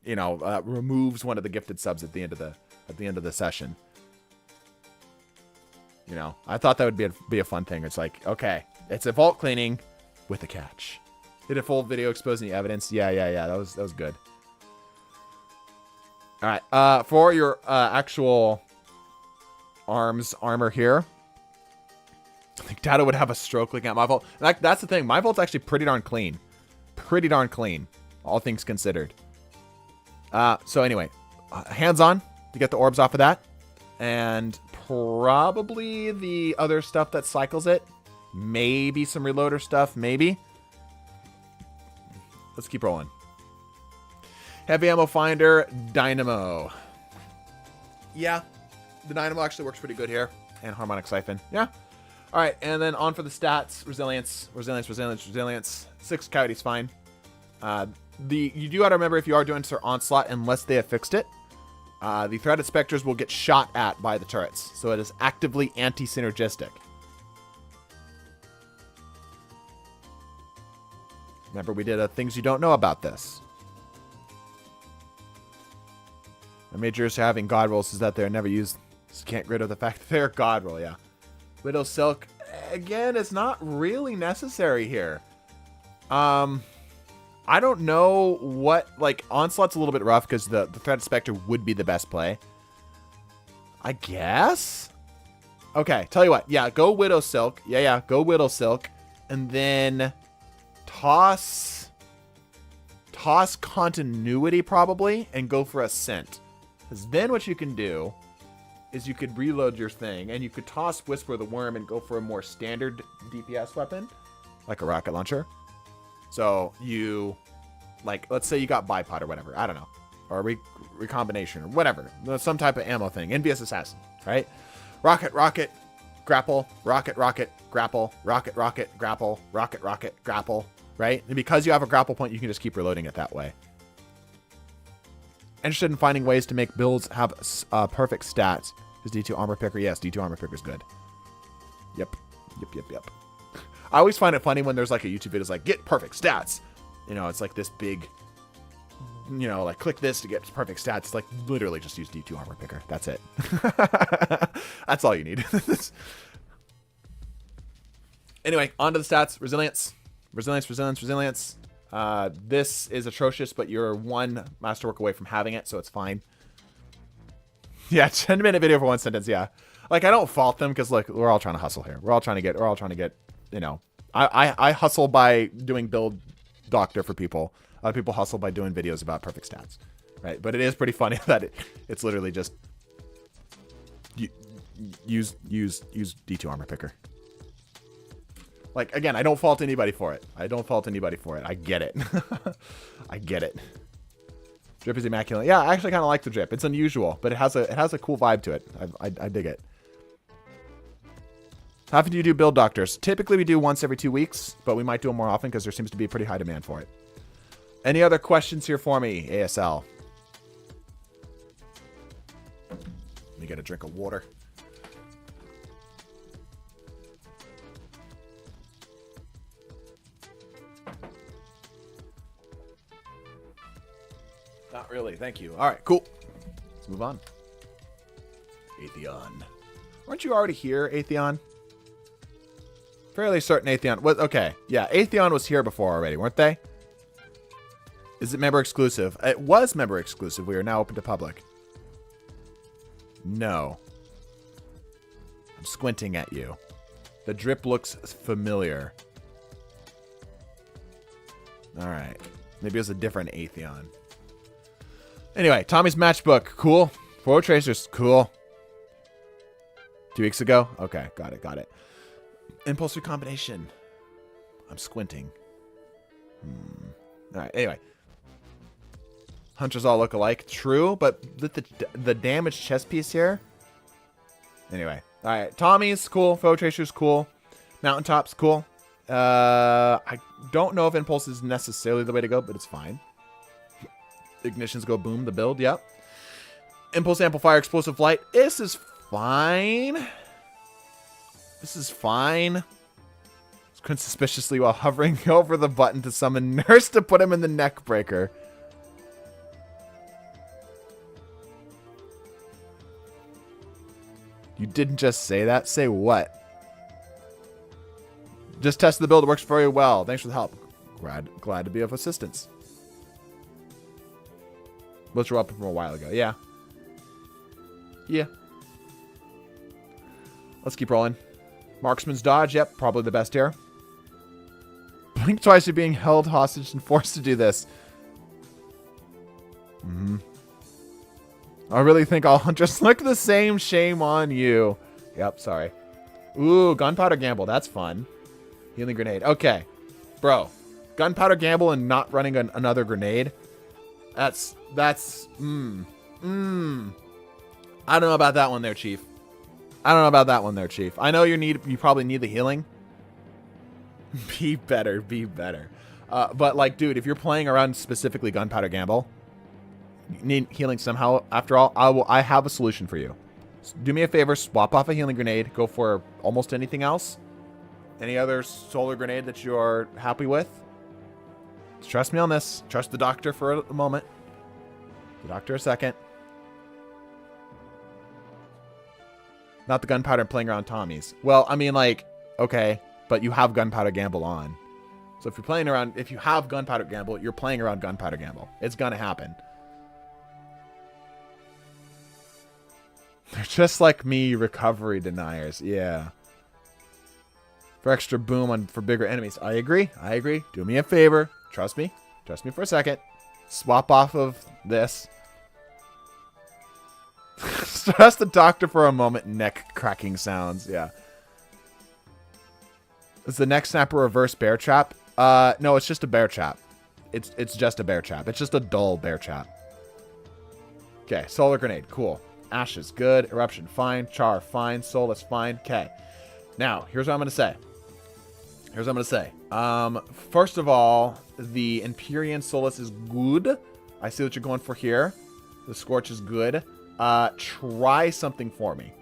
Speaker 2: removes one of the gifted subs at the end of the session. You know, I thought that would be a fun thing. It's like, okay, it's a vault cleaning with a catch. Did a full video exposing the evidence? Yeah. That was good. All right, for your actual armor here, I think Datto would have a stroke looking at my vault. That's the thing. My vault's actually pretty darn clean. Pretty darn clean, all things considered. So anyway, hands-on to get the orbs off of that. And probably the other stuff that cycles it. Maybe some reloader stuff, maybe. Let's keep rolling. Heavy Ammo Finder, Dynamo. Yeah, the Dynamo actually works pretty good here. And Harmonic Siphon, yeah. All right, and then on for the stats. Resilience. 6 coyotes, fine. You do got to remember if you are doing Sir Onslaught, unless they have fixed it, the threated specters will get shot at by the turrets. So it is actively anti-synergistic. Remember, we did things you don't know about this. The major issue having god rolls is that they're never used. Just can't get rid of the fact that they're a god roll, yeah. Widow Silk, again, it's not really necessary here. I don't know what, like, Onslaught's a little bit rough because the Threated Spectre would be the best play. I guess? Okay, tell you what. Yeah, go Widow Silk. Yeah, go Widow Silk. And then toss Continuity probably and go for Ascent. Because then what you can do is you could reload your thing and you could toss Whisper the Worm and go for a more standard DPS weapon, like a rocket launcher. So you, like, let's say you got Bipod or whatever, I don't know, or recombination or whatever, some type of ammo thing, NBS Assassin, right? Rocket, grapple, rocket, grapple, rocket, grapple, rocket, grapple, right? And because you have a grapple point, you can just keep reloading it that way. Interested in finding ways to make builds have perfect stats. Is D2 Armor Picker? Yes, D2 Armor Picker is good. Yep. I always find it funny when there's like a YouTube video that's like, get perfect stats. You know, it's like this big, you know, like click this to get perfect stats. It's like literally just use D2 Armor Picker. That's it. That's all you need. Anyway, on to the stats. Resilience. This is atrocious, but you're 1 masterwork away from having it, so it's fine. Yeah, 10-minute video for 1 sentence. Yeah, like I don't fault them because like we're all trying to hustle here. We're all trying to get. You know, I hustle by doing build doctor for people. A lot of people hustle by doing videos about perfect stats, right? But it is pretty funny that it's literally just use D2 Armor Picker. Like, again, I don't fault anybody for it. I get it. I get it. Drip is immaculate. Yeah, I actually kind of like the drip. It's unusual, but it has a cool vibe to it. I dig it. How often do you do build doctors? Typically, we do once every 2 weeks, but we might do them more often because there seems to be a pretty high demand for it. Any other questions here for me, ASL? Let me get a drink of water. Not really. Thank you. All right, cool. Let's move on. Atheon. Weren't you already here, Atheon? Fairly certain Atheon. Okay, yeah, Atheon was here before already, weren't they? Is it member exclusive? It was member exclusive. We are now open to public. No. I'm squinting at you. The drip looks familiar. All right. Maybe it was a different Atheon. Anyway, Tommy's matchbook. Cool. Forward tracers. Cool. 2 weeks ago? Okay, got it. Impulse recombination. I'm squinting. All right, anyway. Hunters all look alike. True, but the damaged chest piece here. Anyway. All right, Tommy's cool. Forward tracers cool. Mountaintops cool. I don't know if impulse is necessarily the way to go, but it's fine. Ignitions go boom, the build, yep. Impulse amplifier, explosive light. This is fine. Squint suspiciously while hovering over the button to summon Nurse to put him in the neck breaker. You didn't just say that? Say what? Just tested the build. It works very well. Thanks for the help. Glad to be of assistance. Those were up from a while ago. Yeah. Let's keep rolling. Marksman's dodge. Yep, probably the best here. Blink twice, you're being held hostage and forced to do this. I really think all hunters look the same. Shame on you. Yep, sorry. Ooh, gunpowder gamble. That's fun. Healing grenade. Okay. Bro. Gunpowder gamble and not running another grenade. That's I don't know about that one there, Chief. I don't know about that one there, Chief. I know you probably need the healing. Be better. But like, dude, if you're playing around specifically Gunpowder Gamble, you need healing somehow. After all, I have a solution for you. Do me a favor, swap off a healing grenade. Go for almost anything else. Any other solar grenade that you're happy with? Trust me on this. Trust the doctor for a moment. The doctor a second. Not the gunpowder playing around Tommy's. Well, I mean, like, okay, but you have Gunpowder Gamble on. So if you're playing around, if you have Gunpowder Gamble, you're playing around Gunpowder Gamble. It's gonna happen. They're just like me, recovery deniers. Yeah. For extra boom for bigger enemies. I agree. Do me a favor. Trust me for a second. Swap off of this. Trust the doctor for a moment. Neck cracking sounds. Yeah. Is the neck snapper reverse bear trap? No, it's just a bear trap. It's just a bear trap. It's just a dull bear trap. Okay, solar grenade. Cool. Ashes, good. Eruption, fine. Char, fine. Soulless, fine. Okay. Now, here's what I'm going to say. First of all, the Empyrean Soulless is good. I see what you're going for here. The Scorch is good. Try something for me.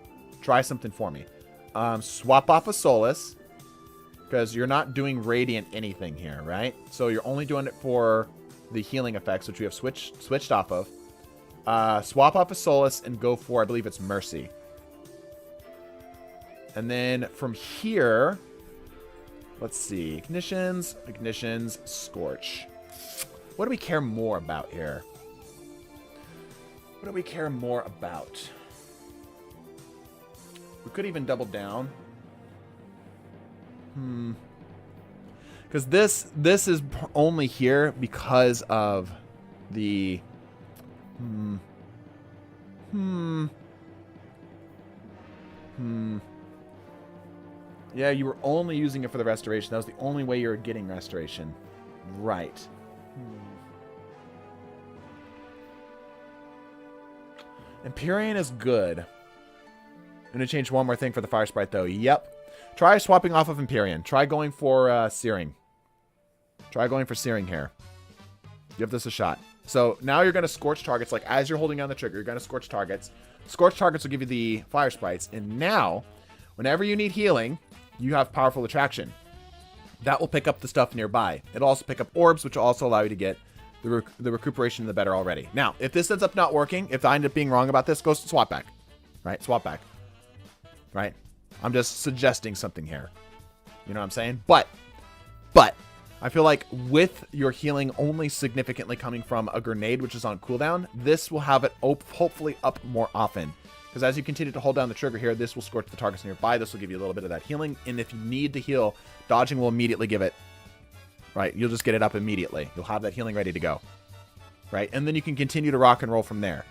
Speaker 2: Swap off a Soulless, because you're not doing Radiant anything here, right? So you're only doing it for the healing effects, which we have switched off of. Swap off a Soulless and go for, I believe it's Mercy. And then from here, let's see. Ignitions, Scorch. What do we care more about here? We could even double down. Because this is only here because of the... Yeah, you were only using it for the restoration. That was the only way you were getting restoration. Right. Empyrean is good. I'm going to change one more thing for the Fire Sprite, though. Yep. Try swapping off of Empyrean. Try going for Searing. Here. Give this a shot. So now you're going to scorch targets. Like, as you're holding down the trigger, you're going to scorch targets. Scorch targets will give you the Fire Sprites. And now, whenever you need healing, you have Powerful Attraction. That will pick up the stuff nearby. It'll also pick up orbs, which will also allow you to get the recuperation in the better already. Now, if this ends up not working, if I end up being wrong about this, go swap back. Right? Swap back. Right? I'm just suggesting something here. You know what I'm saying? But, I feel like with your healing only significantly coming from a grenade, which is on cooldown, this will have it hopefully up more often. Because as you continue to hold down the trigger here, this will scorch the targets nearby. This will give you a little bit of that healing. And if you need to heal, dodging will immediately give it. Right? You'll just get it up immediately. You'll have that healing ready to go. Right? And then you can continue to rock and roll from there.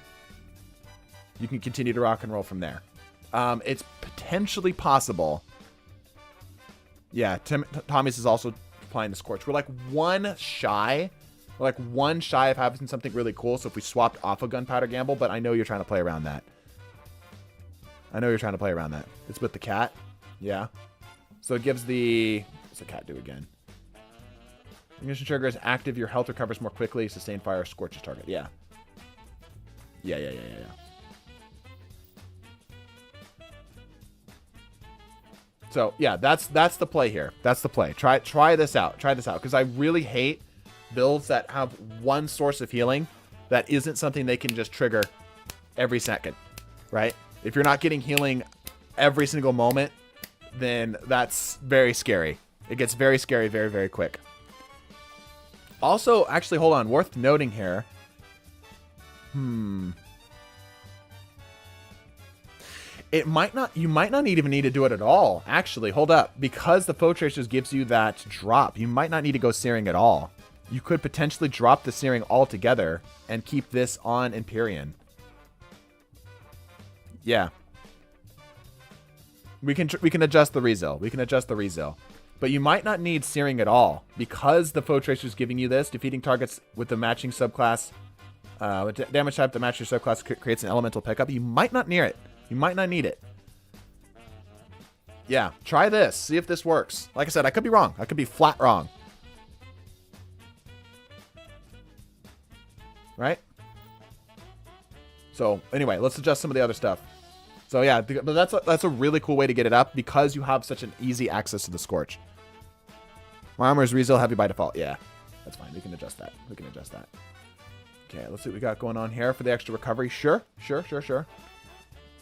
Speaker 2: It's potentially possible. Yeah, Tommy's is also applying the Scorch. We're like one shy of having something really cool. So if we swapped off a Gunpowder Gamble, but I know you're trying to play around that. It's with the cat. Yeah. So it gives the... What's the cat do again? Ignition trigger is active. Your health recovers more quickly. Sustained fire scorches target. Yeah. Yeah. So yeah, that's the play here. That's the play. Try this out. Because I really hate builds that have one source of healing that isn't something they can just trigger every second. Right? If you're not getting healing every single moment, then that's very scary. It gets very scary very, very quick. Also, actually, hold on. Worth noting here. You might not even need to do it at all. Actually, hold up. Because the Foe Tracers gives you that drop, you might not need to go Searing at all. You could potentially drop the Searing altogether and keep this on Empyrean. Yeah. We can adjust the rezo. But you might not need Searing at all. Because the Foe Tracer is giving you this, defeating targets with the matching subclass, with damage type that matches your subclass creates an elemental pickup. You might not need it. Yeah, try this. See if this works. Like I said, I could be wrong. I could be flat wrong. Right? So, anyway, let's adjust some of the other stuff. So, yeah, but that's a really cool way to get it up because you have such an easy access to the Scorch. My armor is Rezel heavy by default. Yeah, that's fine. We can adjust that. We can adjust that. Okay, let's see what we got going on here for the extra recovery. Sure. A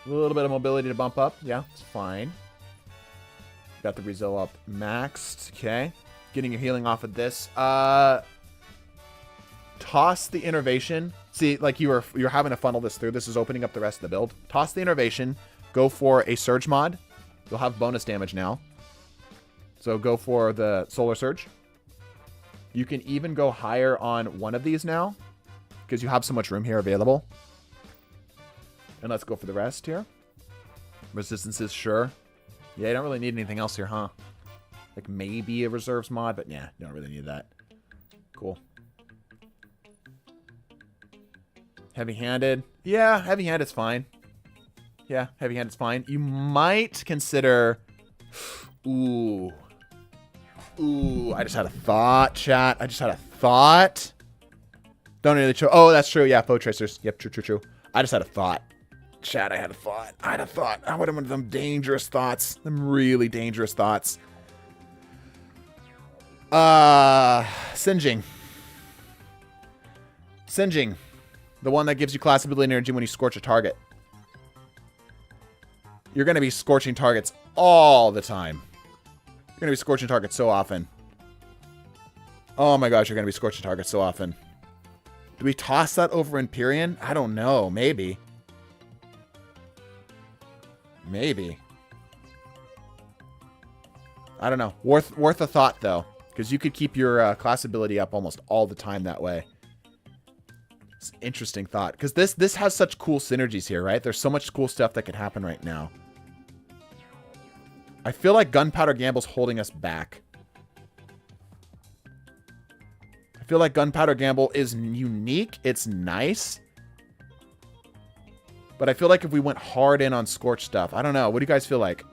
Speaker 2: little bit of mobility to bump up. Yeah, it's fine. Got the Rezel up maxed. Okay. Getting your healing off of this. Toss the Innervation. See, like you're having to funnel this through. This is opening up the rest of the build. Toss the Innervation. Go for a Surge mod. You'll have bonus damage now. So go for the Solar Surge. You can even go higher on one of these now because you have so much room here available. And let's go for the rest here. Resistances, sure. Yeah, you don't really need anything else here, huh? Like maybe a Reserves mod, but yeah, you don't really need that. Cool. Heavy-handed. Yeah, heavy-handed's fine. Yeah, heavy-handed's fine. You might consider... Ooh, I just had a thought, chat. I just had a thought. Don't really show. Oh, that's true. Yeah, foe tracers. Yep, true. I just had a thought. Chat, I had a thought. I would have one of them dangerous thoughts. Them really dangerous thoughts. Singeing. The one that gives you class ability energy when you scorch a target. You're going to be scorching targets all the time. You're going to be scorching targets so often. Oh my gosh, you're going to be scorching targets so often. Do we toss that over Empyrean? I don't know. Maybe. I don't know. Worth a thought, though. Because you could keep your class ability up almost all the time that way. It's an interesting thought. Because this has such cool synergies here, right? There's so much cool stuff that could happen right now. I feel like Gunpowder Gamble's holding us back. I feel like Gunpowder Gamble is unique. It's nice. But I feel like if we went hard in on Scorch stuff, I don't know. What do you guys feel like?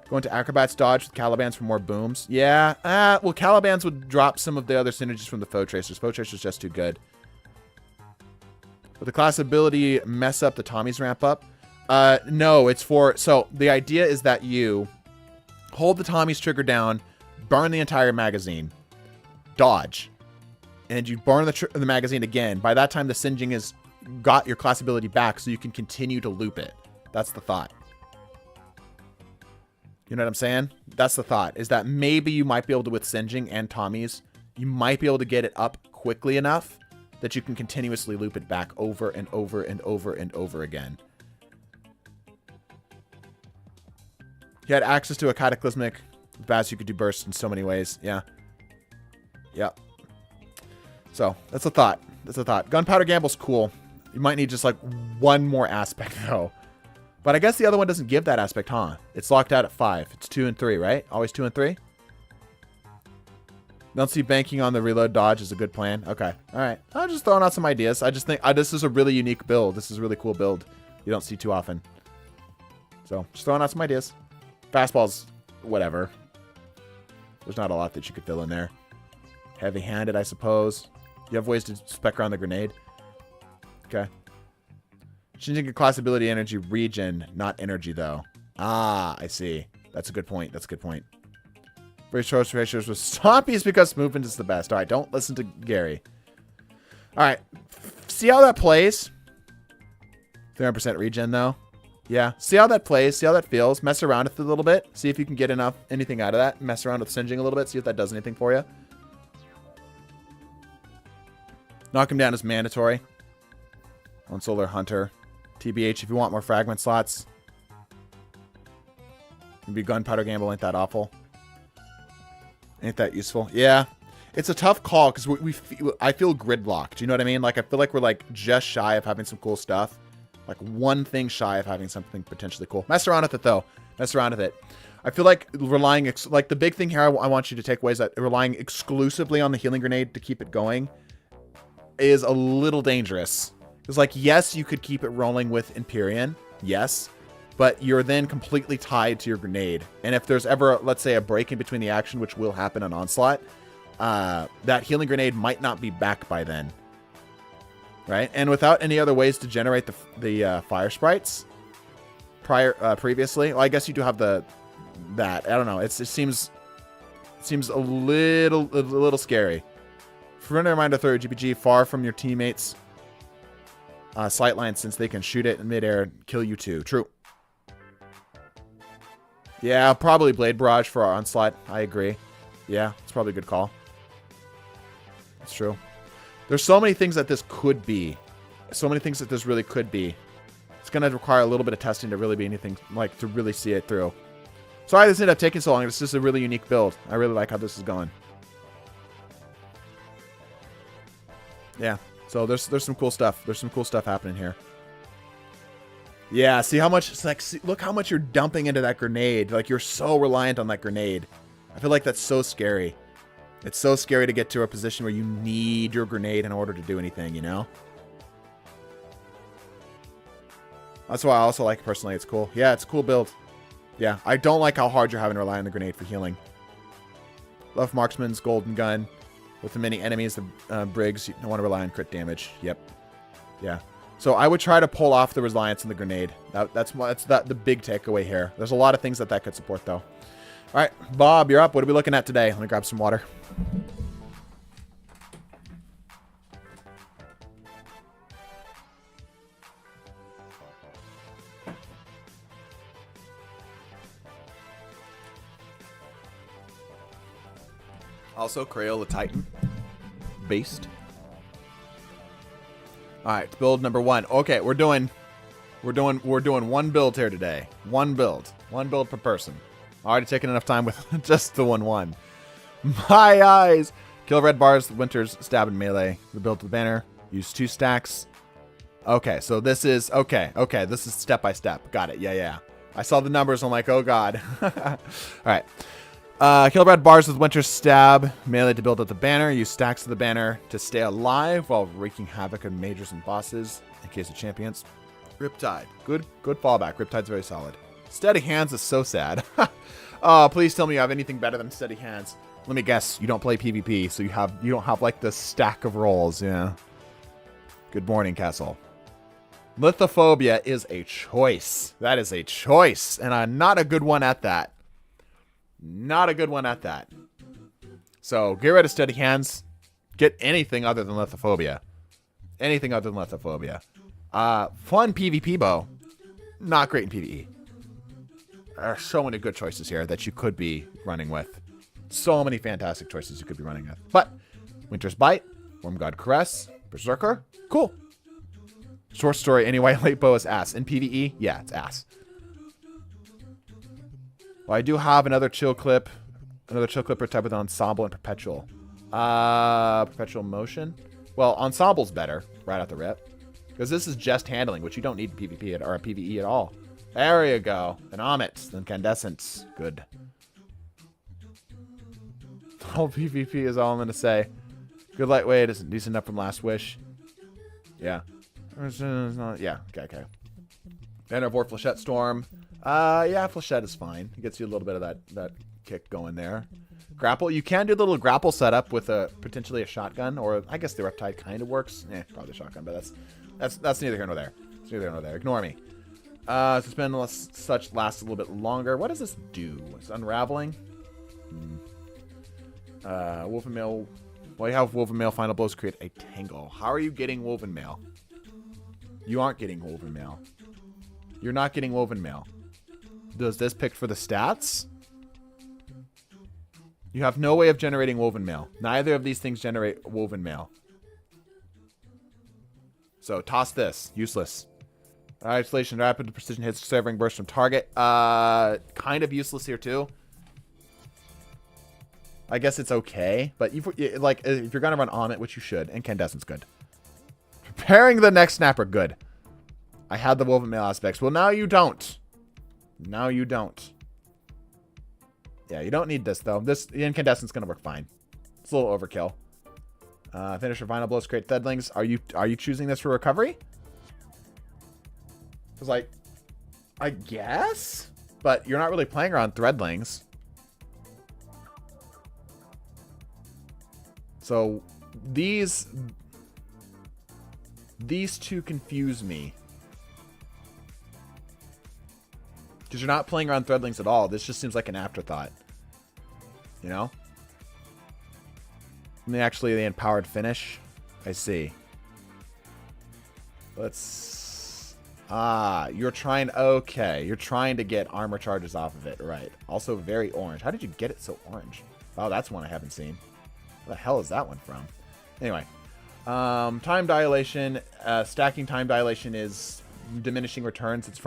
Speaker 2: Going to Acrobat's Dodge with Calibans for more booms? Yeah. Well, Calibans would drop some of the other synergies from the Foe Tracers. Foe Tracers just too good. But the class ability mess up the Tommy's ramp up? No, it's for... So, the idea is that you hold the Tommy's trigger down, burn the entire magazine, dodge, and you burn the magazine again. By that time, the Singeing has got your class ability back, so you can continue to loop it. That's the thought. You know what I'm saying? That's the thought, is that maybe you might be able to, with Singeing and Tommy's, you might be able to get it up quickly enough that you can continuously loop it back over and over and over and over again. You had access to a Cataclysmic Baz, you could do bursts in so many ways. Yeah. Yep. So, that's a thought. That's a thought. Gunpowder Gamble's cool. You might need just, like, one more aspect, though. But I guess the other one doesn't give that aspect, huh? It's locked out at 5. It's 2 and 3, right? Always 2 and 3? Don't see banking on the reload dodge is a good plan. Okay. All right. I'm just throwing out some ideas. I just think this is a really unique build. This is a really cool build. You don't see too often. So, just throwing out some ideas. Fastballs, whatever. There's not a lot that you could fill in there. Heavy-handed, I suppose. You have ways to spec around the grenade. Okay. Changing your class ability energy regen, not energy, though. Ah, I see. That's a good point. That's a good point. British Horse Racers with Stompies because movement is the best. All right, don't listen to Gary. All right. See how that plays? 300% regen, though. Yeah. See how that plays. See how that feels. Mess around with it a little bit. See if you can get anything out of that. Mess around with Singeing a little bit. See if that does anything for you. Knock him down is mandatory. On Solar Hunter. TBH, if you want more fragment slots. Maybe Gunpowder Gamble ain't that awful. Ain't that useful? Yeah. It's a tough call because I feel gridlocked. You know what I mean? Like, I feel like we're, like, just shy of having some cool stuff. Like, one thing shy of having something potentially cool. Mess around with it, though. Mess around with it. I feel like relying... like, the big thing here I want you to take away is that relying exclusively on the healing grenade to keep it going is a little dangerous. Because, like, yes, you could keep it rolling with Empyrean. Yes. but you're then completely tied to your grenade. And if there's ever, let's say, a break in between the action, which will happen on Onslaught, that healing grenade might not be back by then. Right? And without any other ways to generate the fire sprites previously, well, I guess you do have that. I don't know. It seems a little scary. Friendly reminder, throw GPG far from your teammates. Sight line, since they can shoot it in midair and kill you too. True. Yeah, probably Blade Barrage for our Onslaught. I agree. Yeah, it's probably a good call. That's true. There's so many things that this could be. So many things that this really could be. It's going to require a little bit of testing to really be anything, like, to really see it through. Sorry this ended up taking so long. It's just a really unique build. I really like how this is going. Yeah. So there's some cool stuff. There's some cool stuff happening here. Yeah, see how much, it's like, see, look how much you're dumping into that grenade. Like, you're so reliant on that grenade. I feel like that's so scary. It's so scary to get to a position where you need your grenade in order to do anything, you know? That's why I also like it personally. It's cool. Yeah, it's a cool build. Yeah, I don't like how hard you're having to rely on the grenade for healing. Love Marksman's Golden Gun. With the many enemies, the Briggs, you don't want to rely on crit damage. Yep. Yeah. So I would try to pull off the reliance on the grenade. That's the big takeaway here. There's a lot of things that could support, though. All right, Bob, you're up. What are we looking at today? Let me grab some water. Also, Crayola Titan. Based. Alright, build number 1. Okay, we're doing one build here today. One build. One build per person. Already taking enough time with just the 1-1. My eyes! Kill red bars, Winter's stab and melee. The build to the banner. Use 2 stacks. Okay, so this is okay, this is step by step. Got it. Yeah. I saw the numbers, I'm like, oh god. Alright. Kill red bars with Winter's stab, melee to build up the banner. Use stacks of the banner to stay alive while wreaking havoc on majors and bosses in case of champions. Riptide, good fallback. Riptide's very solid. Steady hands is so sad. Oh, please tell me you have anything better than steady hands. Let me guess, you don't play PvP, so you don't have like the stack of rolls. Yeah. Good morning, Castle. Lithophobia is a choice. That is a choice, and not a good one at that. Not a good one at that. So, get rid of steady hands. Get anything other than lithophobia. Anything other than lithophobia. Fun PvP bow. Not great in PvE. There are so many good choices here that you could be running with. So many fantastic choices you could be running with. But, Winter's Bite, Worm God Caress, Berserker, cool. Short story anyway, late bow is ass. In PvE, yeah, it's ass. Well, I do have another chill clip. Another chill clipper type with ensemble and perpetual. Perpetual motion. Well, ensemble's better right at the rip. Because this is just handling, which you don't need in PvP or PvE at all. There you go. Then Omits, then Incandescence. Good. All PvP is all I'm going to say. Good lightweight isn't decent enough from Last Wish. Yeah. Yeah, okay. Banner of War Flechette Storm. Yeah, Flechette is fine. It gets you a little bit of that kick going there. Grapple. You can do the little grapple setup with potentially a shotgun, or I guess the Riptide kind of works. Probably a shotgun, but that's neither here nor there. It's neither here nor there. Ignore me. Suspend such lasts a little bit longer. What does this do? It's unraveling. Woven Mail. Well, you have Woven Mail. Final blows create a tangle. How are you getting Woven Mail? You aren't getting Woven Mail. You're not getting Woven Mail. Does this pick for the stats? You have no way of generating Woven Mail. Neither of these things generate Woven Mail. So toss this. Useless. Isolation, rapid precision hits, severing burst from target. Kind of useless here too. I guess it's okay, but if you're gonna run Omit, which you should, Incandescent's good. Preparing the next snapper, good. I had the Woven Mail aspects. Well, now you don't. Now you don't. Yeah, you don't need this though. The Incandescent's gonna work fine. It's a little overkill. Finisher Vinyl Blows create Deadlings. Are you choosing this for recovery? Because, like, I guess? But you're not really playing around threadlings. So these two confuse me. Because you're not playing around threadlings at all. This just seems like an afterthought. You know? And actually, the empowered finish. I see. Let's... you're trying... Okay. You're trying to get armor charges off of it. Right. Also very orange. How did you get it so orange? Oh, that's one I haven't seen. Where the hell is that one from? Anyway. Time dilation. Stacking time dilation is diminishing returns. It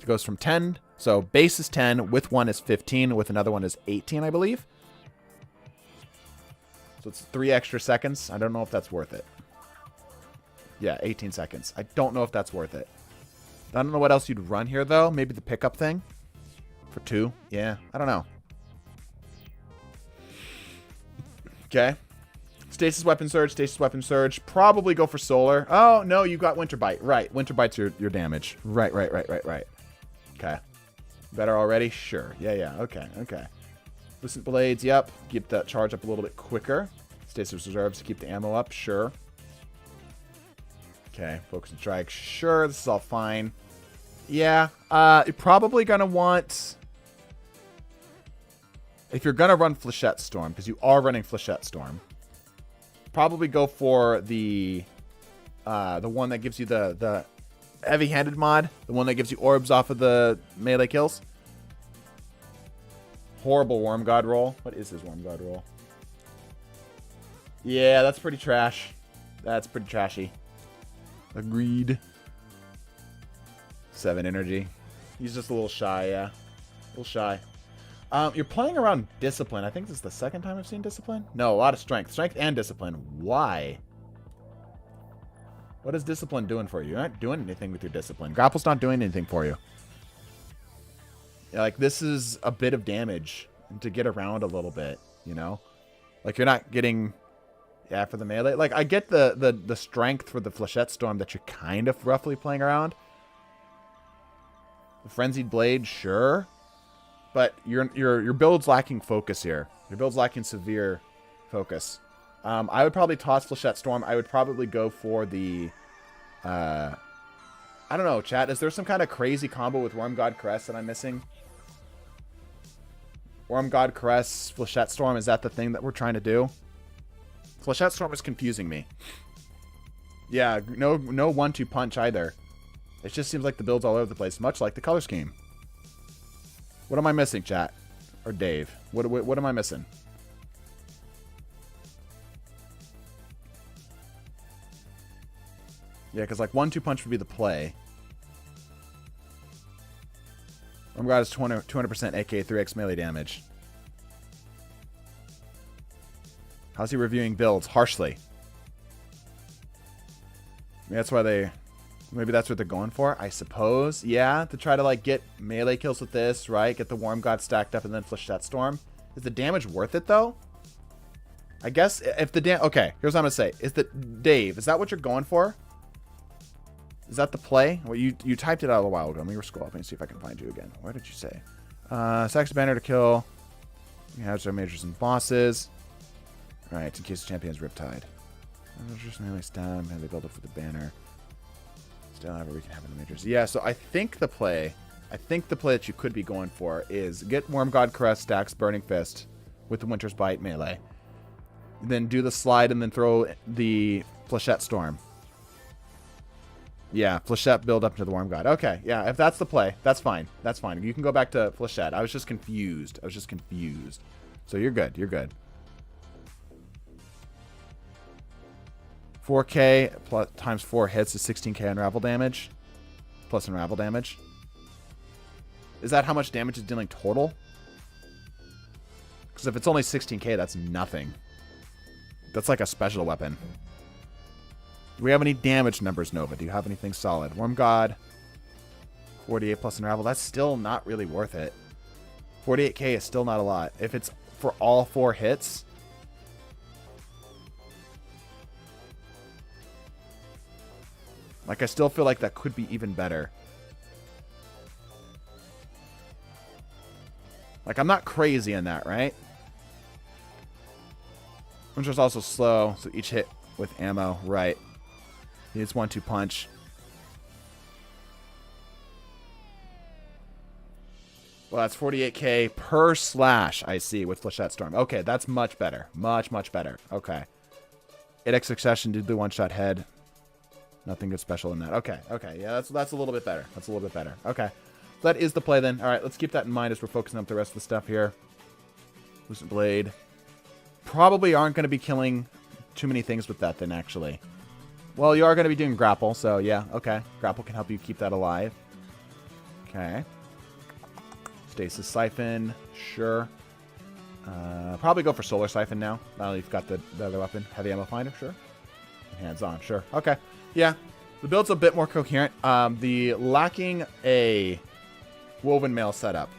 Speaker 2: goes from 10. So base is 10. With one is 15. With another one is 18, I believe. So it's 3 extra seconds. I don't know if that's worth it. Yeah, 18 seconds. I don't know if that's worth it. I don't know what else you'd run here, though. Maybe the pickup thing. For 2. Yeah, I don't know. Okay. Stasis Weapon Surge, Stasis Weapon Surge. Probably go for Solar. Oh, no, you got Winter Bite. Right, Winter Bite's your damage. Right. Okay. Better already? Sure. Yeah, okay. Lucent Blades, yep. Keep that charge up a little bit quicker. Stasis Reserves to keep the ammo up, sure. Okay, Focus and Strike, sure. This is all fine. Yeah, you're probably going to want... If you're going to run Flechette Storm, because you are running Flechette Storm, probably go for the one that gives you the heavy-handed mod, the one that gives you orbs off of the melee kills. Horrible Worm God roll. What is his Worm God roll? Yeah, that's pretty trash. That's pretty trashy. Agreed. 7 energy. He's just a little shy, yeah. A little shy. You're playing around Discipline. I think this is the second time I've seen Discipline. No, a lot of Strength. Strength and Discipline. Why? What is Discipline doing for you? You're not doing anything with your Discipline. Grapple's not doing anything for you. Yeah, like, this is a bit of damage to get around a little bit, you know? Like, you're not getting... Yeah, for the melee. Like, I get the strength for the Flechette Storm that you're kind of roughly playing around. The Frenzied Blade, sure. But your build's lacking focus here. Your build's lacking severe focus. I would probably toss Flechette Storm. I would probably go for the... I don't know, chat. Is there some kind of crazy combo with Worm God Caress that I'm missing? Worm God Caress, Flechette Storm, is that the thing that we're trying to do? Flechette Storm is confusing me. Yeah, no 1-2 punch either. It just seems like the build's all over the place, much like the color scheme. What am I missing, chat? Or Dave? What am I missing? Yeah, because like 1-2 punch would be the play. Worm God is 200% AK 3x melee damage. How's he reviewing builds? Harshly. Maybe that's why they... Maybe that's what they're going for, I suppose. Yeah, to try to, like, get melee kills with this, right? Get the Worm God stacked up and then Flechette Storm. Is the damage worth it, though? I guess if the okay, here's what I'm going to say. Dave, is that what you're going for? Is that the play? Well, you typed it out a while ago. Let me scroll up and see if I can find you again. What did you say? Sax Banner to kill. You have some majors and bosses. Alright, in case the champion is Riptide. Just melee stab, melee build up for the banner. Still however we can have in the majors. Yeah, so I think the play that you could be going for is get Worm God Caress stacks Burning Fist with the Winter's Bite melee. Then do the slide and then throw the Flechette Storm. Yeah, Flechette build up to the Worm God. Okay, yeah, if that's the play, that's fine. That's fine. You can go back to Flechette. I was just confused. So you're good. 4k plus times 4 hits is 16k unravel damage. Plus unravel damage. Is that how much damage it's dealing total? Because if it's only 16k, that's nothing. That's like a special weapon. Do we have any damage numbers, Nova? Do you have anything solid? Worm God. 48 plus unravel. That's still not really worth it. 48k is still not a lot. If it's for all 4 hits... Like, I still feel like that could be even better. Like, I'm not crazy in that, right? Winter's also slow, so each hit with ammo, right. He needs 1-2 punch. Well, that's 48k per slash, I see, with Flechette Storm. Okay, that's much better. Much, much better. Okay. 8x succession, did the one-shot head. Nothing good special in that. Okay, okay. Yeah, that's a little bit better. That's a little bit better. Okay. That is the play then. All right, let's keep that in mind as we're focusing up the rest of the stuff here. Lucent Blade. Probably aren't going to be killing too many things with that then, actually. Well, you are going to be doing grapple, so yeah, okay. Grapple can help you keep that alive. Okay. Stasis Siphon, sure. Probably go for Solar Siphon now. Now that you've got the other weapon. Heavy Ammo Finder, sure. Hands on, sure. Okay. Yeah, the build's a bit more coherent. The lacking a Woven Mail setup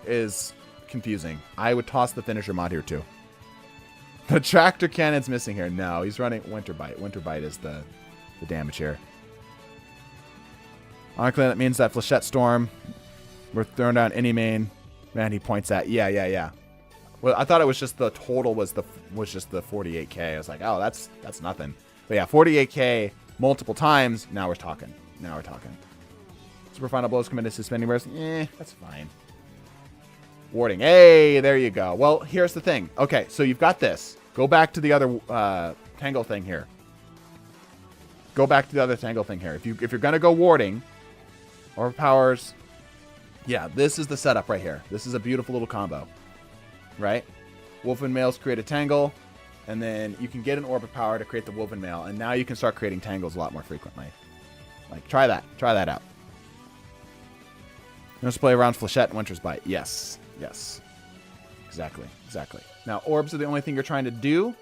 Speaker 2: is confusing. I would toss the finisher mod here too. The tractor cannon's missing here. No, he's running Winter Bite. Winter Bite is the damage here. Honestly, that means that Flechette Storm, we're throwing down any main. Man, he points at. Yeah. Well, I thought it was just the total was just the 48k. I was like, oh, that's nothing. But yeah, 48k multiple times. Now we're talking. Super Final Blows committed to suspending burst. That's fine. Warding. Hey, there you go. Well, here's the thing. Okay, so you've got this. Go back to the other Tangle thing here. If you're gonna go warding, overpowers. Yeah, this is the setup right here. This is a beautiful little combo, right? Wolfen Mails create a Tangle, and then you can get an Orb of Power to create the Wolfen Mail, and now you can start creating Tangles a lot more frequently. Like, try that out. Let's play around Flechette and Winter's Bite. Yes. Exactly. Now, orbs are the only thing you're trying to do.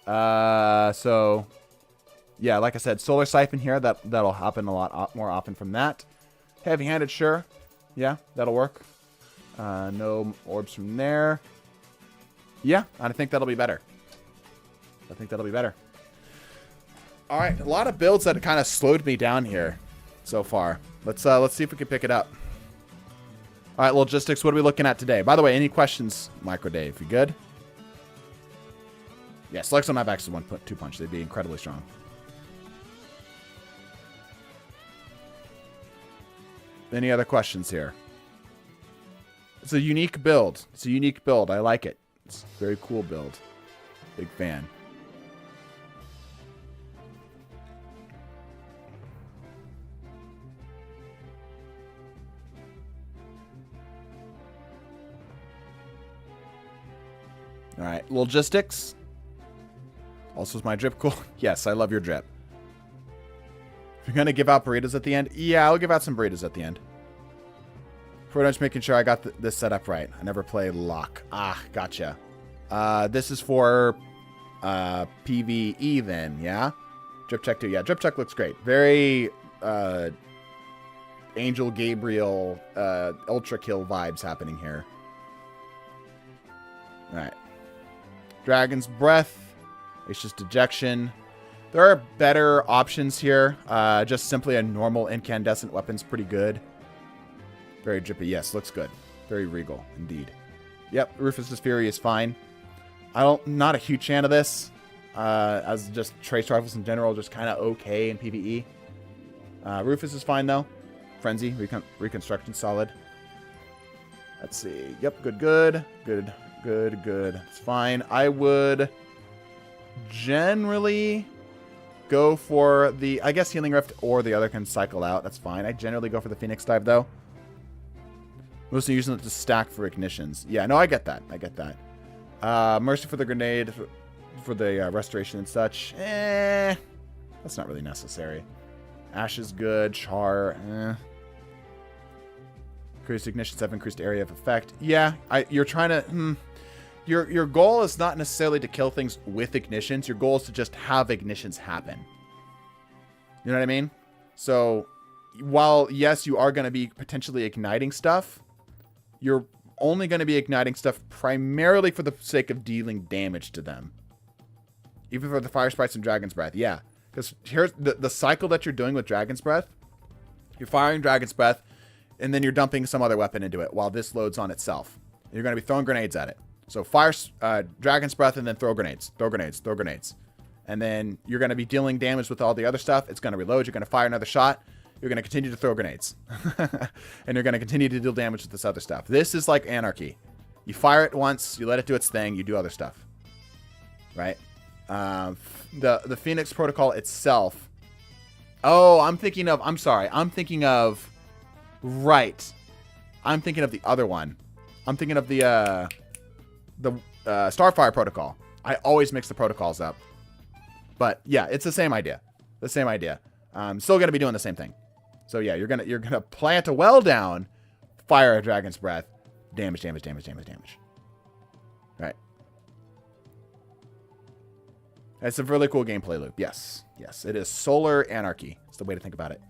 Speaker 2: So, yeah, like I said, Solar Siphon here. That'll happen a lot more often from that. Heavy-handed, sure. Yeah, that'll work. No orbs from there. Yeah, I think that'll be better. All right, a lot of builds that kind of slowed me down here so far. Let's see if we can pick it up. All right, logistics, what are we looking at today? By the way, any questions, Micro Dave? You good? Yeah, Selects on my back is 1-2 punch. They'd be incredibly strong. Any other questions here? It's a unique build. I like it. It's a very cool build. Big fan. All right, logistics. Also, is my drip cool? Yes, I love your drip. If you're going to give out burritos at the end, yeah, I'll give out some burritos at the end. For just making sure I got this set up right. I never played Lock. Ah, gotcha. This is for PvE then, yeah? Drip check 2. Yeah, drip check looks great. Very Angel Gabriel Ultra Kill vibes happening here. All right. Dragon's Breath. It's just Dejection. There are better options here. Just simply a normal incandescent weapon's pretty good. Very drippy. Yes, looks good. Very regal, indeed. Yep, Rufus's Fury is fine. Not a huge fan of this. As just trace rifles in general, just kind of okay in PvE. Rufus is fine, though. Frenzy, Reconstruction, solid. Let's see. Yep, good. It's fine. I would generally go for the, I guess, Healing Rift, or the other can cycle out. That's fine. I generally go for the Phoenix Dive, though. Mostly using it to stack for ignitions. Yeah, no, I get that. Mercy for the grenade, for the restoration and such. That's not really necessary. Ash is good. Char, Increased ignitions have increased area of effect. Yeah, you're trying to... Your goal is not necessarily to kill things with ignitions. Your goal is to just have ignitions happen. You know what I mean? So, while, yes, you are going to be potentially igniting stuff, you're only going to be igniting stuff primarily for the sake of dealing damage to them. Even for the Fire Sprites and Dragon's Breath. Yeah. Because here's the cycle that you're doing with Dragon's Breath. You're firing Dragon's Breath, and then you're dumping some other weapon into it while this loads on itself. You're going to be throwing grenades at it. So fire Dragon's Breath and then throw grenades. Throw grenades. Throw grenades. And then you're going to be dealing damage with all the other stuff. It's going to reload. You're going to fire another shot. You're going to continue to throw grenades. And you're going to continue to deal damage with this other stuff. This is like Anarchy. You fire it once. You let it do its thing. You do other stuff. Right? The Phoenix Protocol itself. Oh, I'm thinking of... I'm sorry. I'm thinking of... Right. I'm thinking of the other one. I'm thinking of the Starfire Protocol. I always mix the protocols up. But yeah, it's the same idea. The same idea. Still gonna be doing the same thing. So yeah, you're gonna plant a well down, fire a Dragon's Breath, damage. Right. It's a really cool gameplay loop. Yes, it is Solar Anarchy. It's the way to think about it.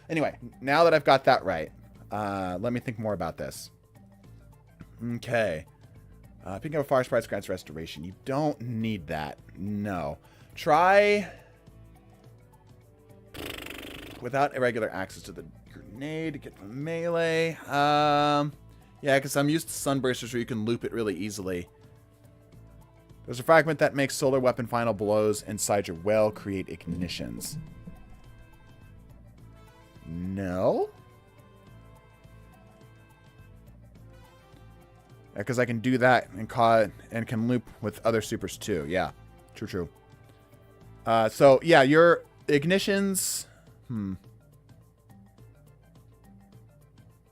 Speaker 2: Anyway, now that I've got that right, let me think more about this. Okay. Picking up a fire sprite grants restoration. You don't need that. No. Try without irregular access to the grenade to get the melee. Yeah, because I'm used to sunbursters where you can loop it really easily. There's a fragment that makes solar weapon final blows inside your well create ignitions. No? Because I can do that and can loop with other supers too. Yeah, true. So yeah, your ignitions.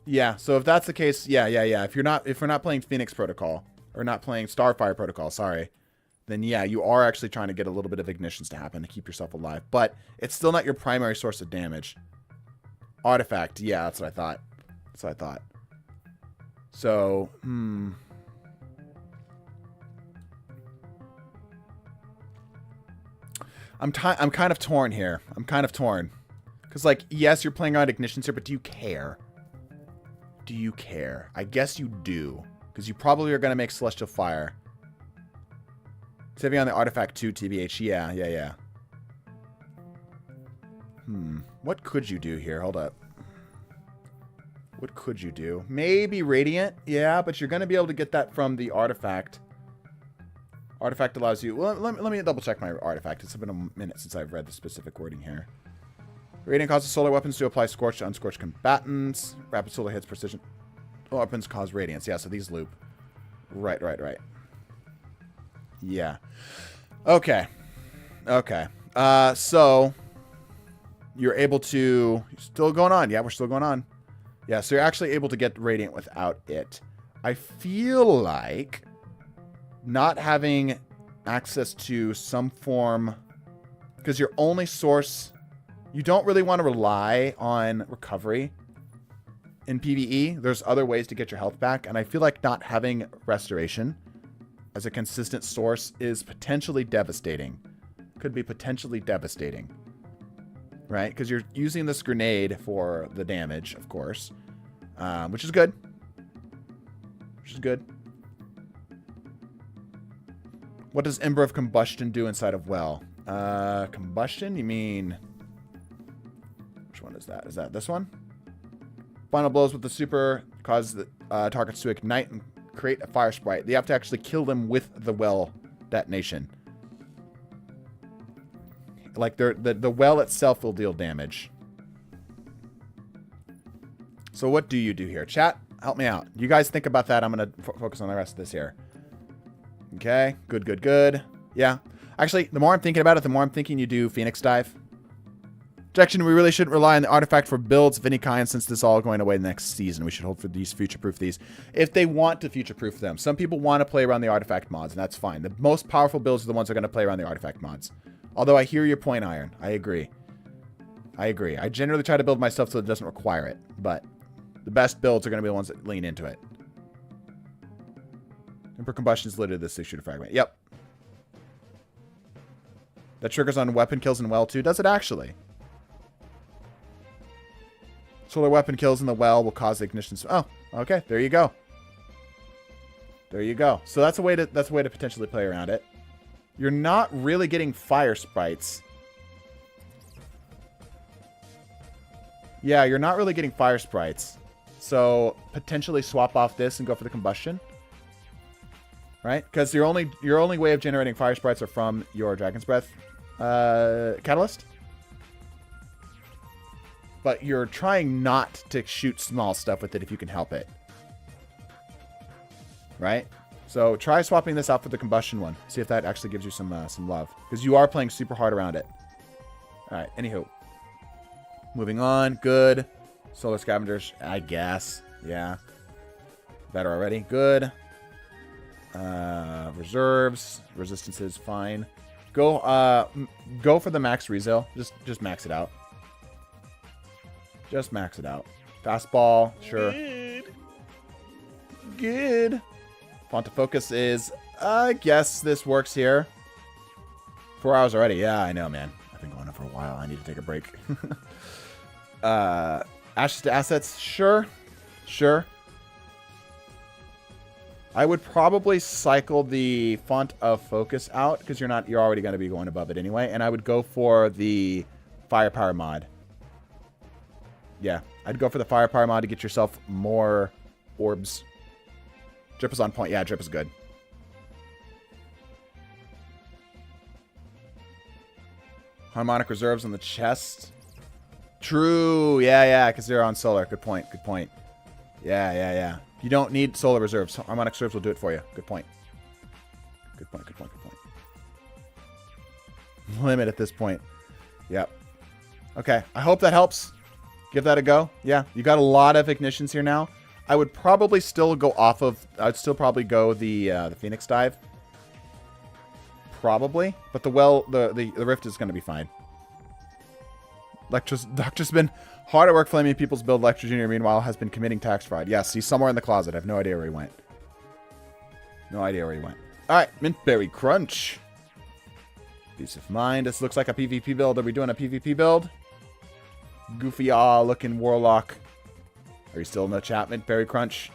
Speaker 2: Yeah. So if that's the case, yeah. If we're not playing Phoenix Protocol or not playing Starfire Protocol, sorry, then yeah, you are actually trying to get a little bit of ignitions to happen to keep yourself alive, but it's still not your primary source of damage. Artifact. Yeah, that's what I thought. So, I'm kind of torn here. Because, like, yes, you're playing around ignitions here, but do you care? I guess you do. Because you probably are going to make Celestial Fire. Saving on the Artifact 2 TBH. Yeah. What could you do here? Hold up. What could you do? Maybe Radiant. Yeah, but you're going to be able to get that from the Artifact. Artifact allows you... Well, let me double check my Artifact. It's been a minute since I've read the specific wording here. Radiant causes solar weapons to apply Scorch to unscorched combatants. Rapid solar hits precision weapons cause radiance. Yeah, so these loop. Right. Yeah. Okay. So... You're able to... Still going on. Yeah, we're still going on. Yeah, so you're actually able to get Radiant without it. I feel like not having access to some form... Because your only source... You don't really want to rely on recovery in PvE. There's other ways to get your health back. And I feel like not having restoration as a consistent source is potentially devastating. Could be potentially devastating. Right? Because you're using this grenade for the damage, of course. Which is good. What does Ember of Combustion do inside of Well? Combustion? You mean... Which one is that? Is that this one? Final blows with the super cause the targets to ignite and create a fire sprite. You have to actually kill them with the well detonation. Like the well itself will deal damage. So what do you do here? Chat, help me out. You guys think about that. I'm going to focus on the rest of this here. Okay. Good. Yeah. Actually, the more I'm thinking about it, the more I'm thinking you do Phoenix Dive. Objection, we really shouldn't rely on the artifact for builds of any kind since this is all going away next season. We should hope for these, future-proof these. If they want to future-proof them. Some people want to play around the artifact mods, and that's fine. The most powerful builds are the ones that are going to play around the artifact mods. Although I hear your point, Iron. I agree. I generally try to build my stuff so it doesn't require it, but the best builds are going to be the ones that lean into it. Emperor Combustion is literally the 6-shooter fragment. Yep. That triggers on weapon kills in Well too. Does it actually? Solar weapon kills in the well will cause ignition. Oh, okay. There you go. So that's a way to potentially play around it. You're not really getting fire sprites. Yeah, you're not really getting fire sprites. So potentially swap off this and go for the combustion. right? Because your only way of generating fire sprites are from your Dragon's Breath catalyst. But you're trying not to shoot small stuff with it if you can help it. Right? So try swapping this out for the combustion one. See if that actually gives you some love. Because you are playing super hard around it. Alright, anywho. Moving on. Good. Solar Scavengers, I guess. Yeah. Better already. Good. Reserves. Resistances, fine. Go for the max rezo. Just max it out. Just max it out. Fastball, sure. Good. Font to focus is, I guess this works here. 4 hours already. Yeah, I know, man. I've been going on for a while. I need to take a break. Ashes to assets, sure. Sure. I would probably cycle the font of focus out because you're already going to be going above it anyway. And I would go for the firepower mod. Yeah, I'd go for the firepower mod to get yourself more orbs. Drip is on point. Yeah, drip is good. Harmonic reserves on the chest. True. Yeah, because they're on solar. Good point. Yeah. You don't need solar reserves. Harmonic reserves will do it for you. Good point. Good point. Limit at this point. Yep. Okay, I hope that helps. Give that a go. Yeah, you got a lot of ignitions here now. I would probably still go off of... I'd still probably go the Phoenix Dive. Probably. But the Rift is going to be fine. Doctor's been hard at work flaming people's build. Lecture Junior, meanwhile, has been committing tax fraud. Yes, he's somewhere in the closet. I have no idea where he went. Alright, Mintberry Crunch. Peace of mind. This looks like a PvP build. Are we doing a PvP build? Goofy looking Warlock. Are you still in the chat, Mintberry Crunch?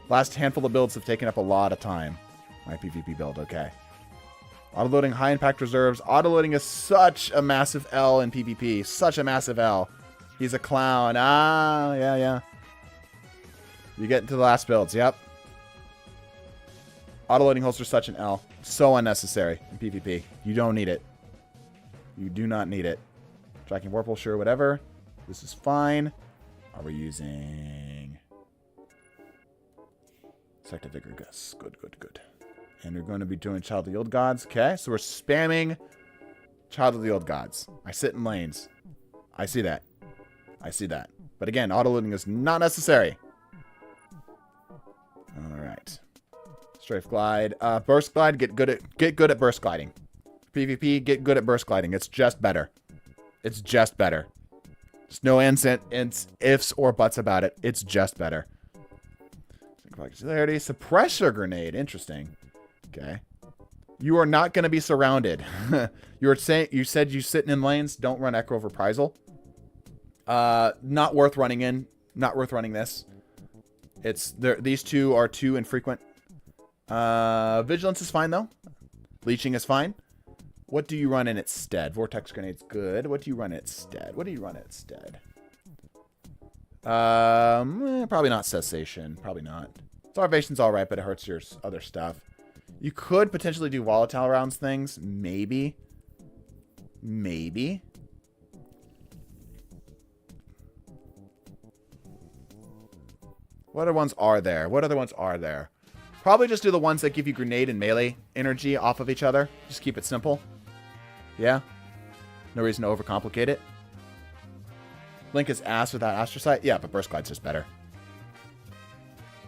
Speaker 2: Last handful of builds have taken up a lot of time. My PvP build, okay. Autoloading high impact reserves. Autoloading is such a massive L in PvP. Such a massive L. He's a clown. Yeah. You get into the last builds, yep. Autoloading holster such an L. So unnecessary in PvP. You don't need it. You do not need it. Tracking Whirlpool, sure, whatever. This is fine. Are we using... Sector Vigor Gus. Good. And we're going to be doing Child of the Old Gods. Okay, so we're spamming Child of the Old Gods. I sit in lanes. I see that. But again, autoloading is not necessary. Alright. Strafe Glide. Burst Glide, get good at burst gliding. PvP, get good at burst gliding. It's just better. There's no ifs or buts about it. It's just better. Suppressor Grenade. Interesting. Okay. You are not going to be surrounded. You said you sitting in lanes. Don't run Echo of Reprisal. Not worth running in. Not worth running this. These two are too infrequent. Vigilance is fine though. Leeching is fine. What do you run in its stead? Vortex Grenade's good. What do you run in its stead? Probably not Cessation. Probably not. Starvation's alright, but it hurts your other stuff. You could potentially do volatile rounds things. Maybe. What other ones are there? Probably just do the ones that give you grenade and melee energy off of each other. Just keep it simple. Yeah. No reason to overcomplicate it. Blink is ass without Astrocyte. Yeah, but Burst Glide's just better.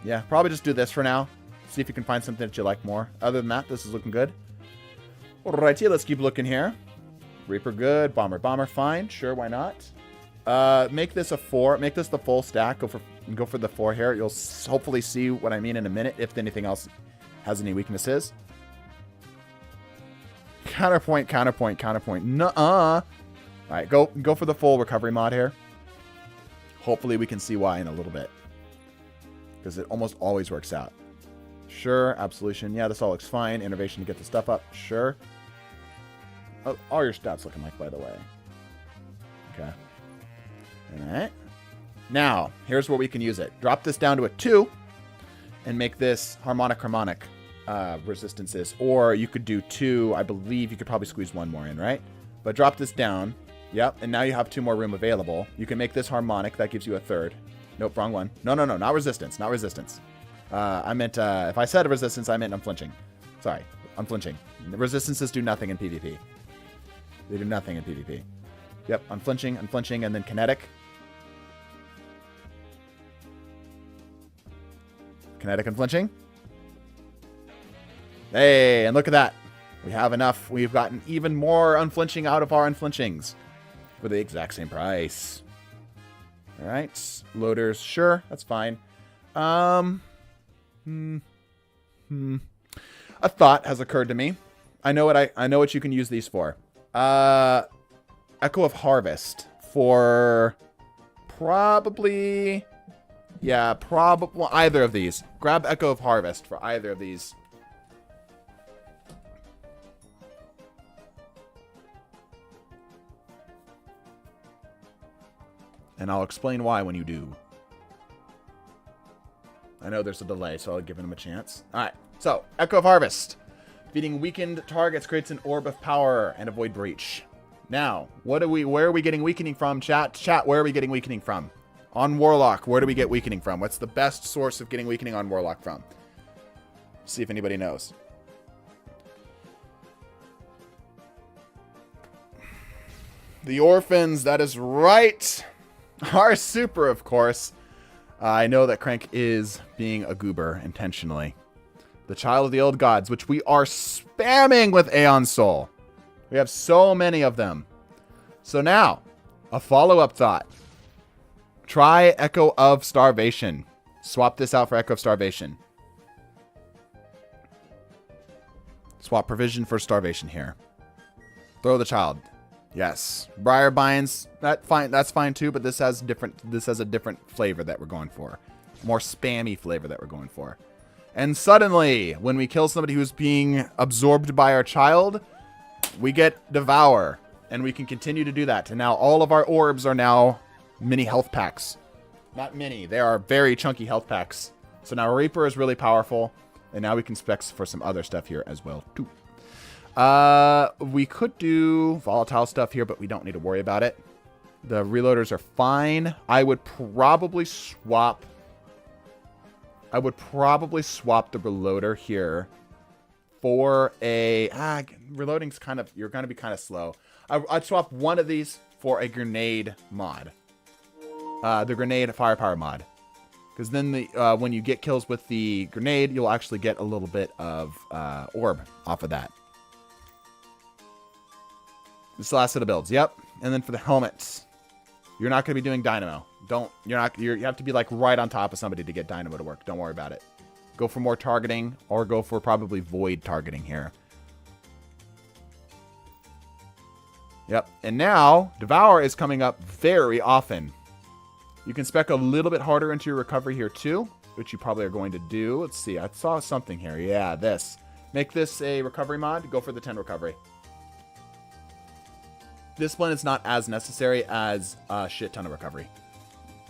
Speaker 2: Yeah, probably just do this for now. See if you can find something that you like more. Other than that, this is looking good. Alrighty, let's keep looking here. Reaper good. Bomber fine. Sure, why not? Make this a 4. Make this the full stack. Go for the 4 here. You'll hopefully see what I mean in a minute if anything else has any weaknesses. Counterpoint. Nuh-uh. Alright, go for the full recovery mod here. Hopefully we can see why in a little bit. Because it almost always works out. Sure, Absolution. Yeah, this all looks fine. Innovation to get the stuff up. Sure. All your stats looking like, by the way. Okay. Alright. Now, here's where we can use it. Drop this down to a 2. And make this harmonic. resistances. Or you could do 2. I believe you could probably squeeze 1 more in, right? But drop this down. Yep, and now you have 2 more room available. You can make this harmonic. That gives you a 3rd. Nope, wrong one. No, not resistance. Not resistance. I meant, if I said resistance, I meant unflinching. Sorry, unflinching. The resistances do nothing in PvP. They do nothing in PvP. Yep, unflinching, and then kinetic. Kinetic unflinching. Hey, and look at that. We have enough. We've gotten even more unflinching out of our unflinchings for the exact same price. All right, loaders, sure, that's fine. A thought has occurred to me. I know what you can use these for. Echo of Harvest for probably, yeah, probably either of these. Grab Echo of Harvest for either of these. And I'll explain why when you do. I know there's a delay, so I'll give him a chance. All right, so Echo of Harvest. Defeating weakened targets creates an orb of power and avoid breach. Now, where are we getting weakening from, chat? Chat, where are we getting weakening from? On Warlock, where do we get weakening from? What's the best source of getting weakening on Warlock from? See if anybody knows. The Orphans, that is right. Our super, of course. I know that Crank is being a goober intentionally. The Child of the Old Gods, which we are spamming with Aeon Soul. We have so many of them. So now, a follow-up thought. Try Echo of Starvation. Swap this out for Echo of Starvation. Swap Provision for Starvation here. Throw the Child. Yes. Briar Binds, that's fine too, but this has a different flavor that we're going for. More spammy flavor that we're going for. And suddenly, when we kill somebody who's being absorbed by our child, we get Devour. And we can continue to do that. And now all of our orbs are now mini health packs. Not mini, they are very chunky health packs. So now Reaper is really powerful. And now we can spec for some other stuff here as well too. We could do volatile stuff here, but we don't need to worry about it. The reloaders are fine. I would probably swap the reloader here for a... reloading's kind of... You're going to be kind of slow. I'd swap one of these for a grenade mod. The grenade firepower mod. Because then when you get kills with the grenade, you'll actually get a little bit of orb off of that. This last set of builds. Yep. And then for the helmets, you're not going to be doing dynamo. You have to be like right on top of somebody to get dynamo to work. Don't worry about it. Go for more targeting or go for probably void targeting here. Yep. And now Devour is coming up very often. You can spec a little bit harder into your recovery here too, which you probably are going to do. Let's see. I saw something here. Yeah, this. Make this a recovery mod. Go for the 10 recovery. Discipline is not as necessary as a shit ton of recovery.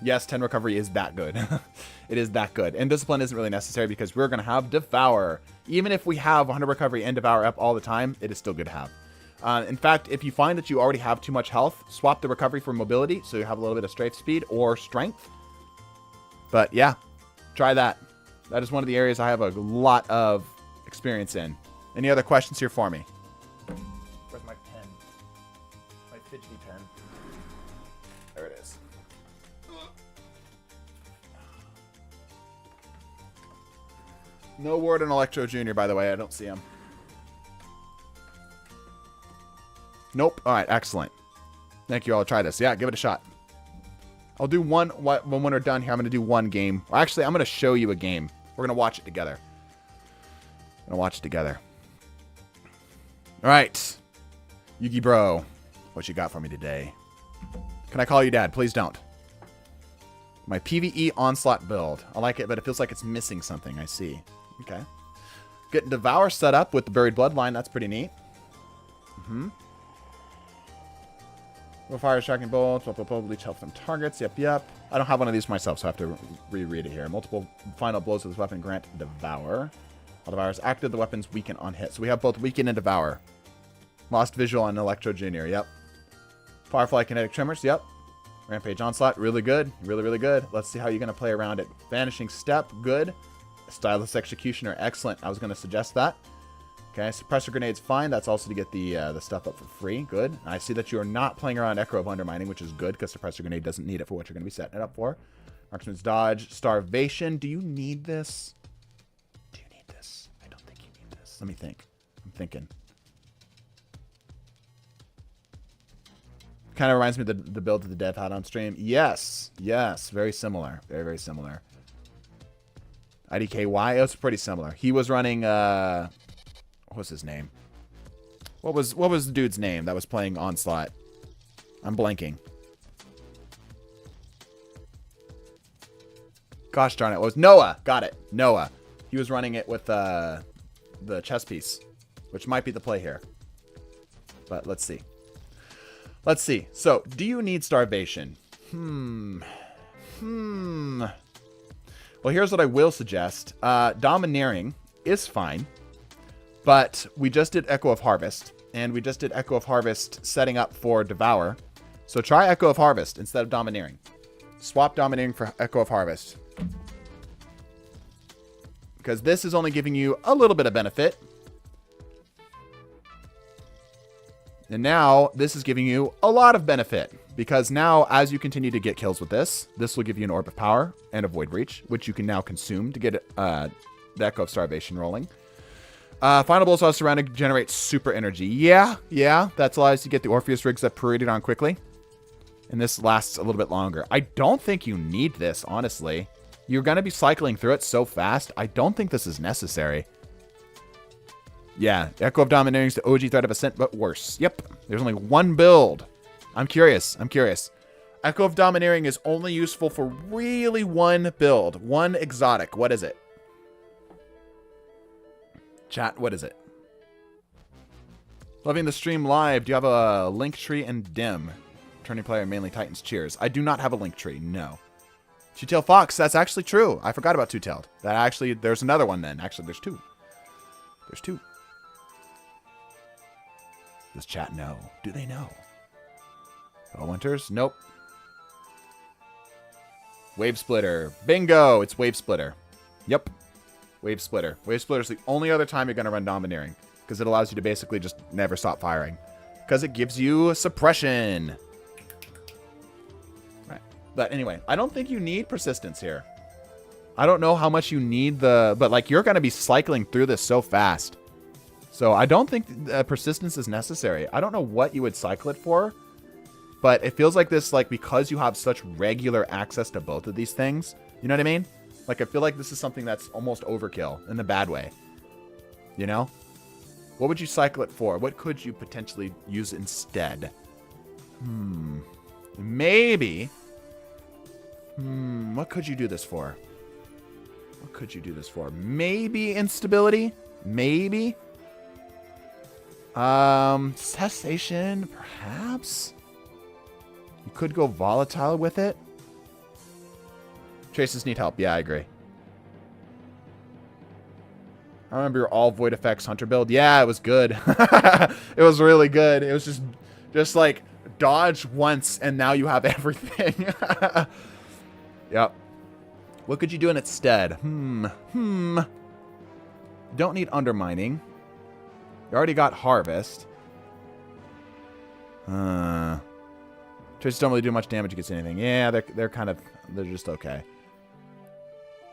Speaker 2: Yes, 10 recovery is that good. It is that good. And discipline isn't really necessary because we're going to have Devour. Even if we have 100 recovery and Devour up all the time, it is still good to have. In fact, if you find that you already have too much health, swap the recovery for mobility so you have a little bit of strafe speed or strength. But yeah, try that. That is one of the areas I have a lot of experience in. Any other questions here for me? Where's my pen? My fidgety pen. There it is. No word on Electro Jr., by the way. I don't see him. Nope. All right. Excellent. Thank you. I'll try this. Yeah, give it a shot. I'll do one. When we're done here, I'm going to do one game. Well, actually, I'm going to show you a game. We're going to watch it together. I'm going to watch it together. All right. Yugi Bro, what you got for me today? Can I call you Dad? Please don't. My PvE Onslaught build. I like it, but it feels like it's missing something. I see. Okay. Getting Devour set up with the Buried Bloodline. That's pretty neat. Fire striking bolts, leech health from targets. Yep. I don't have one of these myself, so I have to reread it here. Multiple final blows of this weapon grant Devour. All devours active. The weapons weaken on hit. So we have both weaken and devour. Lost visual on Electro Junior. Yep. Firefly kinetic tremors. Yep. Rampage onslaught. Really good. Really, really good. Let's see how you're going to play around it. Vanishing step. Good. Stylus executioner. Excellent. I was going to suggest that. Okay. Suppressor grenade's fine. That's also to get the stuff up for free. Good. I see that you are not playing around Echo of Undermining, which is good because suppressor grenade doesn't need it for what you're going to be setting it up for. Marksman's dodge. Starvation. Do you need this? Do you need this? I don't think you need this. Let me think. I'm thinking. Kind of reminds me of the build that the dev had on stream. Yes. Yes. Very similar. Very, very similar. IDKY. It was pretty similar. He was running, what was his name? What was the dude's name that was playing Onslaught? I'm blanking. Gosh darn it. It was Noah. Got it. Noah. He was running it with the chess piece, which might be the play here. But let's see. Let's see. So, do you need starvation? Well, here's what I will suggest. Domineering is fine, but we just did Echo of Harvest, and we just did Echo of Harvest setting up for Devour. So try Echo of Harvest instead of Domineering. Swap Domineering for Echo of Harvest. Because this is only giving you a little bit of benefit. And now, this is giving you a lot of benefit. Because now, as you continue to get kills with this will give you an Orb of Power and a Void Reach, which you can now consume to get the Echo of Starvation rolling. Final Blows while surrounded generates super energy. Yeah, that allows you to get the Orpheus rigs up pretty darn quickly. And this lasts a little bit longer. I don't think you need this, honestly. You're going to be cycling through it so fast. I don't think this is necessary. Yeah, Echo of Domineering is the OG Threat of Ascent, but worse. Yep, there's only one build. I'm curious. Echo of Domineering is only useful for really one build. One exotic. What is it? Chat, what is it? Loving the stream live. Do you have a link tree and dim? Turning player, mainly Titans. Cheers. I do not have a link tree. No. Two-tailed Fox. That's actually true. I forgot about two-tailed. There's another one then. Actually, there's two. There's two. Does chat know? Do they know? All Winters? Nope. Wave Splitter. Bingo! It's Wave Splitter. Yep. Wave Splitter. Wave Splitter is the only other time you're going to run Domineering. Because it allows you to basically just never stop firing. Because it gives you suppression. Right. But anyway, I don't think you need persistence here. I don't know how much you need but like you're going to be cycling through this so fast. So I don't think persistence is necessary. I don't know what you would cycle it for. But it feels like this, like, because you have such regular access to both of these things. You know what I mean? Like, I feel like this is something that's almost overkill in the bad way. You know? What would you cycle it for? What could you potentially use instead? Maybe. What could you do this for? What could you do this for? Maybe instability? Maybe? Cessation, perhaps? You could go volatile with it. Traces need help. Yeah, I agree. I remember your all void effects hunter build. Yeah, it was good. It was really good. It was just like dodge once and now you have everything. Yep. What could you do in its stead? Don't need undermining. You already got harvest. Traces don't really do much damage against anything. Yeah, they're just okay.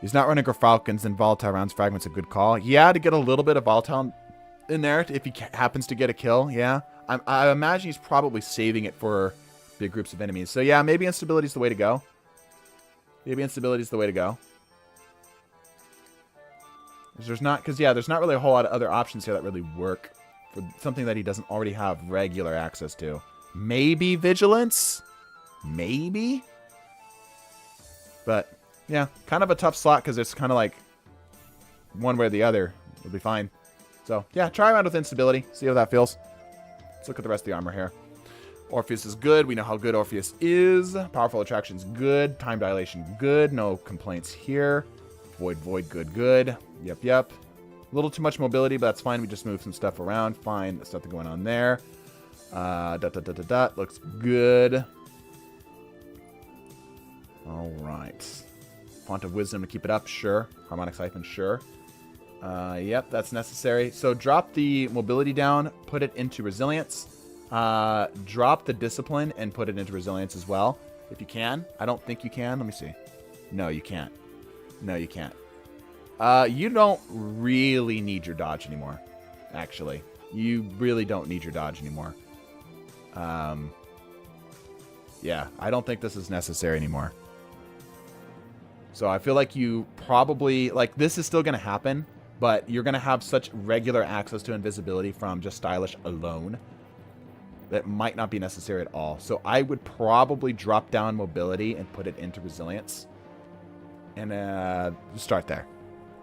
Speaker 2: He's not running Falcons and volatile rounds. Fragment's a good call. Yeah, to get a little bit of volatile in there if he happens to get a kill. Yeah, I imagine he's probably saving it for big groups of enemies. So yeah, maybe instability is the way to go. There's not really a whole lot of other options here that really work for something that he doesn't already have regular access to. Maybe vigilance? Maybe? But, yeah, kind of a tough slot because it's kind of like one way or the other. It'll be fine. So, yeah, try around with instability. See how that feels. Let's look at the rest of the armor here. Orpheus is good. We know how good Orpheus is. Powerful Attraction's good. Time Dilation, good. No complaints here. Void, good. Yep. A little too much mobility, but that's fine. We just move some stuff around. Fine. There's nothing going on there. Looks good. All right. Font of Wisdom to keep it up. Sure. Harmonic Siphon. Sure. Yep, that's necessary. So drop the mobility down. Put it into Resilience. Drop the Discipline and put it into Resilience as well. If you can. I don't think you can. Let me see. No, you can't. No, you can't. You don't really need your dodge anymore, actually. You really don't need your dodge anymore. Yeah, I don't think this is necessary anymore. So I feel like you probably, like, this is still going to happen, but you're going to have such regular access to invisibility from just Stylish alone that might not be necessary at all. So I would probably drop down mobility and put it into Resilience. And start there.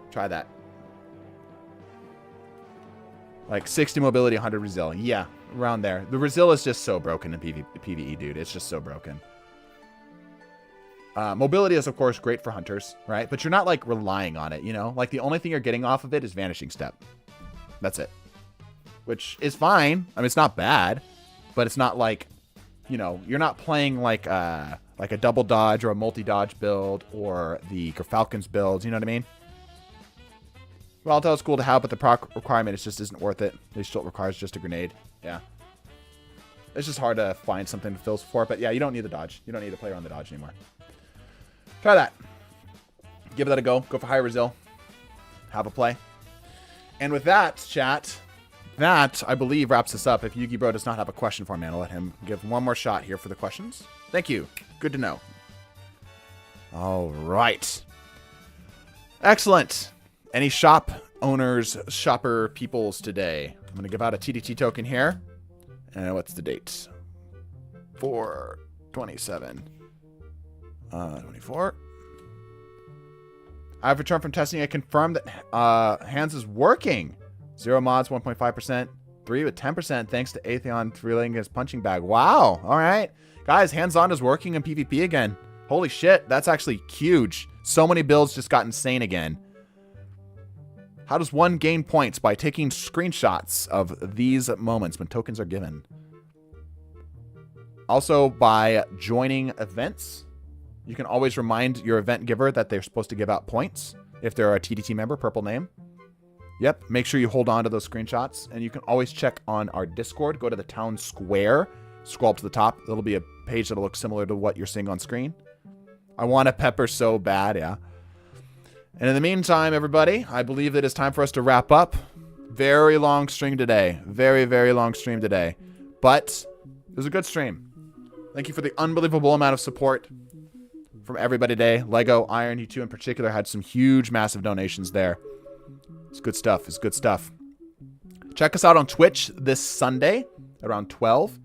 Speaker 2: Try that. Like 60 mobility, 100 Resil. Yeah, around there. The Resil is just so broken in PvE, dude. It's just so broken. Mobility is, of course, great for hunters, right? But you're not, like, relying on it, you know? Like, the only thing you're getting off of it is Vanishing Step. That's it. Which is fine. I mean, it's not bad. But it's not like, you know, you're not playing like a double dodge or a multi-dodge build or the Gerfalcon's builds, you know what I mean? Volatile is cool to have, but the proc requirement just isn't worth it. It still requires just a grenade. Yeah. It's just hard to find something to fill for it, but yeah, you don't need the dodge. You don't need to play around the dodge anymore. Try that. Give that a go. Go for high Resil. Have a play. And with that, chat, that, I believe, wraps us up. If Yugi Bro does not have a question for me, I'll let him give one more shot here for the questions. Thank you. Good to know. All right. Excellent. Any shop owners, shopper peoples today? I'm going to give out a TDT token here. And what's the date? 4/27. 24. I've returned from testing. I confirmed that Hands is working. 0 mods, 1.5%. 3 with 10%, thanks to Atheon relaying his punching bag. Wow. All right. Guys, hands-on is working in PvP again. Holy shit. That's actually huge. So many builds just got insane again. How does one gain points? By taking screenshots of these moments when tokens are given. Also, by joining events. You can always remind your event giver that they're supposed to give out points. If they're a TDT member, purple name. Yep, make sure you hold on to those screenshots. And you can always check on our Discord. Go to the town square. Scroll up to the top. It'll be a page that'll look similar to what you're seeing on screen. I want a pepper so bad, yeah. And in the meantime, everybody, I believe it is time for us to wrap up. Very long stream today. Very, very long stream today. But it was a good stream. Thank you for the unbelievable amount of support from everybody today. Lego, Iron, you two in particular had some huge, massive donations there. It's good stuff. It's good stuff. Check us out on Twitch this Sunday around 12.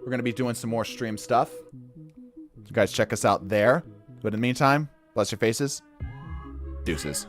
Speaker 2: We're going to be doing some more stream stuff. So you guys check us out there. But in the meantime, bless your faces. Deuces.